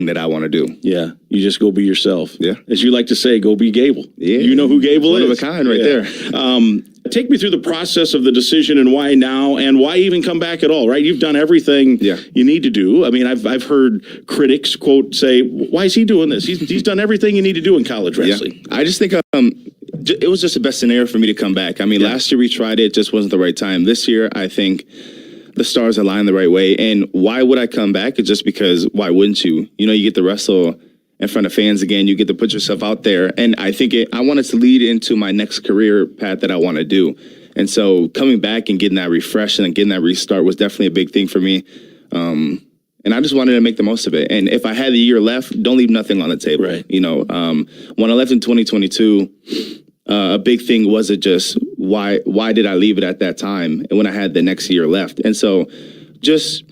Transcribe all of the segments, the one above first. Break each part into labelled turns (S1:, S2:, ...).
S1: that I want to do.
S2: Yeah, you just go be yourself.
S1: Yeah.
S2: As you like to say, go be Gable.
S1: Yeah.
S2: You know who Gable is?
S1: One of a kind right there.
S2: Take me through the process of the decision and why now and why even come back at all, right? You've done everything you need to do. I mean, I've heard critics, quote, say, why is he doing this? He's done everything you need to do in college wrestling.
S1: Yeah. I just think it was just the best scenario for me to come back. I mean, last year we tried it, just wasn't the right time. This year, I think the stars aligned the right way. And why would I come back? It's just because why wouldn't you? You know, you get to wrestle in front of fans again. You get to put yourself out there. And I think I wanted to lead into my next career path that I want to do. And so coming back and getting that refresh and getting that restart was definitely a big thing for me. And I just wanted to make the most of it. And if I had a year left, don't leave nothing on the table.
S2: Right.
S1: You know, when I left in 2022, a big thing wasn't just why did I leave it at that time and when I had the next year left. And so just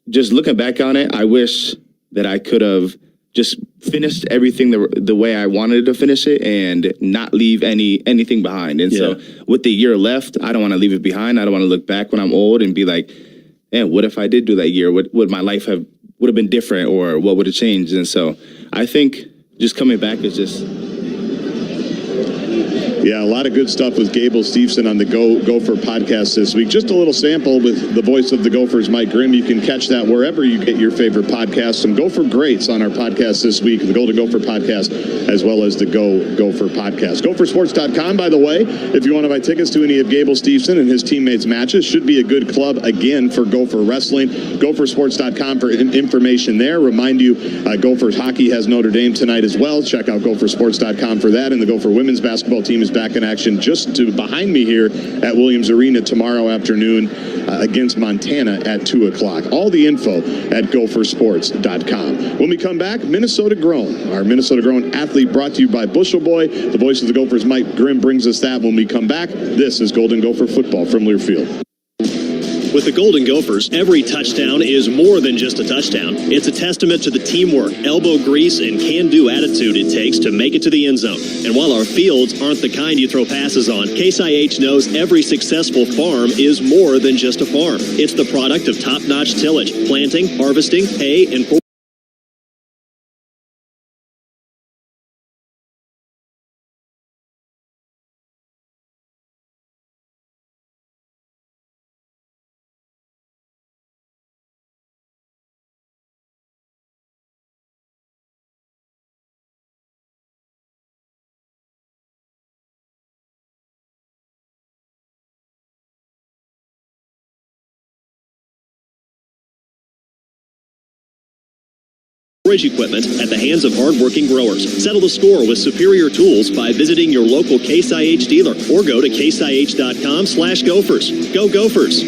S1: looking back on it, I wish that I could have just finished everything the way I wanted to finish it and not leave anything behind. And so with the year left, I don't want to leave it behind. I don't want to look back when I'm old and be like, man, what if I did do that year? Would my life would have been different, or what would have changed? And so I think just coming back is just...
S3: Yeah, a lot of good stuff with Gable Steveson on the Gopher podcast this week. Just a little sample with the voice of the Gophers, Mike Grimm. You can catch that wherever you get your favorite podcast. Some Gopher greats on our podcast this week, the Golden Gopher podcast, as well as the Gopher podcast. Gophersports.com, by the way, if you want to buy tickets to any of Gable Steveson and his teammates' matches, should be a good club again for Gopher wrestling. Gophersports.com for information there. Remind you, Gophers hockey has Notre Dame tonight as well. Check out Gophersports.com for that. And the Gopher women's basketball team is back in action just behind me here at Williams Arena tomorrow afternoon against Montana at 2 o'clock. All the info at gophersports.com. When we come back, Minnesota Grown. Our Minnesota Grown athlete brought to you by Bushel Boy. The voice of the Gophers, Mike Grimm, brings us that when we come back. This is Golden Gopher football from Learfield.
S4: With the Golden Gophers, every touchdown is more than just a touchdown. It's a testament to the teamwork, elbow grease, and can-do attitude it takes to make it to the end zone. And while our fields aren't the kind you throw passes on, Case IH knows every successful farm is more than just a farm. It's the product of top-notch tillage, planting, harvesting, hay, and storage equipment at the hands of hardworking growers. Settle the score with superior tools by visiting your local Case IH dealer or go to caseih.com/Gophers. Go Gophers!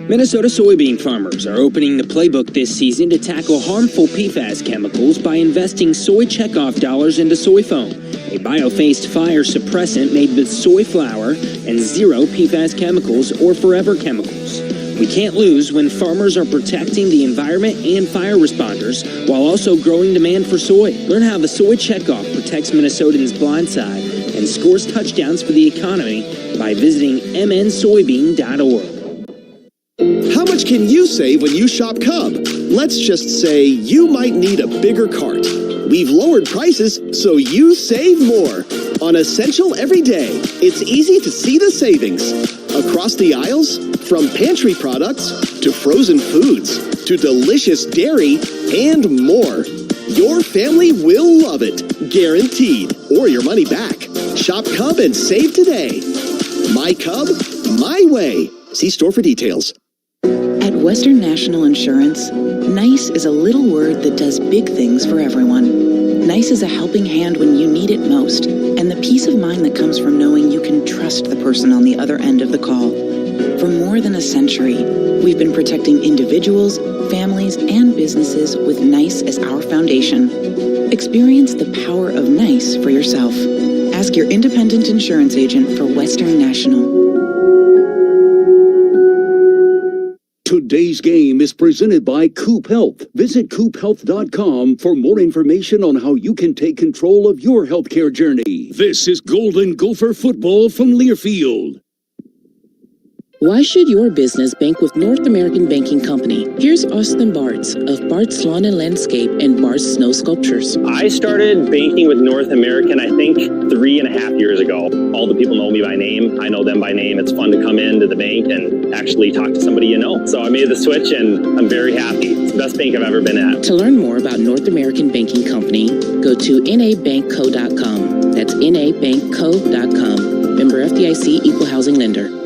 S5: Minnesota soybean farmers are opening the playbook this season to tackle harmful PFAS chemicals by investing soy checkoff dollars into soy foam, a bio-phased fire suppressant made with soy flour and zero PFAS chemicals or forever chemicals. We can't lose when farmers are protecting the environment and fire responders while also growing demand for soy. Learn how the soy checkoff protects Minnesotans' blind side and scores touchdowns for the economy by visiting mnsoybean.org.
S6: How much can you save when you shop Cub? Let's just say you might need a bigger cart. We've lowered prices so you save more. On Essential every day, it's easy to see the savings. Across the aisles, from pantry products to frozen foods to delicious dairy and more. Your family will love it, guaranteed, or your money back. Shop Cub and save today. My Cub, my way. See store for details.
S7: At Western National Insurance, NICE is a little word that does big things for everyone. NICE is a helping hand when you need it most, and the peace of mind that comes from knowing you can trust the person on the other end of the call. For more than a century, we've been protecting individuals, families, and businesses with NICE as our foundation. Experience the power of NICE for yourself. Ask your independent insurance agent for Western National.
S8: Today's game is presented by Coop Health. Visit coophealth.com for more information on how you can take control of your healthcare journey. This is Golden Gopher football from Learfield.
S7: Why should your business bank with North American Banking Company? Here's Austin Bartz of Bartz Lawn and Landscape and Bartz Snow Sculptures.
S9: I started banking with North American, I think, 3.5 years ago. All the people know me by name. I know them by name. It's fun to come into the bank and actually talk to somebody you know. So I made the switch and I'm very happy. It's the best bank I've ever been at.
S7: To learn more about North American Banking Company, go to nabankco.com. That's nabankco.com. Member FDIC, Equal Housing Lender.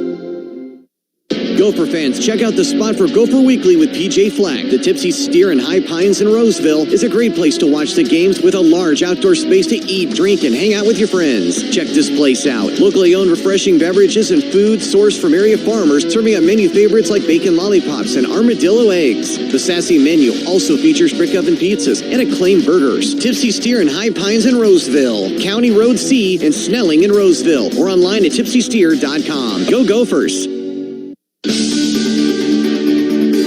S6: Gopher fans, check out the spot for Gopher Weekly with PJ Fleck. The Tipsy Steer in High Pines in Roseville is a great place to watch the games with a large outdoor space to eat, drink, and hang out with your friends. Check this place out. Locally owned refreshing beverages and food sourced from area farmers, serving up menu favorites like bacon lollipops and armadillo eggs. The sassy menu also features brick oven pizzas and acclaimed burgers. Tipsy Steer in High Pines in Roseville, County Road C and Snelling in Roseville, or online at tipsysteer.com. Go Gophers!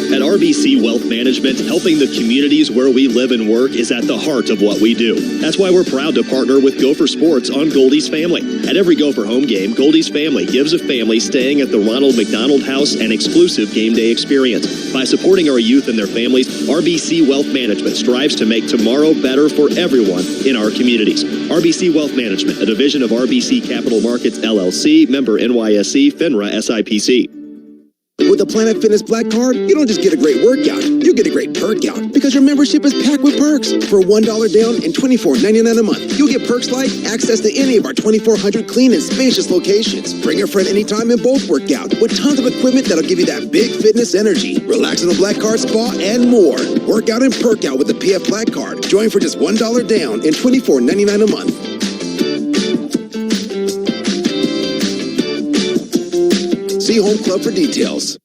S4: At RBC Wealth Management, helping the communities where we live and work is at the heart of what we do. That's why we're proud to partner with Gopher Sports on Goldie's Family. At every Gopher home game, Goldie's Family gives a family staying at the Ronald McDonald House an exclusive game day experience. By supporting our youth and their families, RBC Wealth Management strives to make tomorrow better for everyone in our communities. RBC Wealth Management, a division of RBC Capital Markets, LLC, member NYSE, FINRA, SIPC.
S10: With the Planet Fitness Black Card, you don't just get a great workout, you get a great perk out because your membership is packed with perks. For $1 down and $24.99 a month, you'll get perks like access to any of our 2,400 clean and spacious locations. Bring a friend anytime and both work out with tons of equipment that'll give you that big fitness energy. Relax in the Black Card spa and more. Work out and perk out with the PF Black Card. Join for just $1 down and $24.99 a month. See Home Club for details.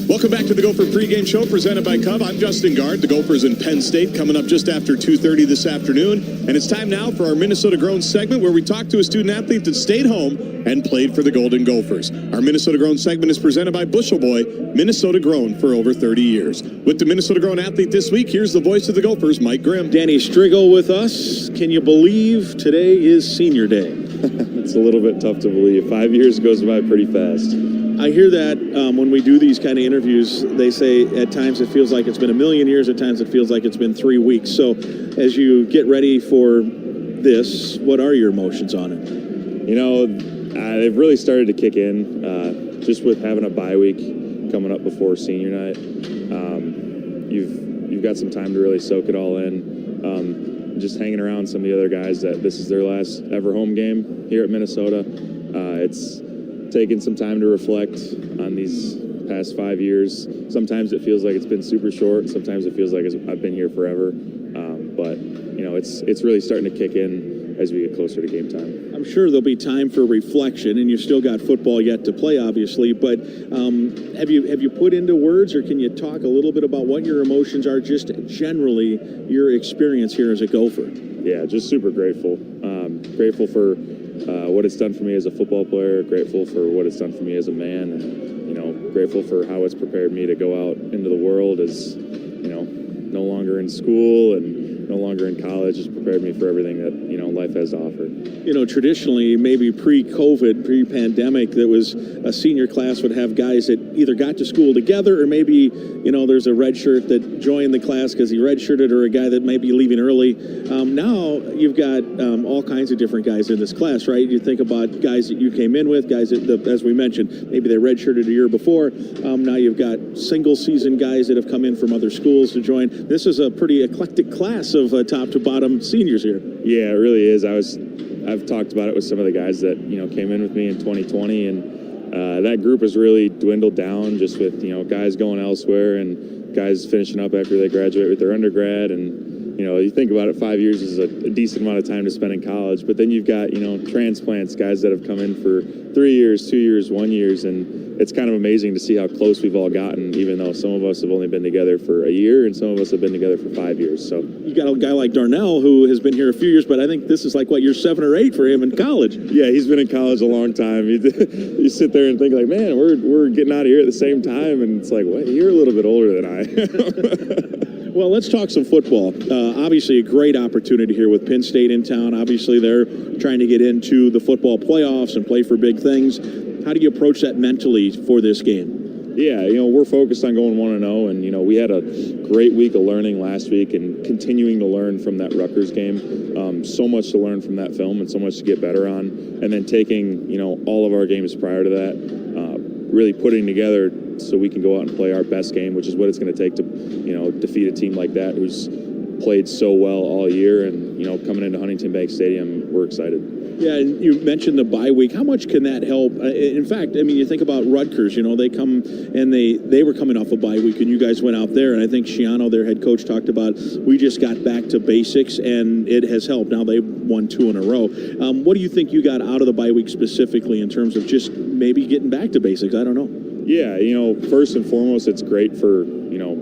S3: Welcome back to the Gopher pregame show presented by Cub. I'm Justin Gard. The Gophers in Penn State coming up just after 2:30 this afternoon. And it's time now for our Minnesota Grown segment where we talk to a student athlete that stayed home and played for the Golden Gophers. Our Minnesota Grown segment is presented by Bushel Boy, Minnesota Grown for over 30 years. With the Minnesota Grown athlete this week, here's the voice of the Gophers, Mike Grimm.
S2: Danny Striegel with us. Can you believe today is senior day?
S11: It's a little bit tough to believe. 5 years goes by pretty fast.
S2: I hear that when we do these kind of interviews, they say at times it feels like it's been a million years, at times it feels like it's been 3 weeks. So as you get ready for this, what are your emotions on it?
S11: You know, they've really started to kick in just with having a bye week coming up before senior night. You've got some time to really soak it all in. Just hanging around some of the other guys that this is their last ever home game here at Minnesota. It's taken some time to reflect on these past 5 years. Sometimes it feels like it's been super short. Sometimes it feels like I've been here forever. But you know, it's really starting to kick in as we get closer to game time.
S2: I'm sure there'll be time for reflection, and you've still got football yet to play, obviously. But have you put into words, or can you talk a little bit about what your emotions are, just generally your experience here as a Gopher?
S11: Yeah, just super grateful. Grateful for what it's done for me as a football player. Grateful for what it's done for me as a man, and you know, grateful for how it's prepared me to go out into the world as, you know, no longer in school and no longer in college. It's prepared me for everything that, you know, life has to offer.
S2: You know, traditionally, maybe pre-COVID, pre-pandemic, that was a senior class would have guys that either got to school together, or maybe, you know, there's a red shirt that joined the class because he redshirted, or a guy that might be leaving early. Now you've got all kinds of different guys in this class, right? You think about guys that you came in with, guys that, as we mentioned, maybe they redshirted a year before. Now you've got single season guys that have come in from other schools to join. This is a pretty eclectic class of top to bottom seniors here.
S11: Yeah, it really is. I've talked about it with some of the guys that, you know, came in with me in 2020, and that group has really dwindled down just with, you know, guys going elsewhere and guys finishing up after they graduate with their undergrad. And, you know, you think about it, 5 years is a decent amount of time to spend in college, but then you've got, you know, transplants, guys that have come in for 3 years, 2 years, 1 year, and it's kind of amazing to see how close we've all gotten, even though some of us have only been together for a year and some of us have been together for 5 years. So
S2: you got a guy like Darnell who has been here a few years, but I think this is like, what, year 7 or 8 for him in college.
S11: Yeah, he's been in college a long time. You sit there and think like, man, we're getting out of here at the same time, and it's like, well, you're a little bit older than I.
S2: Well, let's talk some football. Obviously, a great opportunity here with Penn State in town. Obviously, they're trying to get into the football playoffs and play for big things. How do you approach that mentally for this game?
S11: Yeah, we're focused on going 1-0, and, we had a great week of learning last week and continuing to learn from that Rutgers game. So much to learn from that film and so much to get better on. And then taking, all of our games prior to that, really putting together so we can go out and play our best game, which is what it's going to take to, defeat a team like that who's played so well all year. And, coming into Huntington Bank Stadium, we're excited.
S2: Yeah, and you mentioned the bye week. How much can that help? In fact, you think about Rutgers, they come and they were coming off a bye week and you guys went out there. And I think Schiano, their head coach, talked about we just got back to basics and it has helped. Now they've won 2 in a row. What do you think you got out of the bye week specifically in terms of just maybe getting back to basics? I don't know.
S11: Yeah, first and foremost, it's great for,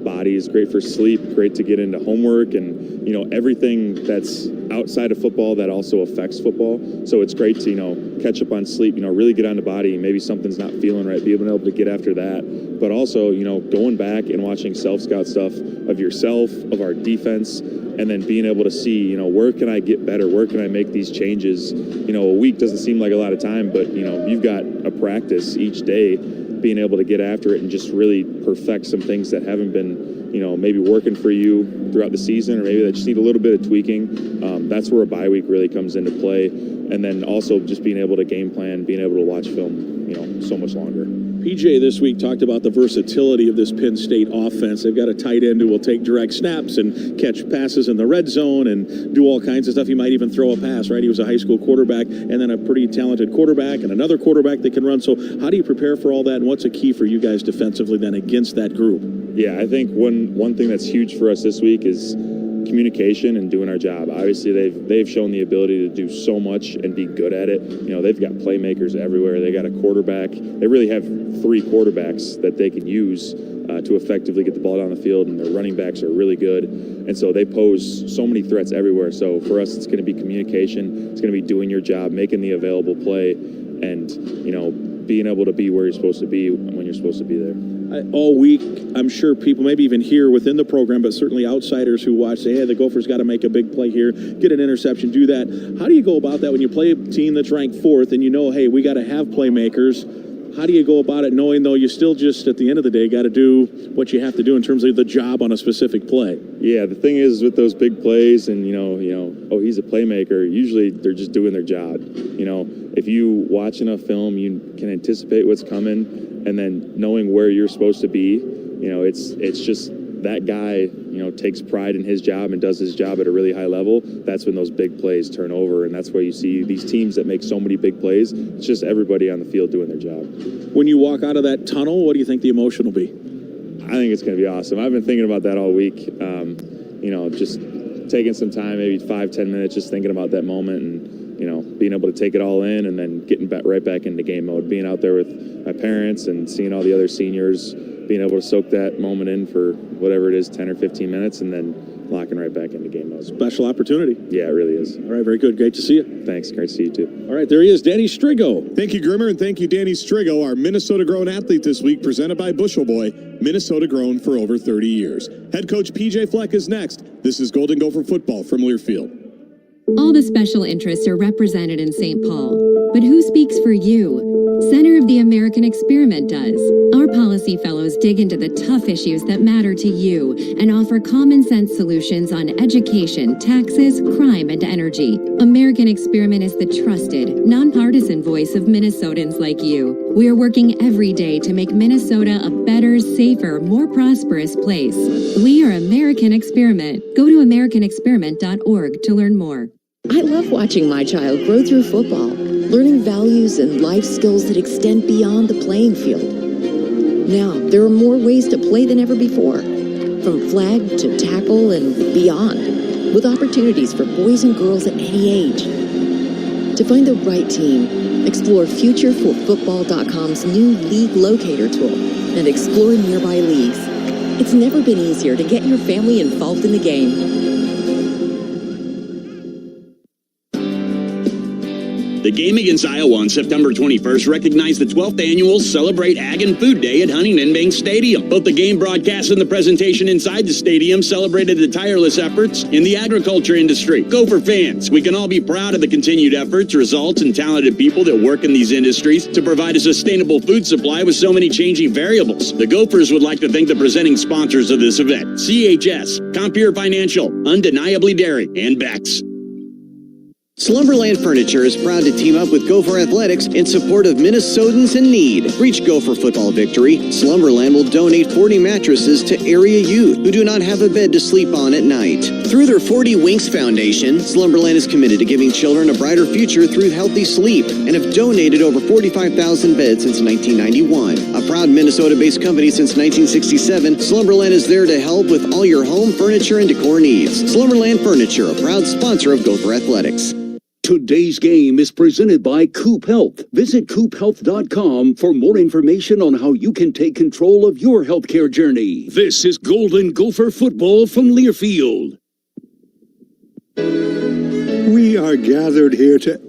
S11: bodies, great for sleep, great to get into homework and, everything that's outside of football that also affects football. So it's great to, catch up on sleep, really get on the body. Maybe something's not feeling right, be able to get after that. But also, going back and watching self-scout stuff of yourself, of our defense, and then being able to see, where can I get better? Where can I make these changes? A week doesn't seem like a lot of time, but, you've got a practice each day, being able to get after it and just really perfect some things that haven't been, maybe working for you throughout the season, or maybe that just need a little bit of tweaking. That's where a bye week really comes into play. And then also just being able to game plan, being able to watch film, so much longer.
S2: PJ this week talked about the versatility of this Penn State offense. They've got a tight end who will take direct snaps and catch passes in the red zone and do all kinds of stuff. He might even throw a pass, right? He was a high school quarterback and then a pretty talented quarterback and another quarterback that can run. So how do you prepare for all that, and what's a key for you guys defensively then against that group?
S11: Yeah, I think one thing that's huge for us this week is communication and doing our job. Obviously, they've shown the ability to do so much and be good at it. They've got playmakers everywhere. They got a quarterback. They really have 3 quarterbacks that they can use to effectively get the ball down the field, and their running backs are really good. And so they pose so many threats everywhere. So for us, it's going to be communication. It's going to be doing your job, making the available play, and, being able to be where you're supposed to be when you're supposed to be there.
S2: All week, I'm sure people, maybe even here within the program, but certainly outsiders who watch, say, hey, the Gophers got to make a big play here, get an interception, do that. How do you go about that when you play a team that's ranked 4th and hey, we got to have playmakers? How do you go about it knowing, though, you still just, at the end of the day, got to do what you have to do in terms of the job on a specific play?
S11: Yeah, the thing is with those big plays and, oh, he's a playmaker, usually they're just doing their job. If you watch enough film, you can anticipate what's coming, and then knowing where you're supposed to be, it's just that guy, takes pride in his job and does his job at a really high level. That's when those big plays turn over, and that's where you see these teams that make so many big plays. It's just everybody on the field doing their job.
S2: When you walk out of that tunnel, what do you think the emotion will be?
S11: I think it's going to be awesome. I've been thinking about that all week. Just taking some time, maybe 5-10 minutes, just thinking about that moment and, being able to take it all in and then getting right back into game mode, being out there with my parents and seeing all the other seniors, being able to soak that moment in for whatever it is, 10 or 15 minutes, and then locking right back into game mode.
S2: Special opportunity.
S11: Yeah, it really is.
S2: All right, very good. Great to see you.
S11: Thanks. Great to see you, too.
S2: All right, there he is, Danny Strigo.
S12: Thank you, Grimmer, and thank you, Danny Strigo, our Minnesota-grown athlete this week, presented by Bushel Boy, Minnesota-grown for over 30 years. Head coach PJ Fleck is next. This is Golden Gopher football from Learfield.
S13: All the special interests are represented in St. Paul, but who speaks for you? Center of the American Experiment does. Our policy fellows dig into the tough issues that matter to you and offer common sense solutions on education, taxes, crime, and energy. American Experiment is the trusted, nonpartisan voice of Minnesotans like you. We are working every day to make Minnesota a better, safer, more prosperous place. We are American Experiment. Go to americanexperiment.org to learn more.
S14: I love watching my child grow through football, learning values and life skills that extend beyond the playing field. Now, there are more ways to play than ever before, from flag to tackle and beyond, with opportunities for boys and girls at any age. To find the right team, explore futureforfootball.com's new league locator tool and explore nearby leagues. It's never been easier to get your family involved in the game.
S15: The game against Iowa on September 21st recognized the 12th annual Celebrate Ag and Food Day at Huntington Bank Stadium. Both the game broadcast and the presentation inside the stadium celebrated the tireless efforts in the agriculture industry. Gopher fans, we can all be proud of the continued efforts, results, and talented people that work in these industries to provide a sustainable food supply with so many changing variables. The Gophers would like to thank the presenting sponsors of this event: CHS, Compeer Financial, Undeniably Dairy, and Bex.
S6: Slumberland Furniture is proud to team up with Gopher Athletics in support of Minnesotans in need. Reach Gopher football victory. Slumberland will donate 40 mattresses to area youth who do not have a bed to sleep on at night. Through their 40 Winks Foundation, Slumberland is committed to giving children a brighter future through healthy sleep and have donated over 45,000 beds since 1991. A proud Minnesota-based company since 1967, Slumberland is there to help with all your home furniture and decor needs. Slumberland Furniture, a proud sponsor of Gopher Athletics.
S8: Today's game is presented by Coop Health. Visit coophealth.com for more information on how you can take control of your healthcare journey. This is Golden Gopher football from Learfield.
S16: We are gathered here to...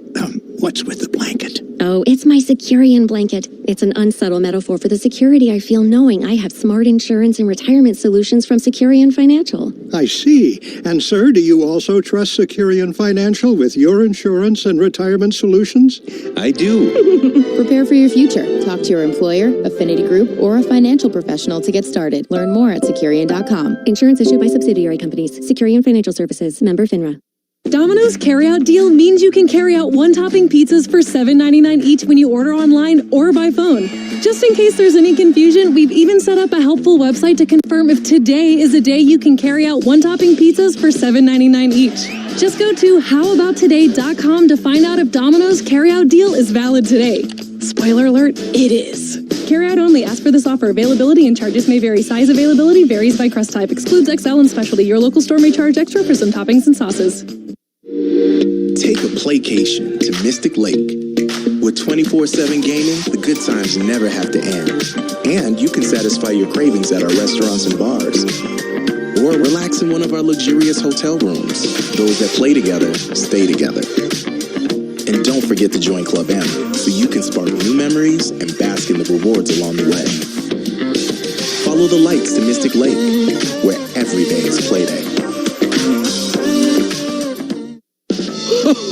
S16: what's with the blanket?
S17: Oh, it's my Securian blanket. It's an unsubtle metaphor for the security I feel knowing I have smart insurance and retirement solutions from Securian Financial.
S16: I see. And sir, do you also trust Securian Financial with your insurance and retirement solutions?
S18: I do.
S19: Prepare for your future. Talk to your employer, affinity group, or a financial professional to get started. Learn more at Securian.com.
S17: Insurance issued by subsidiary companies. Securian Financial Services. Member FINRA.
S20: Domino's carryout deal means you can carry out one-topping pizzas for $7.99 each when you order online or by phone. Just in case there's any confusion, we've even set up a helpful website to confirm if today is a day you can carry out one-topping pizzas for $7.99 each. Just go to howaboutoday.com to find out if Domino's carryout deal is valid today. Spoiler alert, it is. Carryout only. Ask for this offer. Availability and charges may vary. Size availability varies by crust type. Excludes XL and specialty. Your local store may charge extra for some toppings and sauces.
S18: Take a playcation to Mystic Lake. With 24/7 gaming, the good times never have to end. And you can satisfy your cravings at our restaurants and bars. Or relax in one of our luxurious hotel rooms. Those that play together, stay together. And don't forget to join Club M, so you can spark new memories and bask in the rewards along the way. Follow the lights to Mystic Lake, where every day is play day.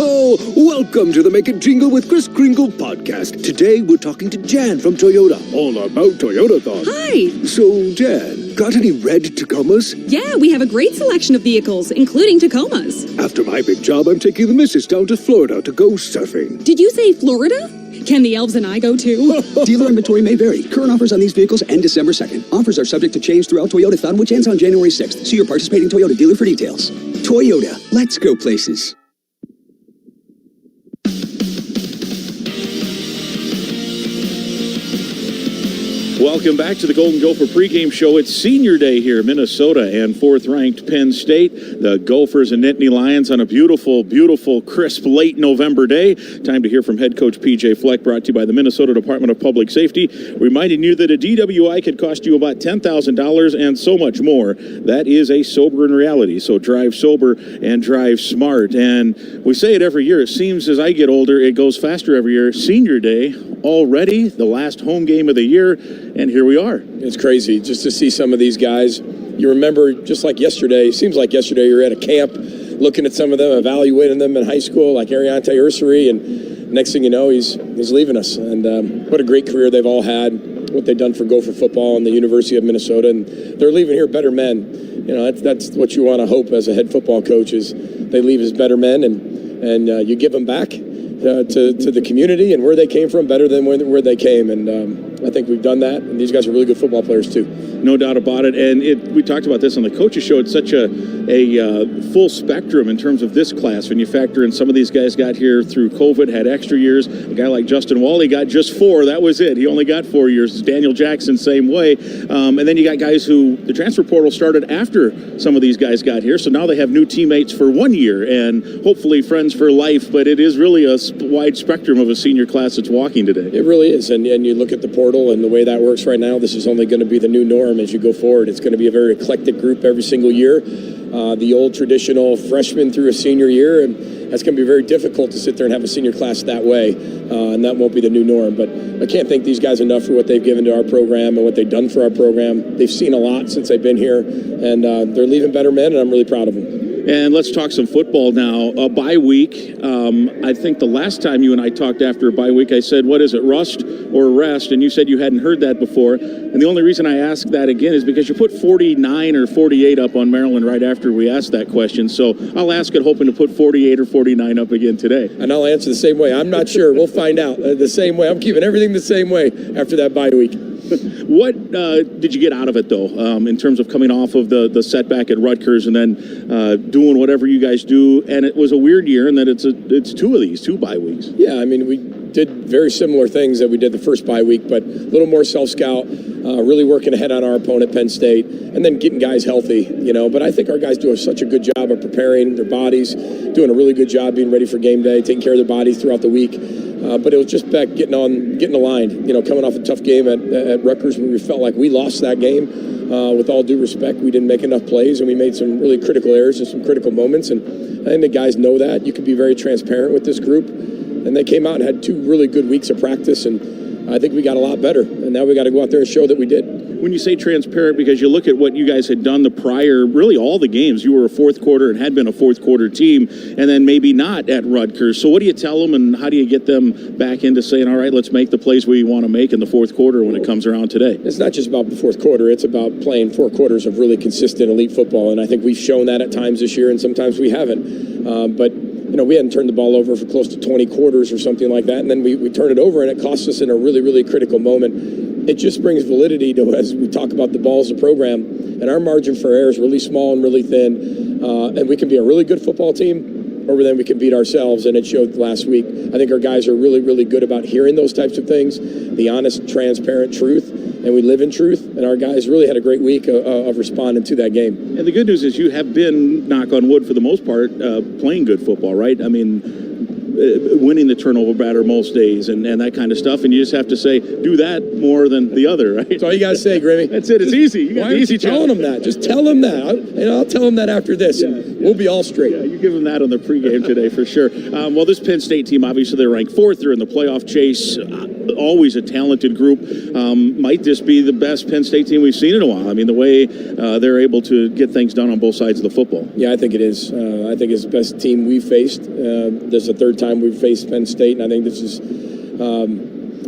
S8: Oh, welcome to the Make It Jingle with Chris Kringle podcast. Today we're talking to Jan from Toyota, all about Toyotathon.
S21: Hi.
S8: So, Jan, got any red Tacomas?
S21: Yeah, we have a great selection of vehicles, including Tacomas.
S8: After my big job, I'm taking the missus down to Florida to go surfing.
S21: Did you say Florida? Can the elves and I go too?
S22: Dealer inventory may vary. Current offers on these vehicles end December 2nd. Offers are subject to change throughout Toyotathon, which ends on January 6th. See your participating Toyota dealer for details. Toyota, let's go places.
S2: Welcome back to the Golden Gopher pregame show. It's senior day here in Minnesota, and fourth-ranked Penn State, the Gophers and Nittany Lions on a beautiful, beautiful, crisp, late November day. Time to hear from head coach PJ Fleck, brought to you by the Minnesota Department of Public Safety, reminding you that a DWI could cost you about $10,000 and so much more. That is a sobering reality, so drive sober and drive smart. And we say it every year. It seems as I get older, it goes faster every year. Senior day already, the last home game of the year, and here we are.
S23: It's crazy just to see some of these guys. You remember, just like yesterday, it seems like yesterday you were at a camp looking at some of them, evaluating them in high school, like Ariante Ursary, and next thing you know, he's leaving us. And what a great career they've all had, what they've done for Gopher football and the University of Minnesota, and they're leaving here better men. You know, that's what you want to hope as a head football coach, is they leave as better men, and you give them back to the community and where they came from better than where they came. And I think we've done that, and these guys are really good football players too.
S2: No doubt about it. And we talked about this on the coaches show. It's such a full spectrum in terms of this class. When you factor in some of these guys got here through COVID, had extra years. A guy like Justin Wally got just 4. That was it. He only got 4 years. Daniel Jackson, same way. And then you got guys who the transfer portal started after some of these guys got here. So now they have new teammates for 1 year and hopefully friends for life. But it is really a wide spectrum of a senior class that's walking today.
S23: It really is. And you look at the portal and the way that works right now, this is only going to be the new norm as you go forward. It's going to be a very eclectic group every single year. the old traditional freshman through a senior year, and that's going to be very difficult to sit there and have a senior class that way, and that won't be the new norm. But I can't thank these guys enough for what they've given to our program and what they've done for our program. They've seen a lot since they've been here, and they're leaving better men, and I'm really proud of them.
S2: And let's talk some football now. A bye week. I think the last time you and I talked after a bye week, I said, what is it, rust or rest? And you said you hadn't heard that before. And the only reason I asked that again is because you put 49 or 48 up on Maryland right after we asked that question. So I'll ask it hoping to put 48 or 49 up again today.
S23: And I'll answer the same way. I'm not sure. We'll find out. The same way. I'm keeping everything the same way after that bye week.
S2: What did you get out of it, though, in terms of coming off of the setback at Rutgers and then doing whatever you guys do? And it was a weird year in that it's two bye weeks.
S23: Yeah, I mean, we did very similar things that we did the first bye week, but a little more self-scout, really working ahead on our opponent, Penn State, and then getting guys healthy, But I think our guys do such a good job of preparing their bodies, doing a really good job being ready for game day, taking care of their bodies throughout the week. But it was just back getting aligned, coming off a tough game at Rutgers where we felt like we lost that game. With all due respect, we didn't make enough plays, and we made some really critical errors in some critical moments. And I think the guys know that. You can be very transparent with this group. And they came out and had 2 really good weeks of practice, and I think we got a lot better. And now we got to go out there and show that we did.
S2: When you say transparent, because you look at what you guys had done the prior, really all the games, you were a fourth quarter and had been a fourth quarter team, and then maybe not at Rutgers. So what do you tell them, and how do you get them back into saying, all right, let's make the plays we want to make in the fourth quarter when it comes around today?
S23: It's not just about the fourth quarter. It's about playing 4 quarters of really consistent elite football, and I think we've shown that at times this year, and sometimes we haven't. But we hadn't turned the ball over for close to 20 quarters or something like that, and then we turn it over, and it costs us in a really, really critical moment. It just brings validity to, as we talk about the ball as a program, and our margin for error is really small and really thin, and we can be a really good football team, or then we can beat ourselves, and it showed last week. I think our guys are really, really good about hearing those types of things, the honest, transparent truth, and we live in truth, and our guys really had a great week of responding to that game.
S2: And the good news is you have been, knock on wood for the most part, playing good football, right? I mean, winning the turnover batter most days and that kind of stuff, and you just have to say, do that more than the other, right?
S23: That's all you got to say, Grimmy.
S2: That's it. It's easy. You got the easy
S23: telling them that. Just tell them that. I'll tell them that after this, and we'll be all straight.
S2: Yeah, you give them that on the pregame today for sure. Well, this Penn State team, obviously they're ranked 4th. They're in the playoff chase. Always a talented group. Might this be the best Penn State team we've seen in a while? I mean, the way they're able to get things done on both sides of the football.
S23: Yeah, I think it is. I think it's the best team we've faced. This is the 3rd time we've faced Penn State, and I think this is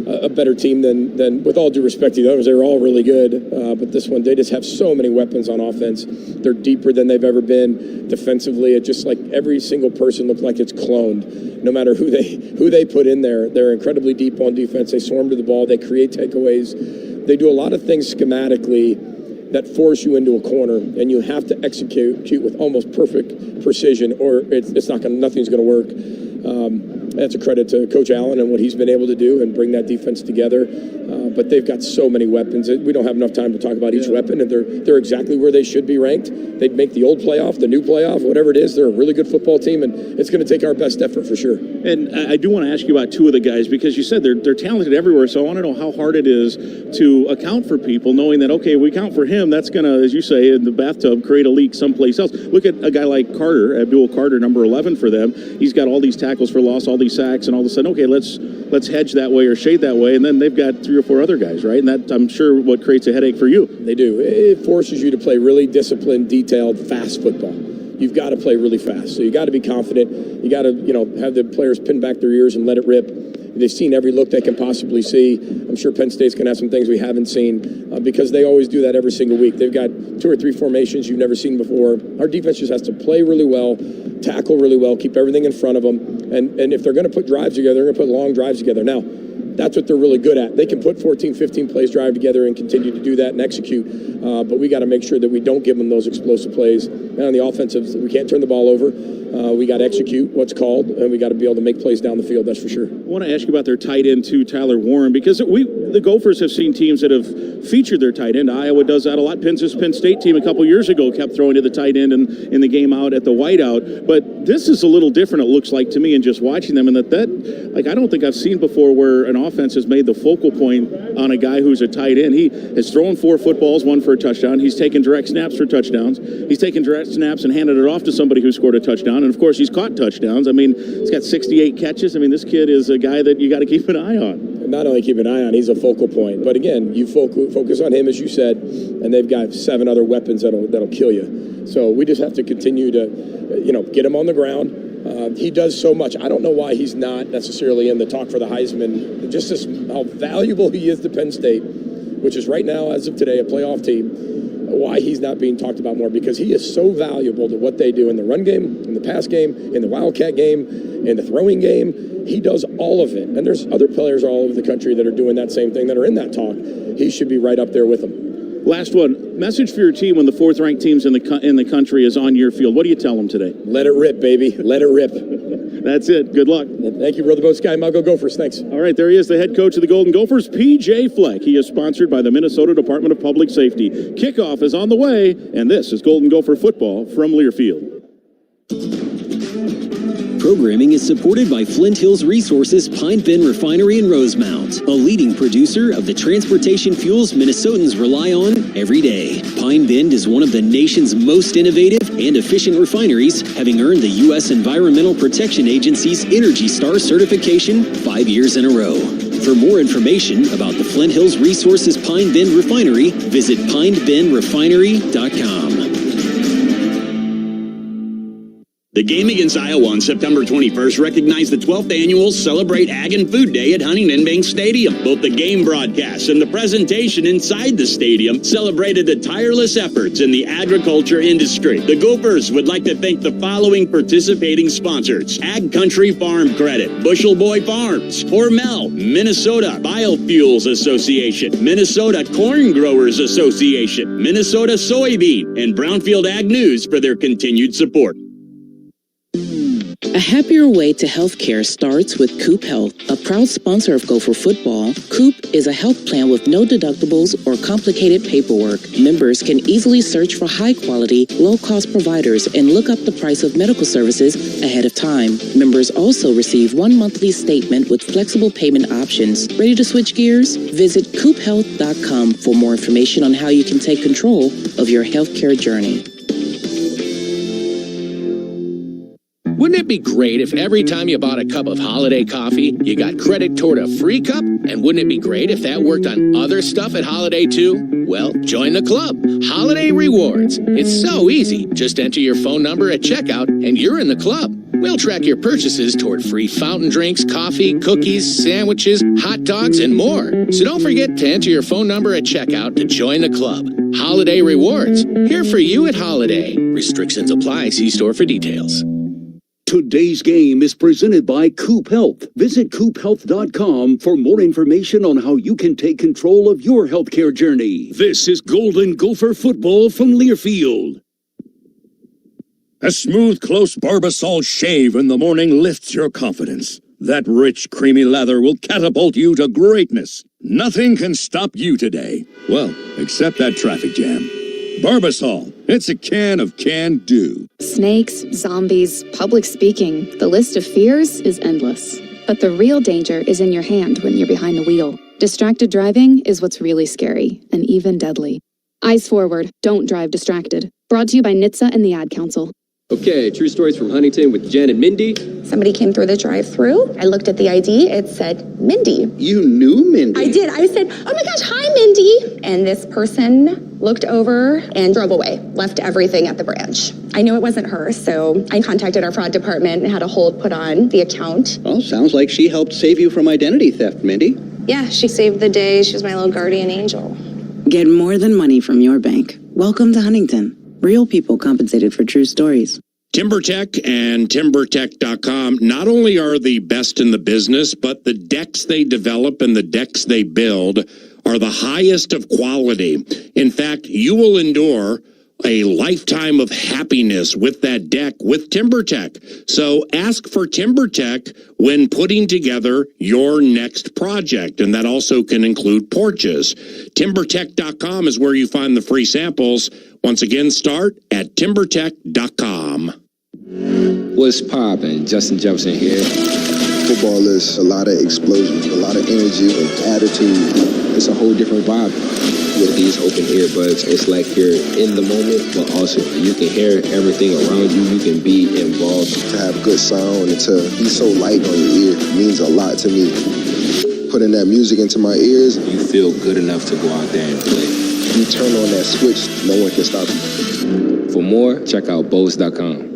S23: a better team than with all due respect to the others. They were all really good, but this one, they just have so many weapons on offense. They're deeper than they've ever been defensively. It just like every single person looked like it's cloned. No matter who they put in there, they're incredibly deep on defense. They swarm to the ball. They create takeaways. They do a lot of things schematically that force you into a corner, and you have to execute with almost perfect precision, or nothing's going to work. That's a credit to Coach Allen and what he's been able to do and bring that defense together. But they've got so many weapons. We don't have enough time to talk about each weapon, and they're exactly where they should be ranked. They'd make the old playoff, the new playoff, whatever it is. They're a really good football team, and it's going to take our best effort for sure.
S2: And I do want to ask you about 2 of the guys, because you said they're talented everywhere, so I want to know how hard it is to account for people, knowing that, okay, we count for him, that's going to, as you say, in the bathtub, create a leak someplace else. Look at a guy like Carter, Abdul Carter, number 11 for them. He's got all these tackles for loss, all these sacks, and all of a sudden, okay, let's hedge that way or shade that way, and then they've got 3 or 4 other guys, right? And that, I'm sure, what creates a headache for you.
S23: They do. It forces you to play really disciplined, detailed, fast football. You've got to play really fast. So you got to be confident. You got to, have the players pin back their ears and let it rip. They've seen every look they can possibly see. I'm sure Penn State's going to have some things we haven't seen because they always do that every single week. They've got 2 or 3 formations you've never seen before. Our defense just has to play really well, tackle really well, keep everything in front of them. And if they're going to put drives together, they're going to put long drives together. Now, that's what they're really good at. They can put 14, 15 plays drive together and continue to do that and execute. But we got to make sure that we don't give them those explosive plays. And on the offensive, we can't turn the ball over. We got to execute what's called, and we got to be able to make plays down the field, that's for sure.
S2: I want to ask you about their tight end, too, Tyler Warren, because the Gophers have seen teams that have featured their tight end. Iowa does that a lot. Penn State team a couple years ago kept throwing to the tight end in the game out at the whiteout. But this is a little different, it looks like to me, in just watching them, and I don't think I've seen before where an offense has made the focal point on a guy who's a tight end. He has thrown 4 footballs, 1 for a touchdown. He's taken direct snaps for touchdowns. He's taken direct snaps and handed it off to somebody who scored a touchdown. And, of course, he's caught touchdowns. I mean, he's got 68 catches. I mean, this kid is a guy that you got to keep an eye on.
S23: Not only keep an eye on, he's a focal point. But again, you focus on him, as you said, and they've got 7 other weapons that'll kill you. So we just have to continue to, get him on the ground. He does so much. I don't know why he's not necessarily in the talk for the Heisman. Just how valuable he is to Penn State, which is right now, as of today, a playoff team. Why he's not being talked about more, because he is so valuable to what they do in the run game, in the pass game, in the Wildcat game, in the throwing game. He does all of it. And there's other players all over the country that are doing that same thing, that are in that talk. He should be right up there with them.
S2: Last one. Message for your team when the 4th-ranked teams in the country is on your field. What do you tell them today?
S23: Let it rip, baby. Let it rip.
S2: That's it. Good luck.
S23: Thank you, Brother Boat Sky. Go Gophers. Thanks.
S2: All right, there he is, the head coach of the Golden Gophers, PJ Fleck. He is sponsored by the Minnesota Department of Public Safety. Kickoff is on the way, and this is Golden Gopher football from Learfield.
S1: Programming is supported by Flint Hills Resources Pine Bend Refinery in Rosemount, a leading producer of the transportation fuels Minnesotans rely on every day. Pine Bend is one of the nation's most innovative and efficient refineries, having earned the U.S. Environmental Protection Agency's Energy Star certification 5 years in a row. For more information about the Flint Hills Resources Pine Bend Refinery, visit pinebendrefinery.com.
S15: The game against Iowa on September 21st recognized the 12th annual Celebrate Ag and Food Day at Huntington Bank Stadium. Both the game broadcast and the presentation inside the stadium celebrated the tireless efforts in the agriculture industry. The Gophers would like to thank the following participating sponsors: Ag Country Farm Credit, Bushel Boy Farms, Hormel, Minnesota Biofuels Association, Minnesota Corn Growers Association, Minnesota Soybean, and Brownfield Ag News for their continued support.
S7: A happier way to healthcare starts with Coop Health, a proud sponsor of Gopher football. Coop is a health plan with no deductibles or complicated paperwork. Members can easily search for high-quality, low-cost providers and look up the price of medical services ahead of time. Members also receive 1 monthly statement with flexible payment options. Ready to switch gears? Visit coophealth.com for more information on how you can take control of your healthcare journey.
S5: Wouldn't it be great if every time you bought a cup of Holiday coffee, you got credit toward a free cup? And wouldn't it be great if that worked on other stuff at Holiday too? Well, join the club, Holiday Rewards. It's so easy. Just enter your phone number at checkout and you're in the club. We'll track your purchases toward free fountain drinks, coffee, cookies, sandwiches, hot dogs, and more. So don't forget to enter your phone number at checkout to join the club. Holiday Rewards, here for you at Holiday. Restrictions apply. See store for details.
S8: Today's game is presented by Coop Health. Visit coophealth.com for more information on how you can take control of your healthcare journey. This is Golden Gopher football from Learfield.
S9: A smooth, close Barbasol shave in the morning lifts your confidence. That rich, creamy lather will catapult you to greatness. Nothing can stop you today. Well, except that traffic jam. Barbasol. It's a can of can-do.
S24: Snakes, zombies, public speaking. The list of fears is endless. But the real danger is in your hand when you're behind the wheel. Distracted driving is what's really scary and even deadly. Eyes forward. Don't drive distracted. Brought to you by NHTSA and the Ad Council.
S25: Okay, true stories from Huntington with Jen and Mindy.
S26: Somebody came through the drive-thru. I looked at the ID. It said Mindy.
S25: You knew Mindy?
S26: I did. I said, oh my gosh, hi, Mindy. And this person looked over and drove away, left everything at the branch. I knew it wasn't her, so I contacted our fraud department and had a hold put on the account.
S25: Well, sounds like she helped save you from identity theft, Mindy.
S26: Yeah, she saved the day. She was my little guardian angel.
S7: Get more than money from your bank. Welcome to Huntington. Real people compensated for true stories.
S27: TimberTech and TimberTech.com not only are the best in the business, but the decks they develop and the decks they build are the highest of quality. In fact, you will endure a lifetime of happiness with that deck with TimberTech. So ask for TimberTech when putting together your next project, and that also can include porches. TimberTech.com is where you find the free samples. Once again, start at TimberTech.com.
S3: What's poppin'? Justin Jefferson here.
S4: Football is a lot of explosion, a lot of energy and attitude.
S3: It's a whole different vibe with these open earbuds. It's like you're in the moment, but also you can hear everything around you. You can be involved.
S4: To have good sound and to be so light on your ear means a lot to me. Putting that music into my ears.
S3: You feel good enough to go out there and play.
S4: You turn on that switch, no one can stop you.
S3: For more, check out Bose.com.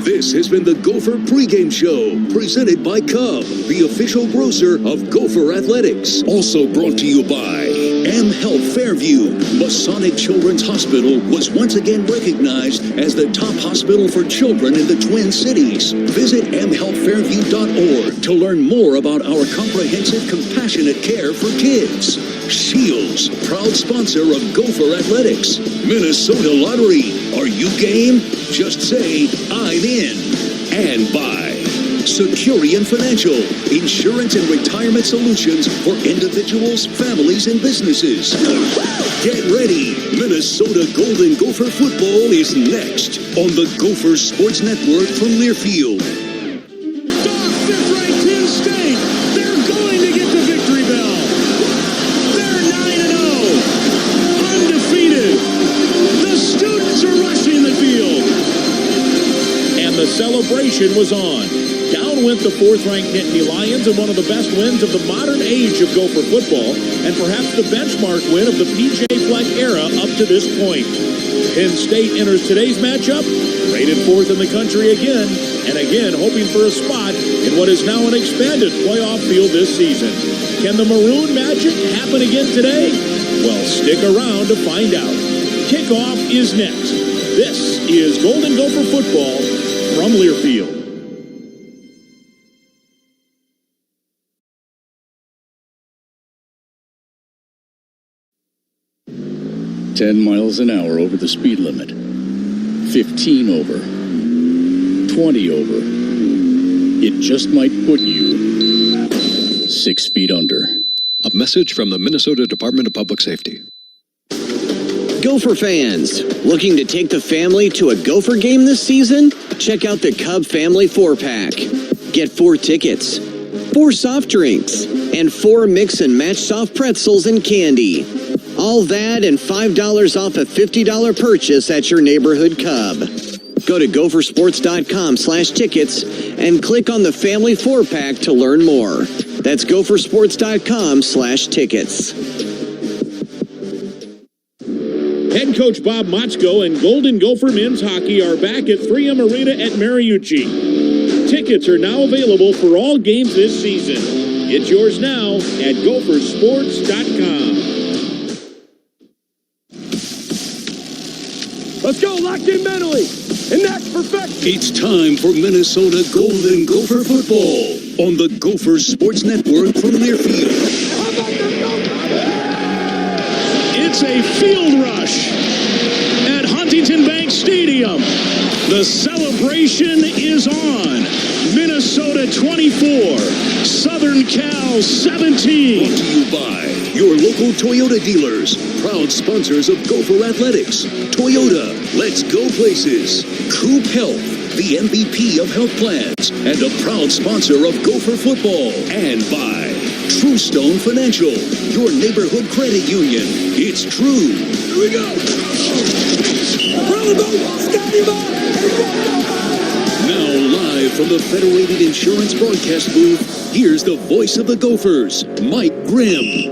S8: This has been the Gopher Pregame Show, presented by Cub, the official grocer of Gopher Athletics. Also brought to you by M Health Fairview. Masonic Children's Hospital was once again recognized as the top hospital for children in the Twin Cities. Visit mhealthfairview.org to learn more about our comprehensive, compassionate care for kids. Shields, proud sponsor of Gopher Athletics. Minnesota Lottery, are you game? Just say, I'm in. And by Securian Financial, insurance and retirement solutions for individuals, families, and businesses. Get ready. Minnesota Golden Gopher football is next on the Gopher Sports Network from Learfield.
S10: Fifth-ranked Penn State. They're going to get the victory bell. They're 9-0. Undefeated. The students are rushing the field.
S2: And the celebration was on. Down went the fourth-ranked Nittany Lions in one of the best wins of the modern age of Gopher football, and perhaps the benchmark win of the P.J. Fleck era up to this point. Penn State enters today's matchup, rated fourth in the country again, and again hoping for a spot in what is now an expanded playoff field this season. Can the Maroon magic happen again today? Well, stick around to find out. Kickoff is next. This is Golden Gopher football from Learfield.
S9: "10 miles an hour over the speed limit, 15 over, 20 over. It just might put you 6 feet under."
S11: A message from the Minnesota Department of Public Safety.
S6: Gopher fans, looking to take the family to a Gopher game this season? Check out the Cub Family 4-pack. Get 4 tickets, 4 soft drinks, and 4 mix and match soft pretzels and candy. All that and $5 off a $50 purchase at your neighborhood Cub. Go to gophersports.com/tickets and click on the Family 4-pack to learn more. That's gophersports.com/tickets.
S2: Head coach Bob Motzko and Golden Gopher men's hockey are back at 3M Arena at Mariucci. Tickets are now available for all games this season. Get yours now at gophersports.com.
S10: Let's go, locked in mentally. And that's perfect.
S8: It's time for Minnesota Golden Gopher football on the Gopher Sports Network from Learfield.
S10: It's a field rush at Huntington Bank Stadium. The celebration is on. Minnesota 24, Southern Cal 17.
S8: Brought to you by your local Toyota dealers, proud sponsors of Gopher Athletics. Toyota, let's go places. Coop Health, the MVP of health plans, and a proud sponsor of Gopher football. And by True Stone Financial, your neighborhood credit union. It's true. Here we go. Now live from the Federated Insurance broadcast booth, here's the voice of the Gophers, Mike Grimm.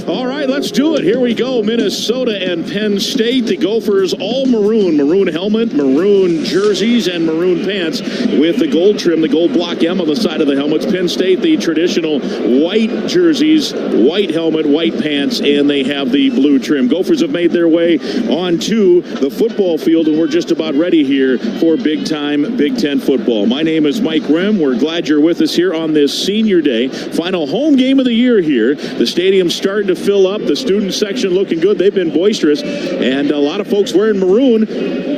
S2: All right, let's do it. Here we go. Minnesota and Penn State. The Gophers all maroon. Maroon helmet, maroon jerseys, and maroon pants with the gold trim, the gold block M on the side of the helmets. Penn State, the traditional white jerseys, white helmet, white pants, and they have the blue trim. Gophers have made their way onto the football field, and we're just about ready here for big-time Big Ten football. My name is Mike Grimm. We're glad you're with us here on this senior day. Final home game of the year here. The stadium's starting to fill up. The student section looking good. They've been boisterous, and a lot of folks wearing maroon.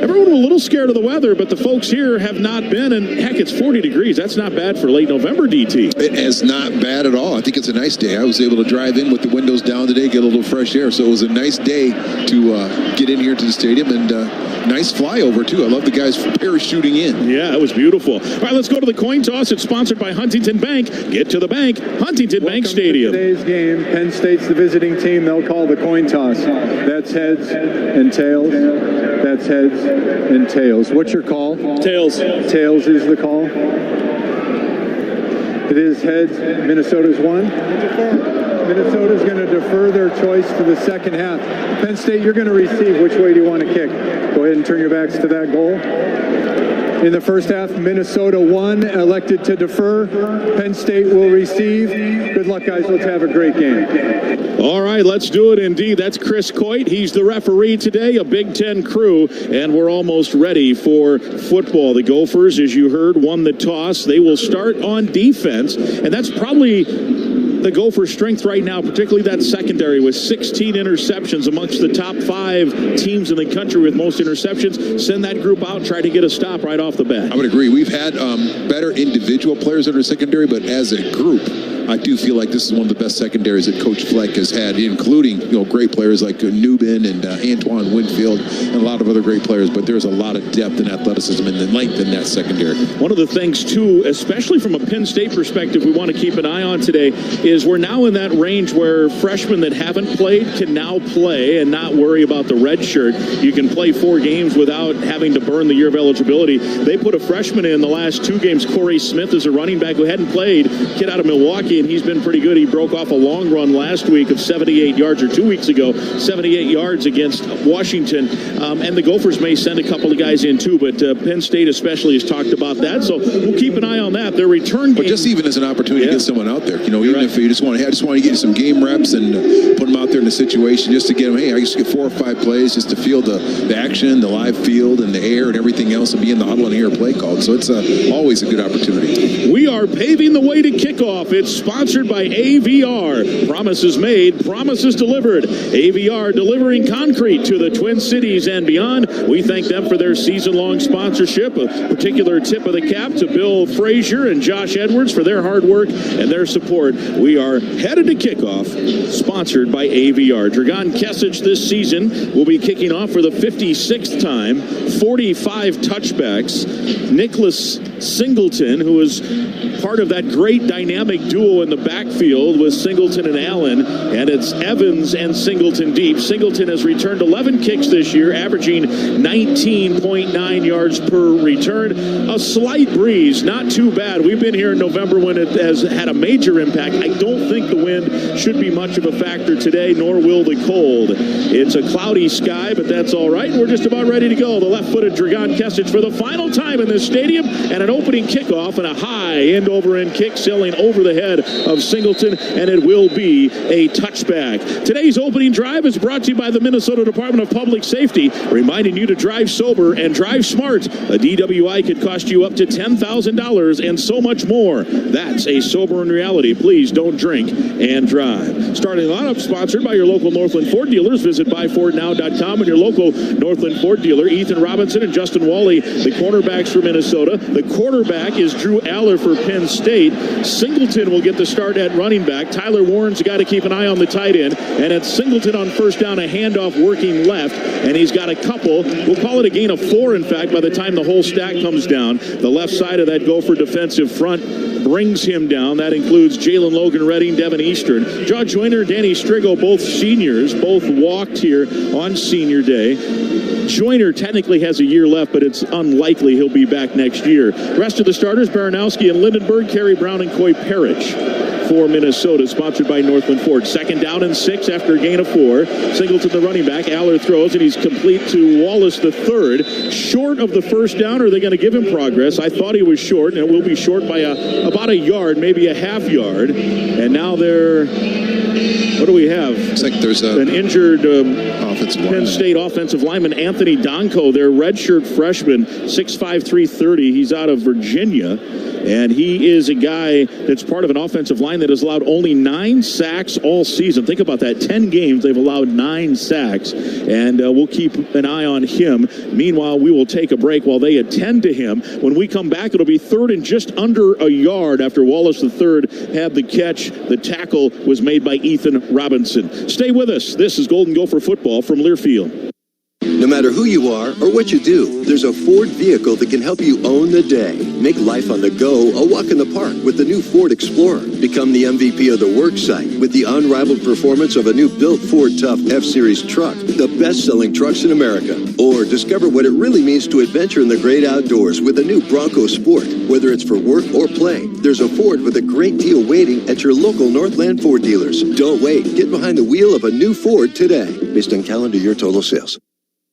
S2: Everyone was a little scared of the weather, but the folks here have not been, and heck, it's 40 degrees. That's not bad for late November, DT.
S12: It is not bad at all. I think it's a nice day. I was able to drive in with the windows down today, get a little fresh air, so it was a nice day to get in here to the stadium, and nice flyover, too. I love the guys parachuting in.
S2: Yeah, it was beautiful. All right, let's go to the coin toss. It's sponsored by Huntington Bank. Get to the bank, Huntington Bank Stadium.
S13: Today's game, Penn State's the visiting team. They'll call the coin toss. That's heads and tails. That's heads and tails. What's your call?
S23: Tails.
S13: Tails is the call. It is heads. Minnesota's won. Minnesota's going to defer their choice to the second half. Penn State, you're going to receive. Which way do you want to kick? Go ahead and turn your backs to that goal. In the first half, Minnesota won, elected to defer. Penn State will receive. Good luck, guys. Let's have a great game.
S2: All right, let's do it indeed. That's Chris Coit. He's the referee today, a Big Ten crew, and we're almost ready for football. The Gophers, as you heard, won the toss. They will start on defense, and that's probably the Gophers' strength right now, particularly that secondary with 16 interceptions, amongst the top 5 teams in the country with most interceptions. Send that group out, try to get a stop right off the bat.
S12: I would agree. We've had better individual players in our secondary, but as a group, I do feel like this is one of the best secondaries that Coach Fleck has had, including great players like Newbin and Antoine Winfield and a lot of other great players. But there's a lot of depth and athleticism and length in that secondary.
S2: One of the things, too, especially from a Penn State perspective, we want to keep an eye on today is we're now in that range where freshmen that haven't played can now play and not worry about the red shirt. You can play 4 games without having to burn the year of eligibility. They put a freshman in the last 2 games. Corey Smith is a running back who hadn't played, kid out of Milwaukee, and he's been pretty good. He broke off a long run last week of 78 yards, or 2 weeks ago, 78 yards against Washington. And the Gophers may send a couple of guys in too, but Penn State especially has talked about that. So we'll keep an eye on that. Their return game.
S12: But just even as an opportunity to get someone out there, even if you just want to get some game reps and put them out there in the situation just to get them, hey, I just get 4 or 5 plays just to feel the action, the live field, and the air and everything else, and be in the huddle and hear a play called. So it's always a good opportunity.
S2: We are paving the way to kickoff. It's sponsored by AVR. Promises made, promises delivered. AVR delivering concrete to the Twin Cities and beyond. We thank them for their season-long sponsorship. A particular tip of the cap to Bill Frazier and Josh Edwards for their hard work and their support. We are headed to kickoff, sponsored by AVR. Dragan Kesic this season will be kicking off for the 56th time, 45 touchbacks. Nicholas Singleton, who is part of that great dynamic duo in the backfield with Singleton and Allen, and it's Evans and Singleton deep. Singleton has returned 11 kicks this year, averaging 19.9 yards per return. A slight breeze, not too bad. We've been here in November when it has had a major impact. I don't think the wind should be much of a factor today, nor will the cold. It's a cloudy sky, but that's all right. We're just about ready to go. The left-footed Dragan Kesic for the final time in this stadium, and an opening kickoff and a high end-over-end kick sailing over the head of Singleton, and it will be a touchback. Today's opening drive is brought to you by the Minnesota Department of Public Safety, reminding you to drive sober and drive smart. A DWI could cost you up to $10,000 and so much more. That's a sobering reality. Please don't drink and drive. Starting lineup sponsored by your local Northland Ford dealers. Visit buyfordnow.com and your local Northland Ford dealer. Ethan Robinson and Justin Wally, the cornerbacks for Minnesota. The quarterback is Drew Allar for Penn State. Singleton will get the start at running back. Tyler Warren's got to keep an eye on the tight end. And it's Singleton on first down, a handoff working left. And he's got a couple. We'll call it a gain of 4, in fact, by the time the whole stack comes down. The left side of that Gopher defensive front brings him down. That includes Jalen Logan Redding, Devin Eastern. John Joyner, Danny Strigo, both seniors, both walked here on senior day. Joyner technically has a year left, but it's unlikely he'll be back next year. Rest of the starters, Baranowski and Lindenberg, Kerry Brown and Coy Parrish for Minnesota, sponsored by Northland Ford. 2nd down and 6 after a gain of 4. Singleton the running back. Aller throws, and he's complete to Wallace the third. Short of the first down, or are they going to give him progress? I thought he was short, and it will be short by about a yard, maybe a half yard. And now they're What do we have?
S12: Looks like there's
S2: an injured
S12: offensive
S2: Penn State offensive lineman, Anthony Donko, their redshirt freshman, 6'5", 330. He's out of Virginia. And he is a guy that's part of an offensive line that has allowed only 9 sacks all season. Think about that. 10 games, they've allowed 9 sacks. And we'll keep an eye on him. Meanwhile, we will take a break while they attend to him. When we come back, it'll be 3rd and just under a yard after Wallace III had the catch. The tackle was made by Ethan Robinson. Stay with us. This is Golden Gopher football from Learfield.
S14: No matter who you are or what you do, there's a Ford vehicle that can help you own the day. Make life on the go a walk in the park with the new Ford Explorer. Become the MVP of the work site with the unrivaled performance of a new built Ford Tough F-Series truck, the best-selling trucks in America. Or discover what it really means to adventure in the great outdoors with the new Bronco Sport. Whether it's for work or play, there's a Ford with a great deal waiting at your local Northland Ford dealers. Don't wait. Get behind the wheel of a new Ford today. Based on calendar year total sales.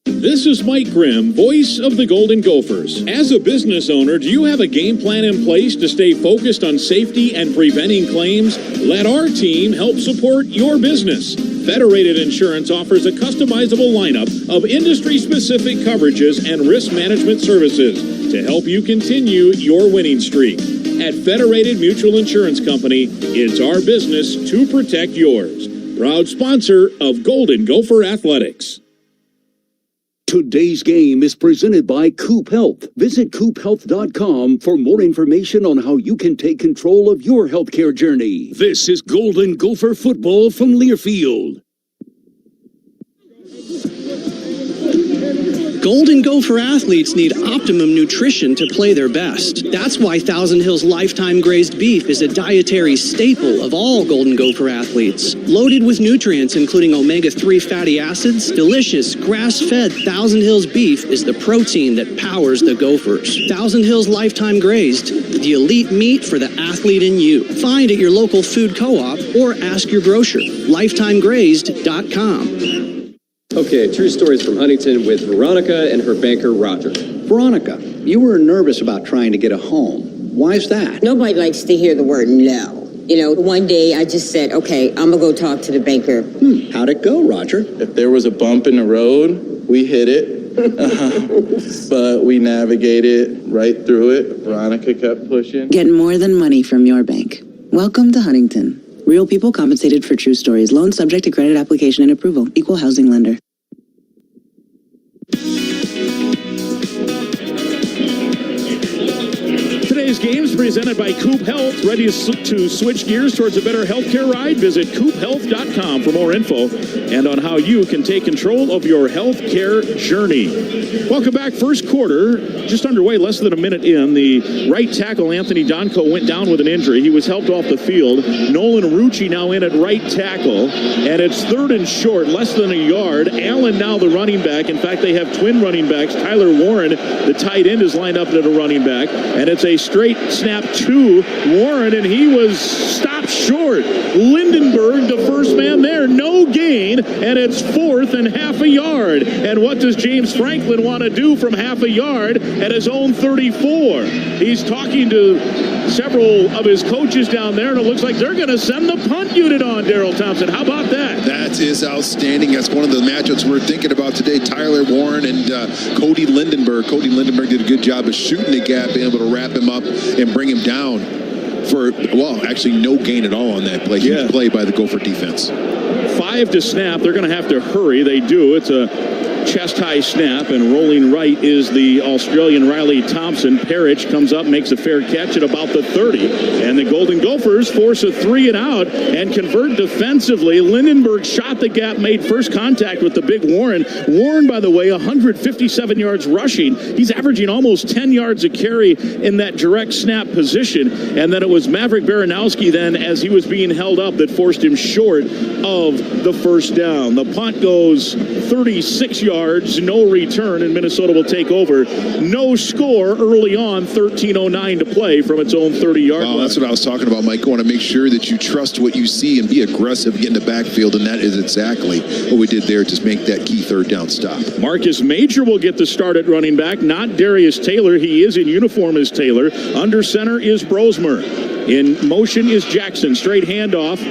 S16: This is Mike Grimm, voice of the Golden Gophers. As a business owner, do you have a game plan in place to stay focused on safety and preventing claims? Let our team help support your business. Federated Insurance offers a customizable lineup of industry-specific coverages and risk management services to help you continue your winning streak. At Federated Mutual Insurance Company, it's our business to protect yours. Proud sponsor of Golden Gopher Athletics.
S8: Today's game is presented by Coop Health. Visit coophealth.com for more information on how you can take control of your healthcare journey. This is Golden Gopher football from Learfield.
S17: Golden Gopher athletes need optimum nutrition to play their best. That's why Thousand Hills Lifetime Grazed Beef is a dietary staple of all Golden Gopher athletes. Loaded with nutrients including omega-3 fatty acids, delicious grass-fed Thousand Hills beef is the protein that powers the Gophers. Thousand Hills Lifetime Grazed, the elite meat for the athlete in you. Find at your local food co-op or ask your grocer. LifetimeGrazed.com.
S25: Okay, true stories from Huntington with Veronica and her banker, Roger.
S18: Veronica, you were nervous about trying to get a home. Why's that?
S19: Nobody likes to hear the word no. You know, one day I just said, okay, I'm going to go talk to the banker.
S18: How'd it go, Roger?
S20: If there was a bump in the road, we hit it. But we navigated right through it. Veronica kept pushing.
S7: Get more than money from your bank. Welcome to Huntington. Real people compensated for true stories. Loan subject to credit application and approval. Equal housing lender.
S2: Today's game is presented by Coop Health. Ready to switch gears towards a better healthcare ride? Visit coophealth.com for more info and on how you can take control of your healthcare journey. Welcome back. First quarter, just underway, less than a minute in. The right tackle, Anthony Donko, went down with an injury. He was helped off the field. Nolan Rucci now in at right tackle, and it's 3rd and short, less than a yard. Allen now the running back. In fact, they have twin running backs. Tyler Warren, the tight end, is lined up at a running back, and it's a straight snap to Warren, and he was stopped short. Lindenberg, the first man there, no gain, and it's 4th and half a yard. And what does James Franklin want to do from half a yard at his own 34? He's talking to several of his coaches down there, and it looks like they're going to send the punt unit on, Darrell Thompson. How about that?
S12: That is outstanding. That's one of the matchups we're thinking about today. Tyler Warren and Cody Lindenberg. Cody Lindenberg did a good job of shooting the gap, being able to wrap him up and bring him down for, well, actually no gain at all on that play. Huge play by the Gopher defense.
S2: 5 to snap. They're going to have to hurry. They do. It's a chest-high snap, and rolling right is the Australian Riley Thompson. Parrish comes up, makes a fair catch at about the 30, and the Golden Gophers force a 3 and out and convert defensively. Lindenberg shot the gap, made first contact with the big Warren. Warren, by the way, 157 yards rushing. He's averaging almost 10 yards a carry in that direct snap position, and then it was Maverick Baranowski then, as he was being held up, that forced him short of the first down. The punt goes 36 yards. No return, and Minnesota will take over. No score early on, 13:09 to play from its own 30-yard line.
S12: That's what I was talking about, Mike. You want to make sure that you trust what you see and be aggressive, get in the backfield, and that is exactly what we did there. Just make that key 3rd down stop.
S2: Marcus Major will get the start at running back, not Darius Taylor. He is in uniform as Taylor. Under center is Brosmer. In motion is Jackson. Straight handoff.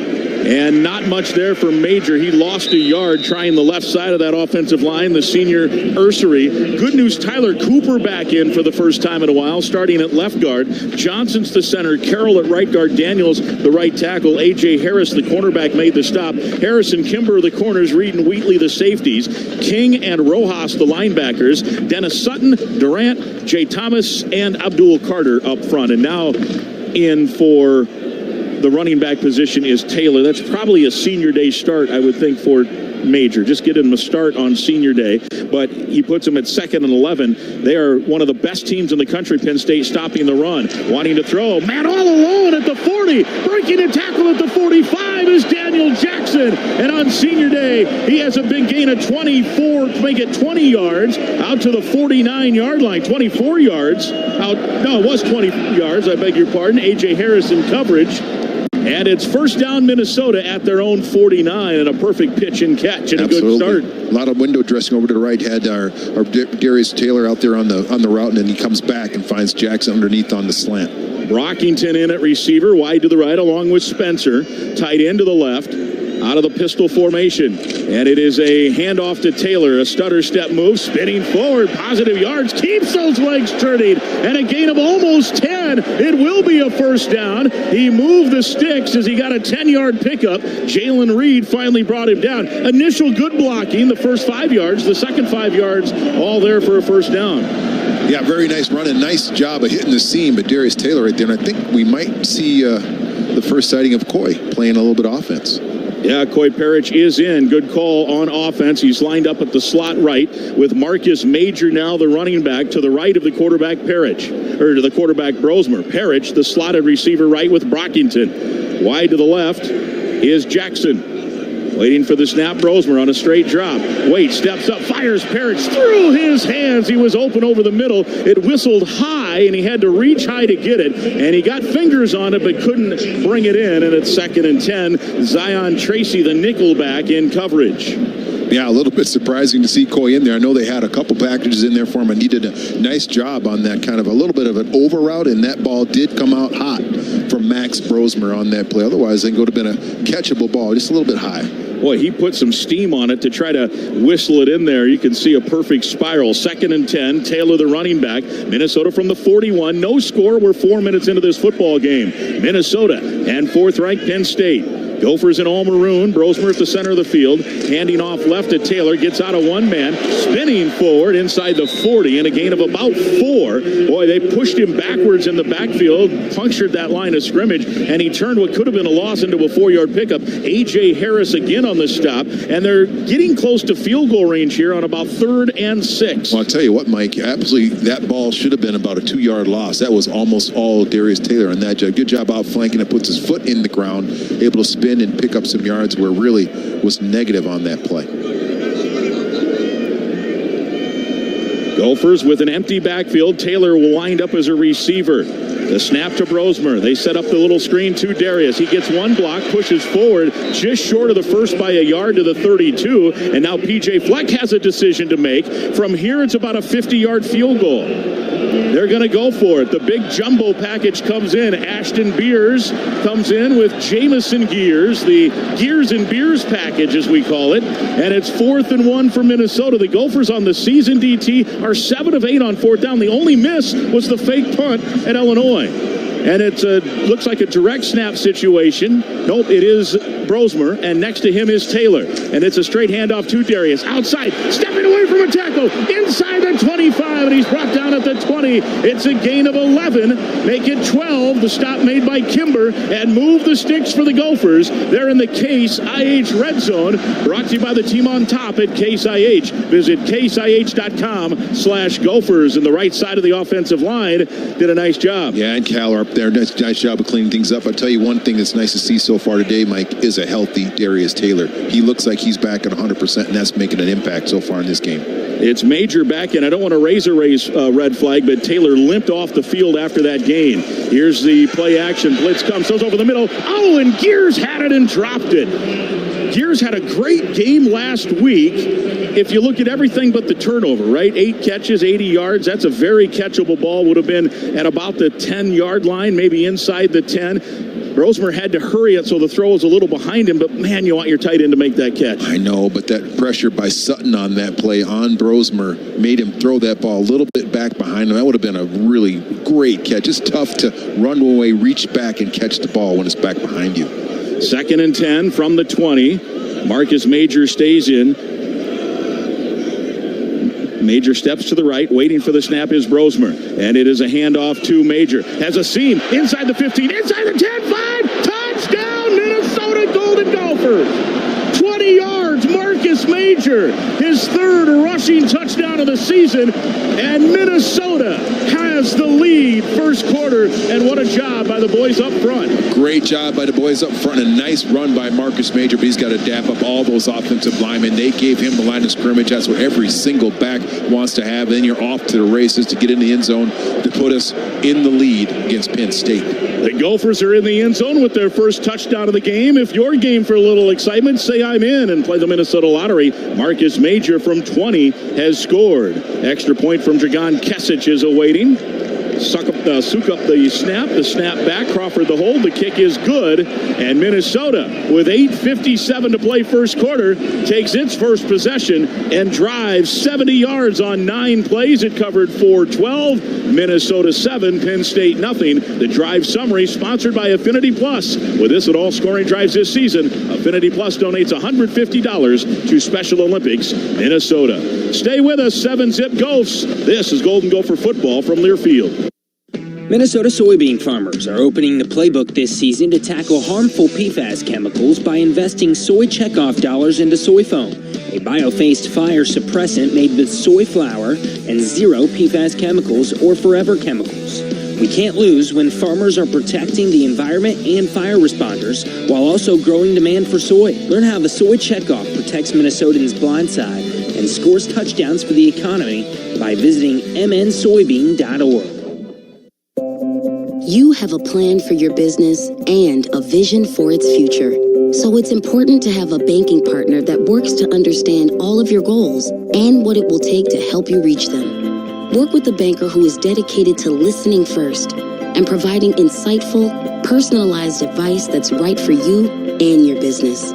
S16: And not much there for Major. He lost a yard trying the left side of that offensive line, the senior Ursery. Good news, Tyler Cooper back in for the first time in a while, starting at left guard. Johnson's the center, Carroll at right guard, Daniels the right tackle, A.J. Harris, the cornerback, made the stop. Harris and Kimber the corners, Reed and Wheatley the safeties, King and Rojas the linebackers, Dennis Sutton, Durant, Jay Thomas, and Abdul Carter up front. And now in for the running back position is Taylor. That's probably a senior day start, I would think, for Major. Just get him a start on senior day. But he puts him at 2nd and 11. They are one of the best teams in the country, Penn State, stopping the run. Wanting to throw. Man all alone at the 40. Breaking a tackle at the 45 is Daniel Jackson. And on senior day, he has a big gain of 24 to make it 20 yards out to the 49-yard line. 24 yards. No, it was 20 yards. I beg your pardon. A.J. Harris in coverage. And it's first down Minnesota at their own 49, and a perfect pitch and catch and
S12: Absolutely.
S16: A good start.
S12: A lot of window dressing over to the right. Had our Darius Taylor out there on the route, and then he comes back and finds Jackson underneath on the slant.
S16: Brockington in at receiver, wide to the right, along with Spencer. Tight end to the left, out of the pistol formation. And it is a handoff to Taylor, a stutter step move, spinning forward, positive yards, keeps those legs turning, and a gain of almost 10. It will be a first down. He moved the sticks as he got a 10-yard pickup. Jalen Reed finally brought him down. Initial good blocking, the first 5 yards, the second 5 yards, all there for a first down.
S12: Yeah, very nice run and nice job of hitting the seam, but Darius Taylor right there. And I think we might see the first sighting of Coy playing a little bit of offense.
S16: Yeah, Coy Parrish is in. Good call on offense. He's lined up at the slot right with Marcus Major now the running back to the right of the quarterback Parrish, or to the quarterback Brosmer. Parrish, the slotted receiver right with Brockington. Wide to the left is Jackson. Waiting for the snap, Brosmer on a straight drop. Wait, steps up, fires Parrish through his hands. He was open over the middle. It whistled high, and he had to reach high to get it. And he got fingers on it, but couldn't bring it in. And it's 2nd and 10. Zion Tracy, the nickel back, in coverage.
S12: Yeah, a little bit surprising to see Coy in there. I know they had a couple packages in there for him, and he did a nice job on that kind of a little bit of an over route, and that ball did come out hot from Max Brosmer on that play. Otherwise, it would have been a catchable ball, just a little bit high.
S16: Boy, he put some steam on it to try to whistle it in there. You can see a perfect spiral. 2nd and 10. Taylor, the running back. Minnesota from the 41. No score. We're 4 minutes into this football game. Minnesota and 4th-ranked Penn State. Gophers in all maroon. Brosmer at the center of the field. Handing off left to Taylor. Gets out of one man. Spinning forward inside the 40 and a gain of about 4. Boy, they pushed him backwards in the backfield. Punctured that line of scrimmage. And he turned what could have been a loss into a 4-yard pickup. A.J. Harris again on the stop. And they're getting close to field goal range here on about 3rd and 6.
S12: Well, I'll tell you what, Mike. Absolutely, that ball should have been about a 2-yard loss. That was almost all Darius Taylor on that job. Good job out flanking it. Puts his foot in the ground. Able to spin and pick up some yards where really was negative on that play.
S16: Gophers with an empty backfield. Taylor will wind up as a receiver. The snap to Brosmer. They set up the little screen to Darius. He gets one block, pushes forward just short of the first by a yard to the 32. And now P.J. Fleck has a decision to make. From here, it's about a 50-yard field goal. They're going to go for it. The big jumbo package comes in. Ashton Beers comes in with Jamison Gears, the Gears and Beers package, as we call it. And it's 4th and 1 for Minnesota. The Gophers on the season DT are 7 of 8 on 4th down. The only miss was the fake punt at Illinois. And it looks like a direct snap situation. Nope, it is Brosmer, and next to him is Taylor. And it's a straight handoff to Darius. Outside, stepping away from a tackle, inside the 25, and he's brought down at the 20. It's a gain of 11, make it 12. The stop made by Kimber, and move the sticks for the Gophers. They're in the Case IH Red Zone, brought to you by the team on top at Case IH. Visit caseih.com/Gophers. And the right side of the offensive line did a nice job.
S12: Yeah, and Caller up there, nice job of cleaning things up. I'll tell you one thing that's nice to see so far today, Mike, is a healthy Darius Taylor. He looks like he's back at 100%, and that's making an impact so far in this game.
S16: It's Major back in. I don't want to raise a red flag, but Taylor limped off the field after that gain. Here's the play action. Blitz comes, goes over the middle. Oh, and Gears had it and dropped it. Gears had a great game last week. If you look at everything but the turnover, right? 8 catches, 80 yards. That's a very catchable ball. Would have been at about the 10-yard line, maybe inside the 10.
S2: Brosmer had to hurry it, so the throw was a little behind him, but man, you want your tight end to make that catch.
S12: I know, but that pressure by Sutton on that play on Brosmer made him throw that ball a little bit back behind him. That would have been a really great catch. It's tough to run away, reach back, and catch the ball when it's back behind you.
S2: 2nd and 10 from the 20. Marcus Major stays in. Major steps to the right, waiting for the snap is Brosmer. And it is a handoff to Major. Has a seam inside the 15, inside the 10, 5, touchdown, Minnesota Golden Gophers. 20 yards, Marcus Major, his 3rd rushing touchdown of the season, and Minnesota has the lead first quarter, and what a job by the boys up front.
S12: Great job by the boys up front. A nice run by Marcus Major, but he's got to dap up all those offensive linemen. They gave him the line of scrimmage. That's what every single back wants to have. Then you're off to the races to get in the end zone to put us in the lead against Penn State.
S2: The Gophers are in the end zone with their first touchdown of the game. If you're game for a little excitement, say I'm in and play the Minnesota Lottery. Marcus Major from 20 has scored. Extra point from Dragon Kesich is awaiting. Soak up the snap. The snap back. Crawford the hold. The kick is good. And Minnesota, with 8:57 to play first quarter, takes its first possession and drives 70 yards on 9 plays. It covered 4-12. Minnesota 7, Penn State nothing. The drive summary sponsored by Affinity Plus. With this at all scoring drives this season, Affinity Plus donates $150 to Special Olympics Minnesota. Stay with us, 7-zip Gophs. This is Golden Gopher football from Learfield.
S1: Minnesota soybean farmers are opening the playbook this season to tackle harmful PFAS chemicals by investing soy checkoff dollars into soy foam, a bio-phased fire suppressant made with soy flour and 0 PFAS chemicals or forever chemicals. We can't lose when farmers are protecting the environment and fire responders while also growing demand for soy. Learn how the soy checkoff protects Minnesotans' blind side and scores touchdowns for the economy by visiting mnsoybean.org.
S5: You have a plan for your business and a vision for its future. So it's important to have a banking partner that works to understand all of your goals and what it will take to help you reach them. Work with a banker who is dedicated to listening first and providing insightful, personalized advice that's right for you and your business.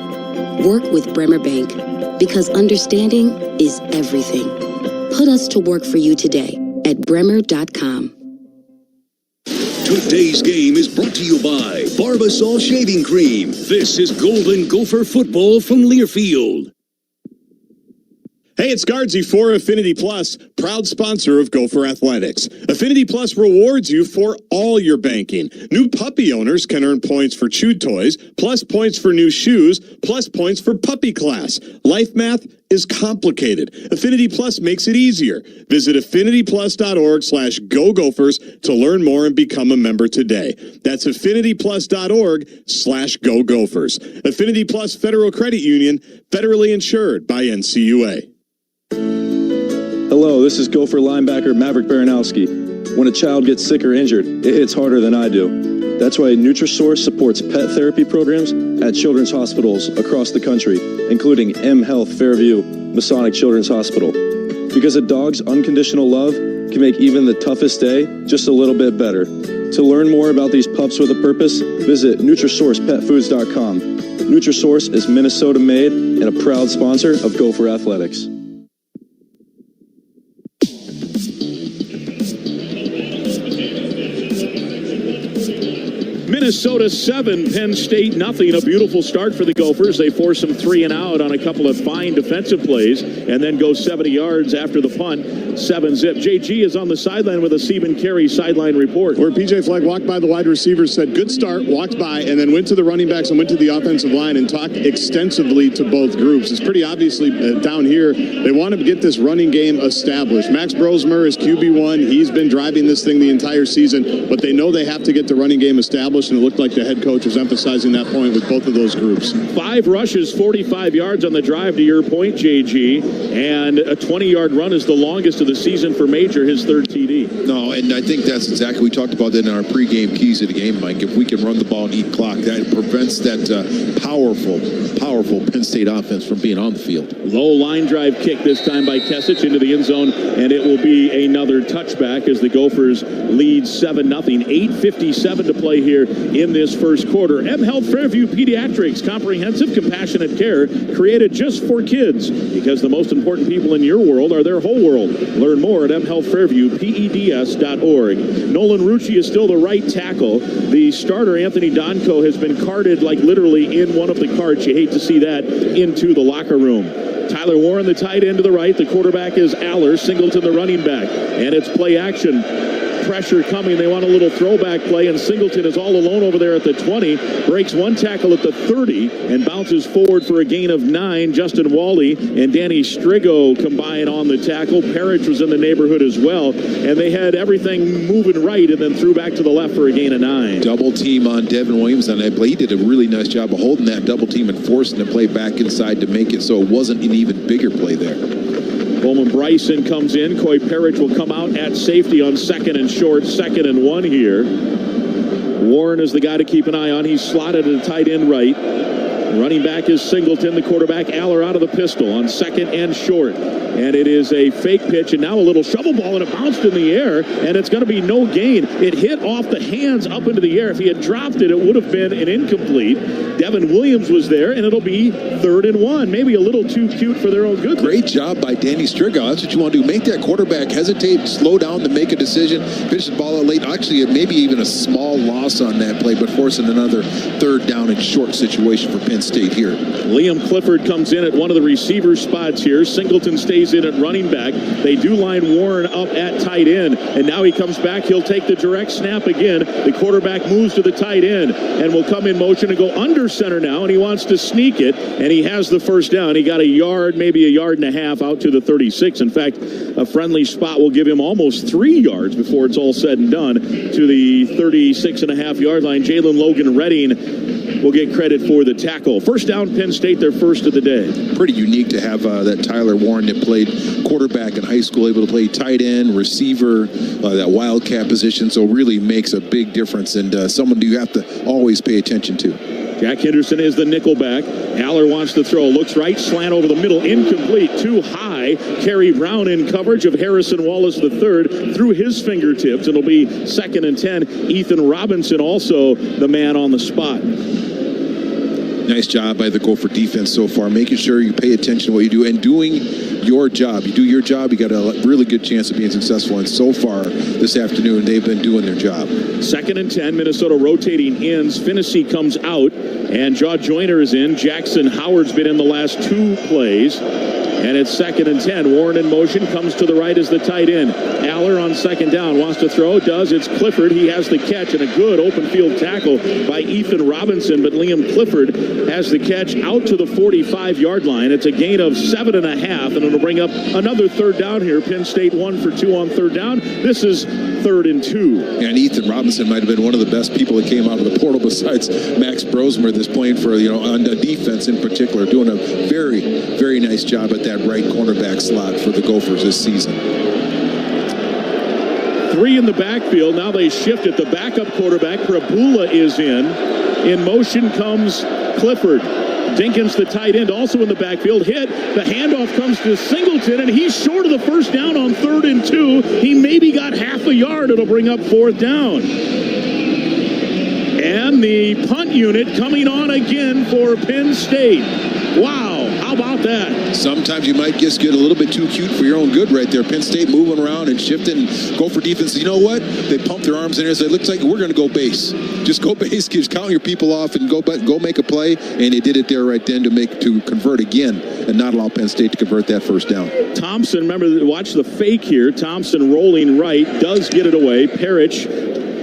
S5: Work with Bremer Bank, because understanding is everything. Put us to work for you today at bremer.com.
S8: Today's game is brought to you by Barbasol Shaving Cream. This is Golden Gopher football from Learfield.
S15: Hey, it's Guardsy for Affinity Plus, proud sponsor of Gopher Athletics. Affinity Plus rewards you for all your banking. New puppy owners can earn points for chew toys, plus points for new shoes, plus points for puppy class. Life math is complicated. Affinity Plus makes it easier. Visit affinityplus.org/GoGophers to learn more and become a member today. That's affinityplus.org/GoGophers. Affinity Plus Federal Credit Union, federally insured by NCUA.
S21: Hello, this is Gopher linebacker Maverick Baranowski. When a child gets sick or injured, it hits harder than I do. That's why Nutrisource supports pet therapy programs at children's hospitals across the country, including M Health Fairview, Masonic Children's Hospital. Because a dog's unconditional love can make even the toughest day just a little bit better. To learn more about these pups with a purpose, visit NutrisourcePetFoods.com. Nutrisource is Minnesota made and a proud sponsor of Gopher Athletics.
S2: Minnesota 7, Penn State nothing. A beautiful start for the Gophers. They force them 3 and out on a couple of fine defensive plays and then go 70 yards after the punt. 7-zip. JG is on the sideline with a Stephen Carey sideline report.
S15: Where PJ Fleck walked by the wide receivers, said good start, walked by, and then went to the running backs and went to the offensive line and talked extensively to both groups. It's pretty obviously down here, they want to get this running game established. Max Brosmer is QB1. He's been driving this thing the entire season, but they know they have to get the running game established, and it looked like the head coach was emphasizing that point with both of those groups.
S2: 5 rushes, 45 yards on the drive, to your point, JG, and a 20-yard run is the longest of the season for Major, his 3rd TD.
S12: No, and I think that's exactly, we talked about that in our pregame keys of the game, Mike. If we can run the ball and eat clock, that prevents that powerful Penn State offense from being on the field.
S2: Low line drive kick this time by Kesich into the end zone, and it will be another touchback as the Gophers lead 7-0. 8:57 to play here
S16: in this first quarter. M Health Fairview Pediatrics, comprehensive, compassionate care created just for kids, because the most important people in your world are their whole world. Learn more at mhealthfairviewpeds.org. Nolan Rucci is still the right tackle. The starter, Anthony Donko, has been carted, like literally in one of the carts. You hate to see that, into the locker room. Tyler Warren, the tight end, to the right. The quarterback is Allar. Singleton, the running back. And it's play action. Pressure coming. They want a little throwback play, and Singleton is all alone over there at the 20. Breaks one tackle at the 30 and bounces forward for a gain of 9. Justin Wally and Danny Strigo combine on the tackle. Parrish was in the neighborhood as well, and they had everything moving right and then threw back to the left for a gain of 9.
S12: Double team on Devin Williams on that play. He did a really nice job of holding that double team and forcing the play back inside to make it so it wasn't an even bigger play there.
S16: Coleman Bryson comes in. Coy Parrish will come out at safety on 2nd and short, 2nd and 1 here. Warren is the guy to keep an eye on. He's slotted at a tight end right. Running back is Singleton. The quarterback, Allar, out of the pistol on 2nd and short. And it is a fake pitch, and now a little shovel ball, and it bounced in the air, and it's going to be no gain. It hit off the hands up into the air. If he had dropped it, it would have been an incomplete. Devin Williams was there, and it'll be 3rd and 1. Maybe a little too cute for their own good.
S12: Great job by Danny Strigo. That's what you want to do. Make that quarterback hesitate, slow down to make a decision, pitch the ball out late. Actually, maybe even a small loss on that play, but forcing another 3rd down and short situation for Penn State here.
S16: Liam Clifford comes in at one of the receiver spots here. Singleton stays in at running back. They do line Warren up at tight end, and now he comes back. He'll take the direct snap again. The quarterback moves to the tight end and will come in motion and go under center now, and he wants to sneak it, and he has the first down. He got a yard, maybe a yard and a half out to the 36. In fact, a friendly spot will give him almost 3 yards before it's all said and done to the 36.5-yard line. Jalen Logan Redding will get credit for the tackle. First down, Penn State, their first of the day.
S12: Pretty unique to have that Tyler Warren that played quarterback in high school, able to play tight end, receiver, that wildcat position, so really makes a big difference, and someone you have to always pay attention to.
S16: Jack Henderson is the nickel back. Haller wants to throw. Looks right. Slant over the middle. Incomplete. Too high. Kerry Brown in coverage of Harrison Wallace III through his fingertips. It'll be 2nd and 10. Ethan Robinson also the man on the spot.
S12: Nice job by the Gopher defense so far, making sure you pay attention to what you do and doing your job. You do your job, you got a really good chance of being successful. And so far this afternoon, they've been doing their job. 2nd
S16: and 10, Minnesota rotating ends. Finney comes out, and Jaw Joyner is in. Jackson Howard's been in the last 2 plays. And it's 2nd and 10. Warren in motion, comes to the right as the tight end. Allar on 2nd down, wants to throw, does. It's Clifford. He has the catch, and a good open field tackle by Ethan Robinson. But Liam Clifford has the catch out to the 45-yard line. It's a gain of 7.5, and it'll bring up another 3rd down here. Penn State 1 for 2 on 3rd down. This is 3rd and 2.
S12: And Ethan Robinson might have been one of the best people that came out of the portal besides Max Brosmer that's playing for, on the defense in particular, doing a very, very nice job at that right cornerback slot for the Gophers this season.
S16: 3 in the backfield. Now they shift it. The backup quarterback, Prabula, is in. In motion comes Clifford. Dinkins, the tight end, also in the backfield. Hit. The handoff comes to Singleton, and he's short of the first down on 3rd and 2. He maybe got half a yard. It'll bring up 4th down. And the punt unit coming on again for Penn State. Wow. How about that?
S12: Sometimes you might just get a little bit too cute for your own good right there. Penn State moving around and shifting. Gopher defense, you know what? They pump their arms in there and say, it looks like we're going to go base. Just go base, just count your people off and go make a play. And they did it there right then to convert again and not allow Penn State to convert that first down.
S16: Thompson, remember, watch the fake here. Thompson rolling right, does get it away. Parrish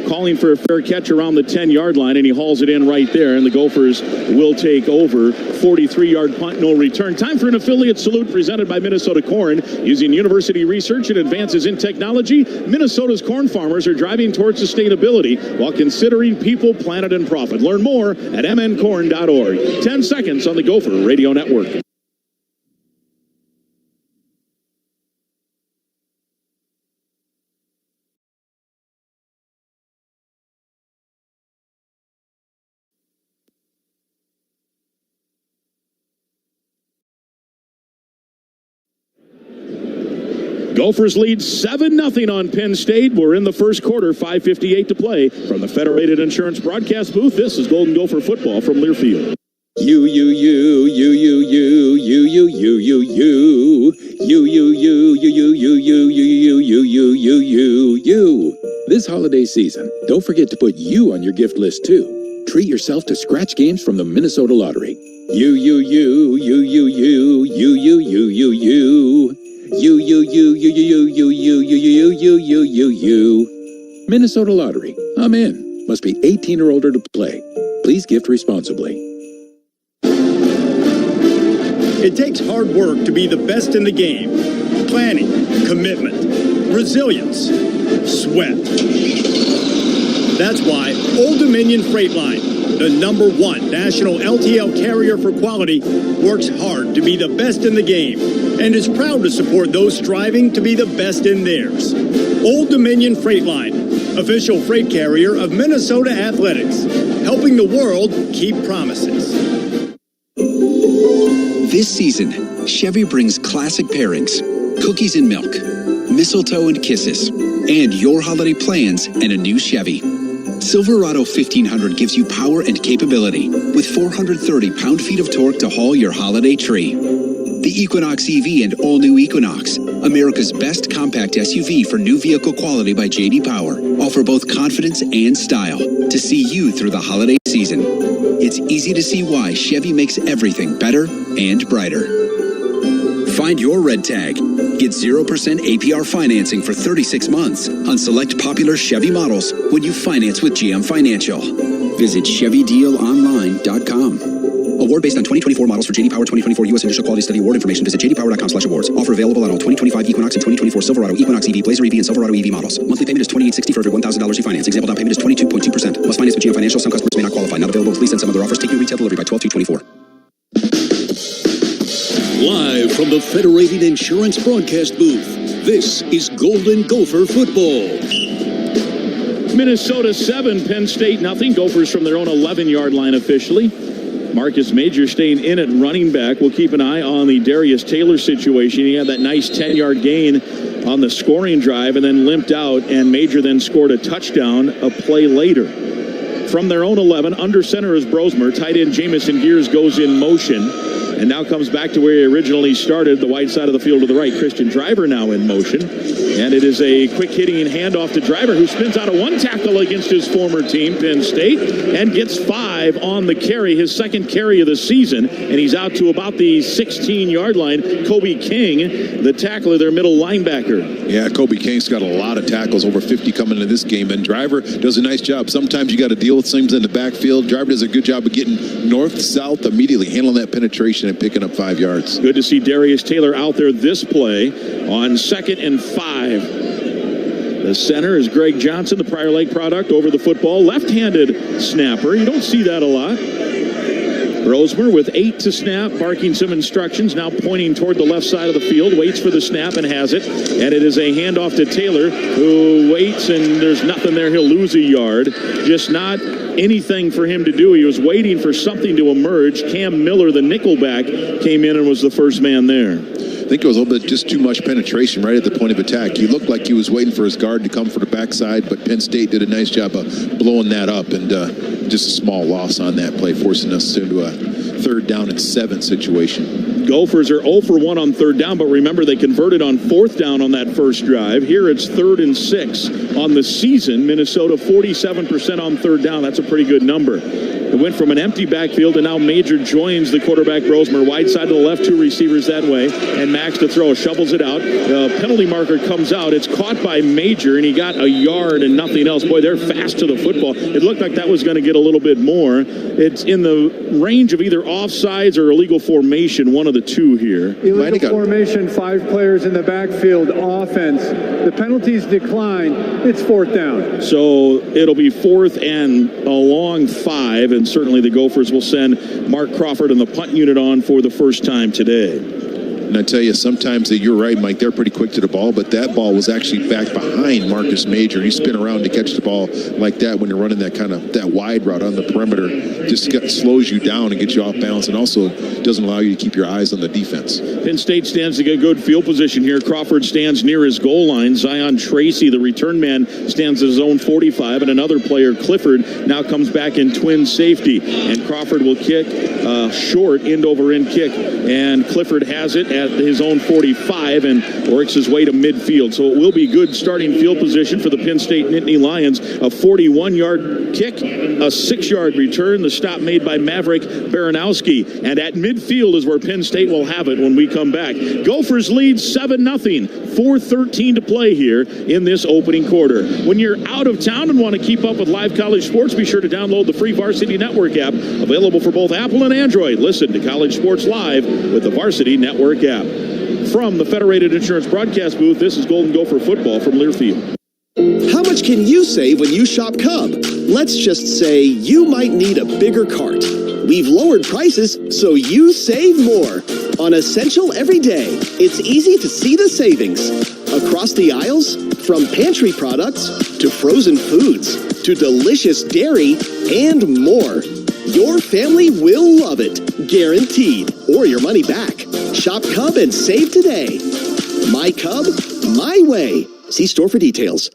S16: calling for a fair catch around the 10-yard line, and he hauls it in right there, and the Gophers will take over. 43-yard punt, no return. Time for an affiliate salute presented by Minnesota Corn. Using university research and advances in technology, Minnesota's corn farmers are driving towards sustainability while considering people, planet, and profit. Learn more at mncorn.org. 10 seconds on the Gopher Radio Network. Gophers lead 7-0 on Penn State. We're in the first quarter, 5:58 to play. From the Federated Insurance broadcast booth, this is Golden Gopher football from Learfield.
S3: This holiday season, don't forget to put you on your gift list too. Treat yourself to scratch games from the Minnesota Lottery. Minnesota Lottery. I'm in. Must be 18 or older to play. Please gift responsibly.
S10: It takes hard work to be the best in the game. Planning, commitment, resilience, sweat. That's why Old Dominion Freight Line, the #1 national LTL carrier for quality, works hard to be the best in the game and is proud to support those striving to be the best in theirs. Old Dominion Freight Line, official freight carrier of Minnesota Athletics, helping the world keep promises.
S4: This season, Chevy brings classic pairings, cookies and milk, mistletoe and kisses, and your holiday plans and a new Chevy. Silverado 1500 gives you power and capability with 430 pound-feet of torque to haul your holiday tree. The Equinox EV and all-new Equinox, America's best compact SUV for new vehicle quality by J.D. Power, offer both confidence and style to see you through the holiday season. It's easy to see why Chevy makes everything better and brighter. Find your red tag. Get 0% APR financing for 36 months on select popular Chevy models when you finance with GM Financial. Visit ChevyDealOnline.com. Award based on 2024 models for J.D. Power 2024 U.S. Initial Quality Study Award information. Visit jdpower.com/awards. Offer available on all 2025 Equinox and 2024 Silverado, Equinox EV, Blazer EV, and Silverado EV models. Monthly payment is $28.60 for every $1,000 you finance. Example down payment is 22.2%. Must finance with GM Financial. Some customers may not qualify. Not available with lease and some other offers. Take new retail delivery by 12/2/24.
S8: Live from the Federated Insurance broadcast booth, this is Golden Gopher football.
S16: Minnesota 7, Penn State nothing. Gophers from their own 11-yard line officially. Marcus Major staying in at running back. We'll keep an eye on the Darius Taylor situation. He had that nice 10-yard gain on the scoring drive and then limped out, and Major then scored a touchdown a play later. From their own 11, under center is Brosmer. Tight end Jamison Gears goes in motion and now comes back to where he originally started, the wide side of the field to the right. Christian Driver now in motion. And it is a quick-hitting handoff to Driver, who spins out a one tackle against his former team, Penn State, and gets 5 on the carry, his second carry of the season. And he's out to about the 16-yard line. Kobe King, the tackler, their middle linebacker.
S12: Yeah, Kobe King's got a lot of tackles, over 50 coming into this game. And Driver does a nice job. Sometimes you got to deal with things in the backfield. Driver does a good job of getting north-south immediately, handling that penetration and picking up 5 yards.
S16: Good to see Darius Taylor out there this play on 2nd and 5. The center is Greg Johnson, the Prior Lake product, over the football. Left-handed snapper. You don't see that a lot. Brosmer with 8 to snap, barking some instructions, now pointing toward the left side of the field, waits for the snap and has it. And it is a handoff to Taylor, who waits, and there's nothing there. He'll lose a yard. Just not anything for him to do. He was waiting for something to emerge. Cam Miller, the nickelback, came in and was the first man there.
S12: I think it was a little bit just too much penetration right at the point of attack. He looked like he was waiting for his guard to come for the backside, but Penn State did a nice job of blowing that up, and just a small loss on that play, forcing us into a 3rd down and 7 situation.
S16: Gophers are 0 for 1 on 3rd down, but remember they converted on 4th down on that first drive. Here it's 3rd and 6 on the season. Minnesota 47% on 3rd down. That's a pretty good number. It went from an empty backfield, and now Major joins the quarterback, Brosmer, wide side to the left, 2 receivers that way, and Max to throw, shovels it out. The penalty marker comes out. It's caught by Major, and he got a yard and nothing else. Boy, they're fast to the football. It looked like that was going to get a little bit more. It's in the range of either offsides or illegal formation, one of the two here.
S13: Illegal formation, 5 players in the backfield, offense. The penalties decline. It's 4th down.
S16: So it'll be 4th and a long 5, and certainly the Gophers will send Mark Crawford and the punt unit on for the first time today.
S12: And I tell you, sometimes you're right, Mike, they're pretty quick to the ball, but that ball was actually back behind Marcus Major. You spin around to catch the ball like that when you're running that wide route on the perimeter. Just slows you down and gets you off balance, and also doesn't allow you to keep your eyes on the defense.
S2: Penn State stands to get good field position here. Crawford stands near his goal line. Zion Tracy, the return man, stands at his own 45, and another player, Clifford, now comes back in twin safety. And Crawford will kick short, end-over-end kick, and Clifford has it at his own 45 and works his way to midfield. So it will be good starting field position for the Penn State Nittany Lions. A 41-yard kick, a 6-yard return, the stop made by Maverick Baranowski. And at midfield is where Penn State will have it when we come back. Gophers lead 7-0, 4:13 to play here in this opening quarter. When you're out of town and want to keep up with live college sports, be sure to download the free Varsity Network app, available for both Apple and Android. Listen to college sports live with the Varsity Network app. From the Federated Insurance broadcast booth, this is Golden Gopher football from Learfield.
S6: How much can you save when you shop Cub? Let's just say you might need a bigger cart. We've lowered prices so you save more. On Essential every day, it's easy to see the savings. Across the aisles, from pantry products to frozen foods to delicious dairy and more. Your family will love it, guaranteed, or your money back. Shop Cub and save today. My Cub, my way. See store for details.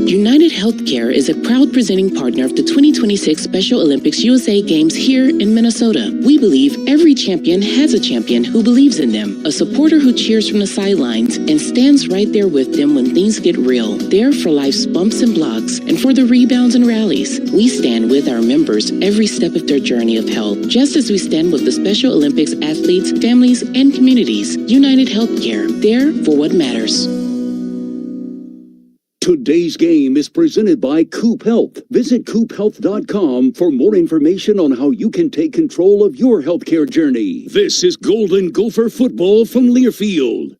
S7: United Healthcare is a proud presenting partner of the 2026 Special Olympics USA Games here in Minnesota. We believe every champion has a champion who believes in them, a supporter who cheers from the sidelines and stands right there with them when things get real. There for life's bumps and blocks and for the rebounds and rallies. We stand with our members every step of their journey of health, just as we stand with the Special Olympics athletes, families, and communities. United Healthcare, there for what matters.
S8: Today's game is presented by Coop Health. Visit coophealth.com for more information on how you can take control of your healthcare journey. This is Golden Gopher football from Learfield.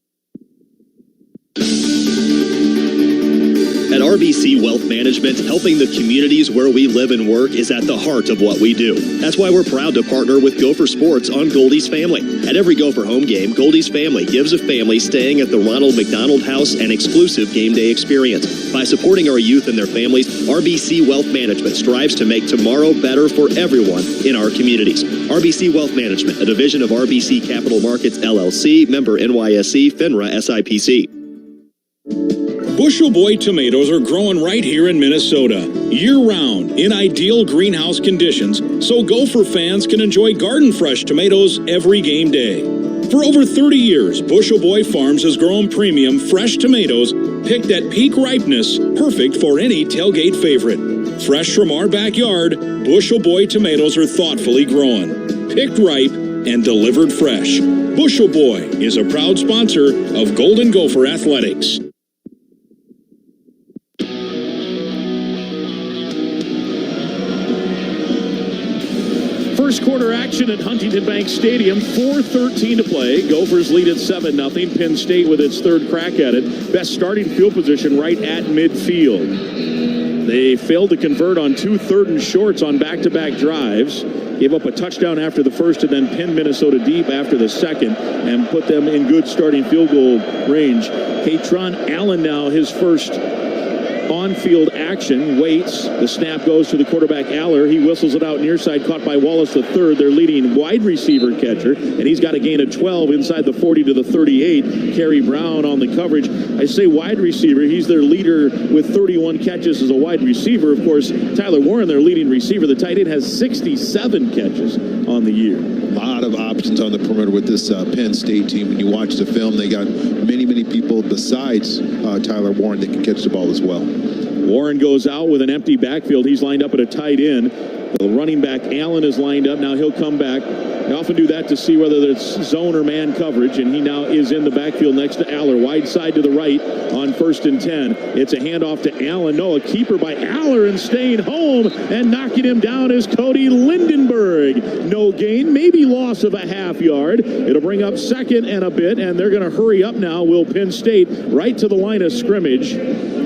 S9: At RBC Wealth Management, helping the communities where we live and work is at the heart of what we do. That's why we're proud to partner with Gopher Sports on Goldie's Family. At every Gopher home game, Goldie's Family gives a family staying at the Ronald McDonald House an exclusive game day experience. By supporting our youth and their families, RBC Wealth Management strives to make tomorrow better for everyone in our communities. RBC Wealth Management, a division of RBC Capital Markets, LLC, member NYSE, FINRA, SIPC.
S16: Bushel Boy tomatoes are growing right here in Minnesota, year-round, in ideal greenhouse conditions, so Gopher fans can enjoy garden fresh tomatoes every game day. For over 30 years, Bushel Boy Farms has grown premium fresh tomatoes picked at peak ripeness, perfect for any tailgate favorite. Fresh from our backyard, Bushel Boy tomatoes are thoughtfully grown, picked ripe, and delivered fresh. Bushel Boy is a proud sponsor of Golden Gopher Athletics.
S2: First quarter action at Huntington Bank Stadium, 4:13 to play. Gophers lead at 7-0. Penn State with its third crack at it. Best starting field position right at midfield. They failed to convert on 2 third and shorts on back-to-back drives. Gave up a touchdown after the first and then pinned Minnesota deep after the second and put them in good starting field goal range. Katron Allen now his first on-field action, waits, the snap goes to the quarterback Allar, he whistles it out near side, caught by Wallace III, their leading wide receiver catcher, and he's got a gain of 12 inside the 40 to the 38. Kerry Brown on the coverage. I say wide receiver, he's their leader with 31 catches as a wide receiver. Of course, Tyler Warren, their leading receiver, the tight end, has 67 catches on the year.
S12: A lot of options on the perimeter with this Penn State team. When you watch the film, they got many people besides Tyler Warren that can catch the ball as well.
S2: Warren goes out with an empty backfield. He's lined up at a tight end. The running back Allen is lined up. Now he'll come back. They often do that to see whether it's zone or man coverage, and he now is in the backfield next to Allar. Wide side to the right on 1st and 10. It's a handoff to Allen. No, a keeper by Allar, and staying home and knocking him down is Cody Lindenberg. No gain, maybe loss of a half yard. It'll bring up second and a bit, and they're going to hurry up now, will Penn State, right to the line of scrimmage.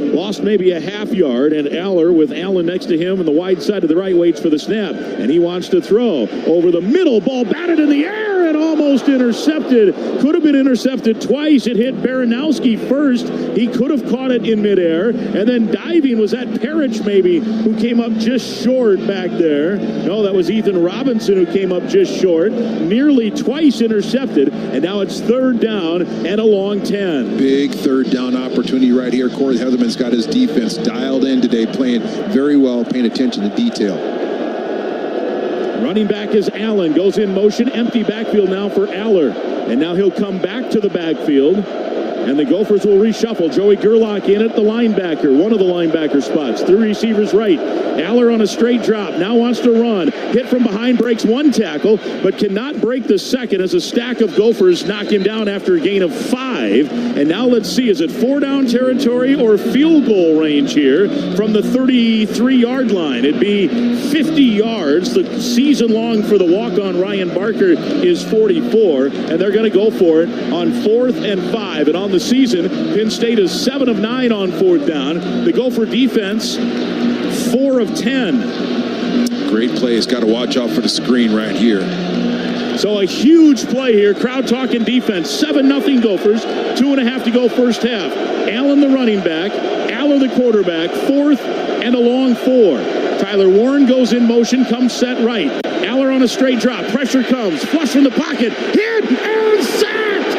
S2: Lost maybe a half yard, and Allar with Allen next to him on the wide side to the right waits for the snap, and he wants to throw over the middle. Ball batted in the air and almost
S16: almost intercepted. Could have been intercepted twice. It hit Baranowski first. He could have caught it in midair. And then diving, was that Parrish maybe, who came up just short back there? No, that was Ethan Robinson who came up just short. Nearly twice intercepted. And now it's third down and a long 10.
S12: Big third down opportunity right here. Corey Heatherman's got his defense dialed in today, playing very well, paying attention to detail.
S16: Running back is Allen, goes in motion, empty backfield now for Allar. And now he'll come back to the backfield. And the Gophers will reshuffle. Joey Gerlach in at the linebacker, one of the linebacker spots. Three receivers right. Allar on a straight drop, now wants to run. Hit from behind, breaks one tackle, but cannot break the second as a stack of Gophers knock him down after a gain of 5. And now let's see, is it 4-down territory or field goal range here from the 33-yard line? It'd be 50 yards. The season long for the walk-on Ryan Barker is 44, and they're going to go for it on 4th and 5. And on the season, Penn State is 7 of 9 on 4th down. The Gopher defense, 4 of 10.
S12: Great play. He's got to watch out for the screen right here.
S16: So a huge play here. Crowd talking defense. 7-0 Gophers. 2.5 to go first half. Allen the running back. Allar the quarterback. 4th and a long 4. Tyler Warren goes in motion. Comes set right. Allar on a straight drop. Pressure comes. Flush from the pocket. Hit and sacked!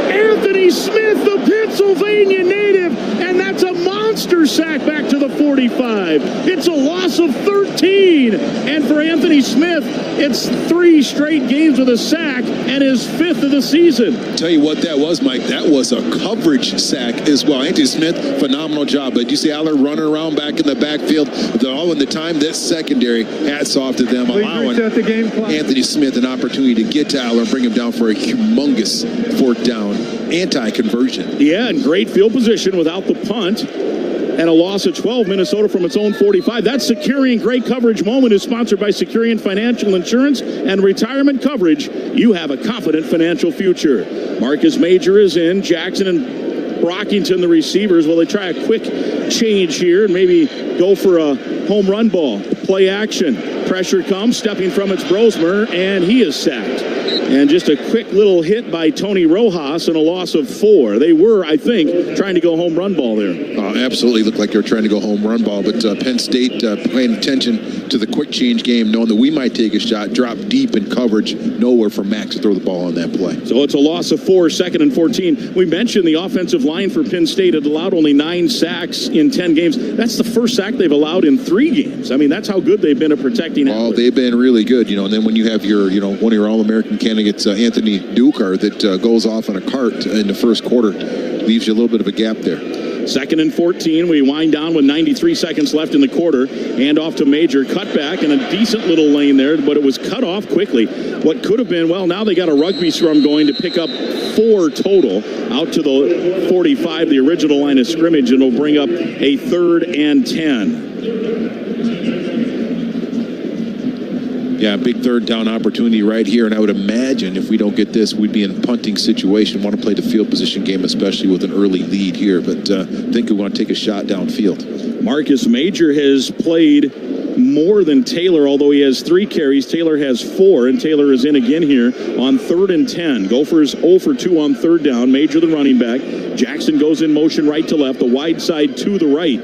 S16: Anthony Smith, the Pennsylvania native. And that's a monster sack back to the 45. It's a loss of 13. And for Anthony Smith, it's 3 straight games with a sack and his 5th of the season.
S12: Tell you what that was, Mike. That was a coverage sack as well. Anthony Smith, phenomenal job. But you see Allar running around back in the backfield. They're all in the time. That secondary, hats off to them, allowing Anthony Smith an opportunity to get to Allar and bring him down for a humongous 4th down anti-conversion.
S16: Yeah, and great field position without the punt. And a loss of 12, Minnesota from its own 45. That Securian Great Coverage Moment is sponsored by Securian Financial Insurance and Retirement Coverage. You have a confident financial future. Marcus Major is in. Jackson and Brockington, the receivers. Will they try a quick change here and maybe go for a home run ball? Play action. Pressure comes, stepping from its Brosmer, and he is sacked. And just a quick little hit by Tony Rojas and a loss of 4. They were, I think, trying to go home run ball there.
S12: Absolutely looked like they were trying to go home run ball, but Penn State paying attention to the quick change game, knowing that we might take a shot, drop deep in coverage, nowhere for Max to throw the ball on that play.
S16: So it's a loss of 4, 2nd and 14. We mentioned the offensive line for Penn State had allowed only 9 sacks in 10 games. That's the first sack they've allowed in 3 games. I mean, that's how good they've been at protecting.
S12: Oh, they've been really good, and then when you have your, one of your All-American candidates, Anthony Ducar, that goes off on a cart in the first quarter, leaves you a little bit of a gap there.
S16: 2nd and 14. We wind down with 93 seconds left in the quarter. Hand off to Major. Cut back and a decent little lane there, but it was cut off quickly. What could have been, now they got a rugby scrum going to pick up 4 total out to the 45, the original line of scrimmage, and it'll bring up a 3rd and 10.
S12: Yeah, big 3rd down opportunity right here, and I would imagine if we don't get this, we'd be in a punting situation. Want to play the field position game, especially with an early lead here, but I think we want to take a shot downfield.
S16: Marcus Major has played more than Taylor, although he has 3 carries. Taylor has 4, and Taylor is in again here on 3rd and 10. Gophers 0 for 2 on 3rd down. Major the running back. Jackson goes in motion right to left, the wide side to the right.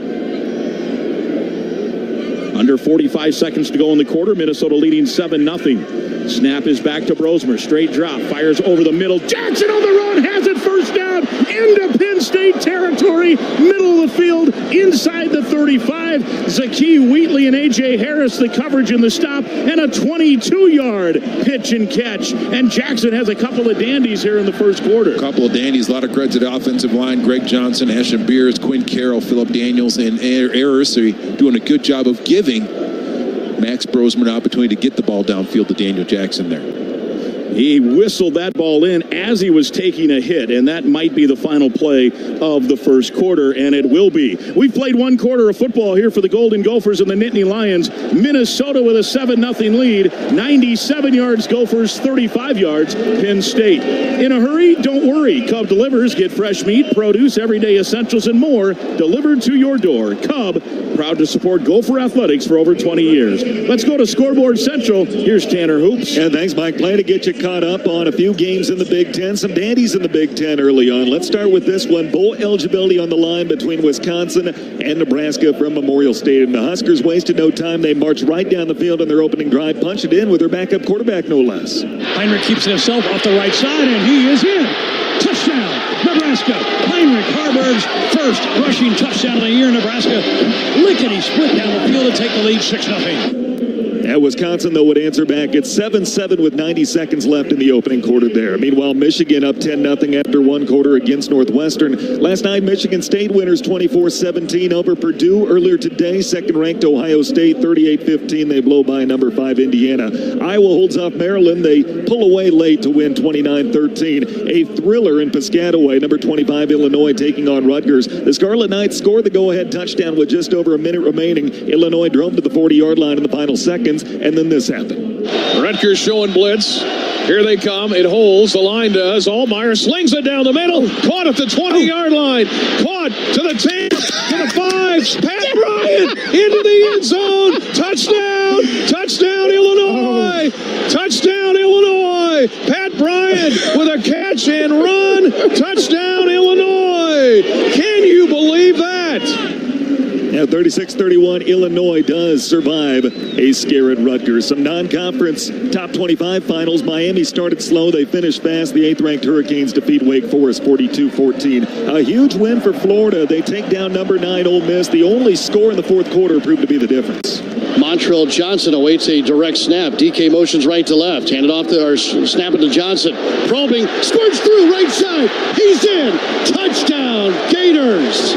S16: Under 45 seconds to go in the quarter. Minnesota leading 7-0. Snap is back to Brosmer. Straight drop. Fires over the middle. Jackson on the run. Has it first down. Into Penn State territory. Middle of the field. Inside the 35. Zaki Wheatley and A.J. Harris the coverage and the stop. And a 22-yard pitch and catch. And Jackson has a couple of dandies here in the first quarter.
S12: A couple of dandies. A lot of credit to the offensive line. Greg Johnson, Ashton Beers, Quinn Carroll, Phillip Daniels, and Arison doing a good job of giving Max Brosmer an opportunity to get the ball downfield to Daniel Jackson there.
S16: He whistled that ball in as he was taking a hit, and that might be the final play of the first quarter, and it will be. We've played 1 quarter of football here for the Golden Gophers and the Nittany Lions. Minnesota with a 7-0 lead. 97 yards Gophers, 35 yards Penn State. In a hurry? Don't worry. Cub delivers. Get fresh meat, produce, everyday essentials, and more delivered to your door. Cub, proud to support Gopher athletics for over 20 years. Let's go to Scoreboard Central. Here's Tanner Hoops.
S10: And thanks, Mike. Plan to get you
S11: caught up on a few games in the Big Ten, some dandies in the Big Ten early on. Let's start with this one. Bowl eligibility on the line between Wisconsin and Nebraska from Memorial Stadium. The Huskers wasted no time. They marched right down the field on their opening drive, punched it in with their backup quarterback, no less.
S16: Heinrich keeps it himself off the right side, and he is in. Touchdown, Nebraska. Heinrich Harburg's first rushing touchdown of the year. Nebraska lickety split down the field to take the lead 6-0.
S11: At Wisconsin, though, would answer back. It's 7-7 with 90 seconds left in the opening quarter there. Meanwhile, Michigan up 10-0 after one quarter against Northwestern. Last night, Michigan State winners 24-17 over Purdue. Earlier today, second-ranked Ohio State 38-15. They blow by number 5 Indiana. Iowa holds off Maryland. They pull away late to win 29-13. A thriller in Piscataway. Number 25 Illinois taking on Rutgers. The Scarlet Knights scored the go-ahead touchdown with just over a minute remaining. Illinois drove to the 40-yard line in the final seconds. And then this happened.
S16: Rutgers showing blitz. Here they come. It holds. The line does. Allmeyer slings it down the middle. Caught at the 20-yard line. Caught to the 10, to the 5. Pat Bryant into the end zone. Touchdown. Touchdown, Illinois. Touchdown, Illinois. Pat Bryant with a catch and run. Touchdown, Illinois. Can you believe that?
S11: Now 36-31, Illinois does survive a scare at Rutgers. Some non-conference top 25 finals. Miami started slow. They finished fast. The 8th-ranked Hurricanes defeat Wake Forest 42-14. A huge win for Florida. They take down number 9 Ole Miss. The only score in the fourth quarter proved to be the difference.
S14: Montrell Johnson awaits a direct snap. DK motions right to left. Handed off to, or snap it to Johnson. Probing, squirts through right side. He's in. Touchdown, Gators.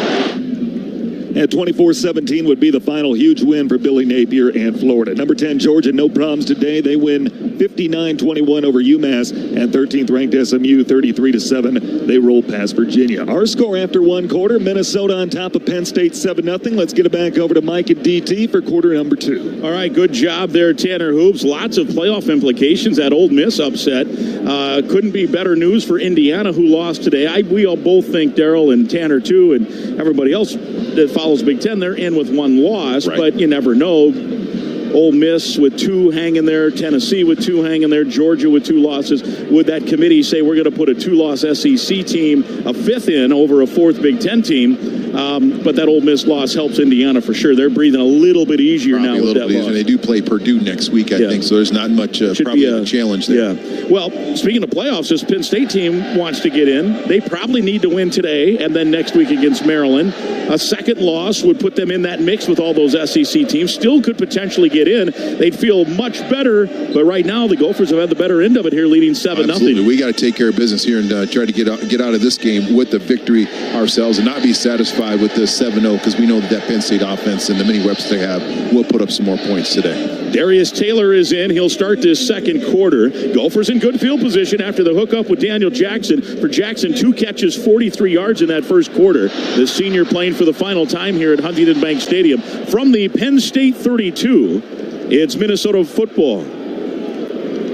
S11: At 24-17 would be the final huge win for Billy Napier and Florida. Number 10, Georgia, no problems today. They win 59-21 over UMass, and 13th-ranked SMU 33-7. They roll past Virginia. Our score after one quarter, Minnesota on top of Penn State 7-0. Let's get it back over to Mike and DT for quarter number 2.
S2: All right, good job there, Tanner Hoops. Lots of playoff implications. That Ole Miss upset couldn't be better news for Indiana, who lost today. We all both think, Daryl and Tanner too, and everybody else that follows Big Ten, they're in with one loss, right. But you never know. Ole Miss with 2 hanging there, Tennessee with 2 hanging there, Georgia with 2 losses. Would that committee say we're going to put a 2-loss SEC team, a 5th in, over a 4th Big Ten team? But that Ole Miss loss helps Indiana for sure. They're breathing a little bit easier now with that loss.
S12: They do play Purdue next week, I think, so there's not much probably a challenge there.
S2: Yeah. Well, speaking of playoffs, this Penn State team wants to get in. They probably need to win today and then next week against Maryland. A second loss would put them in that mix with all those SEC teams. Still could potentially get in. They'd feel much better, but right now the Gophers have had the better end of it here, leading 7-0.
S12: Absolutely. We got to take care of business here and try to get out of this game with the victory ourselves and not be satisfied with the 7-0, because we know that Penn State offense and the many reps they have will put up some more points today.
S2: Darius Taylor is in. He'll start this second quarter. Gophers in good field position after the hookup with Daniel Jackson. For Jackson, 2 catches, 43 yards in that first quarter. The senior playing for the final time here at Huntington Bank Stadium. From the Penn State 32, it's Minnesota football.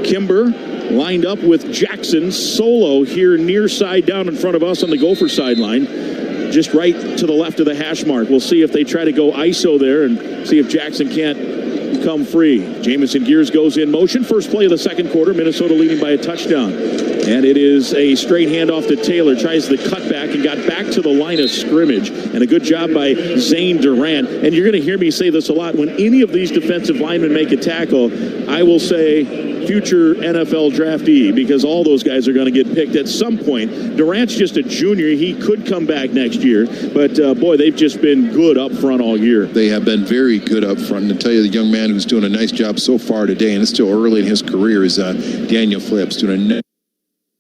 S2: Kimber lined up with Jackson solo here near side down in front of us on the Gopher sideline. Just right to the left of the hash mark. We'll see if they try to go ISO there and see if Jackson can't come free. Jamison Gears goes in motion. First play of the second quarter. Minnesota leading by a touchdown. And it is a straight handoff to Taylor. Tries the cutback and got back to the line of scrimmage. And a good job by Zane Durant. And you're going to hear me say this a lot. When any of these defensive linemen make a tackle, I will say future NFL draftee, because all those guys are going to get picked at some point. Durant's just a junior. He could come back next year. But, boy, they've just been good up front all year.
S12: They have been very good up front. And to tell you, the young man who's doing a nice job so far today, and it's still early in his career, is Daniel Phillips doing a nice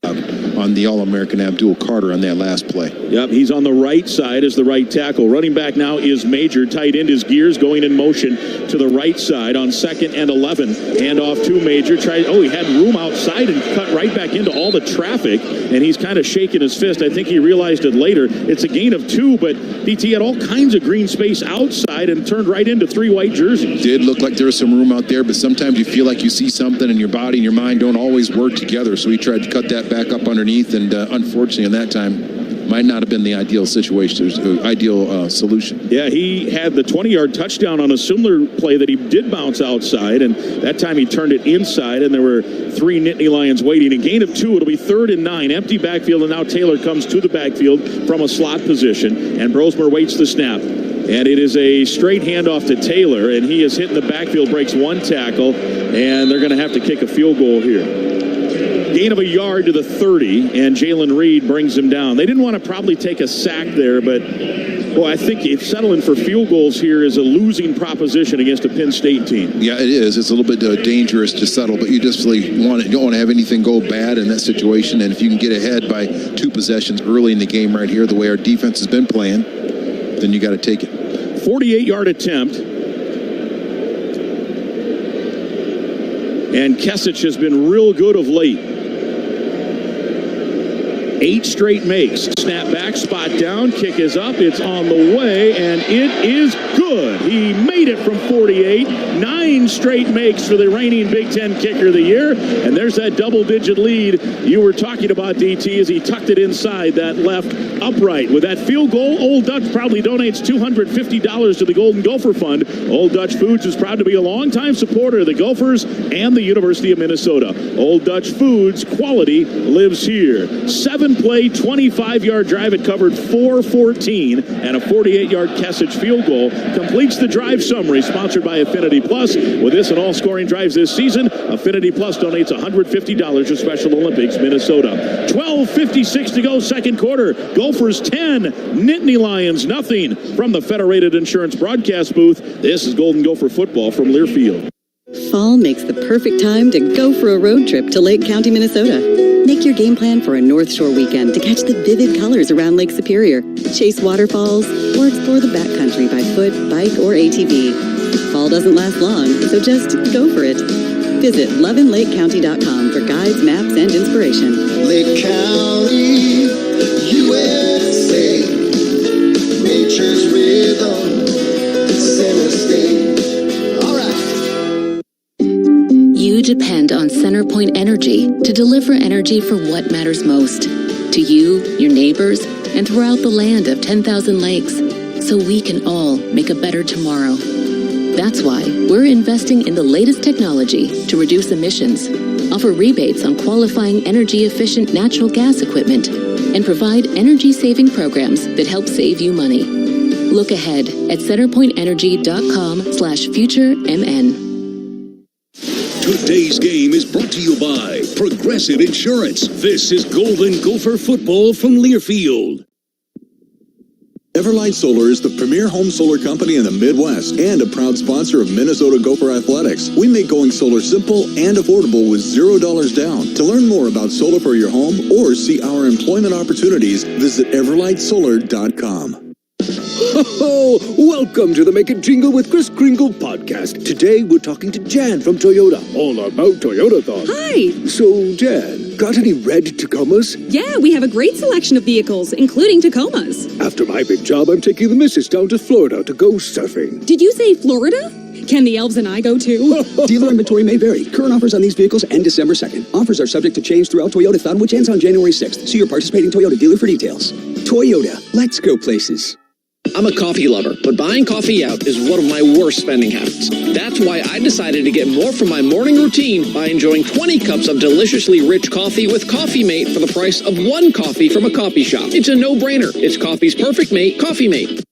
S12: job on the All-American Abdul Carter on that last play.
S2: Yep, he's on the right side as the right tackle. Running back now is Major. Tight end is Gears going in motion to the right side on 2nd and 11. Handoff to Major. He had room outside and cut right back into all the traffic, and he's kind of shaking his fist. I think he realized it later. It's a gain of 2, but DT had all kinds of green space outside and turned right into 3 white jerseys.
S12: Did look like there was some room out there, but sometimes you feel like you see something and your body and your mind don't always work together, so he tried to cut that back up underneath, and unfortunately in that time might not have been the ideal situation, ideal solution.
S2: Yeah, he had the 20-yard touchdown on a similar play that he did bounce outside, and that time he turned it inside, and there were 3 Nittany Lions waiting. A gain of 2, it'll be 3rd and 9, empty backfield, and now Taylor comes to the backfield from a slot position, and Brosmer waits the snap. And it is a straight handoff to Taylor, and he is hitting the backfield, breaks 1 tackle, and they're going to have to kick a field goal here. Gain of a yard to the 30, and Jalen Reed brings him down. They didn't want to probably take a sack there, but well, I think if settling for field goals here is a losing proposition against a Penn State team.
S12: Yeah, it is. It's a little bit dangerous to settle, but you just really don't want to have anything go bad in that situation. And if you can get ahead by 2 possessions early in the game right here, the way our defense has been playing, then you got to take it.
S2: 48-yard attempt. And Kesich has been real good of late. 8 straight makes. Snap back, spot down, kick is up, it's on the way, and it is good. He made it from 48. 9 straight makes for the reigning Big Ten kicker of the year, and there's that double-digit lead you were talking about, DT, as he tucked it inside that left upright. With that field goal, Old Dutch proudly donates $250 to the Golden Gopher Fund. Old Dutch Foods is proud to be a longtime supporter of the Gophers and the University of Minnesota. Old Dutch Foods, quality lives here. 7-play, 25-yard drive. It covered 4-14, and a 48-yard Kesich field goal completes the drive summary, sponsored by Affinity Plus. With this and all scoring drives this season, Affinity Plus donates $150 to Special Olympics Minnesota. 12:56 to go, second quarter. Gophers 10, Nittany Lions nothing. From the Federated Insurance broadcast booth, this is Golden Gopher football from Learfield.
S17: Fall makes the perfect time to go for a road trip to Lake County, Minnesota. Make your game plan for a North Shore weekend to catch the vivid colors around Lake Superior, chase waterfalls, or explore the backcountry by foot, bike, or ATV. Fall doesn't last long, so just go for it. Visit lovinlakecounty.com for guides, maps, and inspiration.
S22: Lake County, USA, nature's rhythm, center state.
S5: You depend on CenterPoint Energy to deliver energy for what matters most to you, your neighbors, and throughout the land of 10,000 lakes, so we can all make a better tomorrow. That's why we're investing in the latest technology to reduce emissions, offer rebates on qualifying energy-efficient natural gas equipment, and provide energy-saving programs that help save you money. Look ahead at centerpointenergy.com/futuremn.
S8: Today's game is brought to you by Progressive Insurance. This is Golden Gopher football from Learfield.
S23: Everlight Solar is the premier home solar company in the Midwest and a proud sponsor of Minnesota Gopher Athletics. We make going solar simple and affordable with $0 down. To learn more about solar for your home or see our employment opportunities, visit everlightsolar.com.
S24: Ho, welcome to the Make It Jingle with Chris Kringle podcast. Today we're talking to Jan from Toyota, all about Toyotathon.
S25: Hi.
S24: So, Jan, got any red Tacomas?
S25: Yeah, we have a great selection of vehicles, including Tacomas.
S24: After my big job, I'm taking the missus down to Florida to go surfing.
S25: Did you say Florida? Can the elves and I go too?
S26: Dealer inventory may vary. Current offers on these vehicles end December 2nd. Offers are subject to change throughout Toyotathon, which ends on January 6th. See your participating Toyota dealer for details. Toyota, let's go places.
S27: I'm a coffee lover, but buying coffee out is one of my worst spending habits. That's why I decided to get more from my morning routine by enjoying 20 cups of deliciously rich coffee with Coffee Mate for the price of 1 coffee from a coffee shop. It's a no-brainer. It's coffee's perfect mate, Coffee Mate.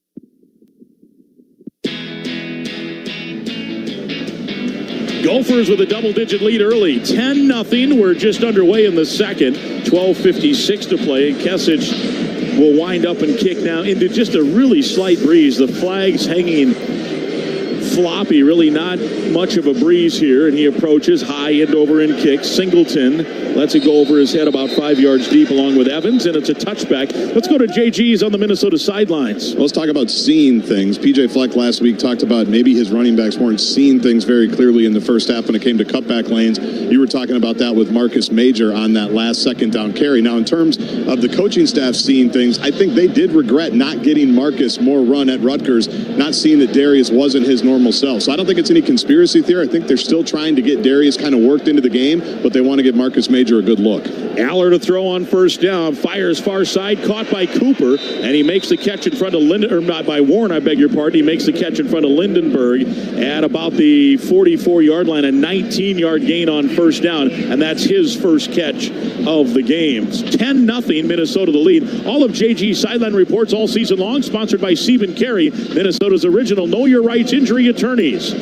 S2: Gophers with a double-digit lead early, 10-0. We're just underway in the second. 12:56 to play. Kesich will wind up and kick now into just a really slight breeze. The flag's hanging floppy, really not much of a breeze here, and he approaches high end over and kicks. Singleton lets it go over his head about 5 yards deep along with Evans, and it's a touchback. Let's go to JG's on the Minnesota sidelines.
S15: Well, let's talk about seeing things. PJ Fleck last week talked about maybe his running backs weren't seeing things very clearly in the first half when it came to cutback lanes. You were talking about that with Marcus Major on that last second down carry. Now, in terms of the coaching staff seeing things, I think they did regret not getting Marcus more run at Rutgers, not seeing that Darius wasn't his normal normal self. So I don't think it's any conspiracy theory. I think they're still trying to get Darius kind of worked into the game, but they want to give Marcus Major a good look.
S16: Allar to throw on first down, fires far side, caught by Cooper, and he makes the catch in front of not by Warren, I beg your pardon. He makes the catch in front of Lindenberg at about the 44-yard line, a 19-yard gain on first down, and that's his first catch of the game. 10-0, Minnesota the lead. All of JG's sideline reports all season long, sponsored by Stephen Carey, Minnesota's original Know Your Rights injury attorneys.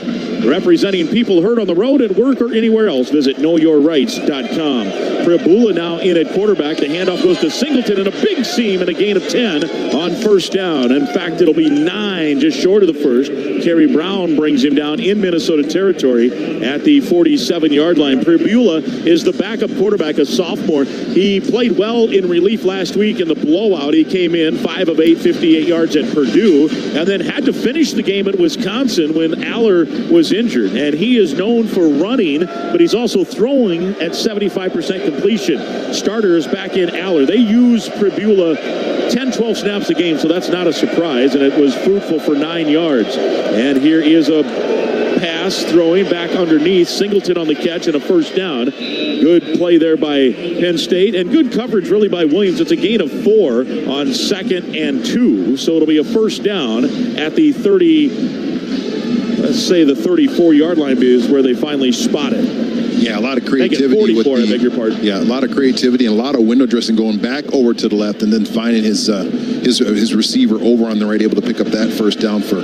S16: Representing people hurt on the road, at work, or anywhere else. Visit knowyourrights.com. Pribula now in at quarterback. The handoff goes to Singleton and a big seam and a gain of 10 on first down. In fact, it'll be 9 just short of the first. Kerry Brown brings him down in Minnesota territory at the 47-yard line. Pribula is the backup quarterback, a sophomore. He played well in relief last week in the blowout. He came in 5 of 8, 58 yards at Purdue, and then had to finish the game at Wisconsin when Allar was injured. And he is known for running, but he's also throwing at 75% completion. Starters back in Allar. They use Pribula 10-12 snaps a game, so that's not a surprise, and it was fruitful for 9 yards. And here is a pass throwing back underneath. Singleton on the catch and a first down. Good play there by Penn State, and good coverage really by Williams. It's a gain of 4 on 2nd and 2, so it'll be a first down at the 34-yard line is where they finally spot it.
S12: Yeah, a lot of creativity.
S16: 44, I beg your pardon.
S12: Yeah, a lot of creativity and a lot of window dressing, going back over to the left and then finding his receiver over on the right, able to pick up that first down for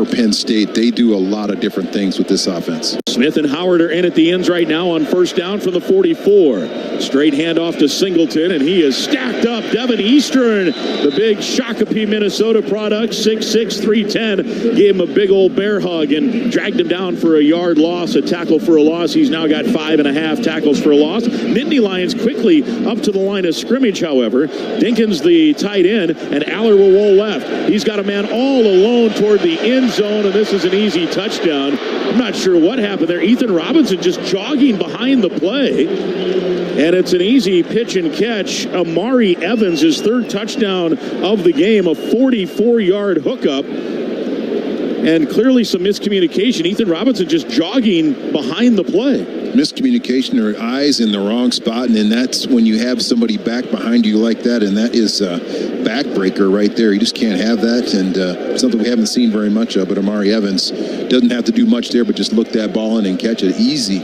S12: Penn State. They do a lot of different things with this offense.
S16: Smith and Howard are in at the ends right now on first down from the 44. Straight handoff to Singleton, and he is stacked up. Devin Eastern, the big Shakopee, Minnesota product, 6'6", 310, gave him a big old bear hug and dragged him down for a yard loss, a tackle for a loss. He's now got 5.5 tackles for a loss. Nittany Lions quickly up to the line of scrimmage, however. Dinkins, the tight end, and Allar will roll left. He's got a man all alone toward the end zone, and this is an easy touchdown. I'm not sure what happened there. Ethan Robinson just jogging behind the play, and it's an easy pitch and catch. Amari Evans, his third touchdown of the game, a 44-yard hookup, and clearly some miscommunication. Ethan Robinson just jogging behind the play.
S12: Miscommunication, or eyes in the wrong spot, and then that's when you have somebody back behind you like that, and that is a backbreaker right there. You just can't have that, and something we haven't seen very much of, but Amari Evans doesn't have to do much there, but just look that ball in and catch it. Easy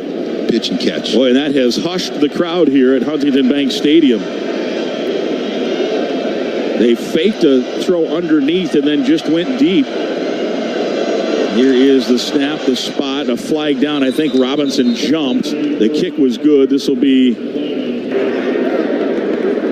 S12: pitch and catch.
S16: Boy, and that has hushed the crowd here at Huntington Bank Stadium. They faked a throw underneath and then just went deep. Here is the snap, the spot, a flag down. I think Robinson jumped. The kick was good. This will be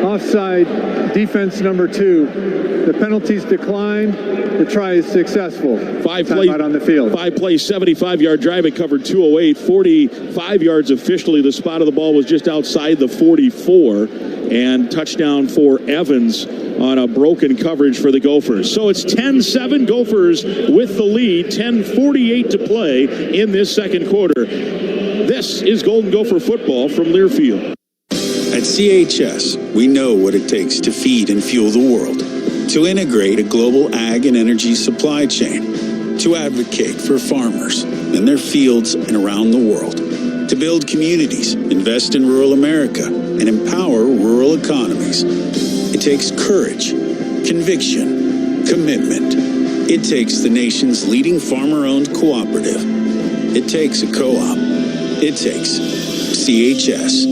S13: offside, defense number 2. The penalties decline. The try is successful.
S16: 5 plays
S13: on the field.
S16: 5 plays, 75-yard drive. It covered 208, 45 yards officially. The spot of the ball was just outside the 44, and touchdown for Evans on a broken coverage for the Gophers. So it's 10-7 Gophers with the lead, 10:48 to play in this second quarter. This is Golden Gopher football from Learfield.
S1: At CHS, we know what it takes to feed and fuel the world, to integrate a global ag and energy supply chain, to advocate for farmers in their fields and around the world, to build communities, invest in rural America, and empower rural economies. It takes courage, conviction, commitment. It takes the nation's leading farmer-owned cooperative. It takes a co-op. It takes CHS.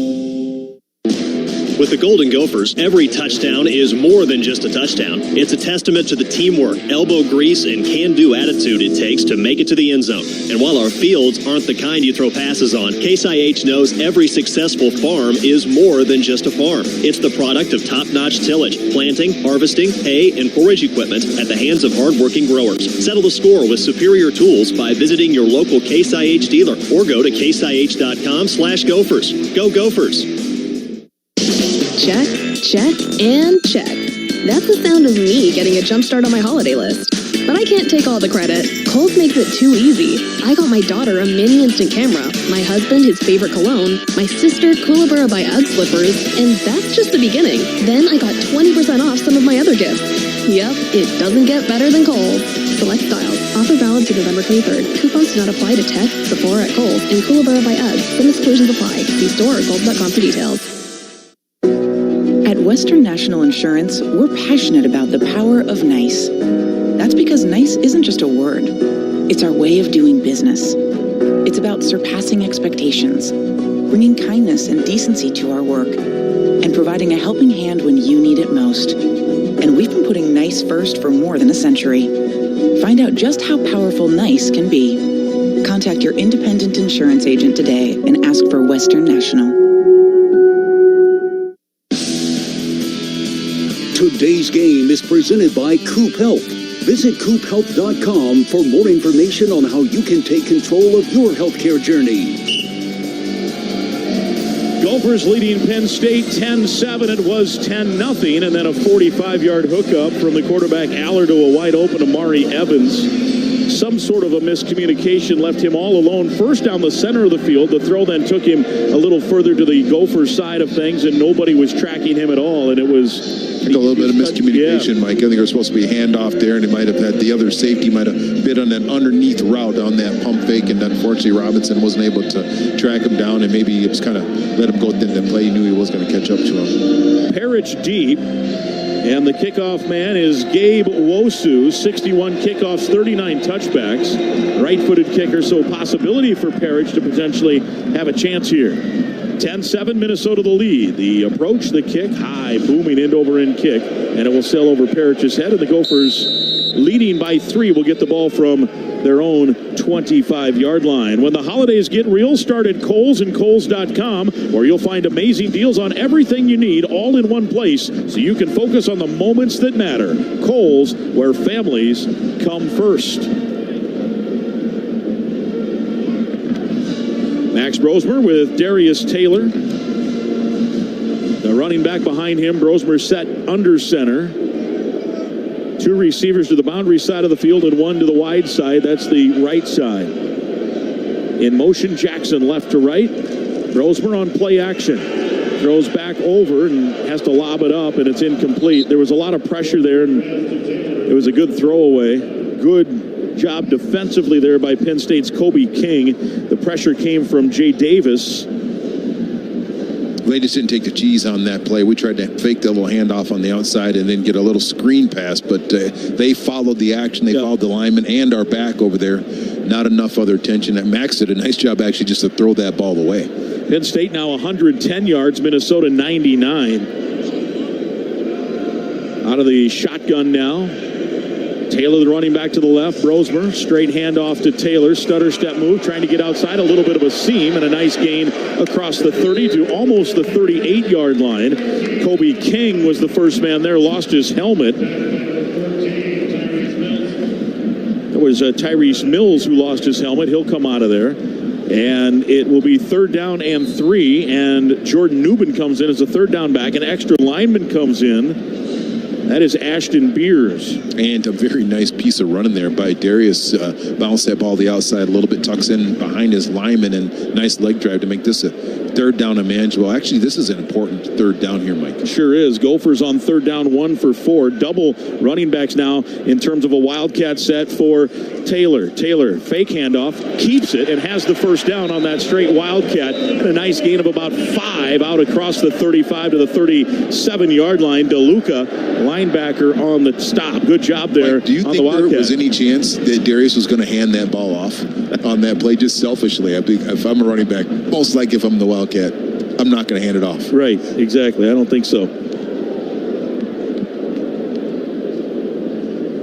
S9: With the Golden Gophers, every touchdown is more than just a touchdown. It's a testament to the teamwork, elbow grease, and can-do attitude it takes to make it to the end zone. And while our fields aren't the kind you throw passes on, Case IH knows every successful farm is more than just a farm. It's the product of top-notch tillage, planting, harvesting, hay, and forage equipment at the hands of hard-working growers. Settle the score with superior tools by visiting your local Case IH dealer or go to caseih.com/Gophers. Go Gophers!
S25: Check, check, and check. That's the sound of me getting a jump start on my holiday list. but I can't take all the credit. Kohl's makes it too easy. I got my daughter a mini instant camera, my husband his favorite cologne, my sister Kookaburra by UGG slippers, and that's just the beginning. Then I got 20% off some of my other gifts. Yep, it doesn't get better than Kohl's. Select styles. Offer valid through November 23rd. Coupons do not apply to Tech, Sephora at Kohl's, and Kookaburra by UGG. Some exclusions apply. See store or Kohl's.com for details.
S7: At Western National Insurance, we're passionate about the power of nice. That's because nice isn't just a word. It's our way of doing business. It's about surpassing expectations, bringing kindness and decency to our work, and providing a helping hand when you need it most. And we've been putting nice first for more than a century. Find out just how powerful nice can be. Contact your independent insurance agent today and ask for Western National.
S8: Today's game is presented by Coop Health. Visit coophealth.com for more information on how you can take control of your healthcare journey.
S16: Gophers leading Penn State 10-7. It was 10-0, and then a 45-yard hookup from the quarterback Allar to a wide open Amari Evans. Some sort of a miscommunication left him all alone first down the center of the field. The throw then took him a little further to the Gophers side of things, and nobody was tracking him at all, and it was...
S12: I think a little bit of miscommunication, Mike. I think there was supposed to be a handoff there, and it might have had the other safety might have bit on an underneath route on that pump fake, and unfortunately Robinson wasn't able to track him down, and maybe it was kind of let him go within the play. He knew he was going to catch up to him.
S16: Parrish deep, and the kickoff man is Gabe Wosu. 61 kickoffs, 39 touchbacks. Right-footed kicker, so possibility for Parrish to potentially have a chance here. 10-7, Minnesota the lead. The approach, the kick, high, booming end-over-end kick, and it will sail over Parrish's head, and the Gophers leading by 3 will get the ball from their own 25-yard line. When the holidays get real, start at Kohl's and Kohl's.com, where you'll find amazing deals on everything you need all in one place, so you can focus on the moments that matter. Kohl's, where families come first. Max Brosmer with Darius Taylor. The running back behind him, Brosmer set under center. 2 receivers to the boundary side of the field and 1 to the wide side. That's the right side. In motion, Jackson left to right. Brosmer on play action. Throws back over and has to lob it up, and it's incomplete. There was a lot of pressure there, and it was a good throwaway. Good job defensively there by Penn State's Kobe King. The pressure came from Jay Davis.
S12: They just didn't take the cheese on that play. We tried to fake the little handoff on the outside and then get a little screen pass, but they followed the action. They followed the lineman and our back over there. Not enough other attention. Max did a nice job actually just to throw that ball away.
S16: Penn State now 110 yards, Minnesota 99. Out of the shotgun now. Taylor, the running back to the left. Brosmer, straight handoff to Taylor. Stutter step move, trying to get outside. A little bit of a seam and a nice gain across the 30 to almost the 38-yard line. Kobe King was the first man there, lost his helmet. It was Tyrese Mills who lost his helmet. He'll come out of there. And it will be 3rd down and 3. And Jordan Newman comes in as a 3rd down back. An extra lineman comes in. That is Ashton Beers.
S12: And a very nice piece of running there by Darius. Bounced that ball to the outside a little bit, tucks in behind his lineman, and nice leg drive to make this a 3rd down and manageable. Actually, this is an important 3rd down here, Mike.
S16: Sure is. Gophers on 3rd down, 1 for 4. Double running backs now in terms of a wildcat set for Taylor. Taylor, fake handoff, keeps it, and has the 1st down on that straight wildcat. And a nice gain of about 5 out across the 35 to the 37-yard line. DeLuca, linebacker on the stop. Good job there.
S12: Mike, do you think there was any chance that Darius was going to hand that ball off on that play just selfishly? If I'm a running back, most likely if I'm the Wildcat, I'm not going to hand it off.
S16: Right, exactly. I don't think so.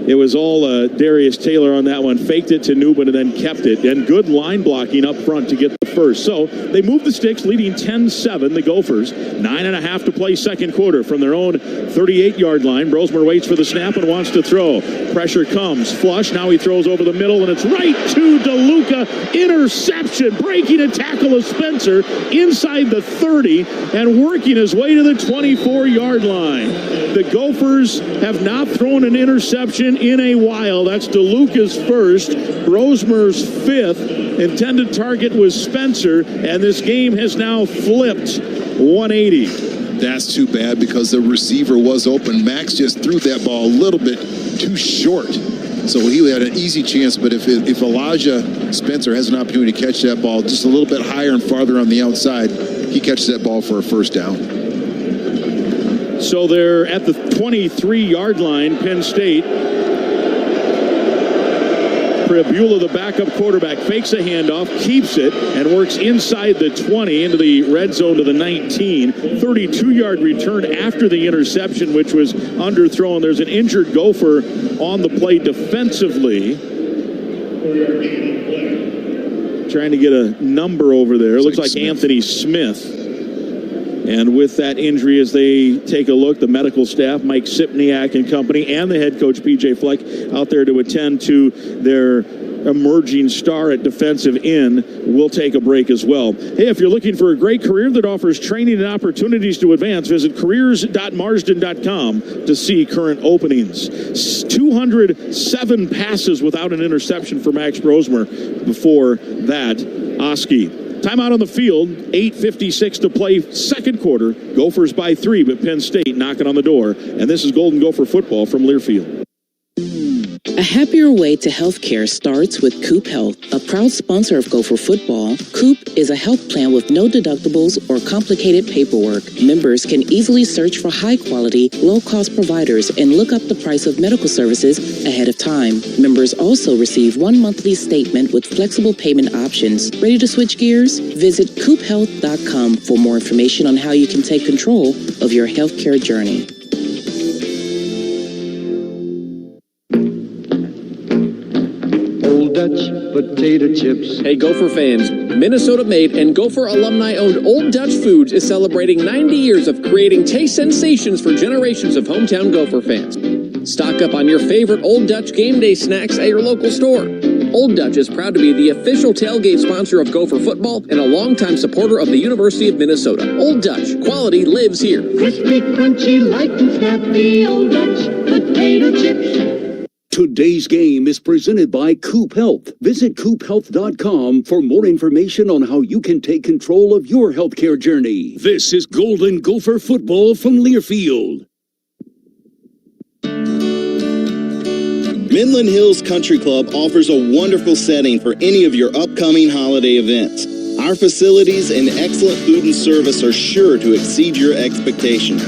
S16: It was all Darius Taylor on that one. Faked it to Newman and then kept it. And good line blocking up front to get the first. So they move the sticks, leading 10-7, the Gophers. 9.5 to play second quarter from their own 38-yard line. Brosmer waits for the snap and wants to throw. Pressure comes. Flush. Now he throws over the middle, and it's right to DeLuca. Interception. Breaking a tackle of Spencer inside the 30 and working his way to the 24-yard line. The Gophers have not thrown an interception in a while. That's DeLuca's first, Brosmer's fifth. Intended target was Spencer, and this game has now flipped 180.
S12: That's too bad because the receiver was open. Max just threw that ball a little bit too short. So he had an easy chance, but if Elijah Spencer has an opportunity to catch that ball just a little bit higher and farther on the outside, he catches that ball for a first down.
S16: So they're at the 23-yard line, Penn State. Prabula, the backup quarterback, fakes a handoff, keeps it, and works inside the 20 into the red zone to the 19. 32-yard return after the interception, which was underthrown. There's an injured Gopher on the play defensively. Trying to get a number over there. It looks like Anthony Smith. And with that injury, as they take a look, the medical staff, Mike Sipniak and company, and the head coach, P.J. Fleck, out there to attend to their emerging star at defensive end. We'll take a break as well. Hey, if you're looking for a great career that offers training and opportunities to advance, visit careers.marsden.com to see current openings. 207 passes without an interception for Max Brosmer. Before that, Oski. Timeout on the field, 8:56 to play, second quarter. Gophers by 3, but Penn State knocking on the door. And this is Golden Gopher football from Learfield.
S7: A happier way to healthcare starts with Coop Health, a proud sponsor of Gopher football. Coop is a health plan with no deductibles or complicated paperwork. Members can easily search for high-quality, low-cost providers and look up the price of medical services ahead of time. Members also receive one monthly statement with flexible payment options. Ready to switch gears? Visit coophealth.com for more information on how you can take control of your healthcare journey.
S22: Dutch potato chips.
S27: Hey, Gopher fans, Minnesota-made and Gopher alumni-owned Old Dutch Foods is celebrating 90 years of creating taste sensations for generations of hometown Gopher fans. Stock up on your favorite Old Dutch game day snacks at your local store. Old Dutch is proud to be the official tailgate sponsor of Gopher football and a longtime supporter of the University of Minnesota. Old Dutch, quality lives here.
S22: Crispy, crunchy, light and snappy Old Dutch potato chips.
S8: Today's game is presented by Coop Health. Visit coophealth.com for more information on how you can take control of your healthcare journey. This is Golden Gopher football from Learfield.
S3: Midland Hills Country Club offers a wonderful setting for any of your upcoming holiday events. Our facilities and excellent food and service are sure to exceed your expectations.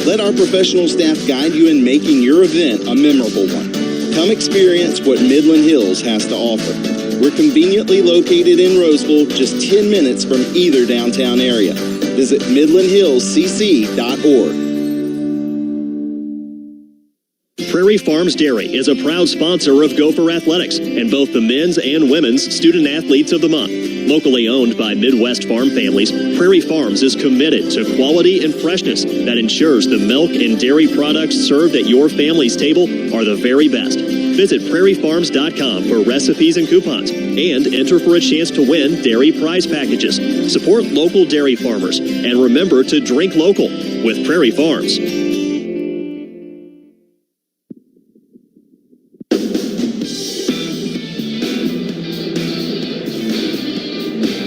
S3: Let our professional staff guide you in making your event a memorable one. Come experience what Midland Hills has to offer. We're conveniently located in Roseville, just 10 minutes from either downtown area. Visit midlandhillscc.org.
S9: Prairie Farms Dairy is a proud sponsor of Gopher Athletics and both the men's and women's Student Athletes of the Month. Locally owned by Midwest farm families, Prairie Farms is committed to quality and freshness that ensures the milk and dairy products served at your family's table are the very best. Visit prairiefarms.com for recipes and coupons and enter for a chance to win dairy prize packages. Support local dairy farmers and remember to drink local with Prairie Farms.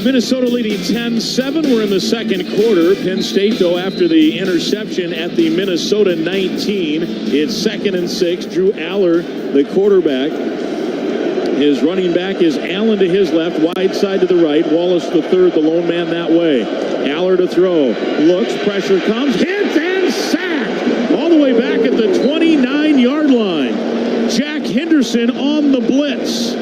S16: Minnesota leading 10-7. We're in the second quarter. Penn State, though, after the interception at the Minnesota 19. It's 2nd and 6. Drew Allar, the quarterback. His running back is Allen to his left, wide side to the right. Wallace the third, the lone man that way. Allar to throw. Looks, pressure comes, hits, and sacked. All the way back at the 29-yard line. Jack Henderson on the blitz.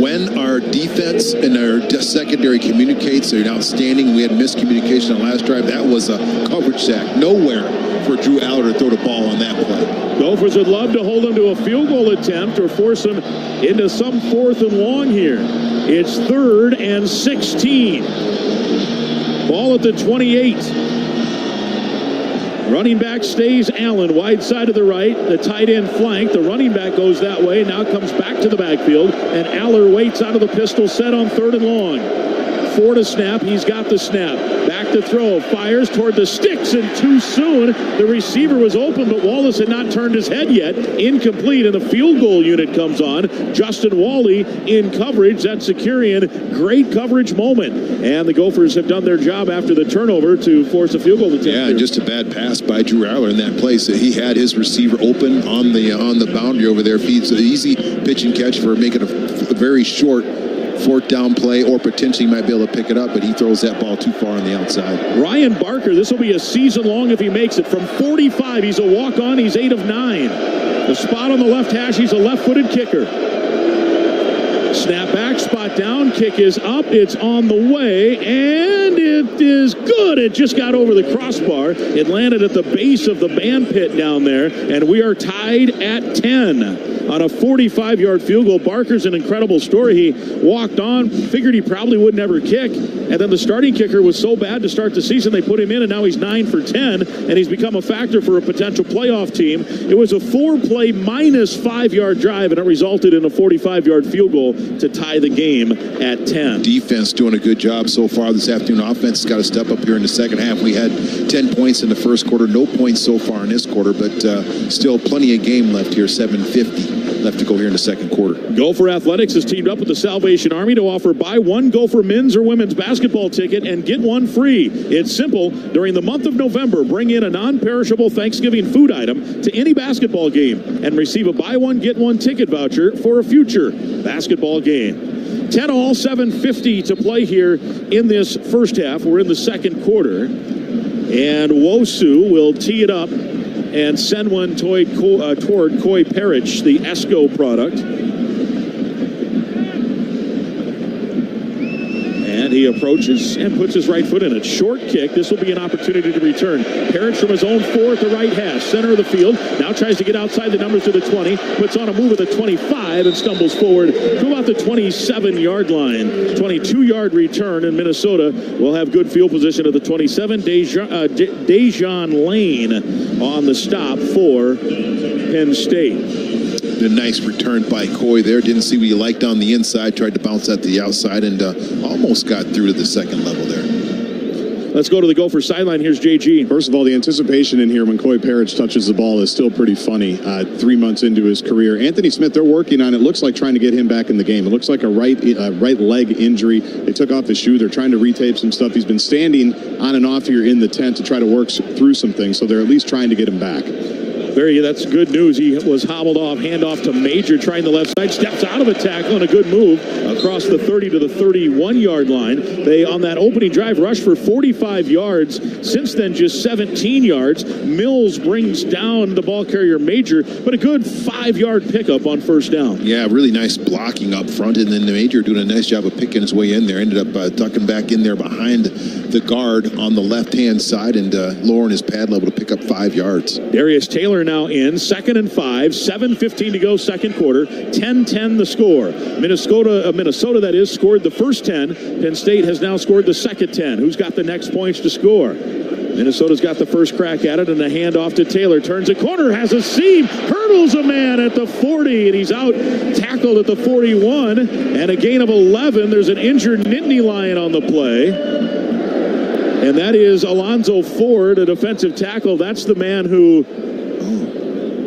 S12: When our defense and our secondary communicates, they're outstanding. We had miscommunication on the last drive. That was a coverage sack. Nowhere for Drew Allar to throw the ball on that play.
S16: Gophers would love to hold him to a field goal attempt or force him into some 4th and long here. It's 3rd and 16. Ball at the 28. Running back stays Allen, wide side to the right. The tight end flank. The running back goes that way. Now comes back to the backfield. And Allar waits out of the pistol set on 3rd and long. 4 to snap. He's got the snap. Back Set to throw. Fires toward the sticks, and too soon. The receiver was open, but Wallace had not turned his head yet. Incomplete, and the field goal unit comes on. Justin Wally in coverage. That's Securian. Great coverage moment. And the Gophers have done their job after the turnover to force a field goal attempt.
S12: Yeah, just a bad pass by Drew Aller in that place. He had his receiver open on the boundary over there. Feeds an easy pitch and catch for making a very short fourth down play, or potentially might be able to pick it up, but he throws that ball too far on the outside.
S16: Ryan Barker, this will be a season long if he makes it. From 45, he's a walk-on. He's 8 of 9. The spot on the left hash, he's a left-footed kicker. Snap back, spot down, kick is up, it's on the way, and it is good. It just got over the crossbar. It landed at the base of the band pit down there, and we are tied at 10. On a 45-yard field goal. Barker's an incredible story. He walked on, figured he probably would never kick, and then the starting kicker was so bad to start the season, they put him in, and now he's 9 for 10, and he's become a factor for a potential playoff team. It was a 4-play minus 5-yard drive, and it resulted in a 45-yard field goal to tie the game at 10.
S12: Defense doing a good job so far this afternoon. Offense has got to step up here in the second half. We had 10 points in the first quarter, no points so far in this quarter, but still plenty of game left here, 7:50 left to go here in the second quarter.
S16: Gopher Athletics has teamed up with the Salvation Army to offer buy one Gopher men's or women's basketball ticket and get one free. It's simple. During the month of November, bring in a non-perishable Thanksgiving food item to any basketball game and receive a buy one, get one ticket voucher for a future basketball game. 10 all, 7:50 to play here in this first half. We're in the second quarter. And Wosu will tee it up and send one toward Coy Parrish, the ESCO product. And he approaches and puts his right foot in it. Short kick. This will be an opportunity to return. Parrish from his own 4 at the right hash, center of the field. Now tries to get outside the numbers to the 20. Puts on a move at the 25 and stumbles forward to about the 27-yard line. 22-yard return, and Minnesota will have good field position at the 27. Dejan Lane on the stop for Penn State.
S12: A nice return by Coy there. Didn't see what he liked on the inside. Tried to bounce at the outside and almost got through to the second level there.
S16: Let's go to the Gopher sideline. Here's JG.
S15: First of all, the anticipation in here when Coy Parrish touches the ball is still pretty funny. 3 months into his career. Anthony Smith, they're working on it. Looks like trying to get him back in the game. It looks like a right leg injury. They took off his shoe. They're trying to retape some stuff. He's been standing on and off here in the tent to try to work through some things. So they're at least trying to get him back.
S16: That's good news. He was hobbled off, handoff to Major, trying the left side, steps out of a tackle, and a good move across the 30 to the 31-yard line. They, on that opening drive, rushed for 45 yards. Since then, just 17 yards. Mills brings down the ball carrier Major, but a good 5-yard pickup on first down.
S12: Yeah, really nice blocking up front, and then the Major doing a nice job of picking his way in there. Ended up tucking back in there behind the guard on the left-hand side and lowering his pad level to pick up 5 yards.
S16: Darius Taylor now in, 2nd and 5, 7:15 to go, second quarter, 10-10 the score. Minnesota, that is, scored the first 10. Penn State has now scored the second 10. Who's got the next points to score? Minnesota's got the first crack at it, and a handoff to Taylor. Turns a corner, has a seam, hurdles a man at the 40, and he's out, tackled at the 41, and a gain of 11. There's an injured Nittany Lion on the play. And that is Alonzo Ford, a defensive tackle. That's the man who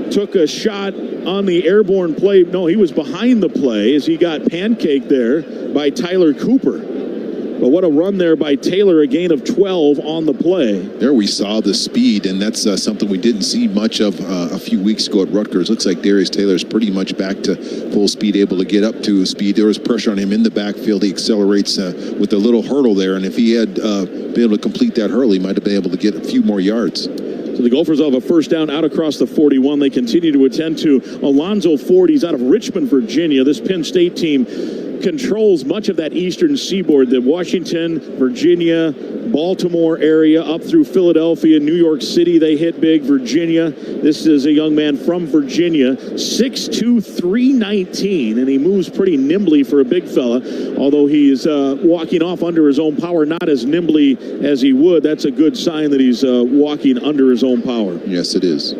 S16: took a shot on the airborne play. No, he was behind the play as he got pancaked there by Tyler Cooper. But what a run there by Taylor, a gain of 12 on the play.
S12: There we saw the speed, and that's something we didn't see much of a few weeks ago at Rutgers. Looks like Darius Taylor's pretty much back to full speed, able to get up to speed. There was pressure on him in the backfield. He accelerates with a little hurdle there, and if he had been able to complete that hurdle, he might have been able to get a few more yards.
S16: So the Gophers will have a first down out across the 41. They continue to attend to Alonzo Ford. He's out of Richmond, Virginia. This Penn State team controls much of that eastern seaboard, the Washington, Virginia, Baltimore area, up through Philadelphia, New York City. They hit big. Virginia. This is a young man from Virginia, 6'2", 319, and he moves pretty nimbly for a big fella, although he's walking off under his own power, not as nimbly as he would. That's a good sign that he's walking under his own power.
S12: Yes, it is.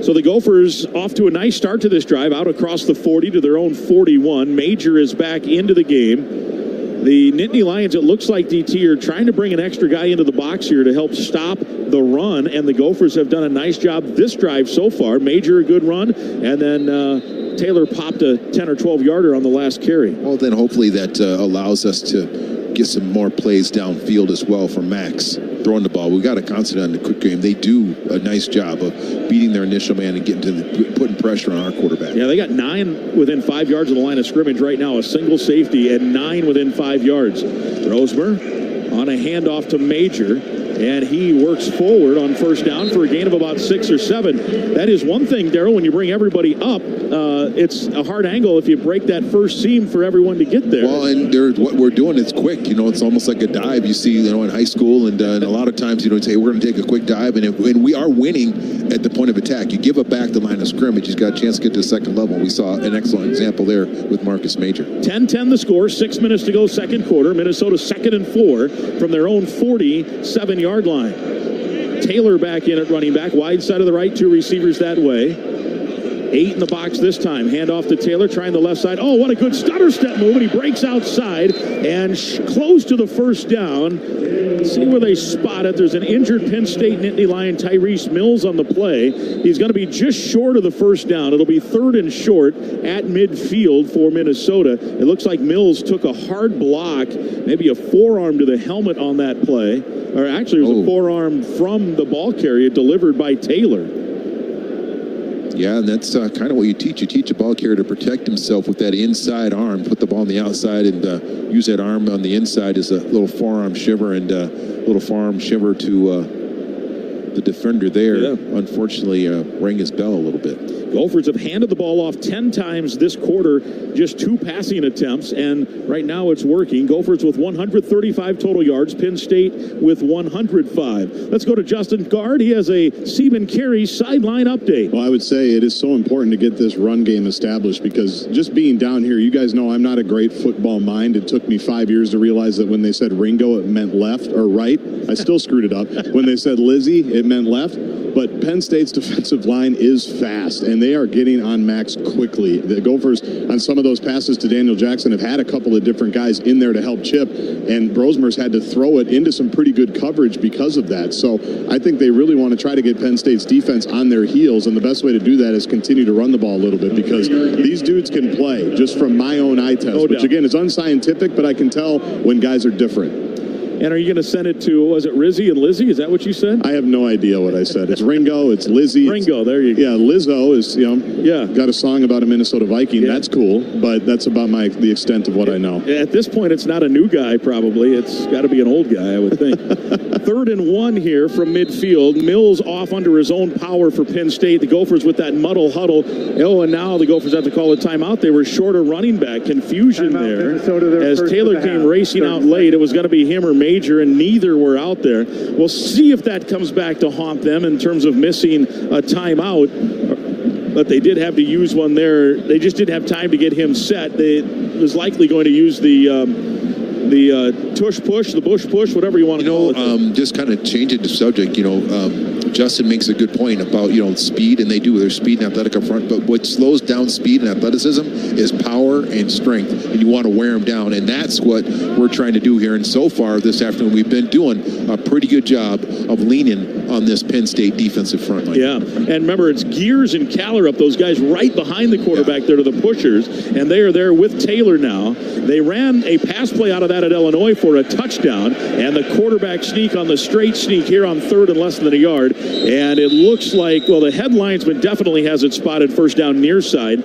S16: So the Gophers off to a nice start to this drive, out across the 40 to their own 41. Major is back into the game. The Nittany Lions, it looks like, DT, are trying to bring an extra guy into the box here to help stop the run, and the Gophers have done a nice job this drive so far. Major, a good run, and then Taylor popped a 10 or 12-yarder on the last carry.
S12: Well, then hopefully that allows us to get some more plays downfield as well for Max throwing the ball. We got a constant on the quick game. They do a nice job of beating their initial man and getting to putting pressure on our quarterback.
S16: Yeah, they got 9 within 5 yards of the line of scrimmage right now, a single safety, and 9 within 5 yards. Brosmer on a handoff to Major, and he works forward on first down for a gain of about 6 or 7. That is one thing, Darryl, when you bring everybody up, it's a hard angle if you break that first seam for everyone to get there.
S12: Well, and what we're doing is quick. It's almost like a dive you see, in high school, and a lot of times, say, we're going to take a quick dive, and we are winning at the point of attack. You give it back the line of scrimmage, he's got a chance to get to the second level. We saw an excellent example there with Marcus Major.
S16: 10-10 the score, 6 minutes to go, second quarter. Minnesota 2nd and 4 from their own 47-yard line. Taylor back in at running back, wide side of the right, 2 receivers that way. 8 in the box this time. Hand off to Taylor, trying the left side. Oh, what a good stutter step move, and he breaks outside and close to the first down. Let's see where they spot it. There's an injured Penn State Nittany Lion, Tyrese Mills, on the play. He's going to be just short of the first down. It'll be 3rd and short at midfield for Minnesota. It looks like Mills took a hard block, maybe a forearm to the helmet on that play. Or actually, it was a forearm from the ball carrier delivered by Taylor.
S12: Yeah, and that's kind of what you teach. You teach a ball carrier to protect himself with that inside arm, put the ball on the outside, and use that arm on the inside as a little forearm shiver, and a little forearm shiver to the defender there. Yeah. Unfortunately, rang his bell a little bit.
S16: Gophers have handed the ball off 10 times this quarter, just 2 passing attempts, and right now it's working. Gophers with 135 total yards, Penn State with 105. Let's go to Justin Gard. He has a Seaman Carey sideline update.
S15: Well, I would say it is so important to get this run game established, because just being down here, you guys know I'm not a great football mind. It took me 5 years to realize that when they said Ringo, it meant left or right. I still screwed it up. When they said Lizzie, it meant left. But Penn State's defensive line is fast, and they are getting on Max quickly. The Gophers, on some of those passes to Daniel Jackson, have had a couple of different guys in there to help chip, and Brosmer's had to throw it into some pretty good coverage because of that. So I think they really want to try to get Penn State's defense on their heels, and the best way to do that is continue to run the ball a little bit, because these dudes can play, just from my own eye test, which again is unscientific, but I can tell when guys are different.
S16: And are you going to send it to, was it Rizzy and Lizzie? Is that what you said?
S15: I have no idea what I said. It's Ringo, it's Lizzie.
S16: Ringo, there you go.
S15: Yeah, Lizzo is, got a song about a Minnesota Viking. Yeah. That's cool, but that's about the extent of what I know.
S16: At this point, it's not a new guy, probably. It's got to be an old guy, I would think. 3rd and 1 here from midfield. Mills off under his own power for Penn State. The Gophers with that muddle huddle. Oh, and now the Gophers have to call a timeout. They were short a running back. Confusion there. As Taylor came racing out late, it was going to be him or Major, and neither were out there. We'll see if that comes back to haunt them in terms of missing a timeout. But they did have to use one there. They just didn't have time to get him set. They was likely going to use the tush push, the bush push, whatever you want to call it.
S12: Just kind of changing the subject, Justin makes a good point about, speed, and there's speed and athletic up front, but what slows down speed and athleticism is power and strength, and you want to wear them down, and that's what we're trying to do here. And so far this afternoon, we've been doing a pretty good job of leaning on this Penn State defensive front line.
S16: Yeah, and remember, it's Gears and Caller up, those guys right behind the quarterback there to the pushers, and they are there with Taylor now. They ran a pass play out of that at Illinois for a touchdown, and the quarterback sneak on the straight sneak here on 3rd and less than a yard. And it looks like, the head linesman definitely has it spotted first down near side.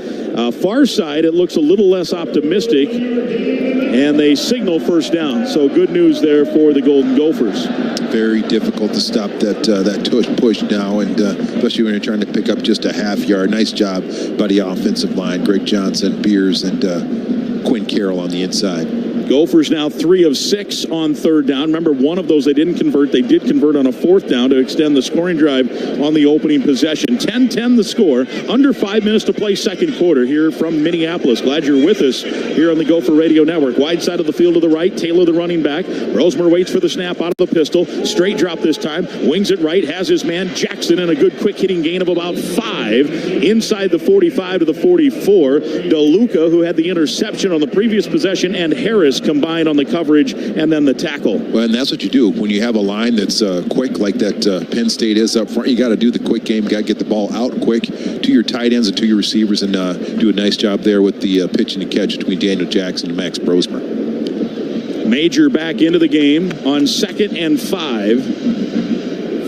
S16: Far side, it looks a little less optimistic, and they signal first down. So good news there for the Golden Gophers.
S12: Very difficult to stop that tush push now, and especially when you're trying to pick up just a half yard. Nice job by the offensive line. Greg Johnson, Beers, and Quinn Carroll on the inside.
S16: Gophers now 3 of 6 on 3rd down. Remember, one of those they didn't convert. They did convert on a 4th down to extend the scoring drive on the opening possession. 10-10 the score. Under 5 minutes to play second quarter here from Minneapolis. Glad you're with us here on the Gopher Radio Network. Wide side of the field to the right. Taylor, the running back. Brosmer waits for the snap out of the pistol. Straight drop this time. Wings it right. Has his man Jackson in a good quick hitting gain of about 5. Inside the 45 to the 44. DeLuca, who had the interception on the previous possession, and Harris
S2: combined on the coverage and then the tackle.
S12: Well, and that's what you do. When you have a line that's quick like that Penn State is up front, you got to do the quick game. Got to get the ball out quick to your tight ends and to your receivers, and do a nice job there with the pitch and the catch between Daniel Jackson and Max Brosmer.
S2: Major back into the game on 2nd and 5.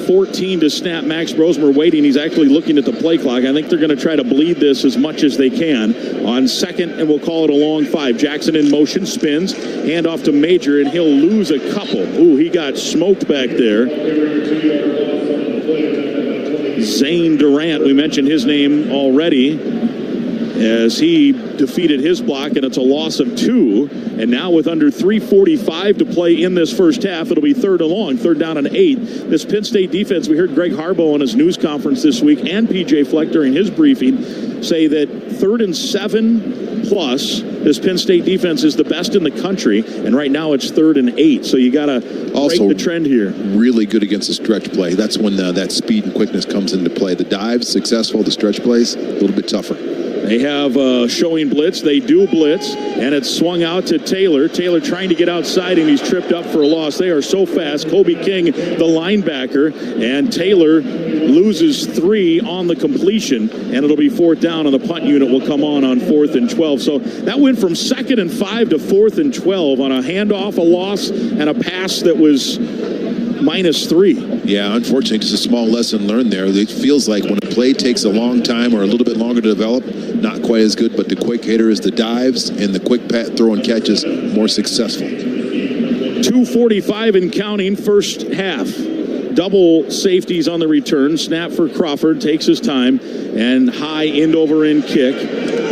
S2: 14 to snap. Max Brosmer waiting. He's actually looking at the play clock. I think they're going to try to bleed this as much as they can. On 2nd, and we'll call it a long 5. Jackson in motion, spins, hand off to Major, and he'll lose a couple. Ooh, he got smoked back there. Zane Durant, we mentioned his name already, as he defeated his block, and it's a loss of 2. And now with under 3:45 to play in this first half, it'll be 3rd and long, 3rd down and 8. This Penn State defense, we heard Greg Harbaugh on his news conference this week and PJ Fleck during his briefing say that 3rd and 7 plus, this Penn State defense is the best in the country, and right now it's 3rd and 8. So you got to break the trend here.
S12: Really good against the stretch play. That's when that speed and quickness comes into play. The dives, successful. The stretch plays, a little bit tougher.
S2: They have showing blitz. They do blitz, and it's swung out to Taylor. Taylor trying to get outside, and he's tripped up for a loss. They are so fast. Kobe King, the linebacker, and Taylor loses 3 on the completion, and it'll be 4th down, and the punt unit will come on 4th and 12. So that went from 2nd and 5 to 4th and 12 on a handoff, a loss, and a pass that was -3.
S12: Yeah, unfortunately, just a small lesson learned there. It feels like when a play takes a long time or a little bit longer to develop, not quite as good, but the quick hitters, the dives, and the quick throw and catches, more successful.
S2: 2:45 and counting, first half. Double safeties on the return. Snap for Crawford, takes his time, and high end over end kick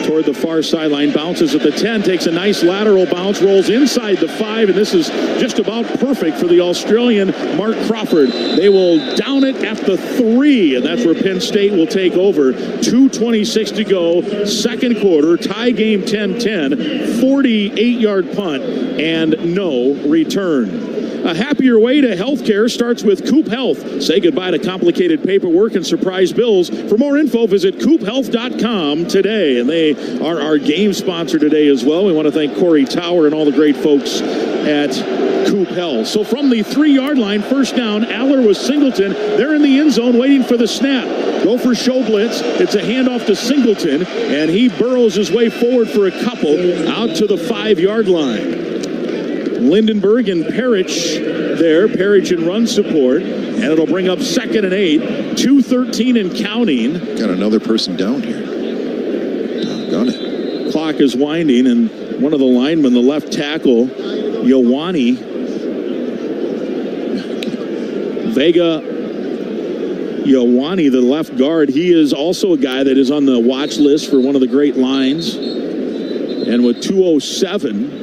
S2: toward the far sideline. Bounces at the 10, takes a nice lateral bounce, rolls inside the 5, and this is just about perfect for the Australian Mark Crawford. They will down it at the 3, and that's where Penn State will take over. 2:26 to go, second quarter, tie game 10-10, 48-yard punt, and no return. A happier way to healthcare starts with Coop Health. Say goodbye to complicated paperwork and surprise bills. For more info, visit coophealth.com today. And they are our game sponsor today as well. We want to thank Corey Tower and all the great folks at Coop Health. So from the 3-yard line, first down, Allar with Singleton. They're in the end zone waiting for the snap. Gopher show blitz. It's a handoff to Singleton, and he burrows his way forward for a couple out to the 5-yard line. Lindenberg and Parrish there. Parrish in run support, and it'll bring up 2nd and 8. 2:13 and counting.
S12: Got another person down here. Got it.
S2: Clock is winding, and one of the linemen, the left tackle, Ioane Vega Ioane, the left guard, he is also a guy that is on the watch list for one of the great lines. And with 2:07,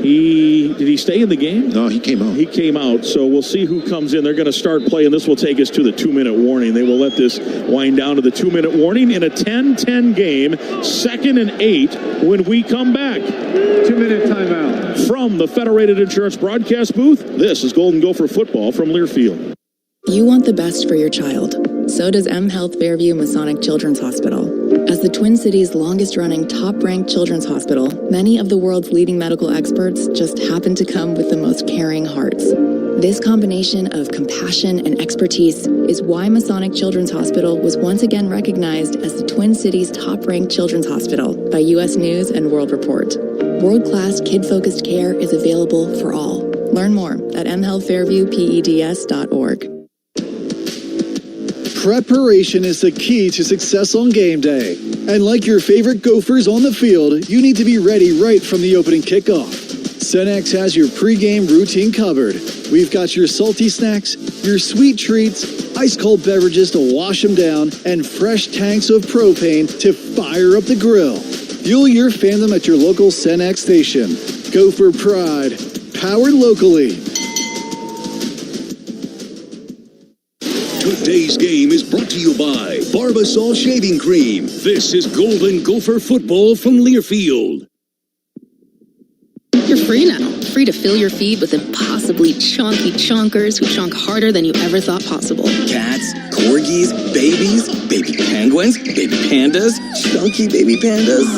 S2: did he stay in the game?
S12: No, he came out.
S2: He came out, so we'll see who comes in. They're going to start play, and this will take us to the 2-minute warning. They will let this wind down to the 2-minute warning in a 10-10 game, 2nd and 8 when we come back.
S13: 2-minute timeout.
S2: From the Federated Insurance broadcast booth, this is Golden Gopher football from Learfield.
S7: You want the best for your child. So does M Health Fairview Masonic Children's Hospital. As the Twin Cities' longest-running, top-ranked children's hospital, many of the world's leading medical experts just happen to come with the most caring hearts. This combination of compassion and expertise is why Masonic Children's Hospital was once again recognized as the Twin Cities' top-ranked children's hospital by U.S. News and World Report. World-class, kid-focused care is available for all. Learn more at mhealthfairviewpeds.org.
S4: Preparation is the key to success on game day. And like your favorite Gophers on the field, you need to be ready right from the opening kickoff. Cenex has your pregame routine covered. We've got your salty snacks, your sweet treats, ice-cold beverages to wash them down, and fresh tanks of propane to fire up the grill. Fuel your fandom at your local Cenex station. Gopher Pride, powered locally.
S8: Today's game is brought to you by Barbasol Shaving Cream. This is Golden Gopher football from Learfield.
S25: You're free now. Free to fill your feed with impossibly chonky chonkers who chonk harder than you ever thought possible.
S6: Cats, corgis, babies, baby penguins, baby pandas, chunky baby pandas.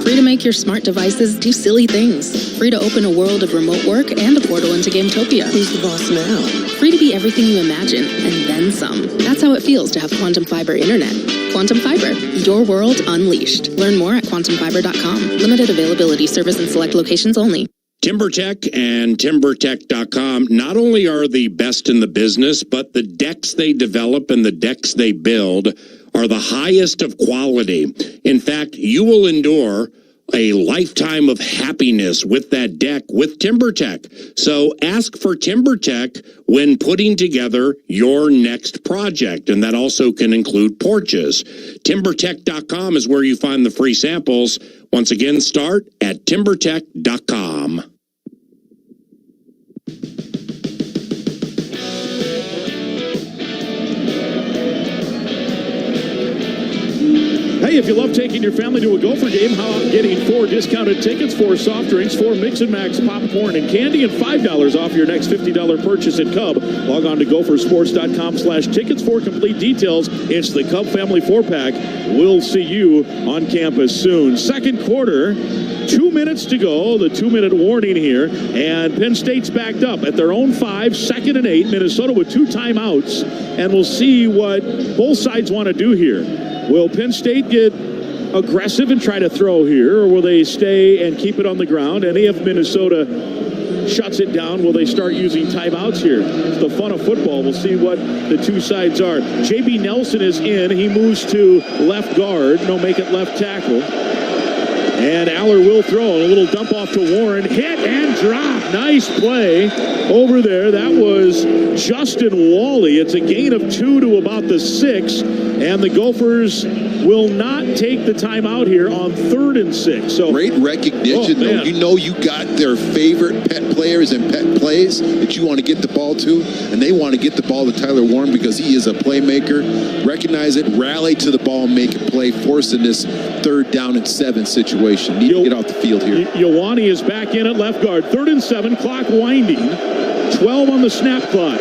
S25: Free to make your smart devices do silly things. Free to open a world of remote work and a portal into Gametopia. Who's the boss now? Free to be everything you imagine, and then some. That's how it feels to have Quantum Fiber Internet. Quantum Fiber, your world unleashed. Learn more at quantumfiber.com. Limited availability, service in select locations only.
S6: TimberTech and TimberTech.com not only are the best in the business, but the decks they develop and the decks they build are the highest of quality. In fact, you will endure a lifetime of happiness with that deck with TimberTech. So ask for TimberTech when putting together your next project, and that also can include porches. TimberTech.com is where you find the free samples. Once again, start at TimberTech.com.
S16: Hey, if you love taking your family to a Gopher game, how about getting 4 discounted tickets, 4 soft drinks, 4 Mix and Max popcorn and candy, and $5 off your next $50 purchase at Cub? Log on to gophersports.com/tickets for complete details. It's the Cub Family 4-pack. We'll see you on campus soon. Second quarter, 2 minutes to go. The 2-minute warning here. And Penn State's backed up at their own 5, 2nd and 8. Minnesota with 2 timeouts. And we'll see what both sides want to do here. Will Penn State get aggressive and try to throw here, or will they stay and keep it on the ground? And if Minnesota shuts it down, will they start using timeouts here? It's the fun of football. We'll see what the two sides are. J.B. Nelson is in. He moves to left guard. No, make it left tackle. And Allar will throw. A little dump off to Warren. Hit and drop. Nice play over there. That was Justin Wally. It's a gain of 2 to about the 6. And the Gophers will not take the timeout here on 3rd and 6. So
S12: great recognition, though. You know you got their favorite pet players and pet plays that you want to get the ball to, and they want to get the ball to Tyler Warren because he is a playmaker. Recognize it, rally to the ball, make a play, forcing this 3rd down and 7 situation. Need to get off the field here.
S16: Ioane is back in at left guard. 3rd and 7, clock winding. 12 on the snap clock.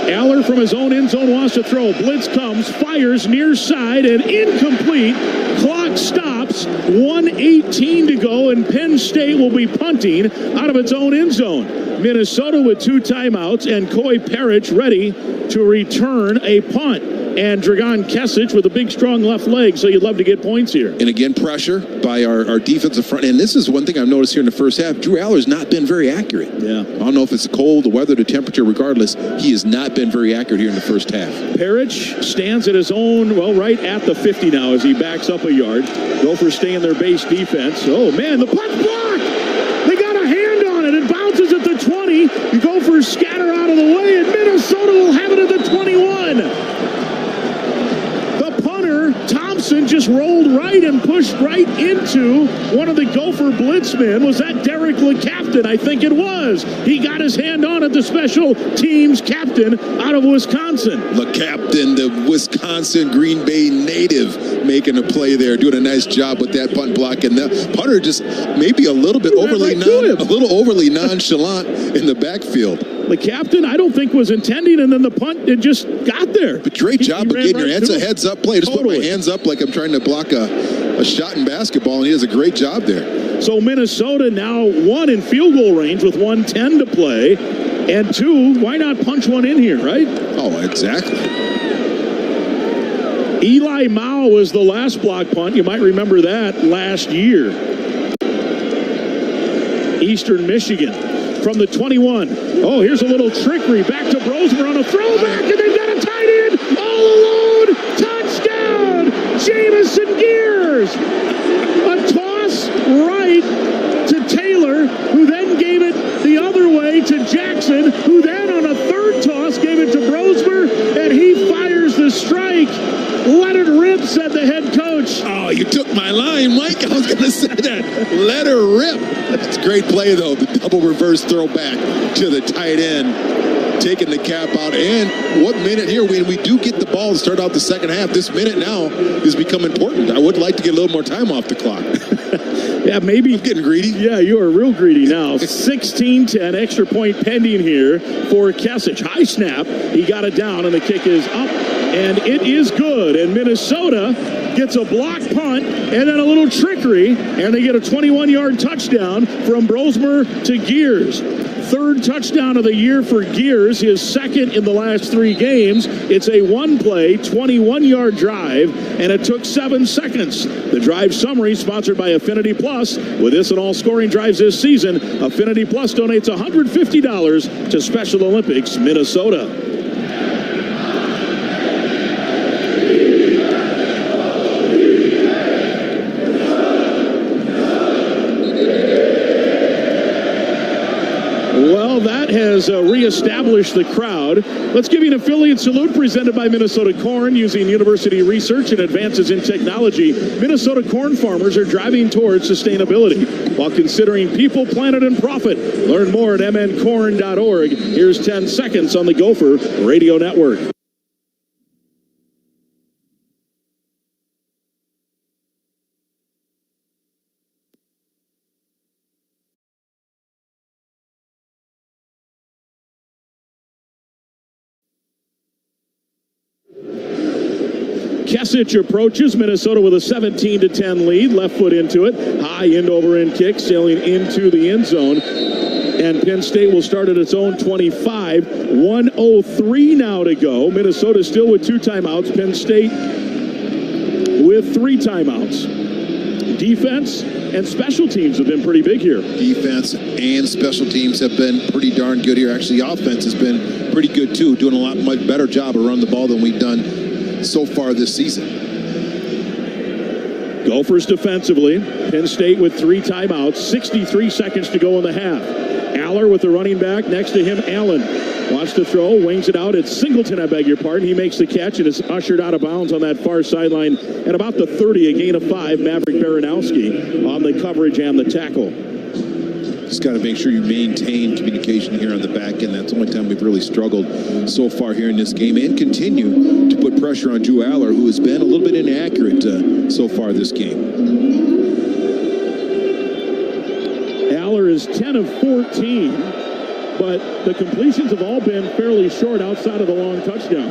S16: Allar from his own end zone wants to throw. Blitz comes, fires near side, and incomplete. Clock stops. 1:18 to go, and Penn State will be punting out of its own end zone. Minnesota with 2 timeouts, and Coy Parrish ready to return a punt. And Dragan Kesic with a big, strong left leg, so you'd love to get points here.
S12: And again, pressure by our defensive front. And this is one thing I've noticed here in the first half. Drew Allar's not been very accurate.
S16: Yeah.
S12: I don't know if it's the cold, the weather, the temperature, regardless. He has not been very accurate here in the first half.
S16: Parrish stands at his own, right at the 50 now as he backs up a yard. Gophers stay in their base defense. Oh, man, the punt's blocked! They got a hand on it. It bounces at the 20. The Gophers scatter out of the way, and Minnesota will have it at the 21. Thompson just rolled right and pushed right into one of the Gopher blitzmen. Was that Derek LeCaptain? I think it was. He got his hand on it, the special teams captain out of Wisconsin.
S12: LeCaptain, the Wisconsin Green Bay native, making a play there, doing a nice job with that punt block. And the punter just maybe a little bit overly nonchalant in the backfield.
S16: The captain, I don't think, was intending, and then the punt, it just got there.
S12: But great job of getting your hands a heads-up play. Just put my hands up like I'm trying to block a shot in basketball, and he does a great job there.
S16: So Minnesota now 1 in field goal range with 1:10 to play, and 2, why not punch one in here, right?
S12: Oh, exactly.
S16: Eli Mao was the last block punt. You might remember that last year. Eastern Michigan. From the 21. Oh, here's a little trickery. Back to Brosmer on a throwback, and they've got a tight end all alone. Touchdown! Jamison Gears. A toss right to Taylor, who then gave it the other way to Jackson, who then on a 3rd toss gave it to Brosmer, and he fires the strike. Let it rip, said the head coach.
S12: Oh, you took my line, Mike. I was going to say that. Let her rip. That's a great play, though. The double reverse throwback to the tight end, taking the cap out. And what minute here, when we do get the ball to start out the second half, this minute now has become important. I would like to get a little more time off the clock.
S16: Yeah, maybe.
S12: I'm getting greedy.
S16: Yeah, you are real greedy now. 16-10, extra point pending here for Kesic. High snap. He got it down, and the kick is up
S2: and it is good. And Minnesota gets a block punt and then a little trickery, and they get a 21-yard touchdown from Brosmer to Gears. Third touchdown of the year for Gears, his second in the last 3 games. It's a one-play, 21-yard drive, and it took 7 seconds. The drive summary sponsored by Affinity Plus. With this and all scoring drives this season, Affinity Plus donates $150 to Special Olympics Minnesota. Well, that has reestablished the crowd. Let's give you an affiliate salute presented by Minnesota Corn. Using university research and advances in technology, Minnesota corn farmers are driving towards sustainability while considering people, planet, and profit. Learn more at mncorn.org. Here's 10 seconds on the Gopher Radio Network. Kesich approaches Minnesota with a 17-10 lead. Left foot into it. High end over end kick, sailing into the end zone. And Penn State will start at its own 25. 1:03 now to go. Minnesota still with 2 timeouts. Penn State with 3 timeouts. Defense and special teams have been pretty big here.
S12: Defense and special teams have been pretty darn good here. Actually, offense has been pretty good too. Doing a lot much better job of running the ball than we've done so far this season.
S2: Gophers defensively. Penn State with 3 timeouts. 63 seconds to go in the half. Allar with the running back. Next to him, Allen. Wants to throw, wings it out. It's Singleton, I beg your pardon. He makes the catch and is ushered out of bounds on that far sideline at about the 30, a gain of 5. Maverick Baranowski on the coverage and the tackle.
S12: Just got to make sure you maintain communication here on the back end. That's the only time we've really struggled so far here in this game, and continue to put pressure on Drew Allar, who has been a little bit inaccurate so far this game.
S2: Allar is 10 of 14, but the completions have all been fairly short outside of the long touchdown.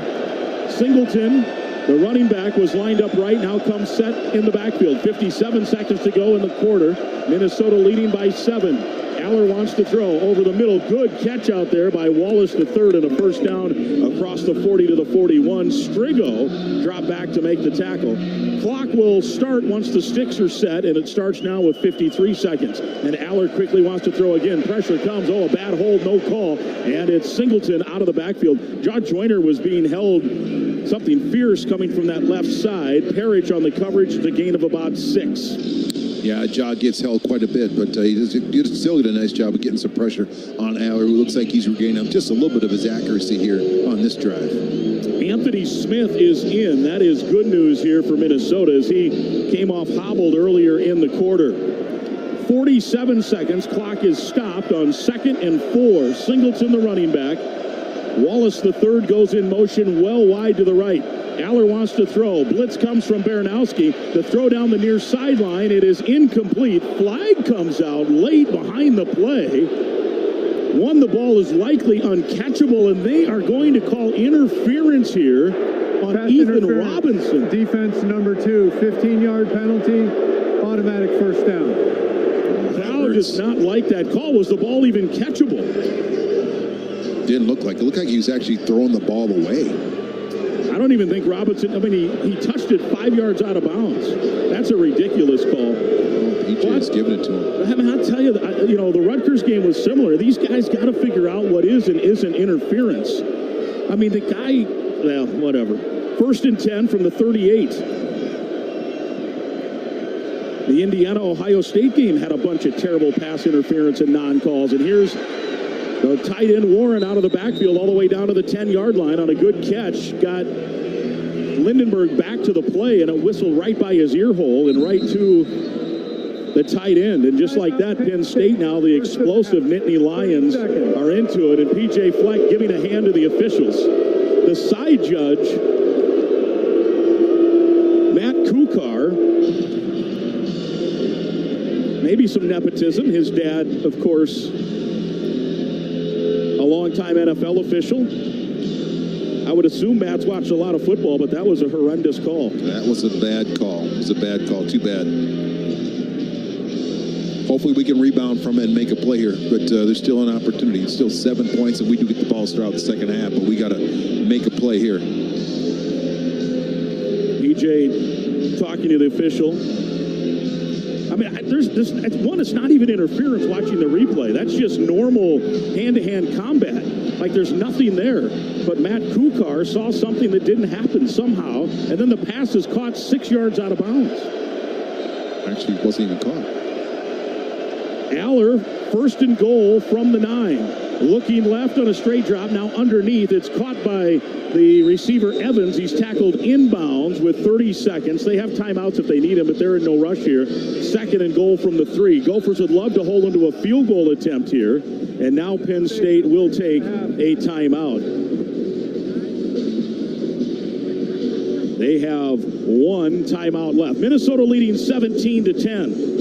S2: Singleton, the running back, was lined up right, now comes set in the backfield. 57 seconds to go in the quarter. Minnesota leading by 7. Allar wants to throw over the middle. Good catch out there by Wallace III, and a first down across the 40 to the 41. Strigo dropped back to make the tackle. Clock will start once the sticks are set, and it starts now with 53 seconds. And Allar quickly wants to throw again. Pressure comes. Oh, a bad hold, no call. And it's Singleton out of the backfield. John Joyner was being held something fierce coming from that left side. Parrish on the coverage, the gain of about 6.
S12: Yeah, Jaw gets held quite a bit, but he still did a nice job of getting some pressure on Allar, who looks like he's regaining just a little bit of his accuracy here on this drive.
S2: Anthony Smith is in. That is good news here for Minnesota, as he came off hobbled earlier in the quarter. 47 seconds. Clock is stopped on 2nd and 4. Singleton, the running back. Wallace III goes in motion well wide to the right. Allar wants to throw. Blitz comes from Baranowski. The throw down the near sideline. It is incomplete. Flag comes out late behind the play. The ball is likely uncatchable, and they are going to call interference here on
S13: Pass
S2: Ethan Robinson.
S13: Defense number 2, 15-yard penalty, automatic first down.
S2: Crowd does not like that call. Was the ball even catchable?
S12: Didn't look like it. Looked like he was actually throwing the ball away.
S2: I don't even think Robinson, he touched it 5 yards out of bounds. That's a ridiculous call.
S12: PJ's giving it to him.
S2: I'll tell you, the Rutgers game was similar. These guys got to figure out what is and isn't interference. The guy, well, whatever. 1st and 10 from the 38. The Indiana-Ohio State game had a bunch of terrible pass interference and non-calls, and here's the tight end Warren out of the backfield all the way down to the 10-yard line on a good catch. Got Lindenberg back to the play, and a whistle right by his ear hole and right to the tight end. And just like that, Penn State now, the explosive Nittany Lions are into it, and P.J. Fleck giving a hand to the officials. The side judge, Matt Kukar, maybe some nepotism. His dad, of course, a longtime NFL official. I would assume Matt's watched a lot of football, but that was a horrendous call.
S12: That was a bad call. It was a bad call. Too bad. Hopefully we can rebound from it and make a play here, but there's still an opportunity. It's still 7 points, and we do get the ball throughout the second half, but we got to make a play here.
S2: PJ talking to the official. I mean, it's not even interference watching the replay. That's just normal hand-to-hand combat. Like, there's nothing there. But Matt Kukar saw something that didn't happen somehow, and then the pass is caught 6 yards out of bounds.
S12: Actually, it wasn't even caught.
S2: Allar, first and goal from the 9. Looking left on a straight drop, now underneath. It's caught by the receiver Evans. He's tackled inbounds with 30 seconds. They have timeouts if they need them, but they're in no rush here. Second and goal from the 3. Gophers would love to hold them to a field goal attempt here. And now Penn State will take a timeout. They have one timeout left. Minnesota leading 17-10.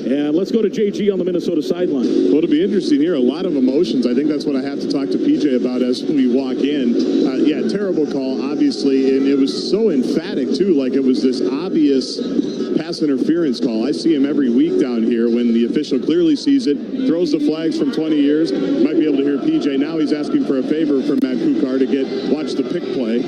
S2: And let's go to JG on the Minnesota sideline.
S15: Well, it'll be interesting here. A lot of emotions. I think that's what I have to talk to PJ about as we walk in. Yeah, terrible call, obviously. And it was so emphatic, too. Like, it was this obvious pass interference call. I see him every week down here when the official clearly sees it, throws the flags from 20 years. Might be able to hear PJ. Now he's asking for a favor from Matt Kukar to watch the pick play.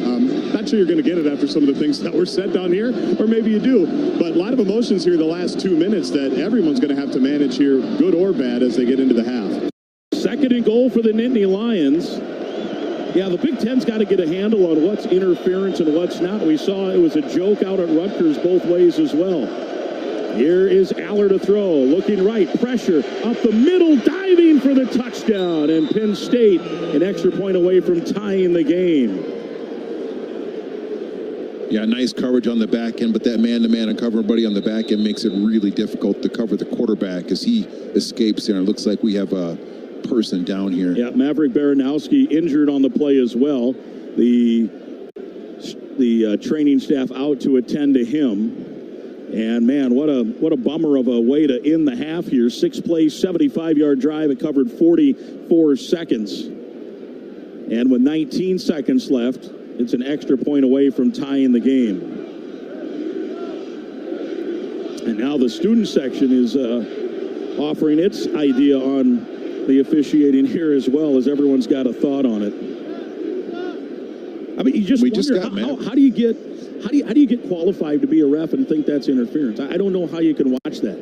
S15: Not sure you're going to get it after some of the things that were said down here, or maybe you do. But a lot of emotions here the last 2 minutes that everyone's going to have to manage here, good or bad, as they get into the half.
S2: Second and goal for the Nittany Lions. Yeah, the Big Ten's got to get a handle on what's interference and what's not. We saw it was a joke out at Rutgers both ways as well. Here is Allar to throw, looking right, pressure, up the middle, diving for the touchdown, and Penn State an extra point away from tying the game.
S12: Yeah, nice coverage on the back end, but that man-to-man and cover buddy on the back end makes it really difficult to cover the quarterback as he escapes there. It looks like we have a person down here.
S2: Yeah, Maverick Baranowski injured on the play as well. The training staff out to attend to him. And man, what a bummer of a way to end the half here. 6 plays, 75-yard drive. It covered 44 seconds. And with 19 seconds left, it's an extra point away from tying the game. And now the student section is offering its idea on the officiating here as well, as everyone's got a thought on it. I mean, you just wonder how do you get qualified to be a ref and think that's interference? I don't know how you can watch that.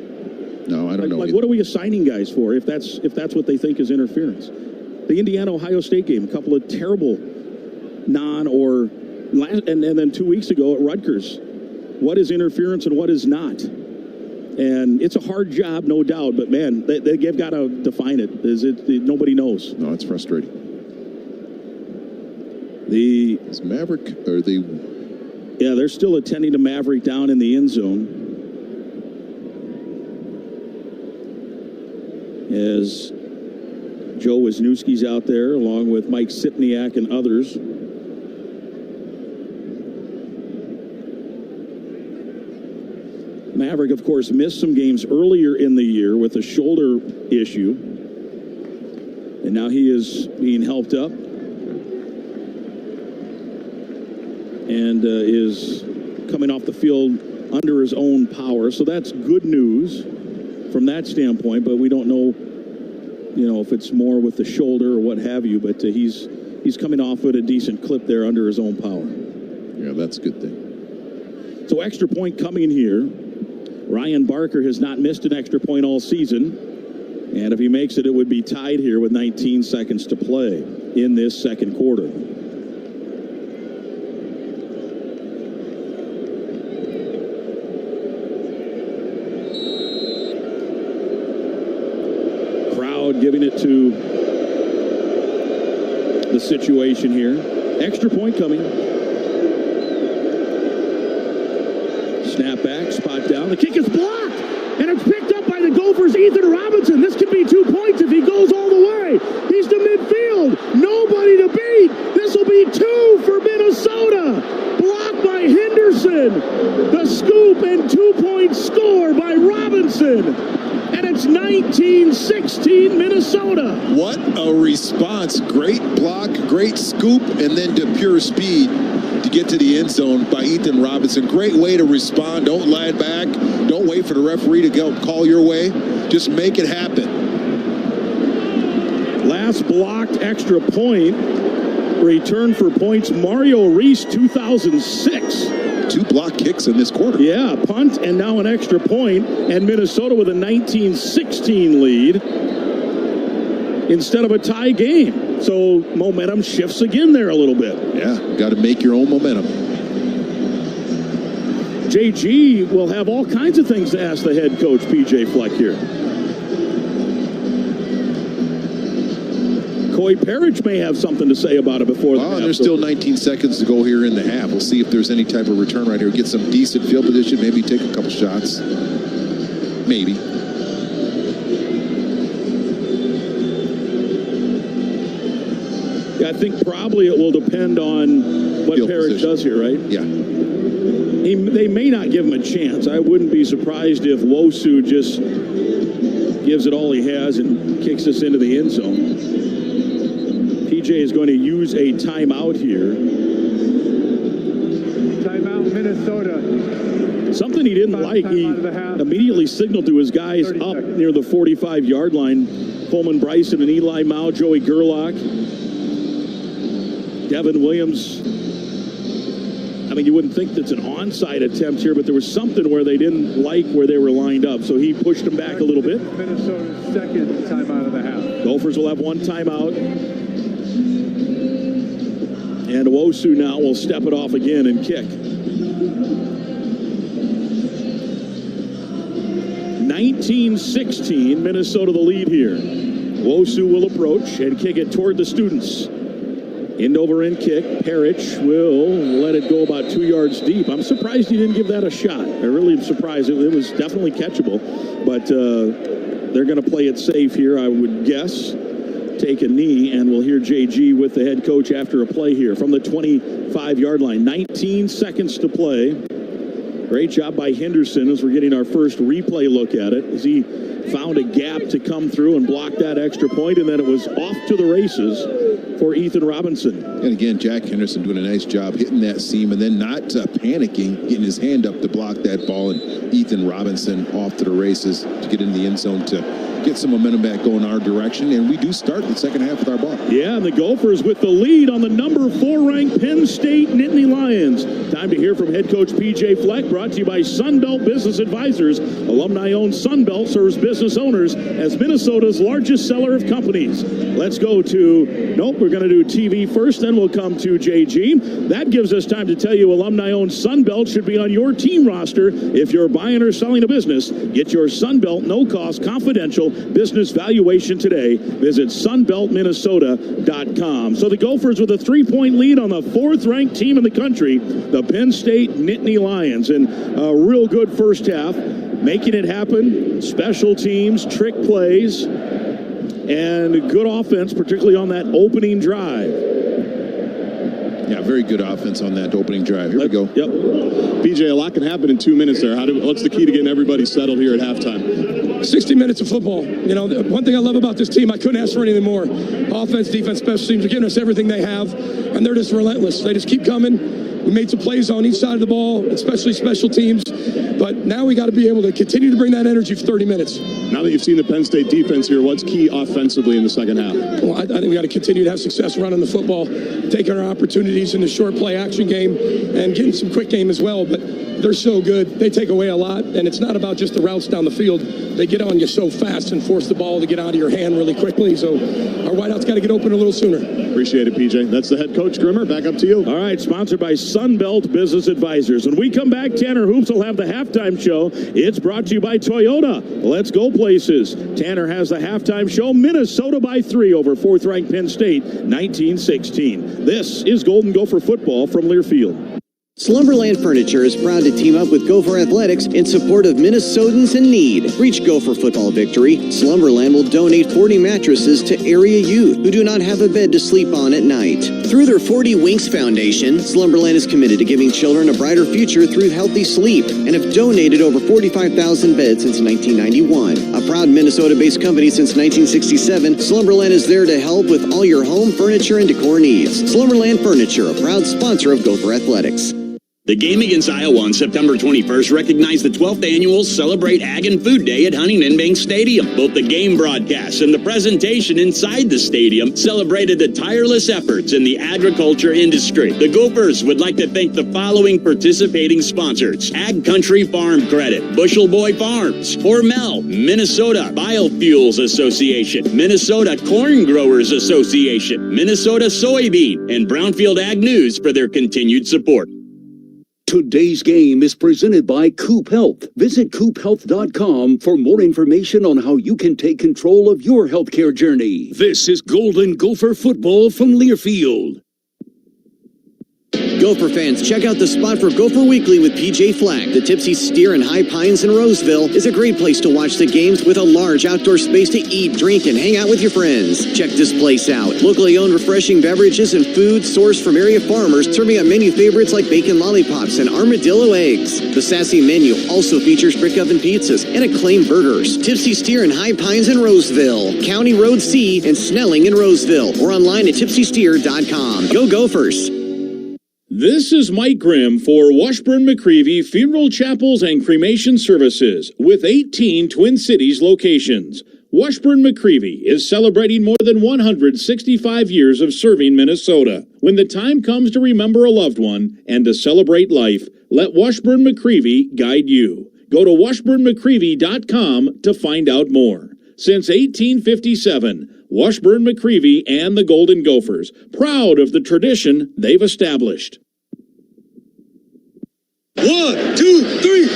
S12: No, I don't know.
S2: Like, what are we assigning guys for if that's what they think is interference? The Indiana-Ohio State game, a couple of terrible and then 2 weeks ago at Rutgers. What is interference and what is not? And it's a hard job, no doubt, but man, they've got to define it. Nobody knows.
S12: No, it's frustrating.
S2: Is
S12: Maverick, or the...
S2: Yeah, they're still attending to Maverick down in the end zone. As Joe Wisniewski's out there, along with Mike Sipniak and others. Maverick, of course, missed some games earlier in the year with a shoulder issue. And now he is being helped up. And is coming off the field under his own power. So that's good news from that standpoint, but we don't know, if it's more with the shoulder or what have you, but he's coming off at a decent clip there under his own power.
S12: Yeah, that's a good thing.
S2: So extra point coming here. Ryan Barker has not missed an extra point all season, and if he makes it, it would be tied here with 19 seconds to play in this second quarter. Giving it to the situation here. Extra point coming. Snap back, spot down. The kick is blocked, and it's picked up by the Gophers' Ethan Robinson. This could be 2 points if he goes all the way. He's to midfield. Nobody to beat. This will be 2 for Minnesota. Blocked by Henderson. The scoop and 2-point score by Robinson.
S16: and it's 19-16 Minnesota.
S12: What a response. Great block, great scoop, and then to pure speed to get to the end zone by Ethan Robinson. Great way to respond. Don't lie back. Don't wait for the referee to go call your way. Just make it happen.
S16: Last blocked extra point, return for points, Mario Reese, 2006.
S12: 2 block kicks in this quarter.
S16: Yeah, punt and now an extra point, and Minnesota with a 19-16 lead instead of a tie game. So momentum shifts again there a little bit.
S12: Yeah, got to make your own momentum.
S16: JG will have all kinds of things to ask the head coach, PJ Fleck, here. Coy Parrish may have something to say about it before the half.
S12: There's still 19 seconds to go here in the half. We'll see if there's any type of return right here. Get some decent field position, maybe take a couple shots. Maybe.
S16: Yeah, I think probably it will depend on what Parrish does here, right?
S12: Yeah.
S16: They may not give him a chance. I wouldn't be surprised if Wosu just gives it all he has and kicks us into the end zone. PJ is going to use a timeout here.
S13: Timeout, Minnesota.
S16: Something he didn't like, he immediately signaled to his guys up near the 45-yard line. Coleman Bryson and Eli Mao, Joey Gerlach, Devin Williams. I mean, you wouldn't think that's an onside attempt here, but there was something where they didn't like where they were lined up. So he pushed them back a little bit.
S13: Minnesota's second timeout of the half.
S16: Gophers will have one timeout. And Wosu now will step it off again and kick. 19-16, Minnesota the lead here. Wosu will approach and kick it toward the students. End over end kick. Parrish will let it go about 2 yards deep. I'm surprised he didn't give that a shot. I really am surprised. It was definitely catchable, but they're going to play it safe here, I would guess. Take a knee, and we'll hear JG with the head coach after a play here from the 25-yard line. 19 seconds to play. Great job by Henderson as we're getting our first replay look at it, as he found a gap to come through and block that extra point, and then it was off to the races for Ethan Robinson.
S12: And again, Jack Henderson doing a nice job hitting that seam and then not panicking, getting his hand up to block that ball, and Ethan Robinson off to the races to get in the end zone to get some momentum back going our direction, and we do start the second half with our ball.
S16: Yeah, and the Gophers with the lead on the number 4 ranked Penn State Nittany Lions. Time to hear from head coach PJ Fleck, brought to you by Sunbelt Business Advisors. Alumni-owned Sunbelt serves business owners as Minnesota's largest seller of companies. Let's go to, we're going to do TV first, then we'll come to JG. That gives us time to tell you alumni-owned Sunbelt should be on your team roster. If you're buying or selling a business, get your Sunbelt no-cost confidential business valuation today. Visit sunbeltminnesota.com. So the Gophers with a 3-point lead on the 4th-ranked team in the country, the Penn State Nittany Lions. And a real good first half, making it happen, special teams, trick plays, and good offense, particularly on that opening drive.
S12: Yeah, very good offense on that opening drive. Here we go.
S16: Yep.
S15: BJ, a lot can happen in 2 minutes there. What's the key to getting everybody settled here at halftime?
S10: 60 minutes of football. You know, one thing I love about this team, I couldn't ask for anything more. Offense, defense, special teams are giving us everything they have, and they're just relentless. They just keep coming. We made some plays on each side of the ball, especially special teams. But now we got to be able to continue to bring that energy for 30 minutes.
S15: Now that you've seen the Penn State defense here, what's key offensively in the second half?
S10: Well, I think we got to continue to have success running the football, taking our opportunities in the short play action game, and getting some quick game as well. But they're so good. They take away a lot, and it's not about just the routes down the field. They get on you so fast and force the ball to get out of your hand really quickly. So our wideouts got to get open a little sooner.
S15: Appreciate it, PJ. That's the head coach, Grimmer. Back up to you.
S16: All right, sponsored by Sunbelt Business Advisors. When we come back, Tanner Hoops will have the halftime show. It's brought to you by Toyota. Let's go places. Tanner has the halftime show. Minnesota by 3 over 4th-ranked Penn State, 19-16. This is Golden Gopher football from Learfield.
S11: Slumberland Furniture is proud to team up with Gopher Athletics in support of Minnesotans in need. Reach Gopher football victory. Slumberland will donate 40 mattresses to area youth who do not have a bed to sleep on at night. Through their 40 Winks Foundation, Slumberland is committed to giving children a brighter future through healthy sleep and have donated over 45,000 beds since 1991. A proud Minnesota-based company since 1967, Slumberland is there to help with all your home, furniture, and decor needs. Slumberland Furniture, a proud sponsor of Gopher Athletics.
S5: The game against Iowa on September 21st recognized the 12th annual Celebrate Ag and Food Day at Huntington Bank Stadium. Both the game broadcasts and the presentation inside the stadium celebrated the tireless efforts in the agriculture industry. The Gophers would like to thank the following participating sponsors: Ag Country Farm Credit, Bushel Boy Farms, Hormel, Minnesota Biofuels Association, Minnesota Corn Growers Association, Minnesota Soybean, and Brownfield Ag News for their continued support.
S8: Today's game is presented by Coop Health. Visit coophealth.com for more information on how you can take control of your healthcare journey. This is Golden Gopher football from Learfield.
S11: Gopher fans, check out the spot for Gopher Weekly with PJ Fleck. The Tipsy Steer in High Pines in Roseville is a great place to watch the games with a large outdoor space to eat, drink, and hang out with your friends. Check this place out. Locally owned refreshing beverages and food sourced from area farmers, serving up menu favorites like bacon lollipops and armadillo eggs. The sassy menu also features brick oven pizzas and acclaimed burgers. Tipsy Steer in High Pines in Roseville, County Road C and Snelling in Roseville, or online at tipsysteer.com. Go Gophers!
S16: This is Mike Grimm for Washburn-McCreevy Funeral Chapels and Cremation Services with 18 Twin Cities locations. Washburn-McCreevy is celebrating more than 165 years of serving Minnesota. When the time comes to remember a loved one and to celebrate life, let Washburn-McCreevy guide you. Go to washburnmccreevy.com to find out more. Since 1857, Washburn-McCreevy and the Golden Gophers, proud of the tradition they've established.
S8: 1, 2, 3.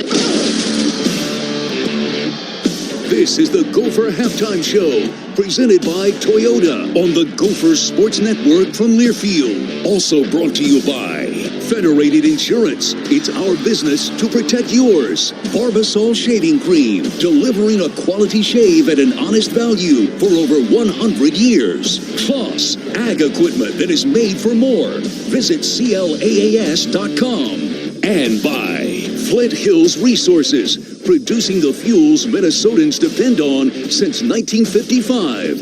S8: This is the Gopher Halftime Show, presented by Toyota on the Gopher Sports Network from Learfield. Also brought to you by Federated Insurance. It's our business to protect yours. Barbasol Shaving Cream, delivering a quality shave at an honest value for over 100 years. Plus, ag equipment that is made for more. Visit CLAAS.com. And by Flint Hills Resources, producing the fuels Minnesotans depend on since 1955.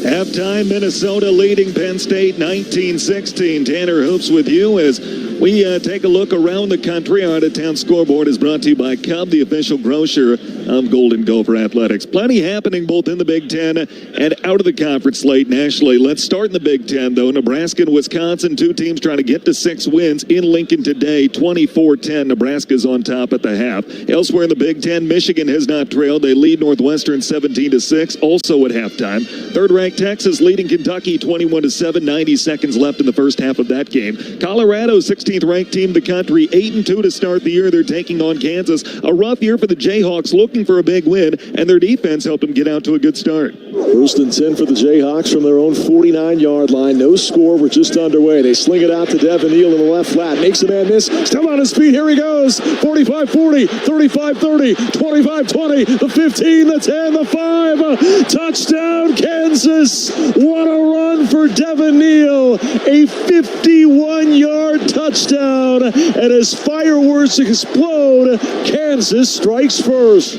S14: Halftime, Minnesota leading Penn State 19-16. Tanner Hoops with you as we take a look around the country. Our out-of-town scoreboard is brought to you by Cub, the official grocer of Golden Gopher Athletics. Plenty happening both in the Big Ten and out of the conference slate nationally. Let's start in the Big Ten, though. Nebraska and Wisconsin, two teams trying to get to 6 wins in Lincoln today. 24-10. Nebraska's on top at the half. Elsewhere in the Big Ten, Michigan has not trailed. They lead Northwestern 17-6, also at halftime. Third-ranked Texas leading Kentucky 21-7. 90 seconds left in the first half of that game. Colorado, 16th ranked team in the country, 8-2 to start the year. They're taking on Kansas. A rough year for the Jayhawks, looking for a big win, and their defense helped them get out to a good start.
S17: First and 10 for the Jayhawks from their own 49-yard line. No score. We're just underway. They sling it out to Devin Neal in the left flat. Makes a man miss. Still on his feet. Here he goes. 45-40, 35-30, 25-20, the 15, the 10, the 5. Touchdown, Kansas. What a run for Devin Neal. A 51-yard touchdown. And as fireworks explode, Kansas strikes first.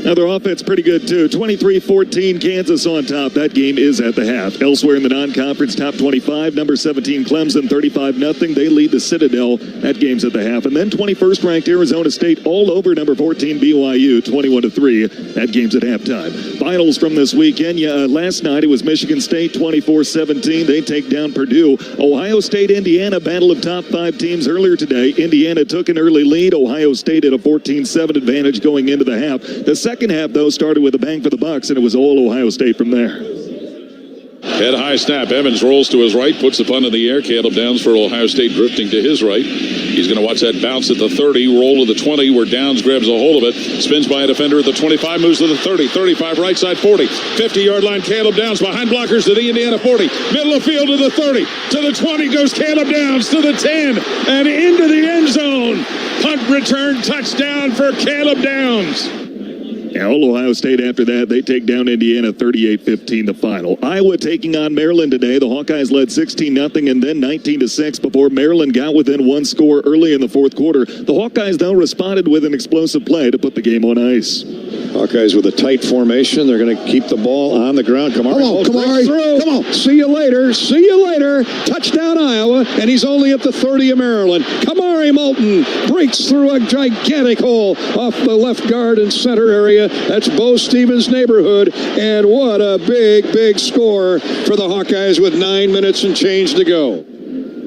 S14: Now their offense pretty good too. 23-14, Kansas on top. That game is at the half. Elsewhere in the non-conference top 25, number 17 Clemson 35-0. They lead the Citadel. That game's at the half. And then 21st ranked Arizona State all over number 14 BYU 21-3. That game's at halftime. Finals from this weekend. Last night it was Michigan State 24-17. They take down Purdue. Ohio State, Indiana, battle of top 5 teams earlier today. Indiana took an early lead. Ohio State had a 14-7 advantage going into the half. The second half, though, started with a bang for the Bucks, and it was all Ohio State from there.
S18: Head high snap. Evans rolls to his right, puts the punt in the air. Caleb Downs for Ohio State drifting to his right. He's going to watch that bounce at the 30, roll to the 20, where Downs grabs a hold of it, spins by a defender at the 25, moves to the 30, 35, right side 40, 50-yard line. Caleb Downs behind blockers to the Indiana 40, middle of field to the 30, to the 20 goes Caleb Downs, to the 10, and into the end zone. Punt return touchdown for Caleb Downs.
S14: Yeah, Ohio State after that, they take down Indiana 38-15 the final. Iowa taking on Maryland today. The Hawkeyes led 16-0 and then 19-6 before Maryland got within one score early in the fourth quarter. The Hawkeyes, though, responded with an explosive play to put the game on ice.
S1: Hawkeyes with a tight formation. They're going to keep the ball on the ground. Kamari.
S19: Come on. See you later. Touchdown, Iowa. And he's only at the 30 of Maryland. Kamari Moulton breaks through a gigantic hole off the left guard and center area. That's Bo Stevens' neighborhood. And what a big score for the Hawkeyes with 9 minutes and change to go.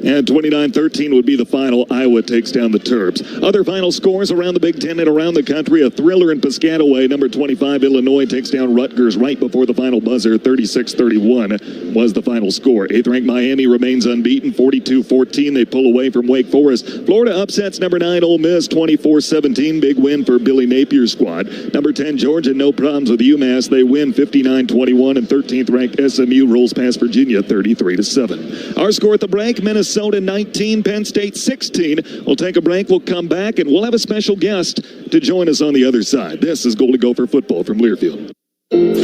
S14: And 29-13 would be the final. Iowa takes down the Terps. Other final scores around the Big Ten and around the country. A thriller in Piscataway. Number 25, Illinois, takes down Rutgers right before the final buzzer. 36-31 was the final score. 8th-ranked Miami remains unbeaten. 42-14. They pull away from Wake Forest. Florida upsets number 9, Ole Miss, 24-17. Big win for Billy Napier's squad. Number 10, Georgia, no problems with UMass. They win 59-21. And 13th-ranked SMU rolls past Virginia 33-7. Our score at the break, Minnesota 19, Penn State 16. We'll take a break. We'll come back, and we'll have a special guest to join us on the other side. This is Golden Gopher football from Learfield.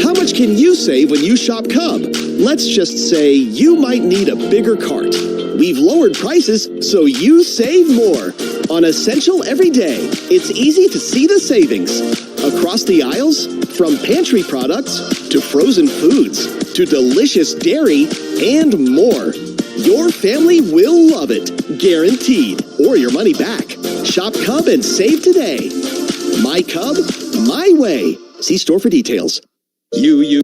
S11: How much can you save when you shop Cub? Let's just say you might need a bigger cart. We've lowered prices so you save more. On Essential every day, it's easy to see the savings. Across the aisles, from pantry products to frozen foods to delicious dairy and more. Your family will love it, guaranteed, or your money back. Shop Cub and save today. My Cub, my way. See store for details.
S20: You.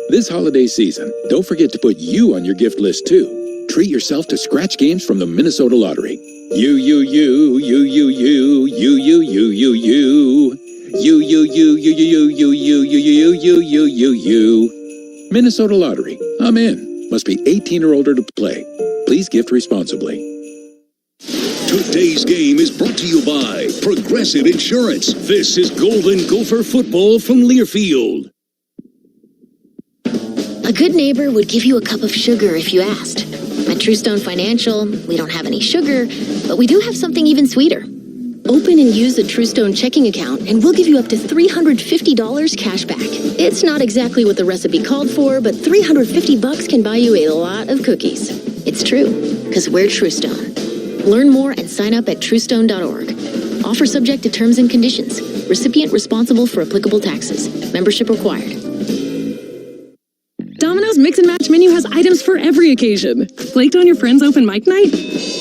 S20: This holiday season, don't forget to put you on your gift list too. Treat yourself to scratch games from the Minnesota Lottery. Minnesota Lottery. I'm in. Must be 18 or older to play. Please gift responsibly.
S8: Today's game is brought to you by Progressive Insurance. This is Golden Gopher football from Learfield.
S21: A good neighbor would give you a cup of sugar if you asked. At Truestone Financial, we don't have any sugar, but we do have something even sweeter. Open and use a Truestone checking account, and we'll give you up to $350 cash back. It's not exactly what the recipe called for, but $350 can buy you a lot of cookies. It's true, because we're Truestone. Learn more and sign up at truestone.org. Offer subject to terms and conditions. Recipient responsible for applicable taxes. Membership required.
S23: Domino's Mix and Match menu has items for every occasion. Flaked on your friend's open mic night?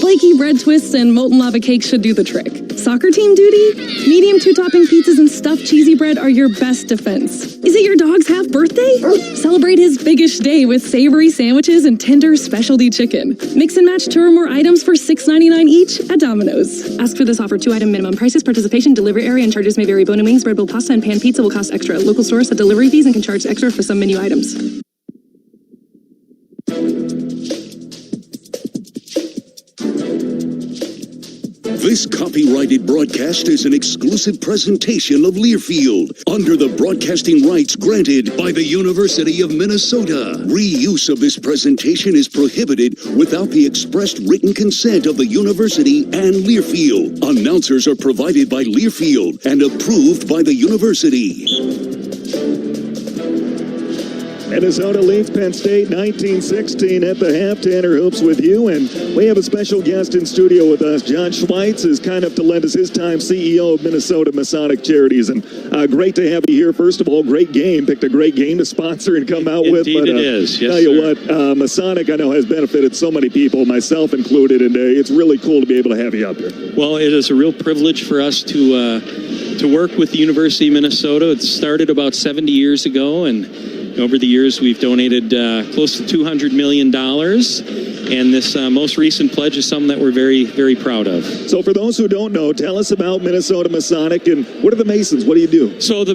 S23: Flaky bread twists and molten lava cakes should do the trick. Soccer team duty? Medium 2-topping pizzas and stuffed cheesy bread are your best defense. Is it your dog's half birthday? Celebrate his biggish day with savory sandwiches and tender specialty chicken. Mix and match 2 or more items for $6.99 each at Domino's. Ask for this offer. 2-item minimum. Prices, participation, delivery area, and charges may vary. Bone and wings, bread bowl pasta, and pan pizza will cost extra. Local stores have delivery fees and can charge extra for some menu items.
S8: This copyrighted broadcast is an exclusive presentation of Learfield under the broadcasting rights granted by the University of Minnesota. Reuse of this presentation is prohibited without the expressed written consent of the university and Learfield. Announcers are provided by Learfield and approved by the university.
S14: Minnesota leads Penn State 19-16 at the half. Tanner Hoops with you, and we have a special guest in studio with us. John Schweitz is kind enough to lend us his time, CEO of Minnesota Masonic Charities, and great to have you here. First of all, great game. Picked a great game to sponsor and come out with.
S24: Indeed, it is. Yes,
S14: tell you what, Masonic I know has benefited so many people, myself included, and it's really cool to be able to have you up here.
S24: Well, it is a real privilege for us to work with the University of Minnesota. It started about 70 years ago, and over the years, we've donated close to $200 million, and this most recent pledge is something that we're very, very proud of.
S14: So for those who don't know, tell us about Minnesota Masonic, and what are the Masons? What do you do?
S24: So the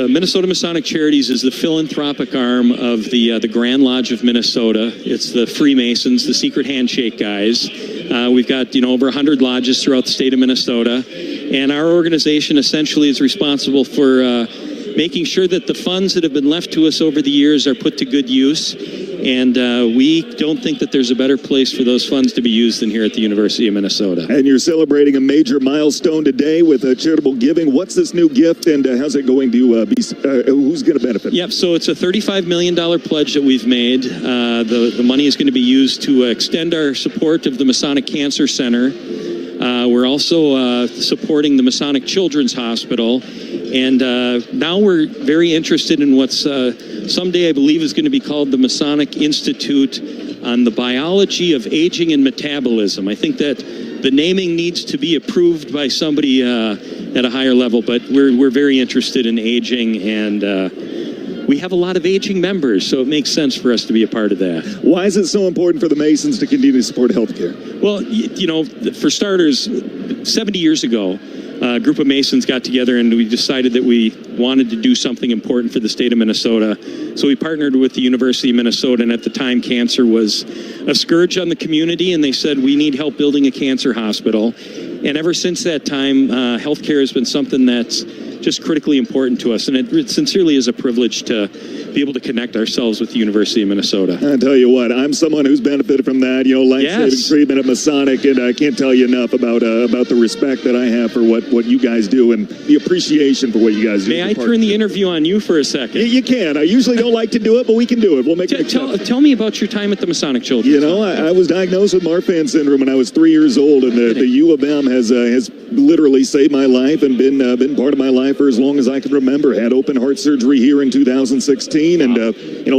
S24: Minnesota Masonic Charities is the philanthropic arm of the Grand Lodge of Minnesota. It's the Freemasons, the secret handshake guys. We've got over 100 lodges throughout the state of Minnesota, and our organization essentially is responsible for making sure that the funds that have been left to us over the years are put to good use. And we don't think that there's a better place for those funds to be used than here at the University of Minnesota.
S14: And you're celebrating a major milestone today with charitable giving. What's this new gift, and how's it going to be? Who's going to benefit?
S24: Yep, so it's a $35 million pledge that we've made. The money is going to be used to extend our support of the Masonic Cancer Center. We're also supporting the Masonic Children's Hospital. And now we're very interested in what's someday I believe is going to be called the Masonic Institute on the Biology of Aging and Metabolism. I think that the naming needs to be approved by somebody at a higher level, but we're very interested in aging, and we have a lot of aging members, so it makes sense for us to be a part of that.
S14: Why is it so important for the Masons to continue to support healthcare?
S24: Well, you know, for starters, 70 years ago, a group of Masons got together and we decided that we wanted to do something important for the state of Minnesota. So we partnered with the University of Minnesota, and at the time cancer was a scourge on the community, and they said we need help building a cancer hospital. And ever since that time, healthcare has been something that's just critically important to us, and it sincerely is a privilege to be able to connect ourselves with the University of Minnesota.
S14: I tell you what, I'm someone who's benefited from that, life-saving treatment at Masonic, and I can't tell you enough about the respect that I have for what you guys do and the appreciation for what you guys do.
S24: May I turn the interview on you for a second?
S14: You can. I usually don't like to do it, but we can do it. We'll make it.
S24: Tell me about your time at the Masonic Children's Hospital.
S14: I was diagnosed with Marfan syndrome when I was 3 years old, and the U of M has literally saved my life and been part of my life for as long as I can remember. Had open heart surgery here in 2016, and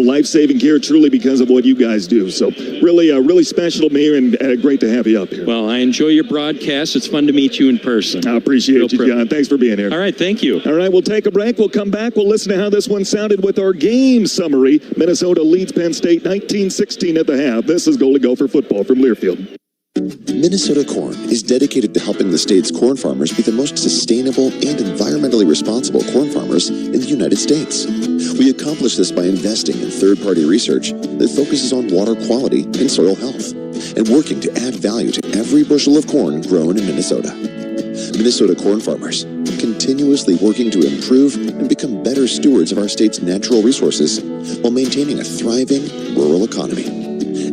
S14: life-saving care truly because of what you guys do. So really special to me, and great to have you up here.
S24: Well, I enjoy your broadcast. It's fun to meet you in person.
S14: I appreciate you, John. Thanks for being here.
S24: All right, thank you.
S14: All right, we'll take a break. We'll come back. We'll listen to how this one sounded with our game summary. Minnesota leads Penn State 19-16 at the half. This is Golden Gopher football from Learfield.
S3: Minnesota Corn is dedicated to helping the state's corn farmers be the most sustainable and environmentally responsible corn farmers in the United States. We accomplish this by investing in third-party research that focuses on water quality and soil health, and working to add value to every bushel of corn grown in Minnesota. Minnesota corn farmers, continuously working to improve and become better stewards of our state's natural resources while maintaining a thriving rural economy.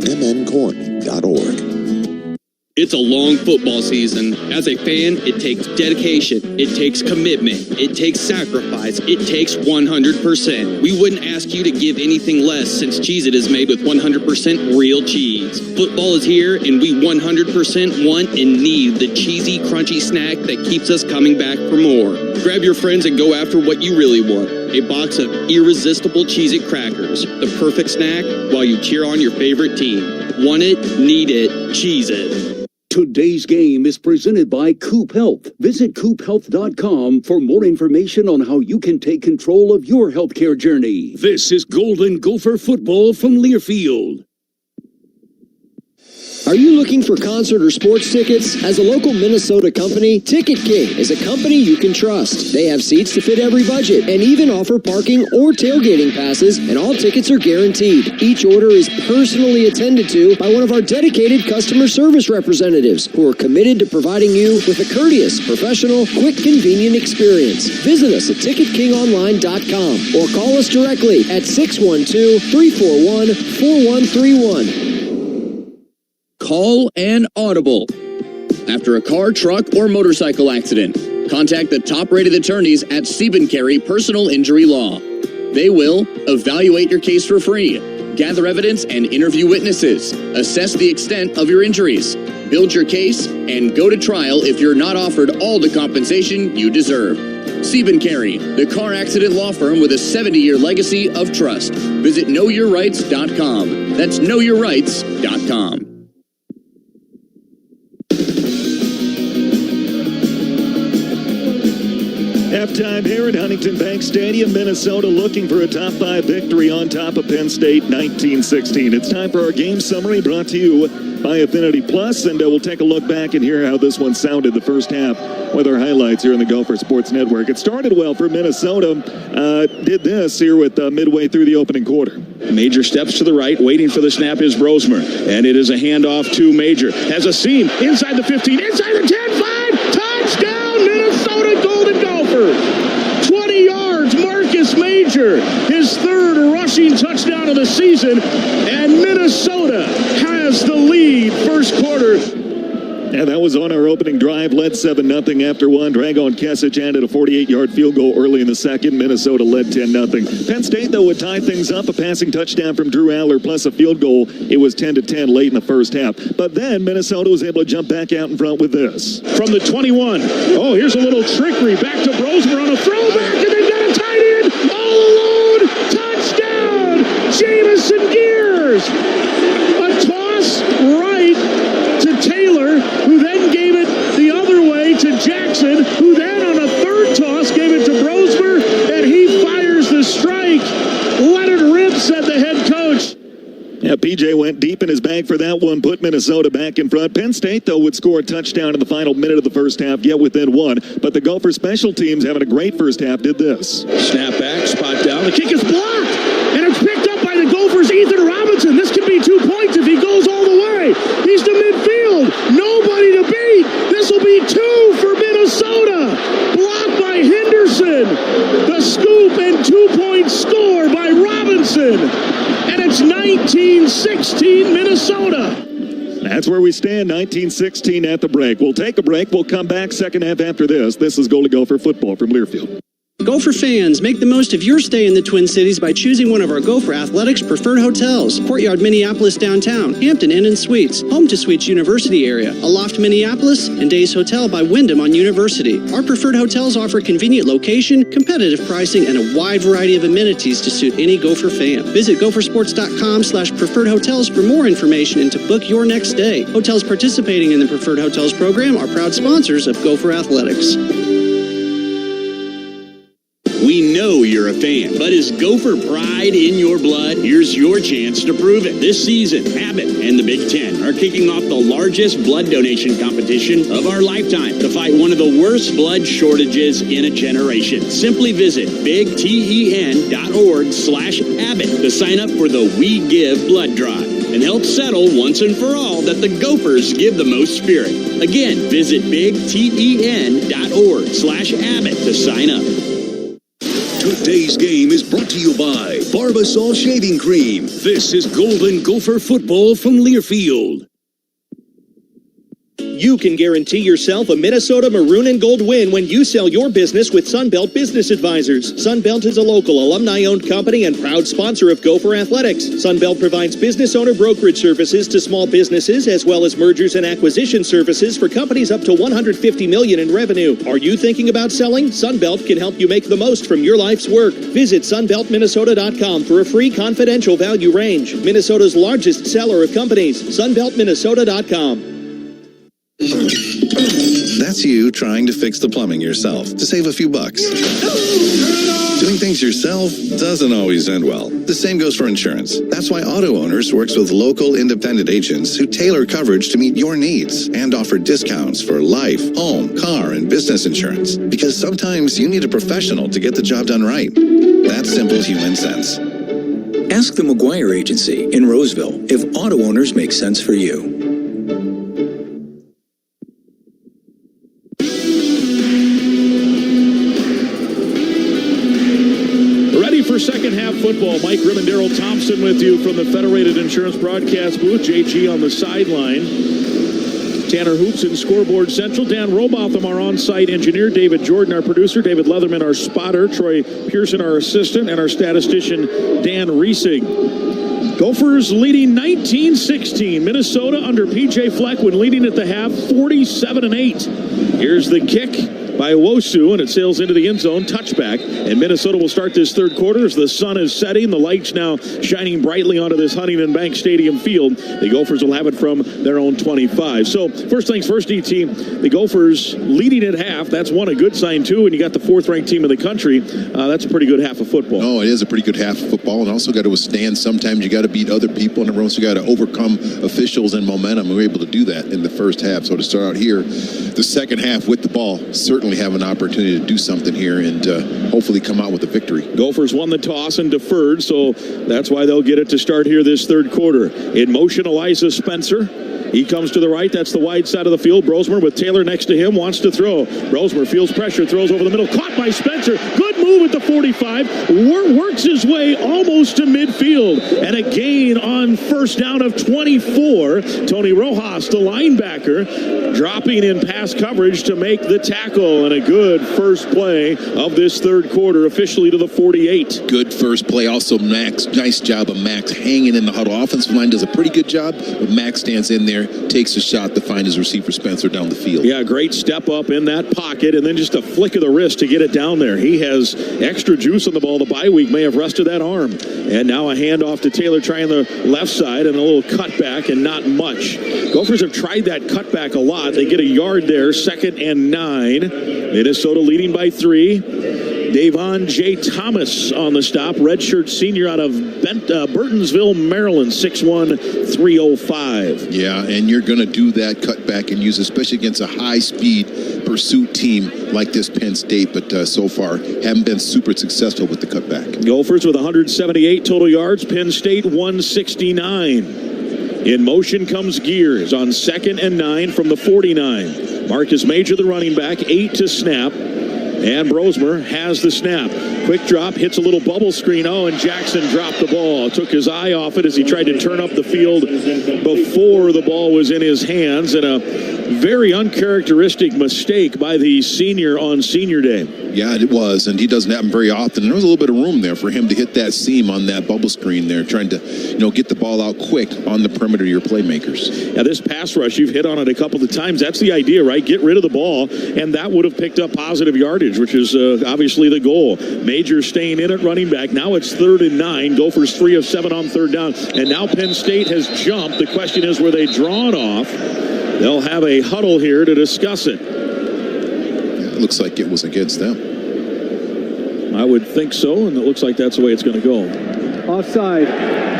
S3: mncorn.org.
S4: It's a long football season. As a fan, it takes dedication, it takes commitment, it takes sacrifice, it takes 100%. We wouldn't ask you to give anything less since Cheez-It is made with 100% real cheese. Football is here, and we 100% want and need the cheesy, crunchy snack that keeps us coming back for more. Grab your friends and go after what you really want. A box of irresistible Cheez-It crackers. The perfect snack while you cheer on your favorite team. Want it, need it, Cheez-It.
S8: Today's game is presented by Coop Health. Visit coophealth.com for more information on how you can take control of your healthcare journey. This is Golden Gopher football from Learfield.
S7: Are you looking for concert or sports tickets? As a local Minnesota company, Ticket King is a company you can trust. They have seats to fit every budget and even offer parking or tailgating passes, and all tickets are guaranteed. Each order is personally attended to by one of our dedicated customer service representatives who are committed to providing you with a courteous, professional, quick, convenient experience. Visit us at ticketkingonline.com or call us directly at 612-341-4131.
S9: Call an audible. After a car, truck, or motorcycle accident, contact the top-rated attorneys at Carey Personal Injury Law. They will evaluate your case for free, gather evidence and interview witnesses, assess the extent of your injuries, build your case, and go to trial if you're not offered all the compensation you deserve. Carey, the car accident law firm with a 70-year legacy of trust. Visit knowyourrights.com. That's knowyourrights.com.
S14: Halftime here at Huntington Bank Stadium, Minnesota looking for a top 5 victory on top of Penn State 19-16. It's time for our game summary brought to you by Affinity Plus, and we'll take a look back and hear how this one sounded the first half with our highlights here on the Gopher Sports Network. It started well for Minnesota, did this here with midway through the opening quarter.
S2: Major steps to the right, waiting for the snap is Brosmer, and it is a handoff to Major. Has a seam inside the 15, inside the 10, 5, touchdown Minnesota Golden Gophers. 20 yards, mark it.
S16: Marcus Major, his third rushing touchdown of the season, and Minnesota has the lead first quarter.
S14: And that was on our opening drive, led 7-0 after one. Dragon Kesic added a 48-yard field goal early in the second. Minnesota led 10-0. Penn State, though, would tie things up. A passing touchdown from Drew Allar plus a field goal. It was 10-10 late in the first half. But then Minnesota was able to jump back out in front with this.
S16: From the 21. Oh, here's a little trickery. Back to Brosmer on a throwback, and they've got a tight end all alone. Touchdown! Jamison Gears. A toss right to Taylor, who then gave it the other way to Jackson, who then on a third toss gave it to Brosmer, and he fires the strike. Let it rip, said the head coach.
S14: Yeah, PJ went deep in his bag for that one, put Minnesota back in front. Penn State, though, would score a touchdown in the final minute of the first half, yet within one. But the Gopher special teams, having a great first half, did this.
S16: Snap back, spot down, the kick is blocked, and it's picked up by the Gophers' Ethan Robinson. This could be 2 points if he goes all the way. He's to midfield, nobody to beat. This will be 2 for Minnesota. Blocked by Henderson. The scoop and 2-point score by Robinson. And it's 19-16 Minnesota.
S14: That's where we stand, 19-16 at the break. We'll take a break. We'll come back second half after this. This is Golden Gopher football from Learfield.
S11: Gopher fans, make the most of your stay in the Twin Cities by choosing one of our Gopher Athletics preferred hotels. Courtyard Minneapolis downtown, Hampton Inn and Suites, Home to Suites University area, Aloft Minneapolis, and Days Hotel by Wyndham on University. Our preferred hotels offer convenient location, competitive pricing, and a wide variety of amenities to suit any Gopher fan. Visit gophersports.com/preferred hotels for more information and to book your next stay. Hotels participating in the Preferred Hotels program are proud sponsors of Gopher Athletics.
S5: We know you're a fan, but is Gopher pride in your blood? Here's your chance to prove it. This season, Abbott and the Big Ten are kicking off the largest blood donation competition of our lifetime to fight one of the worst blood shortages in a generation. Simply visit bigten.org/Abbott to sign up for the We Give blood drive and help settle once and for all that the Gophers give the most spirit. Again, visit bigten.org/Abbott to sign up.
S8: Today's game is brought to you by Barbasol Shaving Cream. This is Golden Gopher football from Learfield.
S6: You can guarantee yourself a Minnesota maroon and gold win when you sell your business with Sunbelt Business Advisors. Sunbelt is a local alumni-owned company and proud sponsor of Gopher Athletics. Sunbelt provides business owner brokerage services to small businesses as well as mergers and acquisition services for companies up to $150 million in revenue. Are you thinking about selling? Sunbelt can help you make the most from your life's work. Visit sunbeltminnesota.com for a free confidential value range. Minnesota's largest seller of companies. sunbeltminnesota.com.
S12: That's you trying to fix the plumbing yourself to save a few bucks. Doing things yourself doesn't always end well. The same goes for insurance. That's why Auto Owners works with local independent agents who tailor coverage to meet your needs and offer discounts for life, home, car, and business insurance. Because sometimes you need a professional to get the job done right. That's simple human sense.
S20: Ask the McGuire Agency in Roseville if Auto Owners make sense for you.
S16: For second half football, Mike Grimm and Daryl Thompson with you from the Federated Insurance broadcast booth. JG on the sideline. Tanner Hoops in Scoreboard Central. Dan Robotham, our on-site engineer. David Jordan, our producer. David Leatherman, our spotter. Troy Pearson, our assistant. And our statistician, Dan Reesing. Gophers leading 19-16. Minnesota under PJ Fleck when leading at the half 47-8. Here's the kick by Wosu, and it sails into the end zone, touchback. And Minnesota will start this third quarter as the sun is setting. The lights now shining brightly onto this Huntington Bank Stadium field. The Gophers will have it from their own 25. So first things first, DT, the Gophers leading at half. That's a good sign, too. And you got the fourth-ranked team in the country. That's a pretty good half of football.
S13: Oh, it is a pretty good half of football. And also got to withstand. Sometimes you got to beat other people, and also got to overcome officials and momentum. We were able to do that in the first half. So to start out here, the second half with the ball, certainly have an opportunity to do something here and hopefully come out with a victory.
S16: Gophers won the toss and deferred, so that's why they'll get it to start here this third quarter. In motion, Eliza Spencer. He comes to the right. That's the wide side of the field. Brosmer with Taylor next to him wants to throw. Brosmer feels pressure, throws over the middle. Caught by Spencer. Good move move at the 45, works his way almost to midfield, and a gain on first down of 24. Tony Rojas, the linebacker, dropping in pass coverage to make the tackle, and a good first play of this third quarter, officially to the 48.
S13: Good first play. Also, Max, nice job of Max hanging in the huddle. Offensive line does a pretty good job, but Max stands in there, takes a shot to find his receiver Spencer down the field.
S16: Yeah, great step up in that pocket, and then just a flick of the wrist to get it down there. He has extra juice on the ball. The bye week may have rested that arm. And now a handoff to Taylor trying the left side, and a little cutback, and not much. Gophers have tried that cutback a lot. They get a yard there, 2nd and 9. Minnesota leading by 3. Davon J. Thomas on the stop, redshirt senior out of Burtonsville, Maryland, 6'1", 305.
S13: Yeah, and you're going to do that cutback and use, especially against a high-speed pursuit team like this Penn State, but so far haven't been super successful with the cutback.
S16: Gophers with 178 total yards, Penn State 169. In motion comes Gears on 2nd and 9 from the 49. Marcus Major, the running back, 8 to snap. And Brosmer has the snap. Quick drop, hits a little bubble screen. Oh, and Jackson dropped the ball. Took his eye off it as he tried to turn up the field before the ball was in his hands. And a very uncharacteristic mistake by the senior on senior day.
S13: Yeah, it was, and he doesn't happen very often. And there was a little bit of room there for him to hit that seam on that bubble screen there, trying to, get the ball out quick on the perimeter of your playmakers.
S16: Yeah, this pass rush, you've hit on it a couple of times. That's the idea, right? Get rid of the ball, and that would have picked up positive yardage, which is obviously the goal. Major staying in at running back. Now it's 3rd and 9. Gophers 3 of 7 on 3rd down. And now Penn State has jumped. The question is, were they drawn off? They'll have a huddle here to discuss it.
S13: It looks like it was against them.
S16: I would think so, and it looks like that's the way it's going to go.
S10: Offside.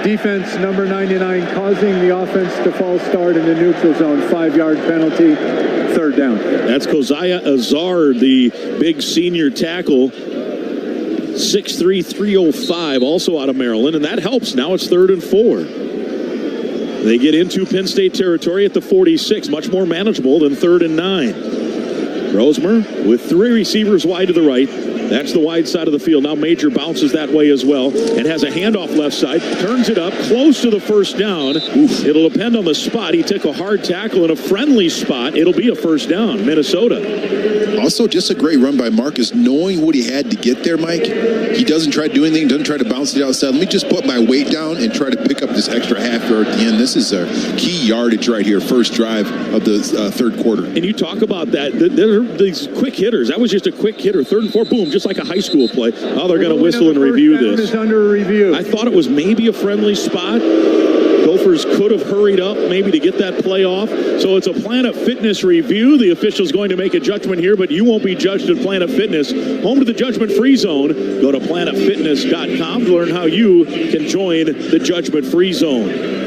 S10: Defense number 99 causing the offense to false start in the neutral zone. 5-yard penalty. 3rd down. That's
S16: Keziah Azard, the big senior tackle. 6'3", 305, also out of Maryland, and that helps. Now it's 3rd and 4. They get into Penn State territory at the 46, much more manageable than 3rd and 9. Brosmer with 3 receivers wide to the right. That's the wide side of the field. Now Major bounces that way as well and has a handoff left side, turns it up close to the first down. Oof. It'll depend on the spot. He took a hard tackle in a friendly spot. It'll be a first down, Minnesota.
S13: Also, just a great run by Marcus, knowing what he had to get there, Mike. He doesn't try to do anything, doesn't try to bounce it outside. Let me just put my weight down and try to pick up this extra half yard at the end. This is a key yardage right here, first drive of the third quarter.
S16: And you talk about that. There are these quick hitters. That was just a quick hitter. 3rd and 4, boom, just like a high school play. Oh, they're going to whistle and review this.
S10: Is under review.
S16: I thought it was maybe a friendly spot. Gophers could have hurried up maybe to get that play off. So it's a Planet Fitness review. The official's going to make a judgment here, but you won't be judged at Planet Fitness. Home to the judgment-free zone. Go to planetfitness.com to learn how you can join the judgment-free zone.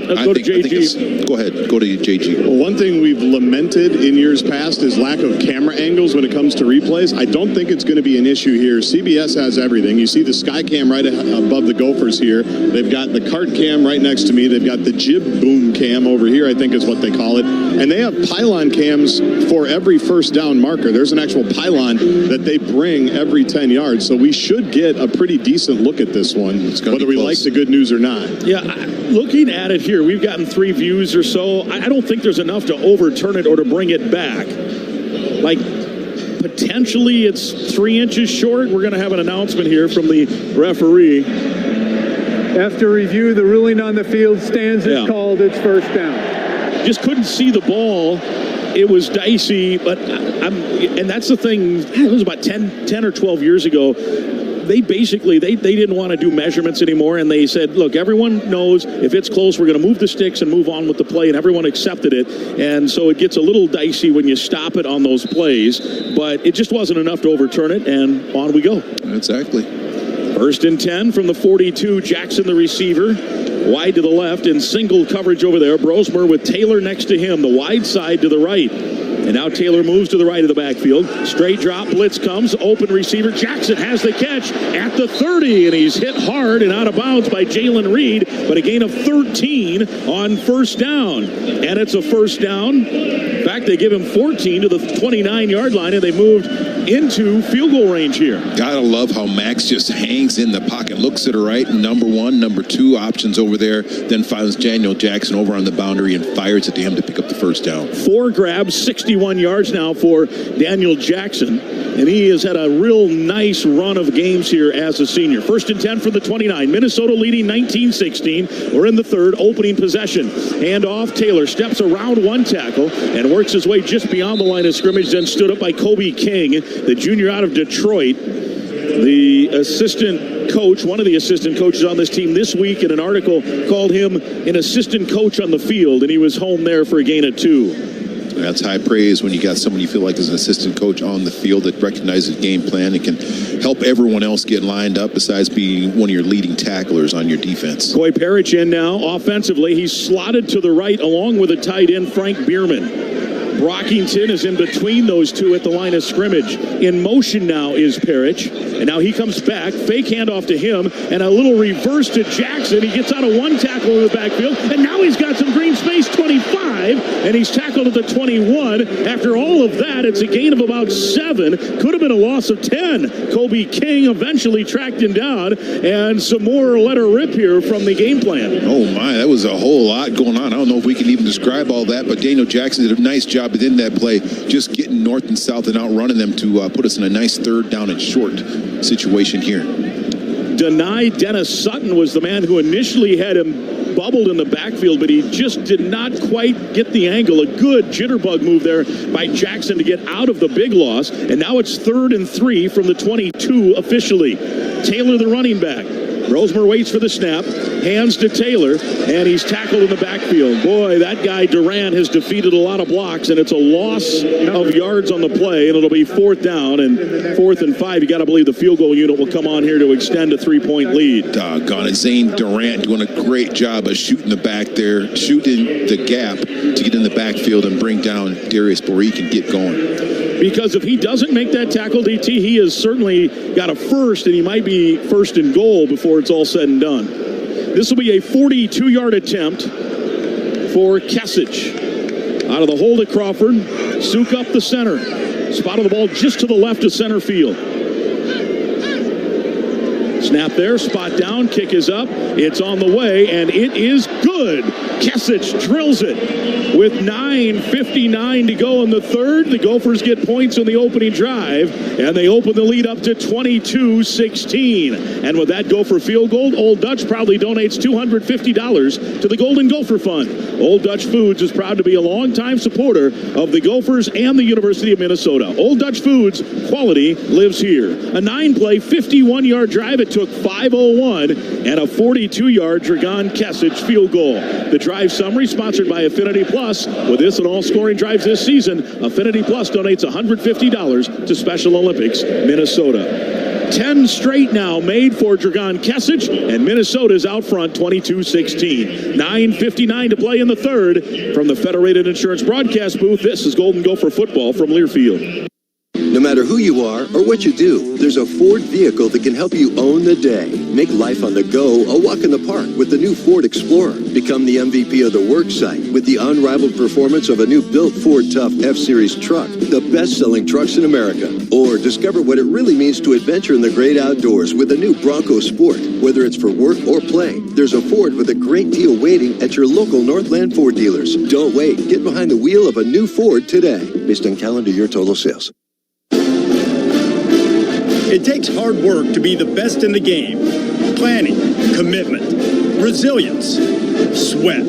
S16: Let's go to JG.
S13: Go ahead. Go to JG.
S15: Well, one thing we've lamented in years past is lack of camera angles when it comes to replays. I don't think it's going to be an issue here. CBS has everything. You see the sky cam right above the Gophers here. They've got the cart cam right next to me. They've got the jib boom cam over here, I think is what they call it. And they have pylon cams for every first down marker. There's an actual pylon that they bring every 10 yards. So we should get a pretty decent look at this one, whether we like the good news or not.
S16: Yeah, looking at it here, we've gotten 3 views or so. I don't think there's enough to overturn it or to bring it back. Like, potentially it's 3 inches short. We're going to have an announcement here from the referee.
S10: After review, the ruling on the field stands as called. It's first down.
S16: Just couldn't see the ball. It was dicey, but and that's the thing. It was about 10 or 12 years ago. They basically, they didn't want to do measurements anymore, and they said, look, everyone knows if it's close, we're going to move the sticks and move on with the play, and everyone accepted it. And so it gets a little dicey when you stop it on those plays, but it just wasn't enough to overturn it, and on we go.
S13: Exactly.
S16: 1st and 10 from the 42. Jackson, the receiver, wide to the left in single coverage over there. Brosmer with Taylor next to him, the wide side to the right. And now Taylor moves to the right of the backfield. Straight drop, blitz comes, open receiver. Jackson has the catch at the 30, and he's hit hard and out of bounds by Jalen Reed, but a gain of 13 on first down. And it's a first down. In fact, they give him 14 to the 29-yard line, and they moved into field goal range here.
S13: Gotta love how Max just hangs in the pocket, looks at her right, number one, number two options over there, then finds Daniel Jackson over on the boundary and fires it to him to pick up the first down.
S16: 4 grabs, 61 yards now for Daniel Jackson, and he has had a real nice run of games here as a senior. 1st and 10 for the 29. Minnesota leading 19-16. We're in the third, opening possession. Hand off, Taylor steps around one tackle and works his way just beyond the line of scrimmage, then stood up by Kobe King, the junior out of Detroit. The assistant coach, one of the assistant coaches on this team this week in an article called him an assistant coach on the field, and he was home there for a gain of 2.
S13: That's high praise when you got someone you feel like is an assistant coach on the field that recognizes game plan and can help everyone else get lined up besides being one of your leading tacklers on your defense.
S16: Coy Parrish in now. Offensively, he's slotted to the right along with a tight end, Frank Bierman. Brockington is in between those two at the line of scrimmage. In motion now is Parrish, and now he comes back. Fake handoff to him, and a little reverse to Jackson. He gets out of one tackle in the backfield, and now he's got some green space, 25, and he's tackled at the 21. After all of that, it's a gain of about 7. Could have been a loss of 10. Kobe King eventually tracked him down, and some more let her rip here from the game plan.
S13: Oh my, that was a whole lot going on. I don't know if we can even describe all that, but Daniel Jackson did a nice job within that play, just getting north and south and outrunning them to put us in a nice 3rd down and short situation here.
S16: Dennis Sutton was the man who initially had him bubbled in the backfield, but he just did not quite get the angle. A good jitterbug move there by Jackson to get out of the big loss, and now it's 3rd and 3 from the 22 officially. Taylor, the running back. Brosmer waits for the snap, hands to Taylor, and he's tackled in the backfield. Boy, that guy Durant has defeated a lot of blocks, and it's a loss of yards on the play, and it'll be 4th down and 4th and 5. You got to believe the field goal unit will come on here to extend a 3-point lead.
S13: Doggone it. Zane Durant doing a great job of shooting the back there, shooting the gap to get in the backfield and bring down Darius where he can get going.
S16: Because if he doesn't make that tackle, DT, he has certainly got a first, and he might be 1st and goal before it's all said and done. This will be a 42-yard attempt for Kesich. Out of the hole to Crawford. Suk up the center. Spotted the ball just to the left of center field. Snap there, spot down, kick is up. It's on the way, and it is good. Kesich drills it. With 9:59 to go in the third, the Gophers get points on the opening drive, and they open the lead up to 22-16. And with that Gopher field goal, Old Dutch proudly donates $250 to the Golden Gopher Fund. Old Dutch Foods is proud to be a longtime supporter of the Gophers and the University of Minnesota. Old Dutch Foods, quality lives here. A 9-play, 51-yard drive. It took 5:01 and a 42-yard Dragan Kesich field goal. The drive summary sponsored by Affinity Plus. With this and all scoring drives this season, Affinity Plus donates $150 to Special Olympics Minnesota. 10 straight now made for Dragan Kesich, and Minnesota's out front 22-16. 9:59 to play in the third. From the Federated Insurance broadcast booth, this is Golden Gopher football from Learfield.
S1: No matter who you are or what you do, there's a Ford vehicle that can help you own the day. Make life on the go a walk in the park with the new Ford Explorer. Become the MVP of the work site with the unrivaled performance of a new built Ford Tough F-Series truck, the best-selling trucks in America. Or discover what it really means to adventure in the great outdoors with the new Bronco Sport. Whether it's for work or play, there's a Ford with a great deal waiting at your local Northland Ford dealers. Don't wait. Get behind the wheel of a new Ford today. Based on calendar year total sales.
S17: It takes hard work to be the best in the game. Planning, commitment, resilience, sweat.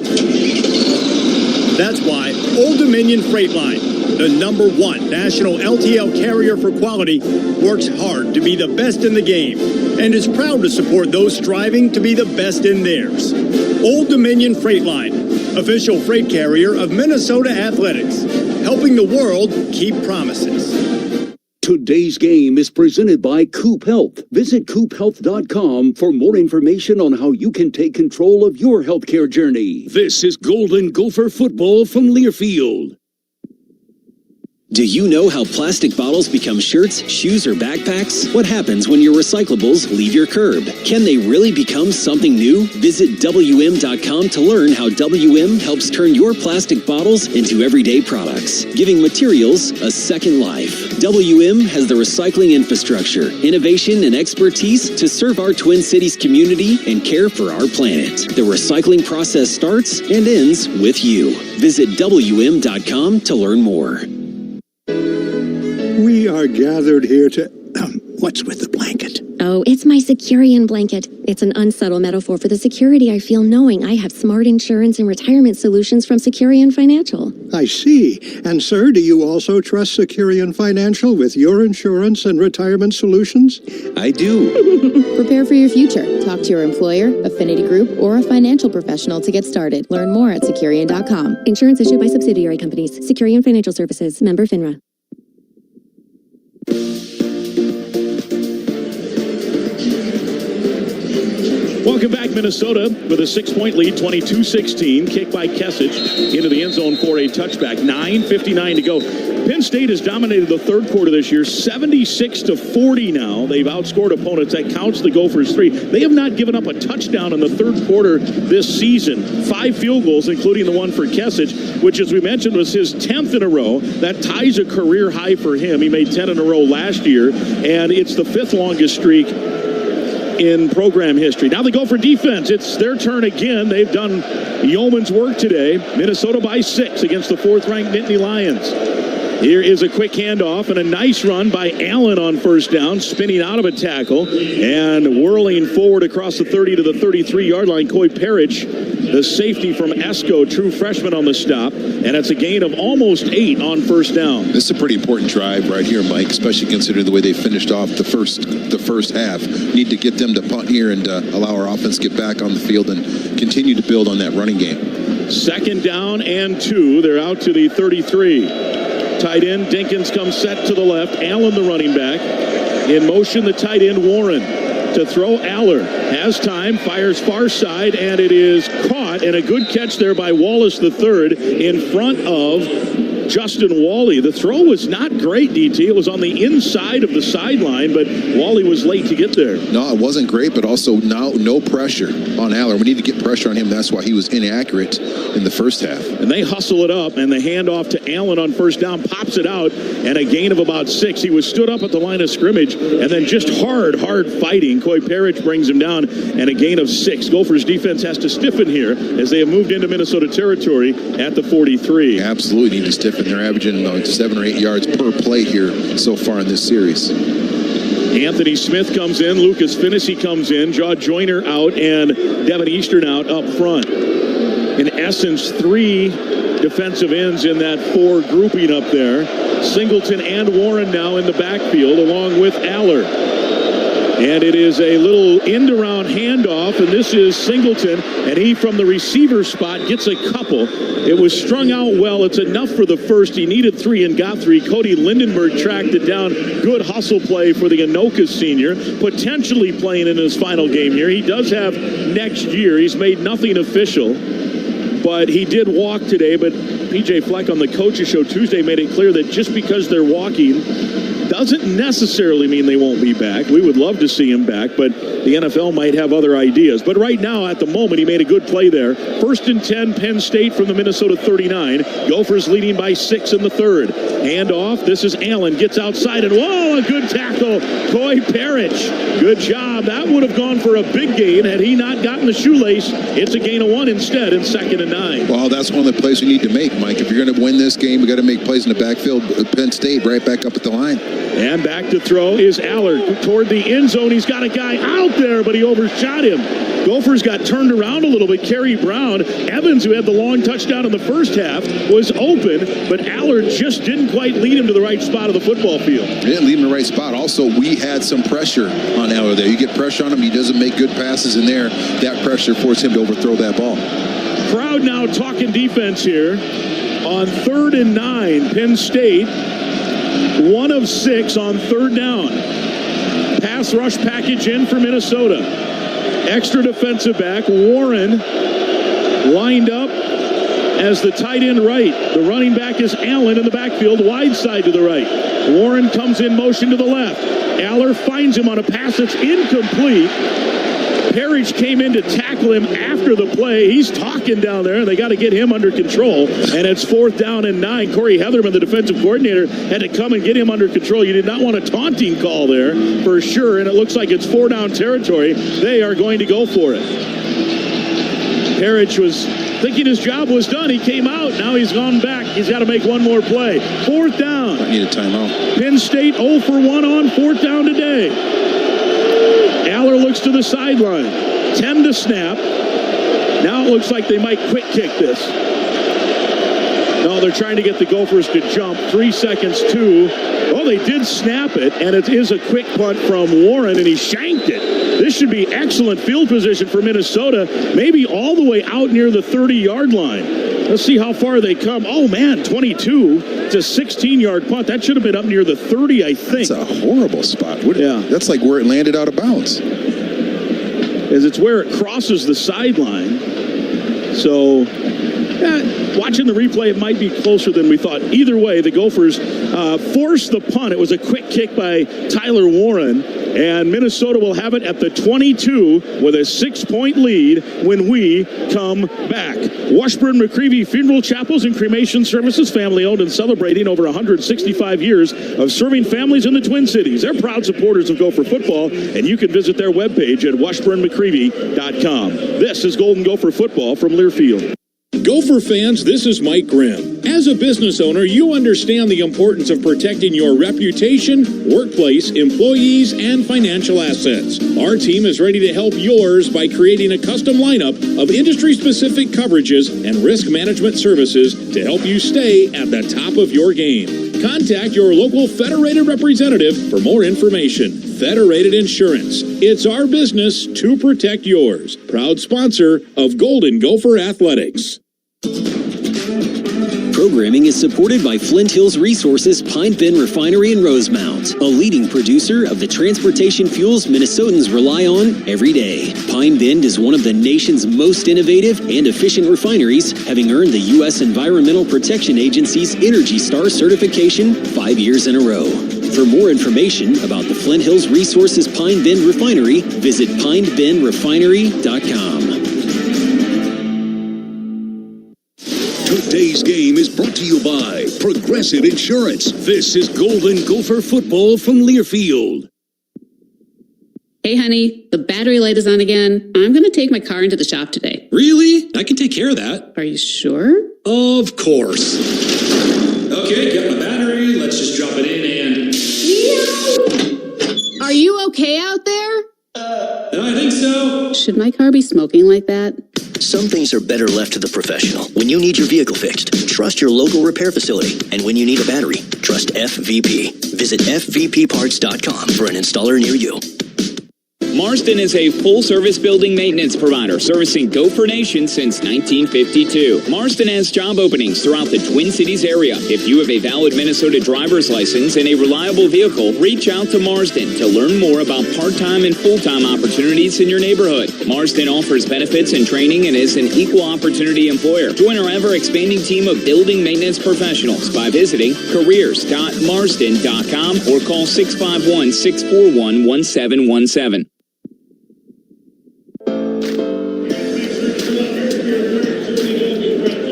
S17: That's why Old Dominion Freight Line, the #1 national LTL carrier for quality, works hard to be the best in the game and is proud to support those striving to be the best in theirs. Old Dominion Freight Line, official freight carrier of Minnesota Athletics, helping the world keep promises.
S8: Today's game is presented by Coop Health. Visit coophealth.com for more information on how you can take control of your healthcare journey. This is Golden Gopher football from Learfield.
S11: Do you know how plastic bottles become shirts, shoes, or backpacks? What happens when your recyclables leave your curb? Can they really become something new? Visit WM.com to learn how WM helps turn your plastic bottles into everyday products, giving materials a second life. WM has the recycling infrastructure, innovation, and expertise to serve our Twin Cities community and care for our planet. The recycling process starts and ends with you. Visit WM.com to learn more.
S18: We are gathered here to... what's with the blanket?
S19: Oh, it's my Securian blanket. It's an unsubtle metaphor for the security I feel knowing I have smart insurance and retirement solutions from Securian Financial.
S18: I see. And sir, do you also trust Securian Financial with your insurance and retirement solutions?
S21: I do.
S22: Prepare for your future. Talk to your employer, affinity group, or a financial professional to get started. Learn more at Securian.com.
S19: Insurance issued by subsidiary companies. Securian Financial Services. Member FINRA.
S2: Welcome back, Minnesota, with a 6-point lead, 22-16. Kick by Kesich into the end zone for a touchback. 9:59 to go. Penn State has dominated the third quarter this year, 76-40 now. They've outscored opponents. That counts the Gophers 3. They have not given up a touchdown in the third quarter this season. 5 field goals, including the one for Kesich, which, as we mentioned, was his 10th in a row. That ties a career high for him. He made 10 in a row last year, and it's the 5th longest streak in program history. Now they go for defense. It's their turn again. They've done yeoman's work today. Minnesota by 6 against the 4th-ranked Nittany Lions. Here is a quick handoff and a nice run by Allen on first down, spinning out of a tackle and whirling forward across the 30 to the 33-yard line. Coy Parrish, the safety from Esco, true freshman on the stop, and it's a gain of almost 8 on first down.
S13: This is a pretty important drive right here, Mike, especially considering the way they finished off the first half. Need to get them to punt here and allow our offense to get back on the field and continue to build on that running game. 2nd down and 2. They're out to the 33. Tight end, Dinkins comes set to the left. Allen, the running back. In motion, the tight end, Warren. To throw, Allar has time, fires far side, and it is caught. And a good catch there by Wallace III in front of Justin Wally. The throw was not great, DT. It was on the inside of the sideline, but Wally was late to get there. No, it wasn't great, but also now no pressure on Allar. We need to get pressure on him. That's why he was inaccurate in the first half.
S2: And they hustle it up, and the handoff to Allen on first down pops it out, and a gain of about 6. He was stood up at the line of scrimmage, and then just hard fighting. Coy Parrish brings him down, and a gain of 6. Gophers defense has to stiffen here as they have moved into Minnesota territory at the 43.
S13: Absolutely need to stiffen. They're averaging 7 or 8 yards per play here so far in this series.
S2: Anthony Smith comes in, Lucas Finnessy comes in, Jaw Joyner out, and Devin Eastern out up front. In essence, 3 defensive ends in that 4 grouping up there. Singleton and Warren now in the backfield along with Allar. And it is a little end-around handoff, and this is Singleton, and he from the receiver spot gets a couple. It was strung out well. It's enough for the first. He needed 3 and got 3. Cody Lindenberg tracked it down. Good hustle play for the Anoka senior, potentially playing in his final game here. He does have next year. He's made nothing official, but he did walk today. But PJ Fleck on the coaches show Tuesday made it clear that just because they're walking doesn't necessarily mean they won't be back. We would love to see him back, but the NFL might have other ideas. But right now, at the moment, he made a good play there. 1st and 10, Penn State from the Minnesota 39. Gophers leading by 6 in the 3rd. Handoff. This is Allen. Gets outside, and whoa, a good tackle. Coy Parrish. Good job. That would have gone for a big gain had he not gotten the shoelace. It's a gain of 1 instead in 2nd and 9.
S13: Well, that's one of the plays we need to make, Mike. If you're going to win this game, we got to make plays in the backfield. Penn State right back up at the line.
S2: And back to throw is Allar toward the end zone. He's got a guy out there, but he overshot him. Gophers got turned around a little bit. Kerry Brown, Evans, who had the long touchdown in the first half, was open, but Allar just didn't quite lead him to the right spot of the football field.
S13: He didn't lead him in the right spot. Also, we had some pressure on Allar there. You get pressure on him, he doesn't make good passes in there. That pressure forced him to overthrow that ball.
S2: Crowd now talking defense here on 3rd and 9. Penn State, 1 of 6 on 3rd down. Pass rush package in for Minnesota. Extra defensive back, Warren, lined up
S16: as the tight end right. The running back is Allen in the backfield, wide side to the right. Warren comes in motion to the left. Allar finds him on a pass that's incomplete. Parrish came in to tackle him after the play. He's talking down there, and they got to get him under control. And it's 4th down and 9. Corey Heatherman, the defensive coordinator, had to come and get him under control. You did not want a taunting call there for sure, and it looks like it's 4-down territory. They are going to go for it. Parrish was thinking his job was done. He came out. Now he's gone back. He's got to make one more play. 4th down.
S12: I need a timeout.
S16: Penn State 0 for 1 on 4th down today. Allar looks to the sideline. 10 to snap. Now it looks like they might quick kick this. No, they're trying to get the Gophers to jump. 3 seconds, 2. Oh, they did snap it, and it is a quick punt from Warren, and he shanked it. This should be excellent field position for Minnesota, maybe all the way out near the 30-yard line. Let's see how far they come. Oh, man, 22. It's a 16-yard punt. That should have been up near the 30, I think.
S12: That's a horrible spot.
S16: Yeah.
S12: That's like where it landed out of bounds.
S16: As it's where it crosses the sideline. So, watching the replay, it might be closer than we thought. Either way, the Gophers forced the punt. It was a quick kick by Tyler Warren. And Minnesota will have it at the 22 with a 6-point lead when we come back. Washburn-McCreevy Funeral Chapels and Cremation Services, family-owned and celebrating over 165 years of serving families in the Twin Cities. They're proud supporters of Gopher football, and you can visit their webpage at washburnmccreevy.com. This is Golden Gopher football from Learfield. Gopher fans, this is Mike Grimm. As a business owner, you understand the importance of protecting your reputation, workplace, employees, and financial assets. Our team is ready to help yours by creating a custom lineup of industry-specific coverages and risk management services to help you stay at the top of your game. Contact your local Federated representative for more information. Federated Insurance. It's our business to protect yours. Proud sponsor of Golden Gopher Athletics.
S7: Programming is supported by Flint Hills Resources Pine Bend Refinery in Rosemount, a leading producer of the transportation fuels Minnesotans rely on every day. Pine Bend is one of the nation's most innovative and efficient refineries, having earned the U.S. Environmental Protection Agency's Energy Star certification 5 years in a row. For more information about the Flint Hills Resources Pine Bend Refinery, visit pinebendrefinery.com.
S8: Today's game is brought to you by Progressive Insurance. This is Golden Gopher football from Learfield.
S3: Hey, honey, the battery light is on again. I'm going to take my car into the shop today.
S4: Really? I can take care of that.
S3: Are you sure?
S4: Of course. Okay, got my battery. Let's just drop it in and...
S3: Are you okay out there?
S4: I think so.
S3: Should my car be smoking like that?
S23: Some things are better left to the professional. When you need your vehicle fixed, trust your local repair facility. And when you need a battery, trust FVP. Visit FVPparts.com for an installer near you.
S24: Marston is a full-service building maintenance provider servicing Gopher Nation since 1952. Marston has job openings throughout the Twin Cities area. If you have a valid Minnesota driver's license and a reliable vehicle, reach out to Marston to learn more about part-time and full-time opportunities in your neighborhood. Marston offers benefits and training and is an equal opportunity employer. Join our ever-expanding team of building maintenance professionals by visiting careers.marston.com or call 651-641-1717.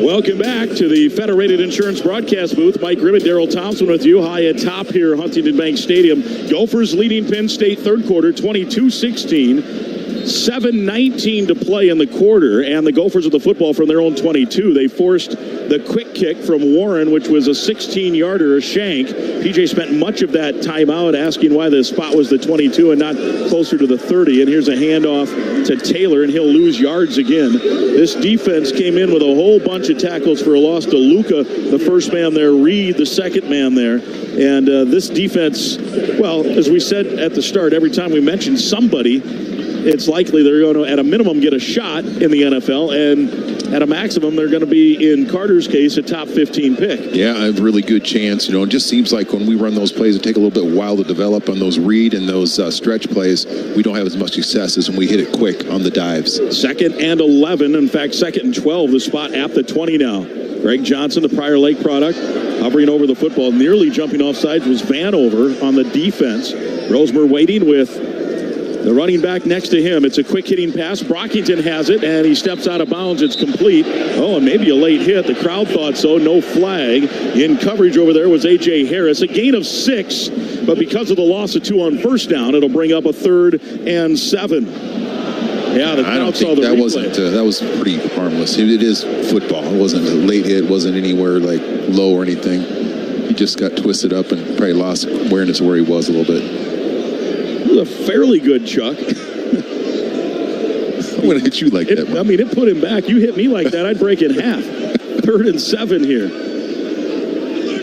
S16: Welcome back to the Federated Insurance broadcast booth. Mike Grimm and Daryl Thompson with you high atop here at Huntington Bank Stadium. Gophers leading Penn State third quarter 22-16. 7:19 to play in the quarter, and the Gophers with the football from their own 22. They forced the quick kick from Warren, which was a 16-yarder, a shank. PJ spent much of that timeout asking why the spot was the 22 and not closer to the 30. And here's a handoff to Taylor, and he'll lose yards again. This defense came in with a whole bunch of tackles for a loss to Luca, the first man there, Reed, the second man there. And this defense, well, as we said at the start, every time we mention somebody,
S2: it's likely they're going to, at a minimum, get a shot in the NFL, and at a maximum, they're going to be, in Carter's case, a top 15 pick.
S13: Yeah, a really good chance. It just seems like when we run those plays, it take a little bit while to develop on those read and those stretch plays. We don't have as much success as when we hit it quick on the dives. 2nd
S2: and 11. In fact, 2nd and 12, the spot at the 20 now. Greg Johnson, the Prior Lake product, hovering over the football, nearly jumping off sides was Vanover on the defense. Brosmer waiting with the running back next to him. It's a quick hitting pass. Brockington has it, and he steps out of bounds. It's complete. Oh, and maybe a late hit. The crowd thought so. No flag. In coverage over there was A.J. Harris. A gain of 6, but because of the loss of 2 on first down, it'll bring up a 3rd and 7. Yeah, the crowd saw the replay.
S13: That was pretty harmless. It is football. It wasn't a late hit. It wasn't anywhere like low or anything. He just got twisted up and probably lost awareness of where he was a little bit.
S2: It was a fairly good chuck.
S13: I'm going to hit you like that, man.
S2: I mean, it put him back. You hit me like that, I'd break in half. 3rd and 7 here.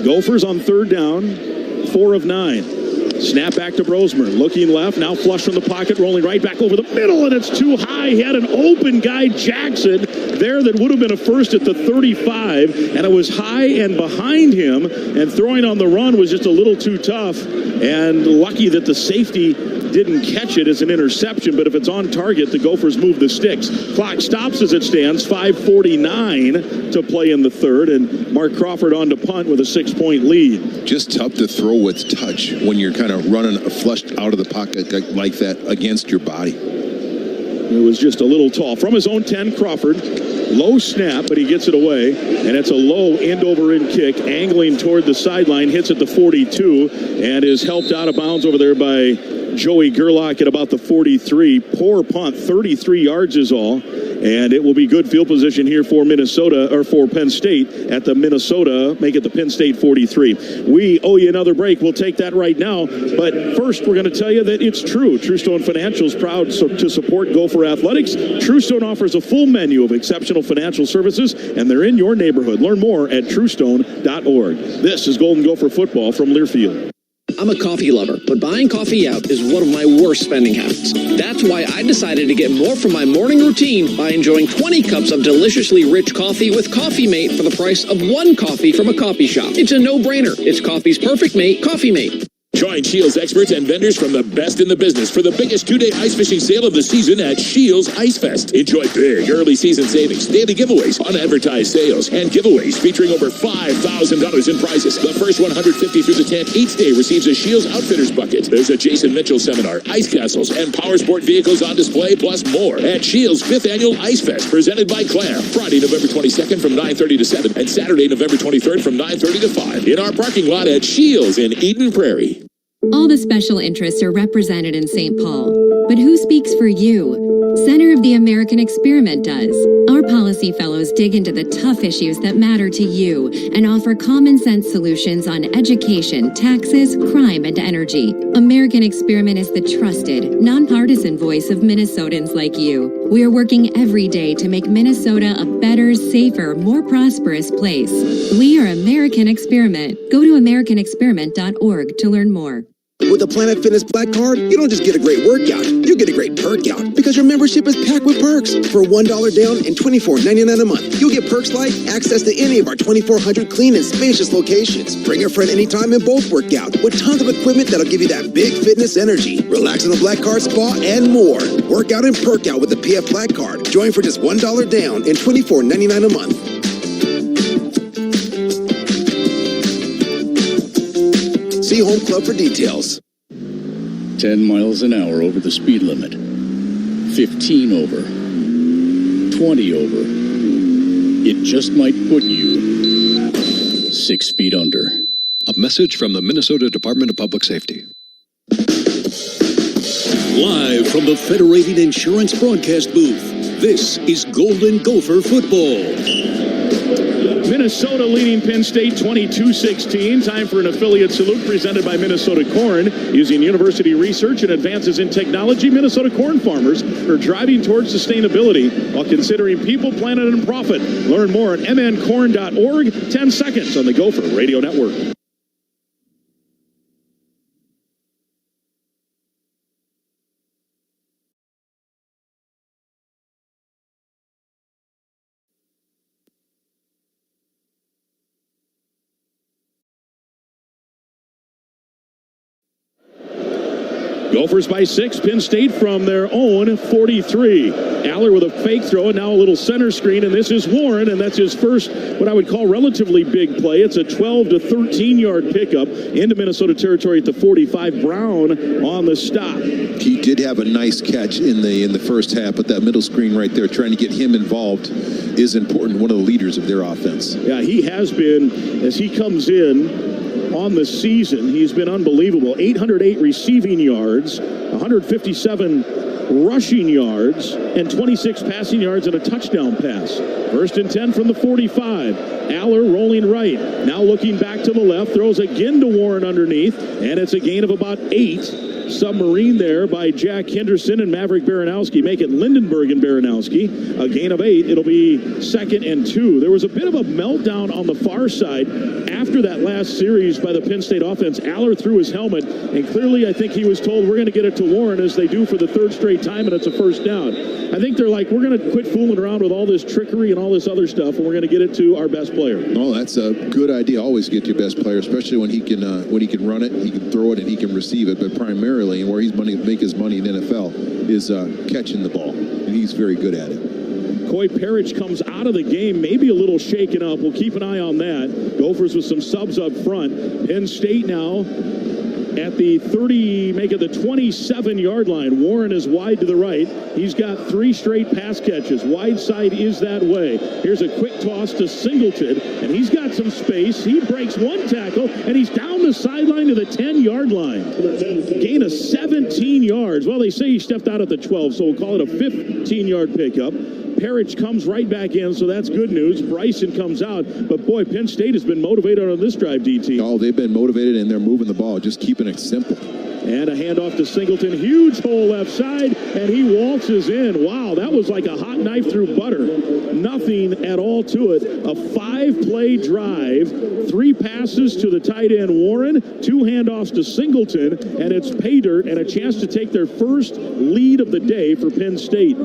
S2: Gophers on 3rd down, 4 of 9. Snap back to Brosmer, looking left, now flush from the pocket, rolling right back over the middle, and it's too high. He had an open guy, Jackson, there that would have been a first at the 35, and it was high and behind him, and throwing on the run was just a little too tough, and lucky that the safety didn't catch it as an interception, but if it's on target, the Gophers move the sticks. Clock stops as it stands, 5:49 to play in the 3rd, and Mark Crawford on to punt with a 6-point lead.
S13: Just tough to throw with touch when you're kind of running flushed out of the pocket like that against your body.
S2: It was just a little tall. From his own 10, Crawford. Low snap, but he gets it away, and it's a low end-over-end kick, angling toward the sideline, hits at the 42, and is helped out of bounds over there by Joey Gerlach at about the 43. Poor punt, 33 yards is all, and it will be good field position here for Minnesota, or for Penn State at the Minnesota, make it the Penn State 43. We owe you another break. We'll take that right now, but first we're going to tell you that it's true. Truestone Financial is proud to support Gopher Athletics. Truestone offers a full menu of exceptional financial services, and they're in your neighborhood. Learn more at truestone.org. This is Golden Gopher football from Learfield.
S5: I'm a coffee lover, but buying coffee out is one of my worst spending habits. That's why I decided to get more from my morning routine by enjoying 20 cups of deliciously rich coffee with Coffee Mate for the price of 1 coffee from a coffee shop. It's a no-brainer. It's coffee's perfect mate, Coffee Mate.
S16: Join Shields experts and vendors from the best in the business for the biggest 2-day ice fishing sale of the season at Shields Ice Fest. Enjoy big early season savings, daily giveaways, unadvertised sales, and giveaways featuring over $5,000 in prizes. The first 150 through the tent each day receives a Shields Outfitters bucket. There's a Jason Mitchell seminar, ice castles, and power sport vehicles on display, plus more at Shields' 5th Annual Ice Fest, presented by Clam. Friday, November 22nd from 9:30 to 7, and Saturday, November 23rd from 9:30 to 5 in our parking lot at Shields in Eden Prairie.
S6: All the special interests are represented in St. Paul. But who speaks for you? Center of the American Experiment does. Our policy fellows dig into the tough issues that matter to you and offer common sense solutions on education, taxes, crime, and energy. American Experiment is the trusted, nonpartisan voice of Minnesotans like you. We are working every day to make Minnesota a better, safer, more prosperous place. We are American Experiment. Go to AmericanExperiment.org to learn more.
S9: With the Planet Fitness Black Card, you don't just get a great workout, you get a great perk out because your membership is packed with perks. For $1 down and $24.99 a month, you'll get perks like access to any of our 2,400 clean and spacious locations. Bring a friend anytime and both work out with tons of equipment that'll give you that big fitness energy. Relax in the Black Card spa and more. Work out and perk out with the PF Black Card. Join for just $1 down and $24.99 a month. See Home Club for details.
S8: 10 miles an hour over the speed limit. 15 over. 20 over. It just might put you 6 feet under.
S14: A message from the Minnesota Department of Public Safety.
S8: Live from the Federated Insurance broadcast booth, this is Golden Gopher football.
S2: Minnesota leading Penn State 22-16. Time for an affiliate salute presented by Minnesota Corn. Using university research and advances in technology, Minnesota corn farmers are driving towards sustainability while considering people, planet, and profit. Learn more at mncorn.org. 10 seconds on the Gopher Radio Network.
S16: Gophers by 6, Penn State from their own 43. Allar with a fake throw, and now a little center screen, and this is Warren, and that's his first, what I would call relatively big play. It's a 12 to 13-yard pickup into Minnesota territory at the 45. Brown on the stop.
S13: He did have a nice catch in the first half, but that middle screen right there, trying to get him involved, is important. One of the leaders of their offense.
S16: Yeah, he has been, as he comes in on the season, he's been unbelievable. 808 receiving yards, 157 rushing yards, and 26 passing yards and a touchdown pass. 1st and 10 from the 45. Allar rolling right. Now looking back to the left, throws again to Warren underneath, and it's a gain of about 8. Submarine there by Jack Henderson and Maverick Baranowski. Make it Lindenberg and Baranowski. A gain of 8. It'll be 2nd and 2. There was a bit of a meltdown on the far side after that last series by the Penn State offense. Allar threw his helmet, and clearly I think he was told we're going to get it to Warren, as they do for the 3rd straight time, and it's a first down. I think they're like, we're going to quit fooling around with all this trickery and all this other stuff, and we're going to get it to our best player.
S13: Oh, that's a good idea. Always get your best player, especially when he can run it, he can throw it, and he can receive it. But primarily, and where he's make his money in NFL is catching the ball, and he's very good at it.
S16: Coy Parrish comes out of the game, maybe a little shaken up. We'll keep an eye on that. Gophers with some subs up front. Penn State now at the 30, make it the 27-yard line. Warren is wide to the right. He's got 3 straight pass catches. Wide side is that way. Here's a quick toss to Singleton, and he's got some space. He breaks one tackle, and he's down the sideline to the 10-yard line. Gain of 17 yards. Well, they say he stepped out at the 12, so we'll call it a 15-yard pickup. Parrish comes right back in, so that's good news. Bryson comes out, but boy, Penn State has been motivated on this drive, DT.
S13: Oh, they've been motivated, and they're moving the ball, just keeping it simple.
S16: And a handoff to Singleton, huge hole left side, and he waltzes in. Wow, that was like a hot knife through butter. Nothing at all to it. A 5-play drive, 3 passes to the tight end Warren, 2 handoffs to Singleton, and it's pay dirt and a chance to take their first lead of the day for Penn State.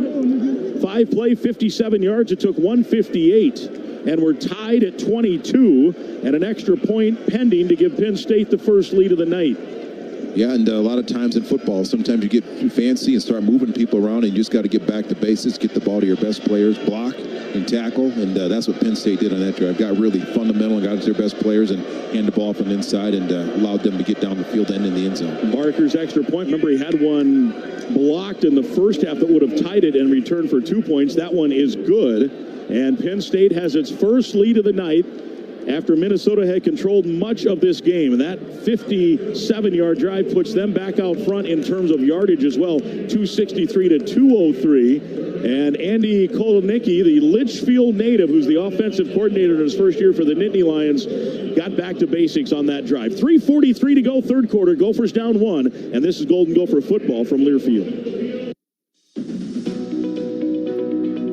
S16: 5-play, 57 yards. It took 158, and we're tied at 22, and an extra point pending to give Penn State the first lead of the night.
S13: Yeah, and a lot of times in football, sometimes you get fancy and start moving people around, and you just got to get back to basics, get the ball to your best players, block and tackle, and that's what Penn State did on that drive. Got really fundamental and got to their best players and hand the ball from the inside and allowed them to get down the field and in the end zone.
S16: Barker's extra point, remember he had one blocked in the first half that would have tied it and returned for 2 points. That one is good, and Penn State has its first lead of the night after Minnesota had controlled much of this game. And that 57-yard drive puts them back out front in terms of yardage as well, 263 to 203. And Andy Kolonicki, the Litchfield native, who's the offensive coordinator in his first year for the Nittany Lions, got back to basics on that drive. 3:43 to go, 3rd quarter. Gophers down 1, and this is Golden Gopher football from Learfield.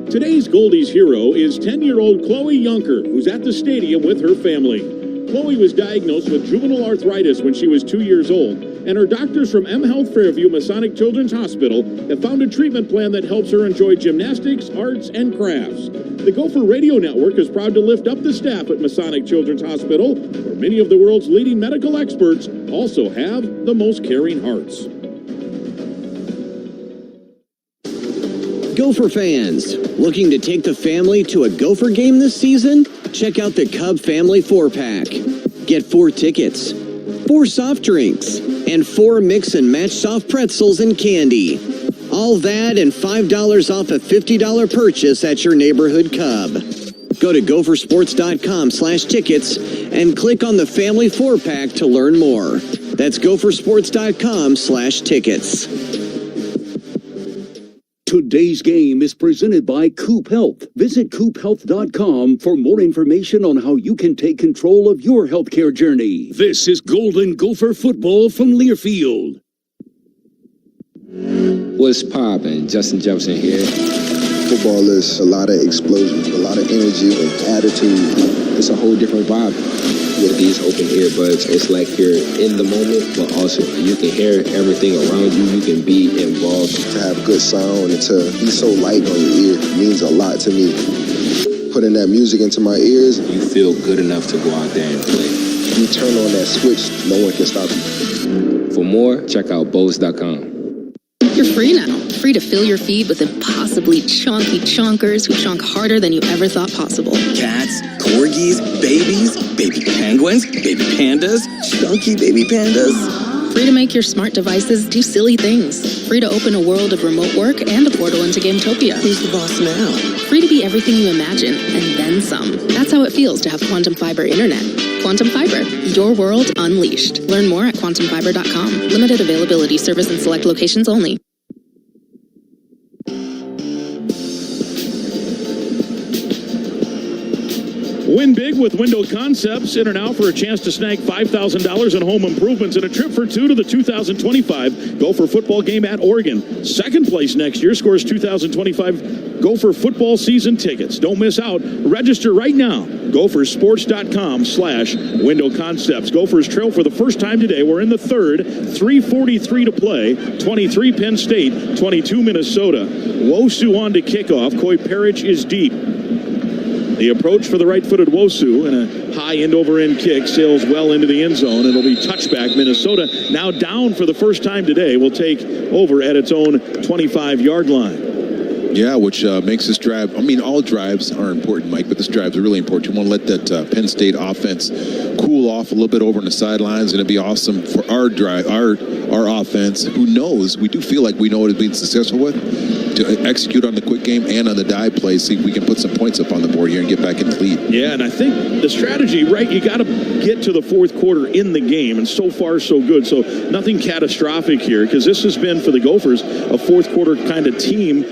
S16: Today's Goldie's hero is 10-year-old Chloe Yunker, who's at the stadium with her family. Chloe was diagnosed with juvenile arthritis when she was 2 years old, and her doctors from M Health Fairview Masonic Children's Hospital have found a treatment plan that helps her enjoy gymnastics, arts, and crafts. The Gopher Radio Network is proud to lift up the staff at Masonic Children's Hospital, where many of the world's leading medical experts also have the most caring hearts.
S11: Gopher fans, looking to take the family to a Gopher game this season? Check out the Cub Family 4-pack. Get 4 tickets, 4 soft drinks, and 4 mix and match soft pretzels and candy. All that and $5 off a $50 purchase at your neighborhood Cub. Go to gophersports.com/tickets and click on the Family 4-pack to learn more. That's gophersports.com/tickets.
S8: Today's game is presented by Coop Health. Visit coophealth.com for more information on how you can take control of your healthcare journey. This is Golden Gopher football from Learfield.
S1: What's poppin'? Justin Jefferson here.
S10: Football is a lot of explosion, a lot of energy and attitude.
S1: It's a whole different vibe with these open earbuds. It's like you're in the moment, but also you can hear everything around you. You can be involved.
S10: To have good sound and to be so light on your ear means a lot to me. Putting that music into my ears.
S1: You feel good enough to go out there and play.
S10: You turn on that switch, no one can stop you.
S1: For more, check out Bose.com.
S22: You're free now. Free to fill your feed with impossibly chonky chonkers who chonk harder than you ever thought possible.
S15: Cats, corgis, babies, baby penguins, baby pandas, chunky baby pandas.
S22: Free to make your smart devices do silly things. Free to open a world of remote work and a portal into Gametopia.
S15: Who's the boss now?
S22: Free to be everything you imagine, and then some. That's how it feels to have Quantum Fiber Internet. Quantum Fiber, your world unleashed. Learn more at quantumfiber.com. Limited availability, service in select locations only.
S16: Win big with Window Concepts. Enter now for a chance to snag $5,000 in home improvements and a trip for two to the 2025 Gopher football game at Oregon. Second place next year scores 2025 Gopher football season tickets. Don't miss out. Register right now. Gophersports.com/Window Concepts. Gophers trail for the first time today. We're in the third. 3:43 to play. 23 Penn State, 22 Minnesota. Wosu on to kickoff. Coy Parrish is deep. The approach for the right-footed Wosu and a high end-over-end kick sails well into the end zone. It'll be touchback. Minnesota now down for the first time today. Will take over at its own 25-yard line.
S13: Yeah, which makes this drive, I mean, all drives are important, Mike, but this drive is really important. You want to let that Penn State offense cool off a little bit over on the sidelines, and it'd be awesome for our drive, our offense, who knows, we do feel like we know what it's been successful with, to execute on the quick game and on the dive play, see if we can put some points up on the board here and get back in the lead.
S16: Yeah, and I think the strategy, right, you got to get to the fourth quarter in the game, and so far so good. So nothing catastrophic here, because this has been, for the Gophers, a fourth quarter kind of team.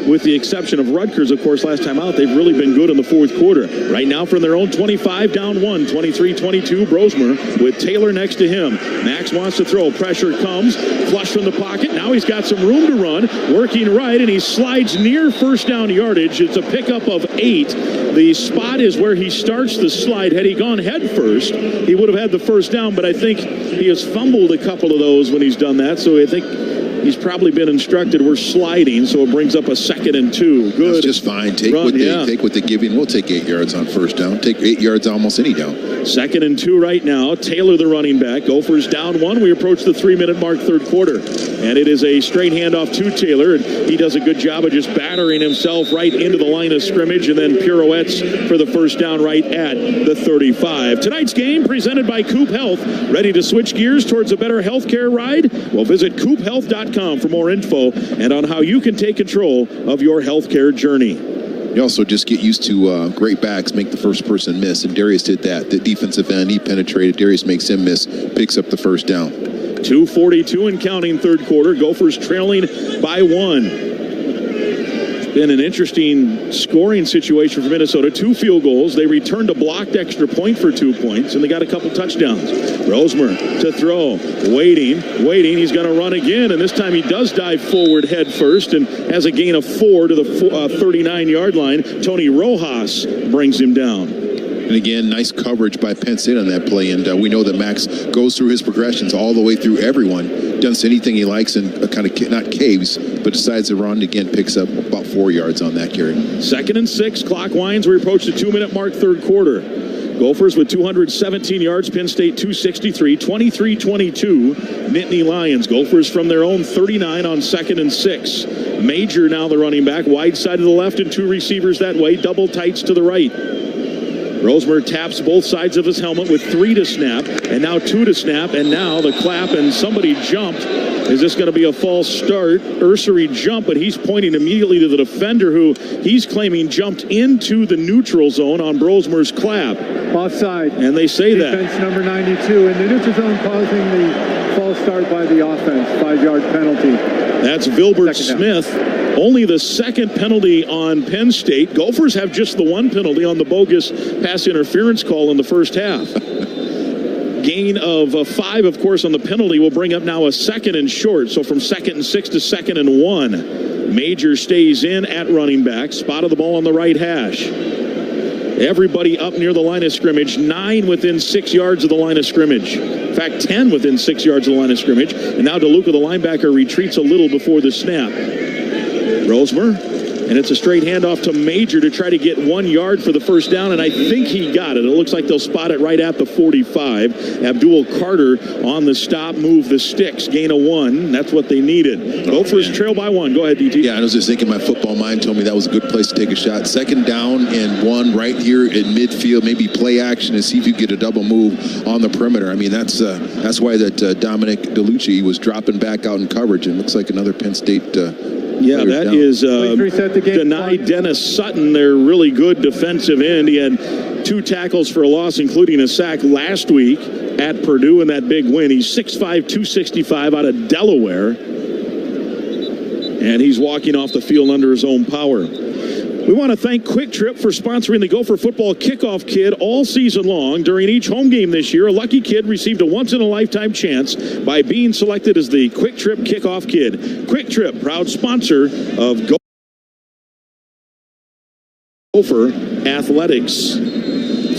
S16: With the exception of Rutgers, of course, last time out, they've really been good in the fourth quarter. Right now from their own 25, down one, 23-22, Brosmer with Taylor next to him. Max wants to throw. Pressure comes. Flush from the pocket. Now he's got some room to run. Working right, and he slides near first down yardage. It's a pickup of 8. The spot is where he starts the slide. Had he gone head first, he would have had the first down, but I think he has fumbled a couple of those when he's done that, so I think he's probably been instructed we're sliding, so it brings up a 2nd and 2. Good.
S13: That's just fine. Take what they give you. We'll take 8 yards on first down. Take 8 yards almost any down.
S16: 2nd and 2 right now. Taylor, the running back. Gophers down 1. We approach the 3-minute mark, third quarter. And it is a straight handoff to Taylor. And he does a good job of just battering himself right into the line of scrimmage and then pirouettes for the first down right at the 35. Tonight's game presented by Coop Health. Ready to switch gears towards a better healthcare ride? Well, visit coophealth.com for more info and on how you can take control of your healthcare journey.
S13: You also just get used to great backs make the first person miss, and Darius did that. The defensive end, he penetrated. Darius makes him miss, picks up the first down.
S16: 2:42 and counting third quarter. Gophers trailing by 1. It's been an interesting scoring situation for Minnesota. 2 field goals. They returned a blocked extra point for 2 points, and they got a couple touchdowns. Brosmer to throw. Waiting. He's going to run again, and this time he does dive forward head first and has a gain of 4 to the 39-yard line. Tony Rojas brings him down.
S13: And again, nice coverage by Penn State on that play. And we know that Max goes through his progressions all the way through everyone. Does anything he likes and kind of not caves, but decides to run. Again, picks up about 4 yards on that carry.
S16: 2nd and 6. Clock winds. We approach the 2-minute mark, third quarter. Gophers with 217 yards. Penn State 263. 23-22. Nittany Lions. Gophers from their own 39 on 2nd and 6. Major now the running back. Wide side to the left and 2 receivers that way. Double tights to the right. Brosmer taps both sides of his helmet with 3 to snap, and now 2 to snap, and now the clap, and somebody jumped. Is this going to be a false start? Ursary jump, but he's pointing immediately to the defender who he's claiming jumped into the neutral zone on Brosmer's clap.
S17: Offside.
S16: And they say
S17: defense
S16: that.
S17: Number 92 in the neutral zone causing the false start by the offense. 5-yard penalty.
S16: That's Vilbert Smith. Only the 2nd penalty on Penn State. Gophers have just the 1 penalty on the bogus pass interference call in the first half. Gain of 5, of course, on the penalty will bring up now a 2nd and short. So from 2nd and 6 to 2nd and 1. Major stays in at running back. Spot of the ball on the right hash. Everybody up near the line of scrimmage. 9 within 6 yards of the line of scrimmage. In fact, 10 within 6 yards of the line of scrimmage. And now DeLuca, the linebacker, retreats a little before the snap. Brosmer
S2: And it's a straight handoff to Major to try to get 1 yard for the first down, and I think he got it. It looks like they'll spot it right at the 45. Abdul Carter on the stop, move the sticks, gain of 1. That's what they needed. Gophers trail by 1. Go ahead, DT.
S13: Yeah, I was just thinking my football mind told me that was a good place to take a shot. Second down and 1 right here in midfield, maybe play action and see if you get a double move on the perimeter. I mean, that's why that Dominic DeLucci was dropping back out in coverage, and looks like another Penn State
S2: yeah, that down. Is denied Dennis Sutton, their really good defensive end. He had 2 tackles for a loss, including a sack last week at Purdue in that big win. He's 6'5", 265 out of Delaware. And he's walking off the field under his own power. We want to thank Quick Trip for sponsoring the Gopher football kickoff kid all season long. During each home game this year, a lucky kid received a once-in-a-lifetime chance by being selected as the Quick Trip kickoff kid. Quick Trip, proud sponsor of Gopher Athletics.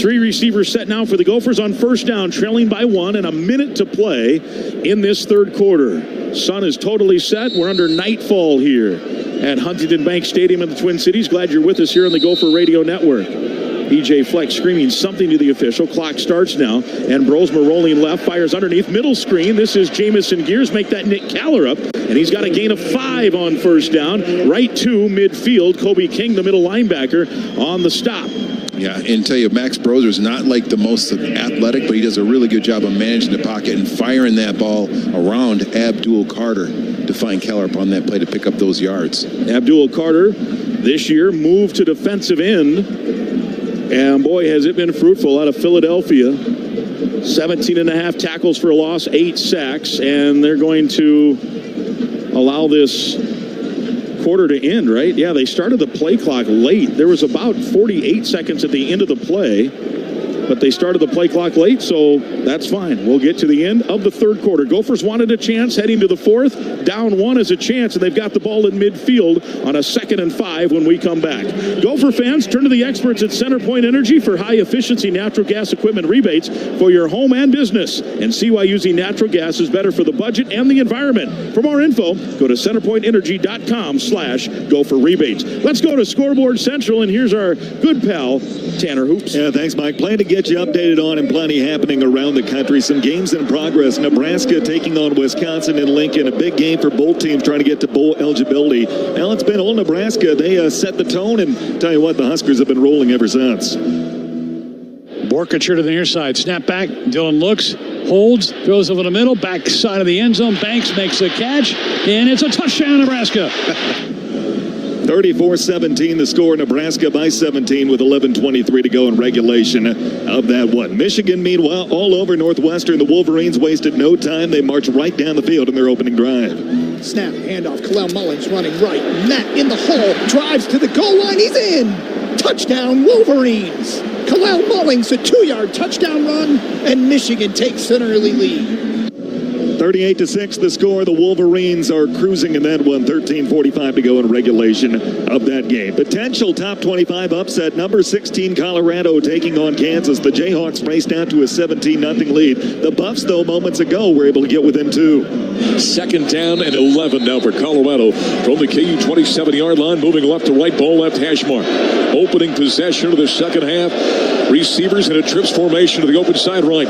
S2: 3 receivers set now for the Gophers on first down, trailing by 1 and a minute to play in this third quarter. Sun is totally set. We're under nightfall here at Huntington Bank Stadium in the Twin Cities. Glad you're with us here on the Gopher Radio Network. PJ Fleck screaming something to the official. Clock starts now, and Brosmer rolling left, fires underneath, middle screen. This is Jamison Gears, make that Nick Caller up, and he's got a gain of 5 on first down, right to midfield. Kobe King, the middle linebacker, on the stop.
S13: Yeah, and tell you, Max Brozer's not like the most athletic, but he does a really good job of managing the pocket and firing that ball around Abdul Carter to find Keller upon that play to pick up those yards.
S2: Abdul Carter this year moved to defensive end, and boy, has it been fruitful out of Philadelphia. 17.5 tackles for a loss, 8 sacks, and they're going to allow this quarter to end, right? Yeah, they started the play clock late. There was about 48 seconds at the end of the play, but they started the play clock late, so that's fine. We'll get to the end of the third quarter. Gophers wanted a chance heading to the fourth. Down 1 is a chance, and they've got the ball in midfield on a 2nd and 5 when we come back. Gopher fans, turn to the experts at CenterPoint Energy for high-efficiency natural gas equipment rebates for your home and business, and see why using natural gas is better for the budget and the environment. For more info, go to centerpointenergy.com/Gopher rebates. Let's go to Scoreboard Central, and here's our good pal, Tanner Hoops.
S18: Yeah, thanks, Mike. Plenty to get you updated on, and plenty happening around the country. Some games in progress. Nebraska taking on Wisconsin in Lincoln. A big game for both teams trying to get to bowl eligibility. Now it's been old Nebraska. They set the tone, and tell you what, the Huskers have been rolling ever since.
S19: Borkacher to the near side. Snap back. Dillon looks, holds, throws over the middle, back side of the end zone. Banks makes the catch, and it's a touchdown, Nebraska.
S18: 34-17 the score. Nebraska by 17 with 11:23 to go in regulation of that one. Michigan, meanwhile, all over Northwestern. The Wolverines wasted no time. They marched right down the field in their opening drive.
S20: Snap, handoff. Kalel Mullins running right. Matt in the hole. Drives to the goal line. He's in. Touchdown, Wolverines. Kalel Mullins, a 2-yard touchdown run, and Michigan takes an early lead.
S18: 38-6 the score. The Wolverines are cruising in that one. 13:45 to go in regulation of that game. Potential top 25 upset. Number 16 Colorado taking on Kansas. The Jayhawks raced down to a 17-0 lead. The Buffs, though, moments ago were able to get within 2.
S16: 2nd down and 11 now for Colorado from the KU 27-yard line, moving left to right, ball left hash mark. Opening possession of the second half. Receivers in a trips formation to the open side right.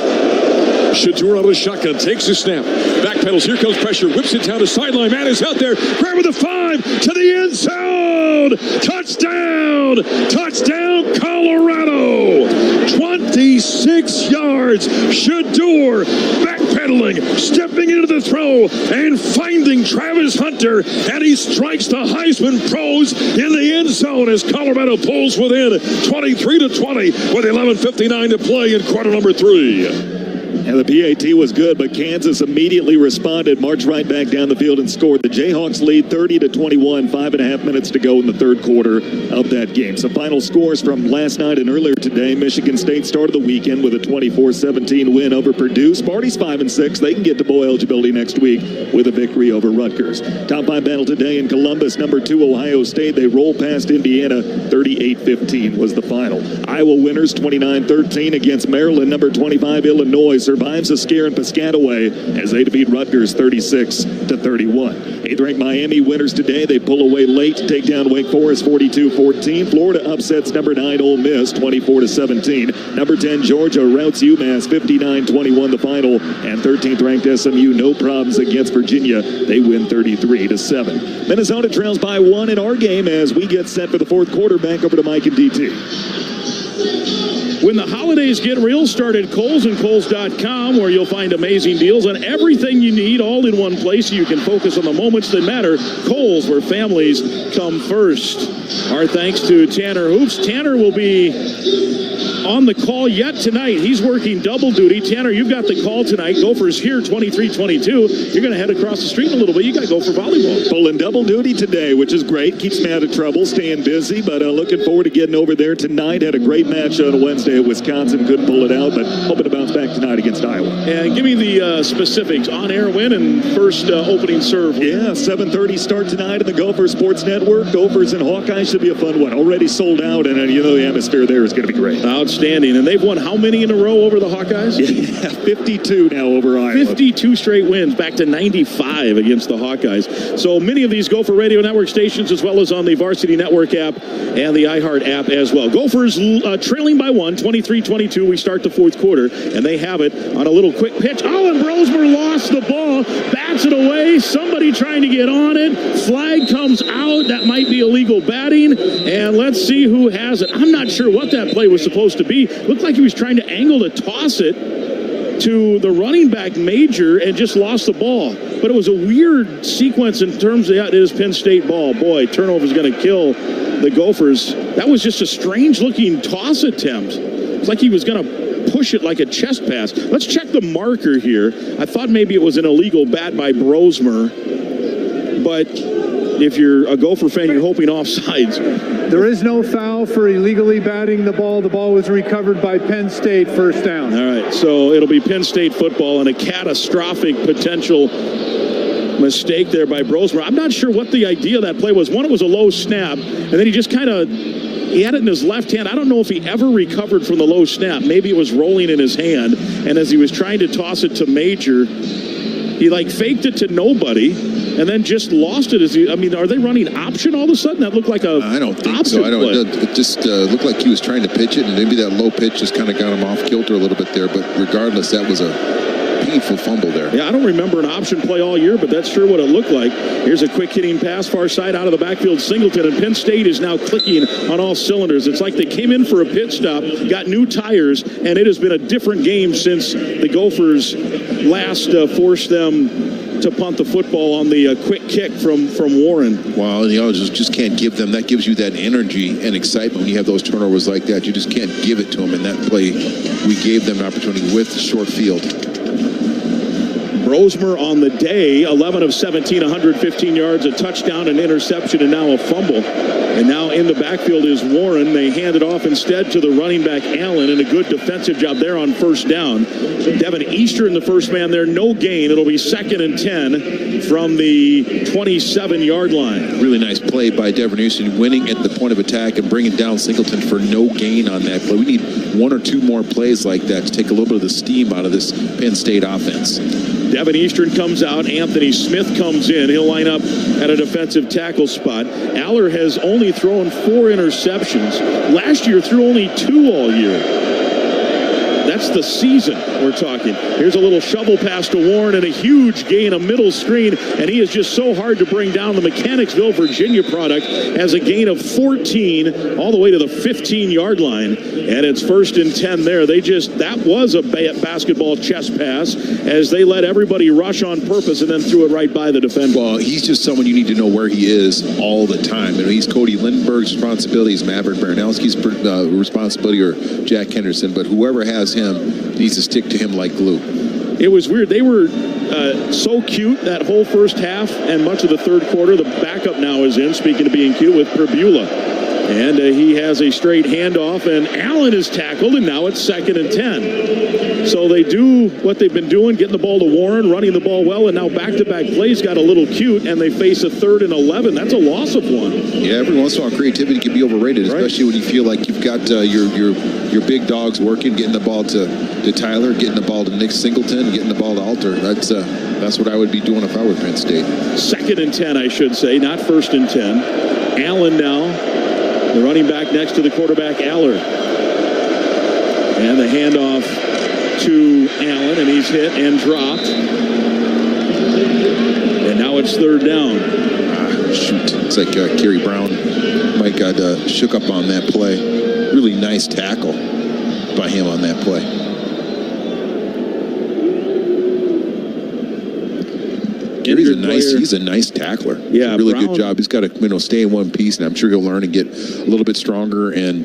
S16: Shadur out of the shotgun, takes the snap, backpedals, here comes pressure, whips it down the sideline, man is out there, grabbing the 5 to the end zone, touchdown, touchdown Colorado, 26 yards, Shadur backpedaling, stepping into the throw, and finding Travis Hunter, and he strikes the Heisman pros in the end zone as Colorado pulls within 23-20 with 11:59 to play in quarter number 3.
S18: And the PAT was good, but Kansas immediately responded, marched right back down the field and scored. The Jayhawks lead 30-21, 5.5 minutes to go in the third quarter of that game. Some final scores from last night and earlier today. Michigan State started the weekend with a 24-17 win over Purdue. Sparty's 5-6. They can get to bowl eligibility next week with a victory over Rutgers. Top 5 battle today in Columbus. Number 2 Ohio State. They roll past Indiana. 38-15 was the final. Iowa winners 29-13 against Maryland. Number 25 Illinois served survives a scare in Piscataway as they defeat Rutgers 36-31. 8th-ranked Miami winners today. They pull away late to take down Wake Forest 42-14. Florida upsets number 9 Ole Miss 24-17. Number 10 Georgia routs UMass 59-21 the final. And 13th-ranked SMU no problems against Virginia. They win 33-7. Minnesota trails by 1 in our game as we get set for the fourth quarter. Back over to Mike and DT.
S2: When the holidays get real, start at Kohl's and Kohls.com, where you'll find amazing deals on everything you need all in one place so you can focus on the moments that matter. Kohl's, where families come first. Our thanks to Tanner Hoops. Tanner will be on the call yet tonight. He's working double duty. Tanner, you've got the call tonight. Gophers here 23-22. You're going to head across the street in a little bit. You got to go for volleyball.
S18: Pulling double duty today, which is great. Keeps me out of trouble, staying busy, but looking forward to getting over there tonight. Had a great match on Wednesday at Wisconsin. Couldn't pull it out, but hoping to bounce back tonight against Iowa.
S2: And give me the specifics. On-air win and first opening serve.
S18: Yeah, 7:30 start tonight in the Gopher Sports Network. Gophers and Hawkeyes should be a fun one. Already sold out, and you know the atmosphere there is going to be great.
S2: Outstanding. And they've won how many in a row over the Hawkeyes?
S18: Yeah, 52 now over Iowa.
S2: 52 straight wins, back to 95 against the Hawkeyes. So many of these Gopher Radio Network stations, as well as on the Varsity Network app and the iHeart app as well. Gophers trailing by 1, 23-22. We start the fourth quarter, and they have it on a little quick pitch. Oh, and Brosmer lost the ball, bats it away. Somebody trying to get on it. Flag comes out. That might be illegal batting. And let's see who has it. I'm not sure what that play was supposed to be. Looked like he was trying to angle to toss it to the running back Major and just lost the ball. But it was a weird sequence in terms of it is Penn State ball. Boy, turnover is going to kill the Gophers. That was just a strange-looking toss attempt. It's like he was going to push it like a chest pass. Let's check the marker here. I thought maybe it was an illegal bat by Brosmer, but if you're a Gopher fan, you're hoping offsides.
S17: There is no foul for illegally batting the ball. The ball was recovered by Penn State, first down.
S2: All right, so it'll be Penn State football and a catastrophic potential mistake there by Brosmer. I'm not sure what the idea of that play was. One, it was a low snap, and then he just kind of, he had it in his left hand. I don't know if he ever recovered from the low snap. Maybe it was rolling in his hand, and as he was trying to toss it to Major, he faked it to nobody and then just lost it. Are they running option all of a sudden? That looked like a
S13: I don't think so. It just looked like he was trying to pitch it, and maybe that low pitch just kind of got him off kilter a little bit there. But regardless, that was a painful fumble there.
S2: Yeah, I don't remember an option play all year, but that's sure what it looked like. Here's a quick hitting pass, far side out of the backfield, Singleton, and Penn State is now clicking on all cylinders. It's like they came in for a pit stop, got new tires, and it has been a different game since the Gophers last forced them to punt the football on the quick kick from Warren.
S13: Well, just can't give them. That gives you that energy and excitement when you have those turnovers like that. You just can't give it to them. In that play, we gave them an opportunity with short field.
S2: Brosmer on the day, 11 of 17, 115 yards, a touchdown, an interception, and now a fumble. And now in the backfield is Warren. They hand it off instead to the running back Allen, and a good defensive job there on first down. Devin Eastern, the first man there, no gain. It'll be 2nd and 10 from the 27-yard line.
S13: Really nice play by Devin Eastern, winning at the point of attack and bringing down Singleton for no gain on that play. We need 1 or 2 more plays like that to take a little bit of the steam out of this Penn State offense.
S2: Devin Eastern comes out. Anthony Smith comes in. He'll line up at a defensive tackle spot. Allar has only thrown 4 interceptions. Last year threw only 2 all year. That's the season we're talking. Here's a little shovel pass to Warren and a huge gain, a middle screen, and he is just so hard to bring down. The Mechanicsville, Virginia product has a gain of 14 all the way to the 15-yard line, and it's 1st and 10 there. That was a basketball chest pass as they let everybody rush on purpose and then threw it right by the defender.
S13: Well, he's just someone you need to know where he is all the time. He's Cody Lindbergh's responsibility, he's Maverick Baranowski's responsibility, or Jack Henderson, but whoever has him needs to stick to him like glue.
S2: It was weird. They were so cute that whole first half and much of the third quarter. The backup now is in, speaking of being cute, with Perbula. And he has a straight handoff, and Allen is tackled, and now it's 2nd and 10. So they do what they've been doing, getting the ball to Warren, running the ball well, and now back-to-back plays got a little cute, and they face a 3rd and 11. That's a loss of 1.
S13: Yeah, every once in a while creativity can be overrated, especially when you feel like you've got your your big dogs working, getting the ball to Tyler, getting the ball to Nick Singleton, getting the ball to Alter. That's what I would be doing if I were Penn State.
S2: 2nd and 10, I should say, not 1st and 10. Allen now, the running back next to the quarterback, Allar. And the handoff to Allen, and he's hit and dropped. And now it's 3rd down.
S13: Shoot. Looks like Kerry Brown might got shook up on that play. Really nice tackle by him on that play. He's a nice tackler.
S2: Yeah,
S13: really
S2: Brown,
S13: good job. He's got to stay in one piece, and I'm sure he'll learn and get a little bit stronger and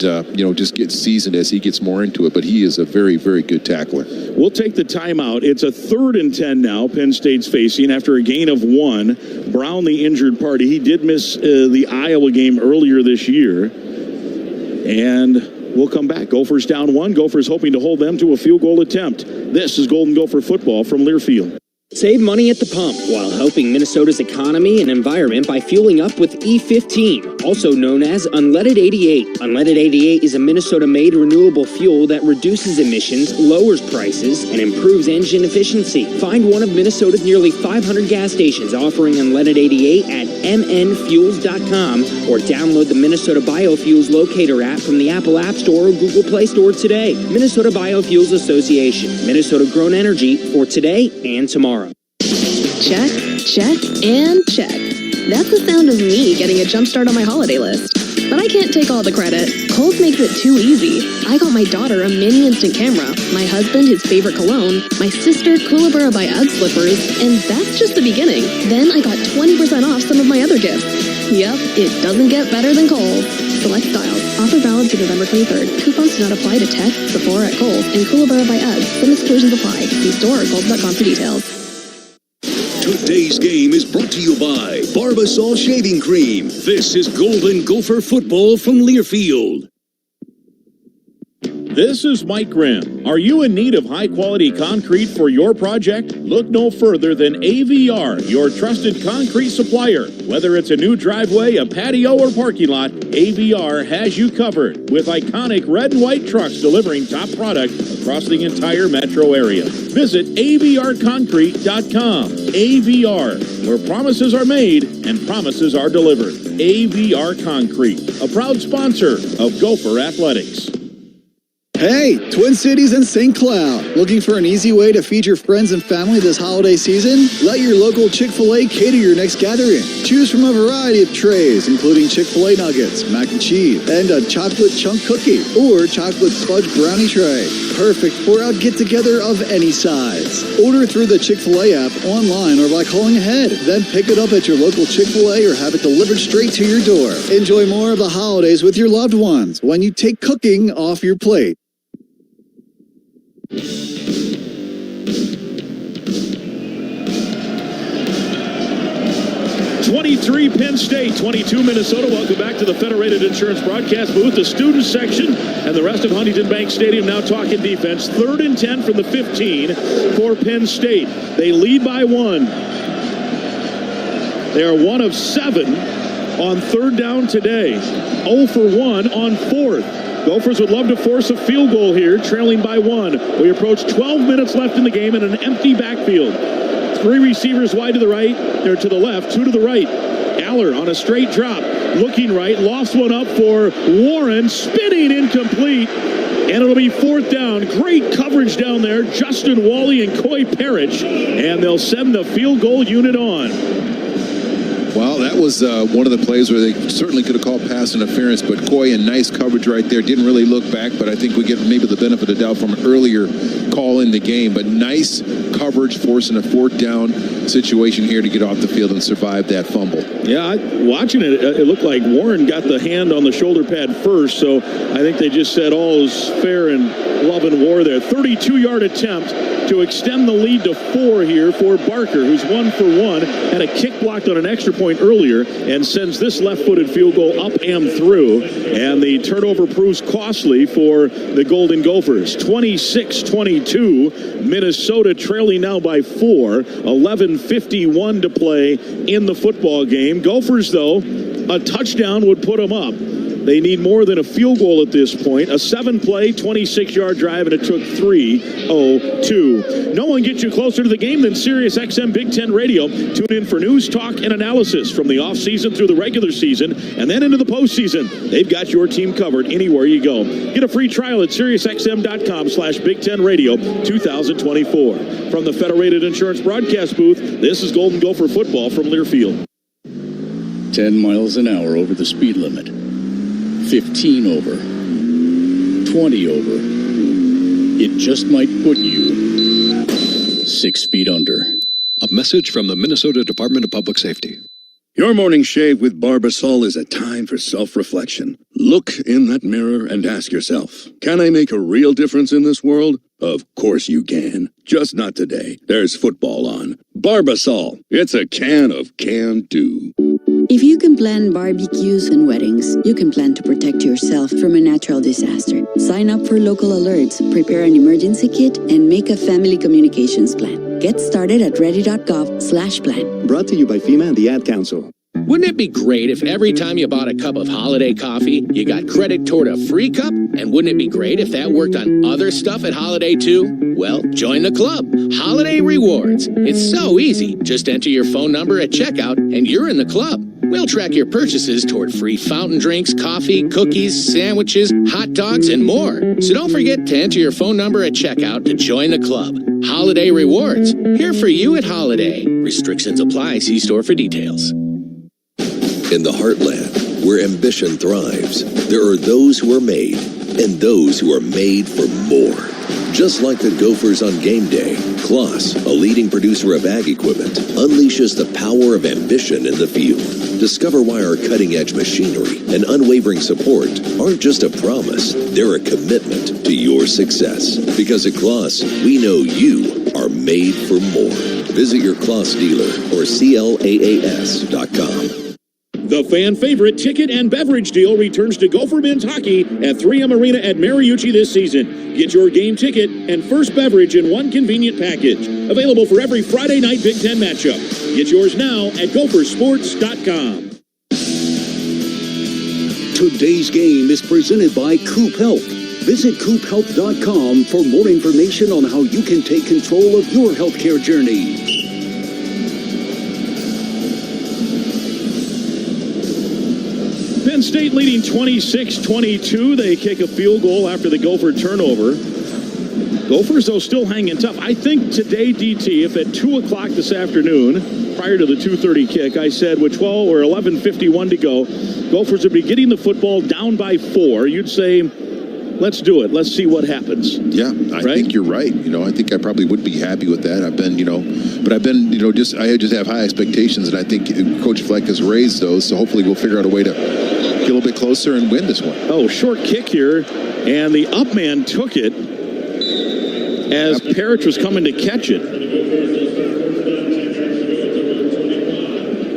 S13: just get seasoned as he gets more into it. But he is a very, very good tackler.
S2: We'll take the timeout. It's a 3rd and 10 now. Penn State's facing after a gain of 1. Brown, the injured party, he did miss the Iowa game earlier this year, and we'll come back. Gophers down 1. Gophers hoping to hold them to a field goal attempt. This is Golden Gopher football from Learfield.
S4: Save money at the pump while helping Minnesota's economy and environment by fueling up with E15, also known as Unleaded 88. Unleaded 88 is a Minnesota-made renewable fuel that reduces emissions, lowers prices, and improves engine efficiency. Find one of Minnesota's nearly 500 gas stations offering Unleaded 88 at mnfuels.com or download the Minnesota Biofuels Locator app from the Apple App Store or Google Play Store today. Minnesota Biofuels Association, Minnesota-grown energy for today and tomorrow.
S22: Check, check, and check. That's the sound of me getting a jump start on my holiday list. But I can't take all the credit. Kohl's makes it too easy. I got my daughter a mini instant camera, my husband his favorite cologne, my sister Kookaburra by UGG slippers, and that's just the beginning. Then I got 20% off some of my other gifts. Yep, it doesn't get better than Kohl's. Select styles. Offer valid to November 23rd. Coupons do not apply to tech, Sephora at Kohl's, and Kookaburra by UGG. Some exclusions apply. See store or Kohl's.com for details.
S8: Today's game is brought to you by Barbasol Shaving Cream. This is Golden Gopher football from Learfield.
S16: This is Mike Grimm. Are you in need of high-quality concrete for your project? Look no further than AVR, your trusted concrete supplier. Whether it's a new driveway, a patio, or parking lot, AVR has you covered with iconic red and white trucks delivering top product across the entire metro area. Visit AVRconcrete.com. AVR, where promises are made and promises are delivered. AVR Concrete, a proud sponsor of Gopher Athletics.
S7: Hey, Twin Cities and St. Cloud. Looking for an easy way to feed your friends and family this holiday season? Let your local Chick-fil-A cater your next gathering. Choose from a variety of trays, including Chick-fil-A nuggets, mac and cheese, and a chocolate chunk cookie or chocolate fudge brownie tray. Perfect for a get-together of any size. Order through the Chick-fil-A app, online, or by calling ahead. Then pick it up at your local Chick-fil-A or have it delivered straight to your door. Enjoy more of the holidays with your loved ones when you take cooking off your plate.
S2: 23 Penn State, 22 Minnesota. Welcome back to the Federated Insurance broadcast booth, the student section, and the rest of Huntington Bank Stadium now talking defense. 3rd and 10 from the 15 for Penn State. They lead by 1. They are 1 of 7 on 3rd down today. 0 for 1 on 4th. Gophers would love to force a field goal here, trailing by 1. We approach 12 minutes left in the game in an empty backfield. 3 receivers wide to the right, or to the left, 2 to the right. Allar on a straight drop, looking right, lofts one up for Warren, spinning incomplete, and it'll be 4th down. Great coverage down there, Justin Wally and Coy Parrish, and they'll send the field goal unit on.
S13: Well, that was one of the plays where they certainly could have called pass interference, but Coy in nice coverage right there. Didn't really look back, but I think we get maybe the benefit of the doubt from an earlier call in the game. But nice coverage, forcing a 4th down situation here to get off the field and survive that fumble.
S2: Yeah, watching it, it looked like Warren got the hand on the shoulder pad first, so I think they just said all is fair in love and war there. 32-yard attempt to extend the lead to 4 here for Barker, who's 1 for 1, had a kick blocked on an extra point earlier, and sends this left-footed field goal up and through, and the turnover proves costly for the Golden Gophers. 26-22, Minnesota trailing now by 4, 11:51 to play in the football game. Gophers, though, a touchdown would put them up. They need more than a field goal at this point. A 7-play, 26-yard drive, and it took 3:02. No one gets you closer to the game than Sirius XM Big Ten Radio. Tune in for news, talk, and analysis from the offseason through the regular season and then into the postseason. They've got your team covered anywhere you go. Get a free trial at SiriusXM.com/Big Ten Radio 2024. From the Federated Insurance broadcast booth, this is Golden Gopher football from Learfield.
S3: 10 miles an hour over the speed limit. 15 over. 20 over. It just might put you 6 feet under.
S14: A message from the Minnesota Department of Public Safety.
S12: Your morning shave with Barbasol is a time for self-reflection. Look in that mirror and ask yourself, can I make a real difference in this world? Of course you can. Just not today. There's football on. Barbasol. It's a can of can-do.
S21: If you can plan barbecues and weddings, you can plan to protect yourself from a natural disaster. Sign up for local alerts, prepare an emergency kit, and make a family communications plan. Get started at ready.gov/plan.
S11: Brought to you by FEMA and the Ad Council.
S23: Wouldn't it be great if every time you bought a cup of holiday coffee, you got credit toward a free cup? And wouldn't it be great if that worked on other stuff at Holiday too? Well, join the club, Holiday Rewards. It's so easy. Just enter your phone number at checkout and you're in the club. We'll track your purchases toward free fountain drinks, coffee, cookies, sandwiches, hot dogs, and more. So don't forget to enter your phone number at checkout to join the club. Holiday Rewards, here for you at Holiday. Restrictions apply. See store for details.
S25: In the heartland, where ambition thrives, there are those who are made and those who are made for more. Just like the Gophers on game day, Kloss, a leading producer of ag equipment, unleashes the power of ambition in the field. Discover why our cutting-edge machinery and unwavering support aren't just a promise, they're a commitment to your success. Because at Kloss, we know you are made for more. Visit your Kloss dealer or CLAAS.com.
S16: The fan favorite ticket and beverage deal returns to Gopher men's hockey at 3M Arena at Mariucci this season. Get your game ticket and first beverage in one convenient package. Available for every Friday night Big Ten matchup. Get yours now at gophersports.com.
S8: Today's game is presented by Coop Health. Visit coophealth.com for more information on how you can take control of your healthcare journey.
S2: Penn State leading 26-22. They kick a field goal after the Gopher turnover. Gophers, though, still hanging tough. I think today, DT, if at 2 o'clock this afternoon, prior to the 2:30 kick, I said with 12 or 11:51 to go, Gophers would be getting the football down by 4, you'd say, let's do it. Let's see what happens.
S13: Yeah, I think you're right. I think I probably would be happy with that. I just have high expectations, and I think Coach Fleck has raised those, so hopefully we'll figure out a way to get a little bit closer and win this one.
S2: Oh, short kick here, and the up man took it as Parrish was coming to catch it.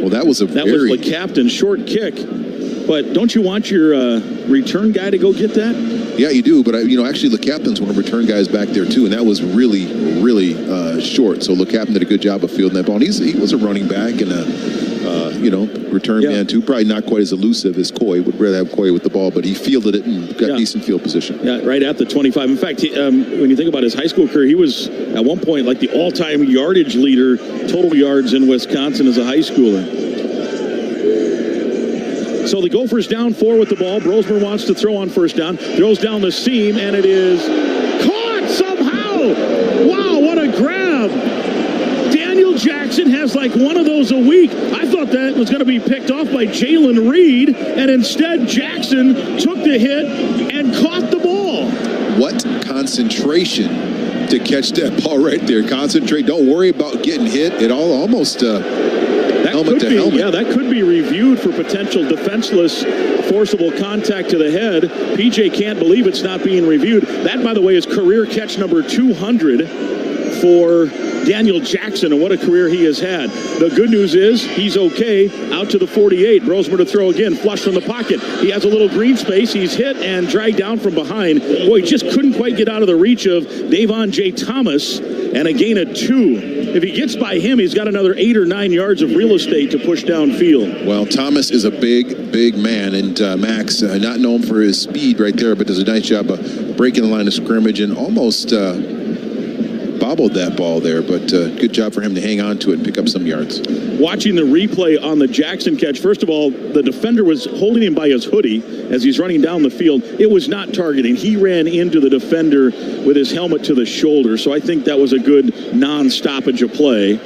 S13: Well, that was
S2: the captain's short kick. But don't you want your return guy to go get that?
S13: Yeah, you do. But actually, the captain's one of the return guys back there too, and that was really, really short. So the captain did a good job of fielding that ball. And he was a running back and a return man too. Probably not quite as elusive as Coy. Would rather have Coy with the ball, but he fielded it and got decent field position.
S2: Yeah, right at the 25. In fact, when you think about his high school career, he was at one point like the all-time yardage leader, total yards in Wisconsin as a high schooler. So the Gophers down 4 with the ball. Brosmer wants to throw on first down. Throws down the seam, and it is caught somehow. Wow, what a grab. Daniel Jackson has like one of those a week. I thought that was going to be picked off by Jalen Reed, and instead Jackson took the hit and caught the ball.
S13: What concentration to catch that ball right there. Concentrate. Don't worry about getting hit. It almost... helmet to helmet.
S2: Yeah, that could be reviewed for potential defenseless forcible contact to the head. PJ can't believe it's not being reviewed. That, by the way, is career catch number 200 for Daniel Jackson, and what a career he has had. The good news is he's okay. Out to the 48. Brosmer to throw again, flush from the pocket. He has a little green space. He's hit and dragged down from behind. Boy, he just couldn't quite get out of the reach of Davon J. Thomas, and a gain of 2. if he gets by him, he's got another 8 or 9 yards of real estate to push downfield.
S13: Well, Thomas is a big man, and Max, not known for his speed right there, but does a nice job of breaking the line of scrimmage and almost bobbled that ball there, but good job for him to hang on to it and pick up some yards.
S2: Watching the replay on the Jackson catch, first of all, the defender was holding him by his hoodie as he's running down the field. It was not targeting. He ran into the defender with his helmet to the shoulder, so I think that was a good non-stoppage of play.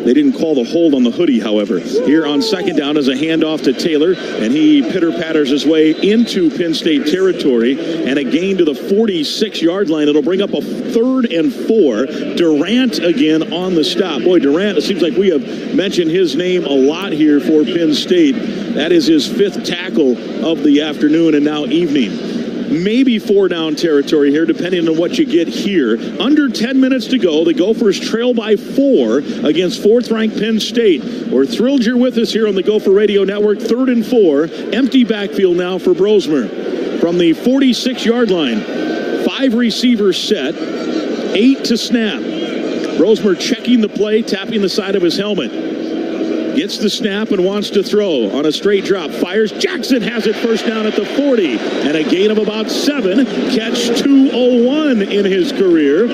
S2: They didn't call the hold on the hoodie, however. Here on second down is a handoff to Taylor, and he pitter-patters his way into Penn State territory, and a gain to the 46-yard line. It'll bring up a 3rd and 4. Durant again on the stop. Boy, Durant, it seems like we have mentioned his name a lot here for Penn State. That is his 5th tackle of the afternoon and now evening. Maybe 4-down territory here, depending on what you get here. Under 10 minutes to go, the Gophers trail by 4 against 4th-ranked Penn State. We're thrilled you're with us here on the Gopher Radio Network. 3rd and 4, empty backfield now for Brosmer. From the 46-yard line, 5 receivers set, 8 to snap. Brosmer checking the play, tapping the side of his helmet. Gets the snap and wants to throw on a straight drop. Fires. Jackson has it first down at the 40. And a gain of about 7. Catch 201 in his career.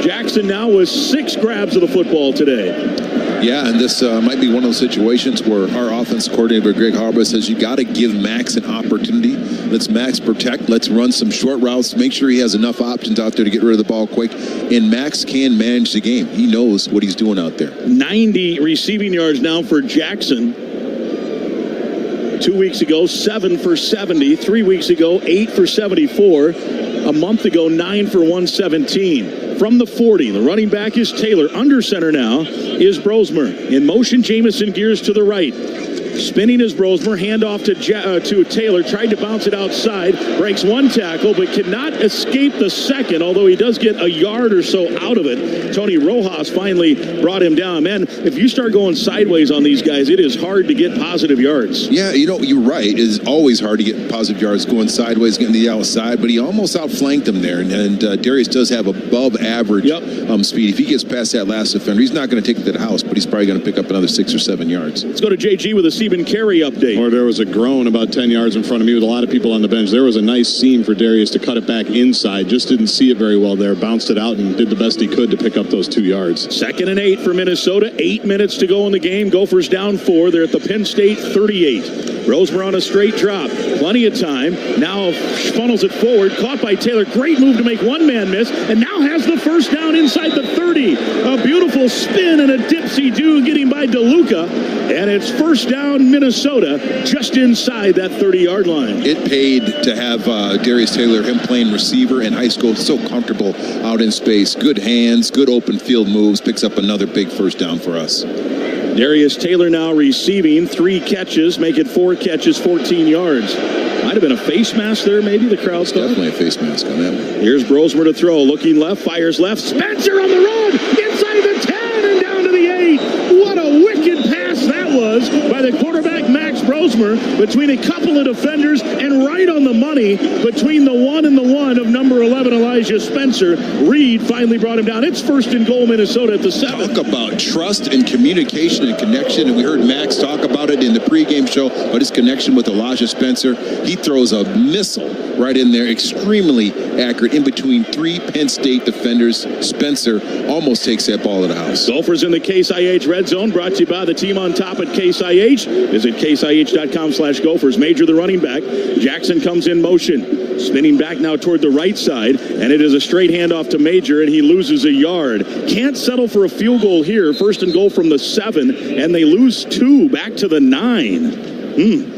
S2: Jackson now with 6 grabs of the football today.
S13: Yeah, and this might be one of those situations where our offense coordinator, Greg Harbaugh, says you got to give Max an opportunity. Let's Max protect. Let's run some short routes. Make sure he has enough options out there to get rid of the ball quick. And Max can manage the game. He knows what he's doing out there.
S2: 90 receiving yards now for Jackson. 2 weeks ago, 7 for 70. 3 weeks ago, 8 for 74. A month ago, 9 for 117. From the 40, the running back is Taylor. Under center now is Brosmer. In motion, Jamison gears to the right. Spinning is Brosmer, handoff to Taylor, tried to bounce it outside, breaks 1 tackle, but cannot escape the second, although he does get a yard or so out of it. Tony Rojas finally brought him down. Man, if you start going sideways on these guys, it is hard to get positive yards.
S13: Yeah, you're right. It is always hard to get positive yards going sideways, getting to the outside, but he almost outflanked him there, and Darius does have above average speed. If he gets past that last defender, he's not going to take it to the house, but he's probably going to pick up another 6 or 7 yards.
S2: Let's go to JG with a Stephen Carey update.
S5: Or there was a groan about 10 yards in front of me with a lot of people on the bench. There was a nice seam for Darius to cut it back inside. Just didn't see it very well there. Bounced it out and did the best he could to pick up those 2 yards.
S2: 2nd and 8 for Minnesota. 8 minutes to go in the game. Gophers down 4. They're at the Penn State 38. Rosemer on a straight drop. Plenty of time. Now funnels it forward. Caught by Taylor. Great move to make one man miss. And now has the first down inside the 30. A beautiful spin and a dipsy-do getting by DeLuca. And it's first down Minnesota just inside that 30-yard line.
S13: It paid to have Darius Taylor, him playing receiver in high school. So comfortable out in space. Good hands, good open field moves. Picks up another big first down for us.
S2: Darius Taylor now receiving 3 catches, make it 4 catches, 14 yards. Might have been a face mask there, maybe, the crowd's thought.
S13: Definitely a face mask on that one.
S2: Here's Brosmer to throw, looking left, fires left. Spencer on the run, inside the 10 and down to the 8. What a wicked pass that was by the quarterback, Max Brosmer, between a couple of defenders and right on the money between the 1 and the 1 of number 11, Elijah Spencer. Reed finally brought him down. It's first and goal, Minnesota at the 7.
S13: Talk about trust and communication and connection, and we heard Max talk about it in the pregame show, but his connection with Elijah Spencer. He throws a missile right in there, extremely accurate, in between 3 Penn State defenders. Spencer almost takes that ball to the house.
S2: Gophers in the Case IH Red Zone, brought to you by the team on top at Case IH. Visit caseih.com/Gophers. Major the running back. Jackson comes in motion. Spinning back now toward the right side, and it is a straight handoff to Major, and he loses a yard. Can't settle for a field goal here. First and goal from the 7, and they lose 2 back to the 9.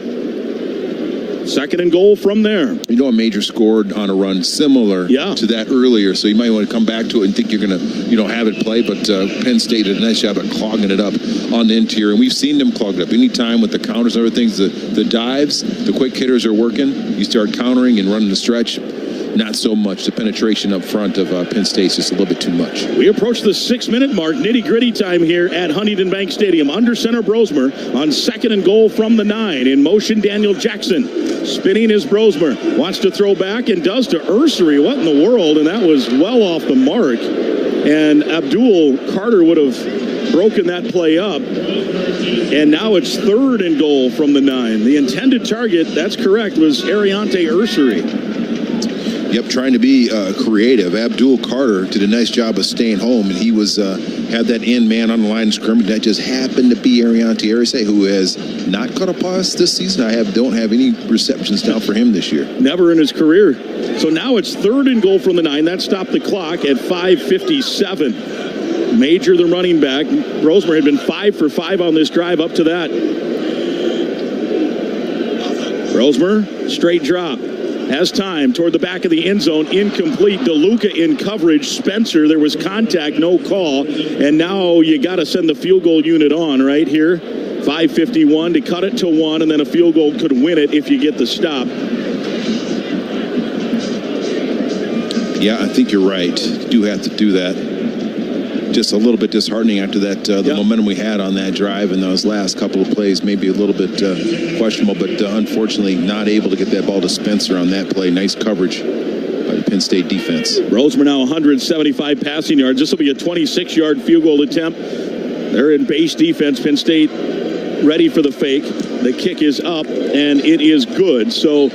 S2: Second and goal from there.
S13: You know, a Major scored on a run similar to that earlier, so you might want to come back to it and think you're going to, have it play, but Penn State did a nice job of clogging it up on the interior, and we've seen them clog it up. Anytime with the counters and other things, the dives, the quick hitters are working. You start countering and running the stretch. Not so much. The penetration up front of Penn State's just a little bit too much.
S2: We approach the 6-minute mark. Nitty-gritty time here at Huntington Bank Stadium. Under center Brosmer on second and goal from the 9. In motion, Daniel Jackson. Spinning is Brosmer. Wants to throw back and does to Ursery. What in the world? And that was well off the mark. And Abdul Carter would have broken that play up. And now it's 3rd and goal from the 9. The intended target, that's correct, was Ariante Ursary.
S13: Yep, trying to be creative. Abdul Carter did a nice job of staying home, and he was had that in man on the line of scrimmage. That just happened to be Ariante Ursary, who has not caught a pass this season. Don't have any receptions down for him this year.
S2: Never in his career. So now it's 3rd and goal from the 9. That stopped the clock at 5:57. Major, the running back. Brosmer had been 5 for 5 on this drive up to that. Brosmer, straight drop. Has time toward the back of the end zone. Incomplete. DeLuca in coverage. Spencer, there was contact, no call. And now you got to send the field goal unit on right here. 5:51 to cut it to 1, and then a field goal could win it if you get the stop.
S13: Yeah, I think you're right. You do have to do that. Just a little bit disheartening after that, the momentum we had on that drive and those last couple of plays, maybe a little bit questionable, but unfortunately not able to get that ball to Spencer on that play. Nice coverage by the Penn State defense.
S2: Brosmer now 175 passing yards. This will be a 26-yard field goal attempt. They're in base defense. Penn State ready for the fake. The kick is up, and it is good. So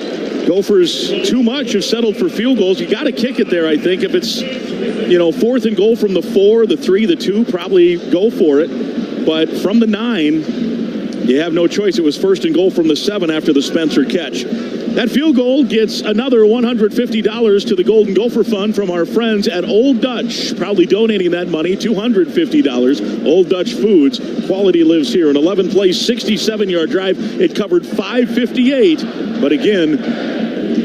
S2: Gophers too much have settled for field goals. You got to kick it there, I think. If it's 4th and goal from the 4, the 3, the 2, probably go for it. But from the 9, you have no choice. It was 1st and goal from the 7 after the Spencer catch. That field goal gets another $150 to the Golden Gopher Fund from our friends at Old Dutch. Proudly donating that money, $250. Old Dutch Foods. Quality lives here. An 11-play, 67-yard drive. It covered 5:58. But again,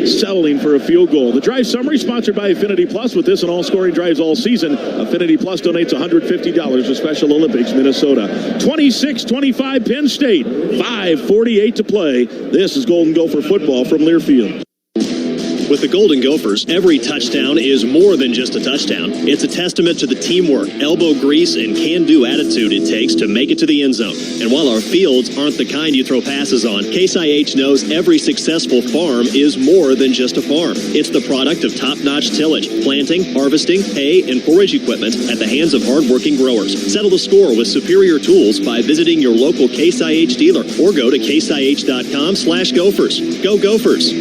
S2: settling for a field goal. The drive summary sponsored by Affinity Plus. With this and all scoring drives all season, Affinity Plus donates $150 to Special Olympics Minnesota. 26-25 Penn State. 5:48 to play. This is Golden Gopher football from Learfield.
S1: With the Golden Gophers, every touchdown is more than just a touchdown. It's a testament to the teamwork, elbow grease, and can-do attitude it takes to make it to the end zone. And while our fields aren't the kind you throw passes on, Case IH knows every successful farm is more than just a farm. It's the product of top-notch tillage, planting, harvesting, hay, and forage equipment at the hands of hard-working growers. Settle the score with superior tools by visiting your local Case IH dealer or go to caseih.com/Gophers. Go Gophers!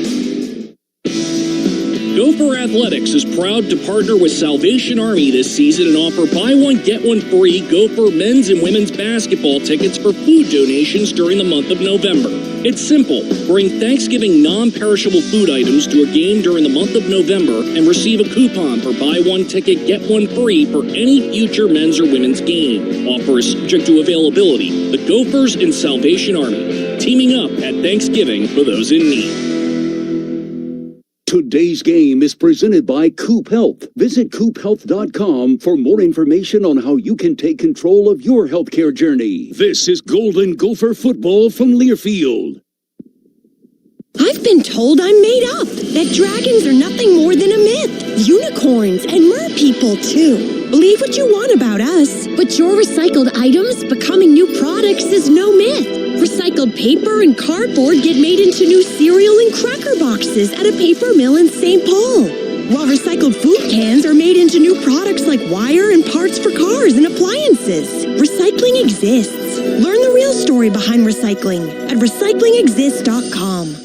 S6: Gopher Athletics is proud to partner with Salvation Army this season and offer buy one, get one free Gopher men's and women's basketball tickets for food donations during the month of November. It's simple. Bring Thanksgiving non-perishable food items to a game during the month of November and receive a coupon for buy one ticket, get one free for any future men's or women's game. Offer is subject to availability. The Gophers and Salvation Army, teaming up at Thanksgiving for those in need.
S8: Today's game is presented by Coop Health. Visit coophealth.com for more information on how you can take control of your healthcare journey. This is Golden Gopher football from Learfield.
S9: I've been told I'm made up, that dragons are nothing more than a myth. Unicorns and mer people, too. Believe what you want about us. But your recycled items becoming new products is no myth. Recycled paper and cardboard get made into new cereal and cracker boxes at a paper mill in St. Paul. While recycled food cans are made into new products like wire and parts for cars and appliances. Recycling exists. Learn the real story behind recycling at recyclingexist.com.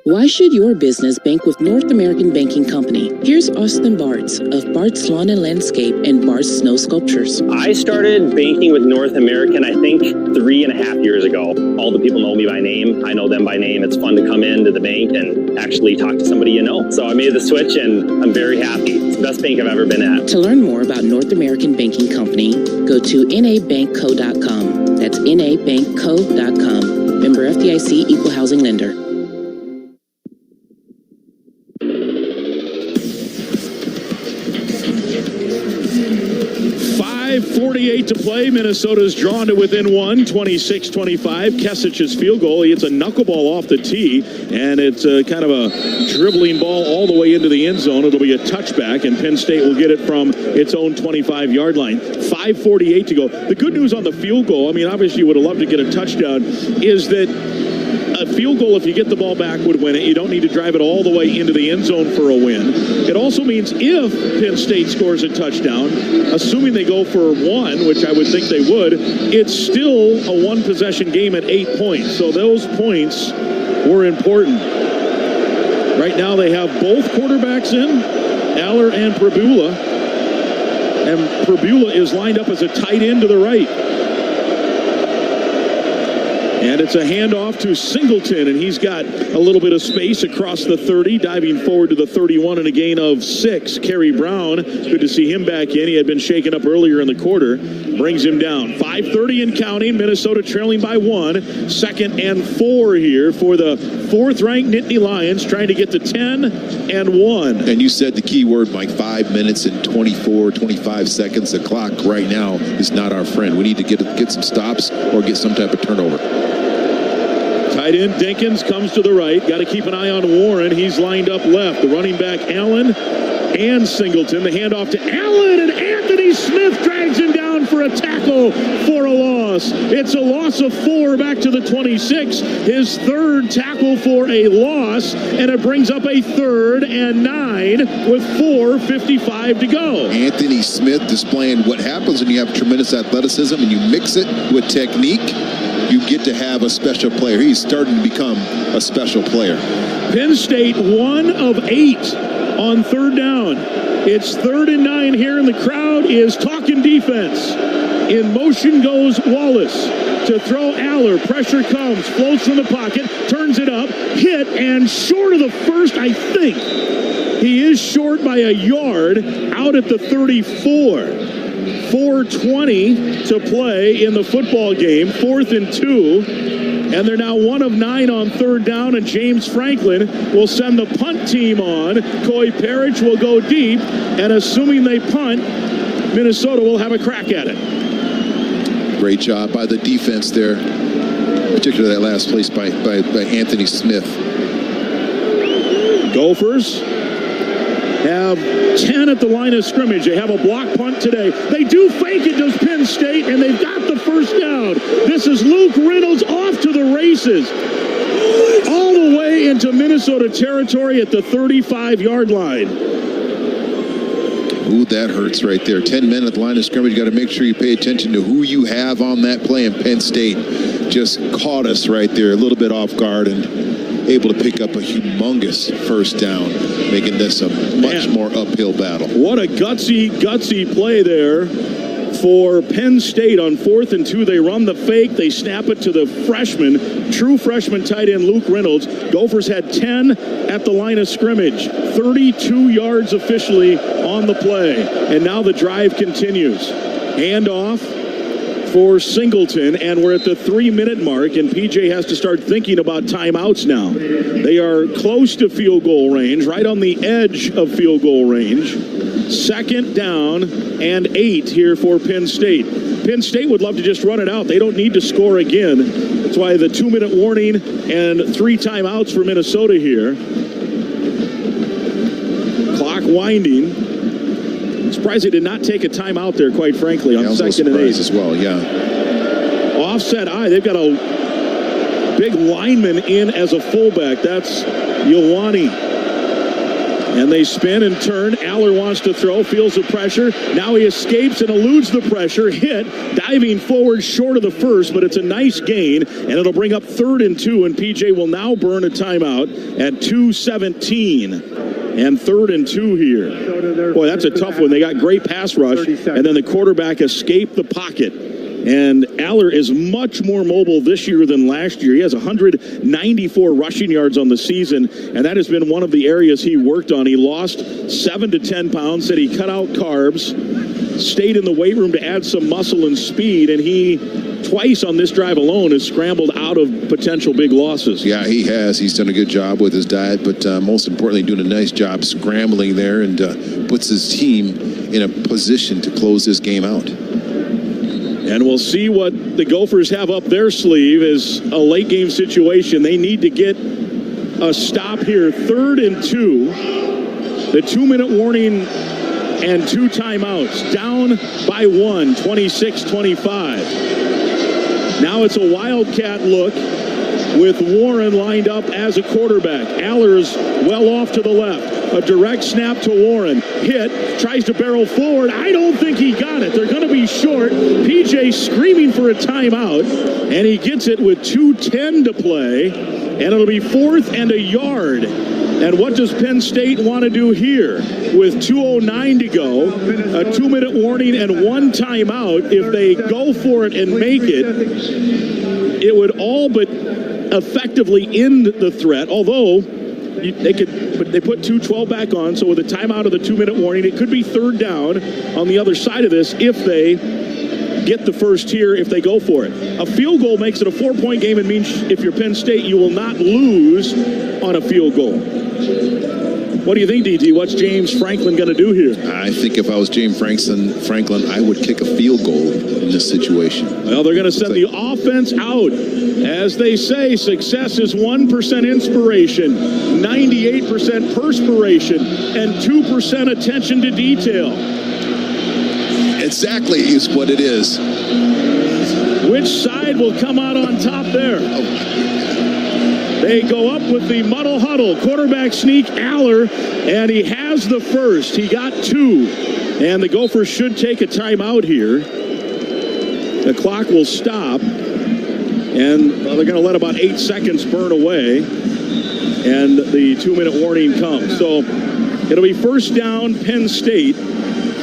S10: Why should your business bank with North American Banking Company? Here's Austin Bartz of Bartz Lawn and Landscape and Bartz Snow Sculptures.
S24: I started banking with North American, I think, 3.5 years ago. All the people know me by name. I know them by name. It's fun to come into the bank and actually talk to somebody you know. So I made the switch and I'm very happy. It's the best bank I've ever been at.
S10: To learn more about North American Banking Company, go to nabankco.com. That's nabankco.com. Member FDIC, Equal Housing Lender.
S2: 5:48 to play. Minnesota's drawn to within one, 26-25. Kesich's field goal. It's a knuckleball off the tee, and it's kind of a dribbling ball all the way into the end zone. It'll be a touchback, and Penn State will get it from its own 25-yard line. 5:48 to go. The good news on the field goal, I mean, obviously you would have loved to get a touchdown, is that a field goal, if you get the ball back, would win it. You don't need to drive it all the way into the end zone for a win. It also means if Penn State scores a touchdown, assuming they go for one, which I would think they would, it's still a one-possession game at 8 points. So those points were important. Right now they have both quarterbacks in, Allar and Prabula. And Prabula is lined up as a tight end to the right. And it's a handoff to Singleton, and he's got a little bit of space across the 30, diving forward to the 31 and a gain of 6. Kerry Brown, good to see him back in. He had been shaken up earlier in the quarter. Brings him down. 5:30 and counting. Minnesota trailing by 1. 2nd and 4 here for the 4th-ranked Nittany Lions, trying to get to 10 and 1.
S13: And you said the key word, Mike, 5 minutes and 24, 25 seconds. The clock right now is not our friend. We need to get some stops or get some type of turnover.
S2: Tight end Dinkins comes to the right. Got to keep an eye on Warren. He's lined up left. The running back Allen and Singleton. The handoff to Allen, and Anthony Smith drags him down for a tackle for a loss. It's a loss of 4 back to the 26. His 3rd tackle for a loss, and it brings up a 3rd and 9 with 4:55 to go.
S13: Anthony Smith displaying what happens when you have tremendous athleticism and you mix it with technique. You get to have a special player. He's starting to become a special player.
S2: Penn State 1 of 8 on 3rd down. It's 3rd and 9 here, and the crowd is talking defense. In motion goes Wallace to throw Allar. Pressure comes, floats from the pocket, turns it up, hit, and short of the first, I think. He is short by a yard out at the 34. 4:20 to play in the football game. 4th and 2. And they're now 1 of 9 on 3rd down, and James Franklin will send the punt team on. Coy Parrish will go deep, and assuming they punt, Minnesota will have a crack at it.
S13: Great job by the defense there, particularly that last place by Anthony Smith.
S2: Gophers have 10 at the line of scrimmage. They have a block punt today. They do fake it, does Penn State, and they've got the first down. This is Luke Reynolds off to the races. All the way into Minnesota territory at the 35-yard line.
S13: Ooh, that hurts right there. 10 men at the line of scrimmage. You got to make sure you pay attention to who you have on that play. And Penn State just caught us right there, a little bit off guard, and able to pick up a humongous first down, making this a much more uphill battle.
S2: What a gutsy play there for Penn State on 4th and 2. They run the fake. They snap it to the freshman, true freshman tight end Luke Reynolds. Gophers had 10 at the line of scrimmage. 32 yards officially on the play. And now the drive continues. Handoff for Singleton, and we're at the 3-minute mark, and PJ has to start thinking about timeouts now. They are close to field goal range, right on the edge of field goal range. 2nd down and 8 here for Penn State. Penn State would love to just run it out. They don't need to score again. That's why the 2-minute warning and 3 timeouts for Minnesota here. Clock winding. I'm surprised they did not take a timeout there, quite frankly, on 2nd and 8
S13: as well. Yeah.
S2: Offset eye. They've got a big lineman in as a fullback. That's Ioane. And they spin and turn. Allar wants to throw, feels the pressure. Now he escapes and eludes the pressure. Hit, diving forward short of the first, but it's a nice gain, and it'll bring up 3rd and 2, and PJ will now burn a timeout at 2:17. And 3rd and 2 here. Boy, that's a tough one. They got great pass rush, and then the quarterback escaped the pocket. And Allar is much more mobile this year than last year. He has 194 rushing yards on the season, and that has been one of the areas he worked on. He lost 7 to 10 pounds, said he cut out carbs, stayed in the weight room to add some muscle and speed, and he twice on this drive alone has scrambled out of potential big losses.
S13: Yeah, he has. He's done a good job with his diet, but most importantly, doing a nice job scrambling there, and puts his team in a position to close this game out.
S2: And we'll see what the Gophers have up their sleeve as a late game situation. They need to get a stop here. 3rd and 2. The 2-minute warning and 2 timeouts. Down by 1, 26-25. Now it's a Wildcat look with Warren lined up as a quarterback. Allar's well off to the left. A direct snap to Warren. Hit, tries to barrel forward. I don't think he got it. They're going to be short. PJ screaming for a timeout, and he gets it with 2:10 to play, and it'll be 4th and a yard. And what does Penn State want to do here? With 2:09 to go, a 2-minute warning and 1 timeout. If they go for it and make it, it would all but effectively end the threat, although they could, but they put 2:12 back on, so with a timeout of the 2-minute warning, it could be 3rd down on the other side of this if they get the first here, if they go for it. A field goal makes it a 4-point game and means if you're Penn State, you will not lose on a field goal. What do you think, DT? What's James Franklin going to do here?
S13: I think if I was James Franklin, I would kick a field goal in this situation.
S2: Well, they're going to send the offense out. As they say, success is 1% inspiration, 98% perspiration, and 2% attention to detail.
S13: Exactly is what it is.
S2: Which side will come out on top there? They go up with the muddle huddle. Quarterback sneak, Allar, and he has the first. He got 2. And the Gophers should take a timeout here. The clock will stop. And they're going to let about 8 seconds burn away. And the 2-minute warning comes. So it'll be 1st down, Penn State.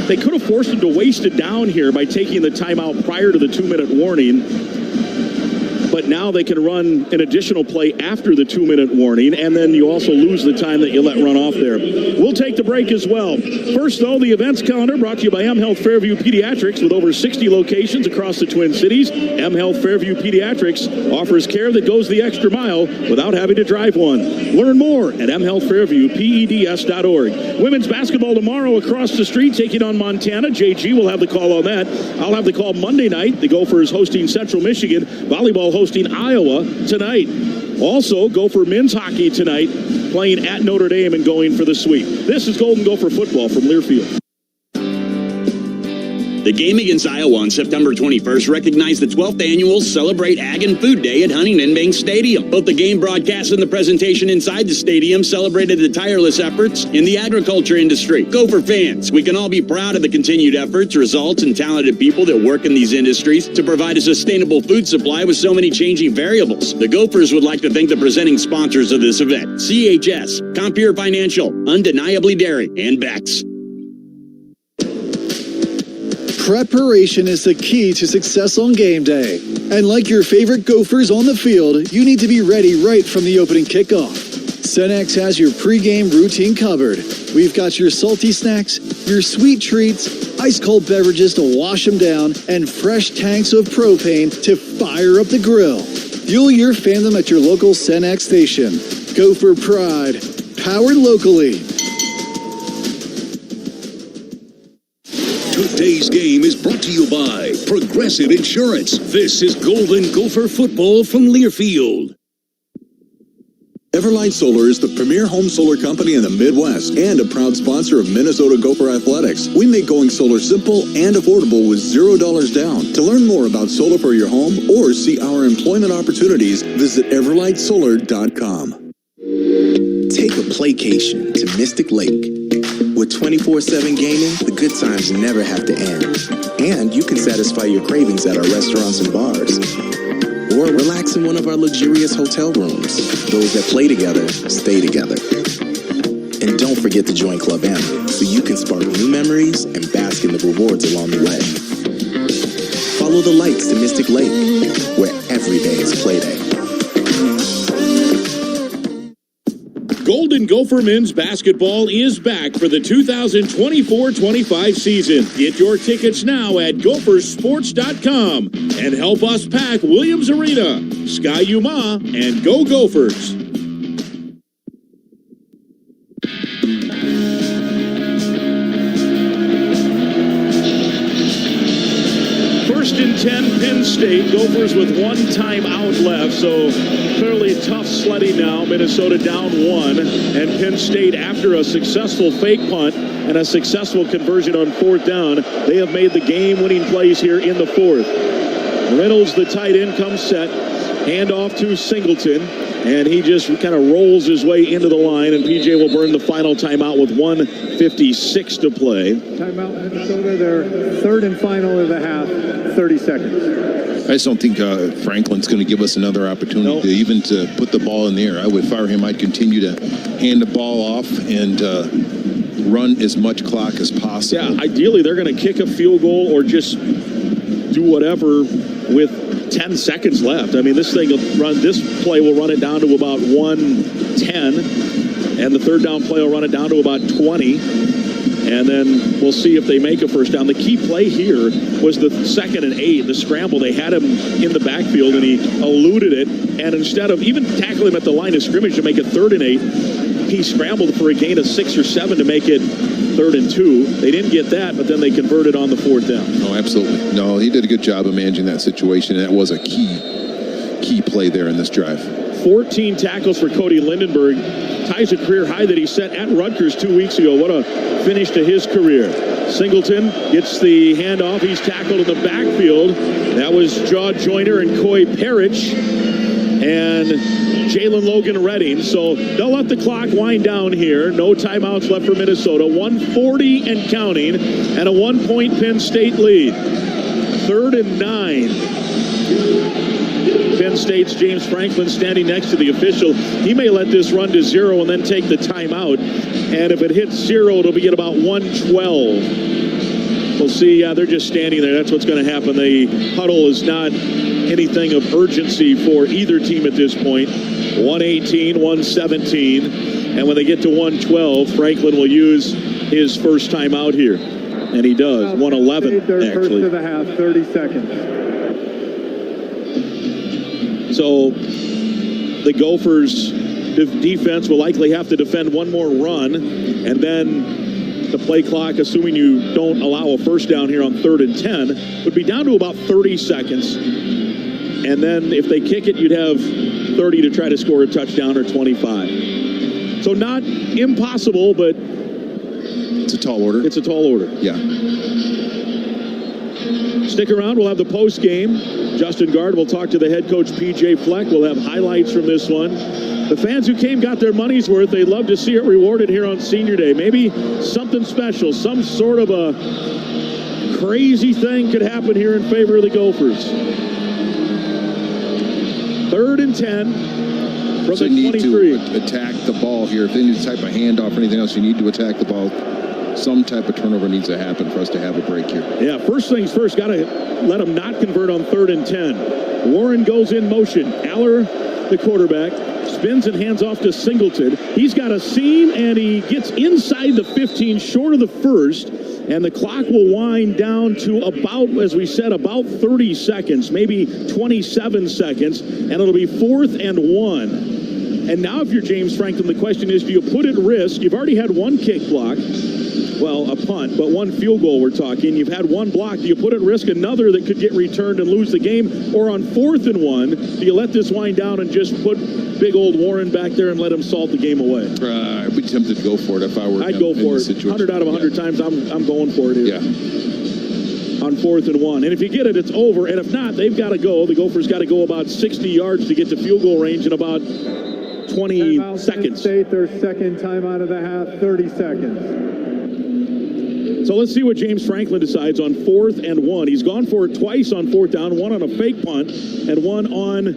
S2: They could have forced them to waste it down here by taking the timeout prior to the 2-minute warning. But now they can run an additional play after the 2-minute warning, and then you also lose the time that you let run off there. We'll take the break as well. First, though, the events calendar brought to you by M Health Fairview Pediatrics with over 60 locations across the Twin Cities. M Health Fairview Pediatrics offers care that goes the extra mile without having to drive one. Learn more at mhealthfairviewpeds.org. Women's basketball tomorrow across the street taking on Montana. JG will have the call on that. I'll have the call Monday night. The Gophers hosting Central Michigan. Volleyball hosting Iowa tonight. Also, Gopher men's hockey tonight, playing at Notre Dame and going for the sweep. This is Golden Gopher football from Learfield.
S15: The game against Iowa on September 21st recognized the 12th annual Celebrate Ag and Food Day at Huntington Bank Stadium. Both the game broadcast and the presentation inside the stadium celebrated the tireless efforts in the agriculture industry. Gopher fans, we can all be proud of the continued efforts, results, and talented people that work in these industries to provide a sustainable food supply with so many changing variables. The Gophers would like to thank the presenting sponsors of this event: CHS, Compeer Financial, Undeniably Dairy, and Bex.
S7: Preparation is the key to success on game day. And like your favorite Gophers on the field, you need to be ready right from the opening kickoff. Cenex has your pregame routine covered. We've got your salty snacks, your sweet treats, ice-cold beverages to wash them down, and fresh tanks of propane to fire up the grill. Fuel your fandom at your local Cenex station. Gopher Pride, powered locally.
S8: Today's game is brought to you by Progressive Insurance. This is Golden Gopher football from Learfield.
S17: Everlight Solar is the premier home solar company in the Midwest and a proud sponsor of Minnesota Gopher Athletics. We make going solar simple and affordable with $0 down. To learn more about solar for your home or see our employment opportunities, visit everlightsolar.com.
S18: Take a playcation to Mystic Lake. With 24/7 gaming, the good times never have to end. And you can satisfy your cravings at our restaurants and bars. Or relax in one of our luxurious hotel rooms. Those that play together, stay together. And don't forget to join Club M so you can spark new memories and bask in the rewards along the way. Follow the lights to Mystic Lake, where every day is play day.
S16: Golden Gopher men's basketball is back for the 2024-25 season. Get your tickets now at gophersports.com and help us pack Williams Arena. Sky Yuma and go Gophers.
S2: First and 10, Penn State. Gophers with 1 timeout left, so fairly tough sledding now. Minnesota down 1, and Penn State, after a successful fake punt and a successful conversion on 4th down, they have made the game-winning plays here in the 4th. Reynolds, the tight end, comes set. Handoff to Singleton, and he just kind of rolls his way into the line, and PJ will burn the final timeout with 1:56 to play.
S3: Timeout, Minnesota, their third and final of the half, 30 seconds.
S13: I just don't think Franklin's going to give us another opportunity to even to put the ball in the air. I would fire him. I'd continue to hand the ball off and run as much clock as possible.
S2: Yeah, ideally they're going to kick a field goal or just do whatever with 10 seconds left. I mean, this play will run it down to about 1:10, and the third down play will run it down to about 20. And then we'll see if they make a first down. The key play here was the 2nd and 8, the scramble. They had him in the backfield, and he eluded it. And instead of even tackling him at the line of scrimmage to make it 3rd and 8, he scrambled for a gain of 6 or 7 to make it 3rd and 2. They didn't get that, but then they converted on the 4th down.
S13: Oh, absolutely. No, he did a good job of managing that situation. That was a key play there in this drive.
S2: 14 tackles for Cody Lindenberg. Ties a career high that he set at Rutgers 2 weeks ago. What a finish to his career. Singleton gets the handoff. He's tackled in the backfield. That was Jaw Joyner and Coy Parrish and Jalen Logan Redding. So they'll let the clock wind down here. No timeouts left for Minnesota. 1:40 and counting, and a 1-point Penn State lead. 3rd and 9. Penn State's James Franklin standing next to the official. He may let this run to 0 and then take the timeout. And if it hits 0, it'll be at about 1:12. We'll see. Yeah, they're just standing there. That's what's going to happen. The huddle is not anything of urgency for either team at this point. 1:18, 1:17. And when they get to 1:12, Franklin will use his first timeout here. And he does. 1:11,
S3: actually. First of the half, 30 seconds.
S2: So the Gophers' defense will likely have to defend one more run, and then the play clock, assuming you don't allow a first down here on 3rd and 10, would be down to about 30 seconds. And then if they kick it, you'd have 30 to try to score a touchdown or 25. So not impossible, but
S13: it's a tall order.
S2: It's a tall order.
S13: Yeah.
S2: Stick around. We'll have the post game. Justin Gard will talk to the head coach, PJ Fleck. We'll have highlights from this one. The fans who came got their money's worth. They'd love to see it rewarded here on Senior Day. Maybe something special, some sort of a crazy thing could happen here in favor of the Gophers. 3rd and 10 from
S13: so
S2: the
S13: you
S2: 23.
S13: need to attack the ball here. If they need a type of handoff or anything else, you need to attack the ball. Some type of turnover needs to happen for us to have a break here.
S2: Yeah, first things first, got to let them not convert on 3rd and 10. Warren goes in motion. Allar, the quarterback, spins and hands off to Singleton. He's got a seam, and he gets inside the 15, short of the first, and the clock will wind down to about, as we said, about 30 seconds, maybe 27 seconds, and it'll be 4th and 1. And now if you're James Franklin, the question is, do you put at risk? You've already had one kick block. Well, a punt, but one field goal we're talking. You've had one block. Do you put at risk another that could get returned and lose the game? Or on 4th and 1, do you let this wind down and just put big old Warren back there and let him salt the game away?
S13: I'd be tempted to go for it if I were
S2: I'd go for it. 100 out of 100 times, I'm going for it here.
S13: Yeah.
S2: On 4th and 1. And if you get it, it's over. And if not, they've got to go. The Gophers got to go about 60 yards to get to field goal range in about 20 seconds.
S3: State, their second timeout of the half, 30 seconds.
S2: So let's see what James Franklin decides on 4th and 1. He's gone for it twice on 4th down, one on a fake punt and one on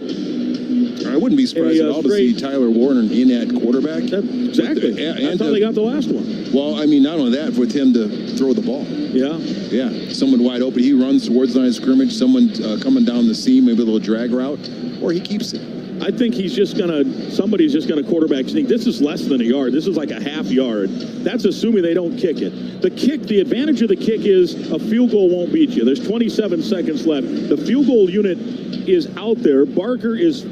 S13: I wouldn't be surprised at all to see Tyler Warner in at quarterback.
S2: Exactly. That's how they got the last one.
S13: Well, I mean, not only that, with him to throw the ball.
S2: Yeah.
S13: Yeah. Someone wide open. He runs towards the line of scrimmage. Someone coming down the seam, maybe a little drag route, or he keeps it.
S2: I think somebody's just going to quarterback sneak. This is less than a yard. This is like a half yard. That's assuming they don't kick it. The advantage of the kick is a field goal won't beat you. There's 27 seconds left. The field goal unit is out there. Barker it's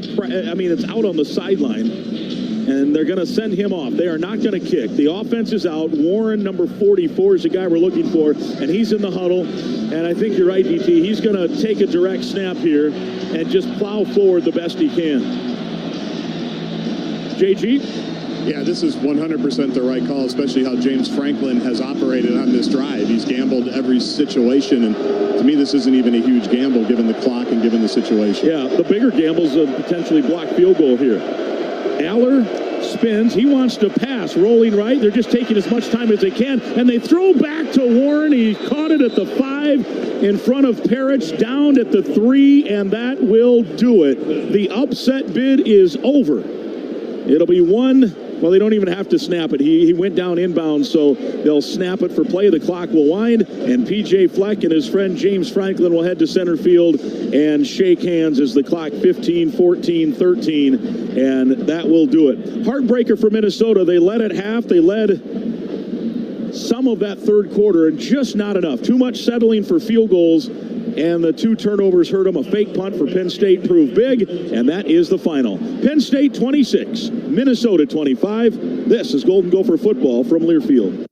S2: out on the sideline, and they're going to send him off. They are not going to kick. The offense is out. Warren, number 44, is the guy we're looking for, and he's in the huddle. And I think you're right, DT. He's going to take a direct snap here and just plow forward the best he can. JG?
S5: Yeah, this is 100% the right call, especially how James Franklin has operated on this drive. He's gambled every situation, and to me, this isn't even a huge gamble given the clock and given the situation.
S16: Yeah, the bigger gamble's a potentially blocked field goal here. Allar spins. He wants to pass, rolling right. They're just taking as much time as they can, and they throw back to Warren. He caught it at the 5 in front of Parrish, down at the 3, and that will do it. The upset bid is over. It'll be one. Well, they don't even have to snap it. He went down inbound, so they'll snap it for play. The clock will wind, and P.J. Fleck and his friend James Franklin will head to center field and shake hands as the clock 15, 14, 13, and that will do it. Heartbreaker for Minnesota. They led at half. They led some of that third quarter, and just not enough. Too much settling for field goals, and the 2 turnovers hurt them. A fake punt for Penn State proved big, and that is the final. Penn State 26, Minnesota 25. This is Golden Gopher football from Learfield.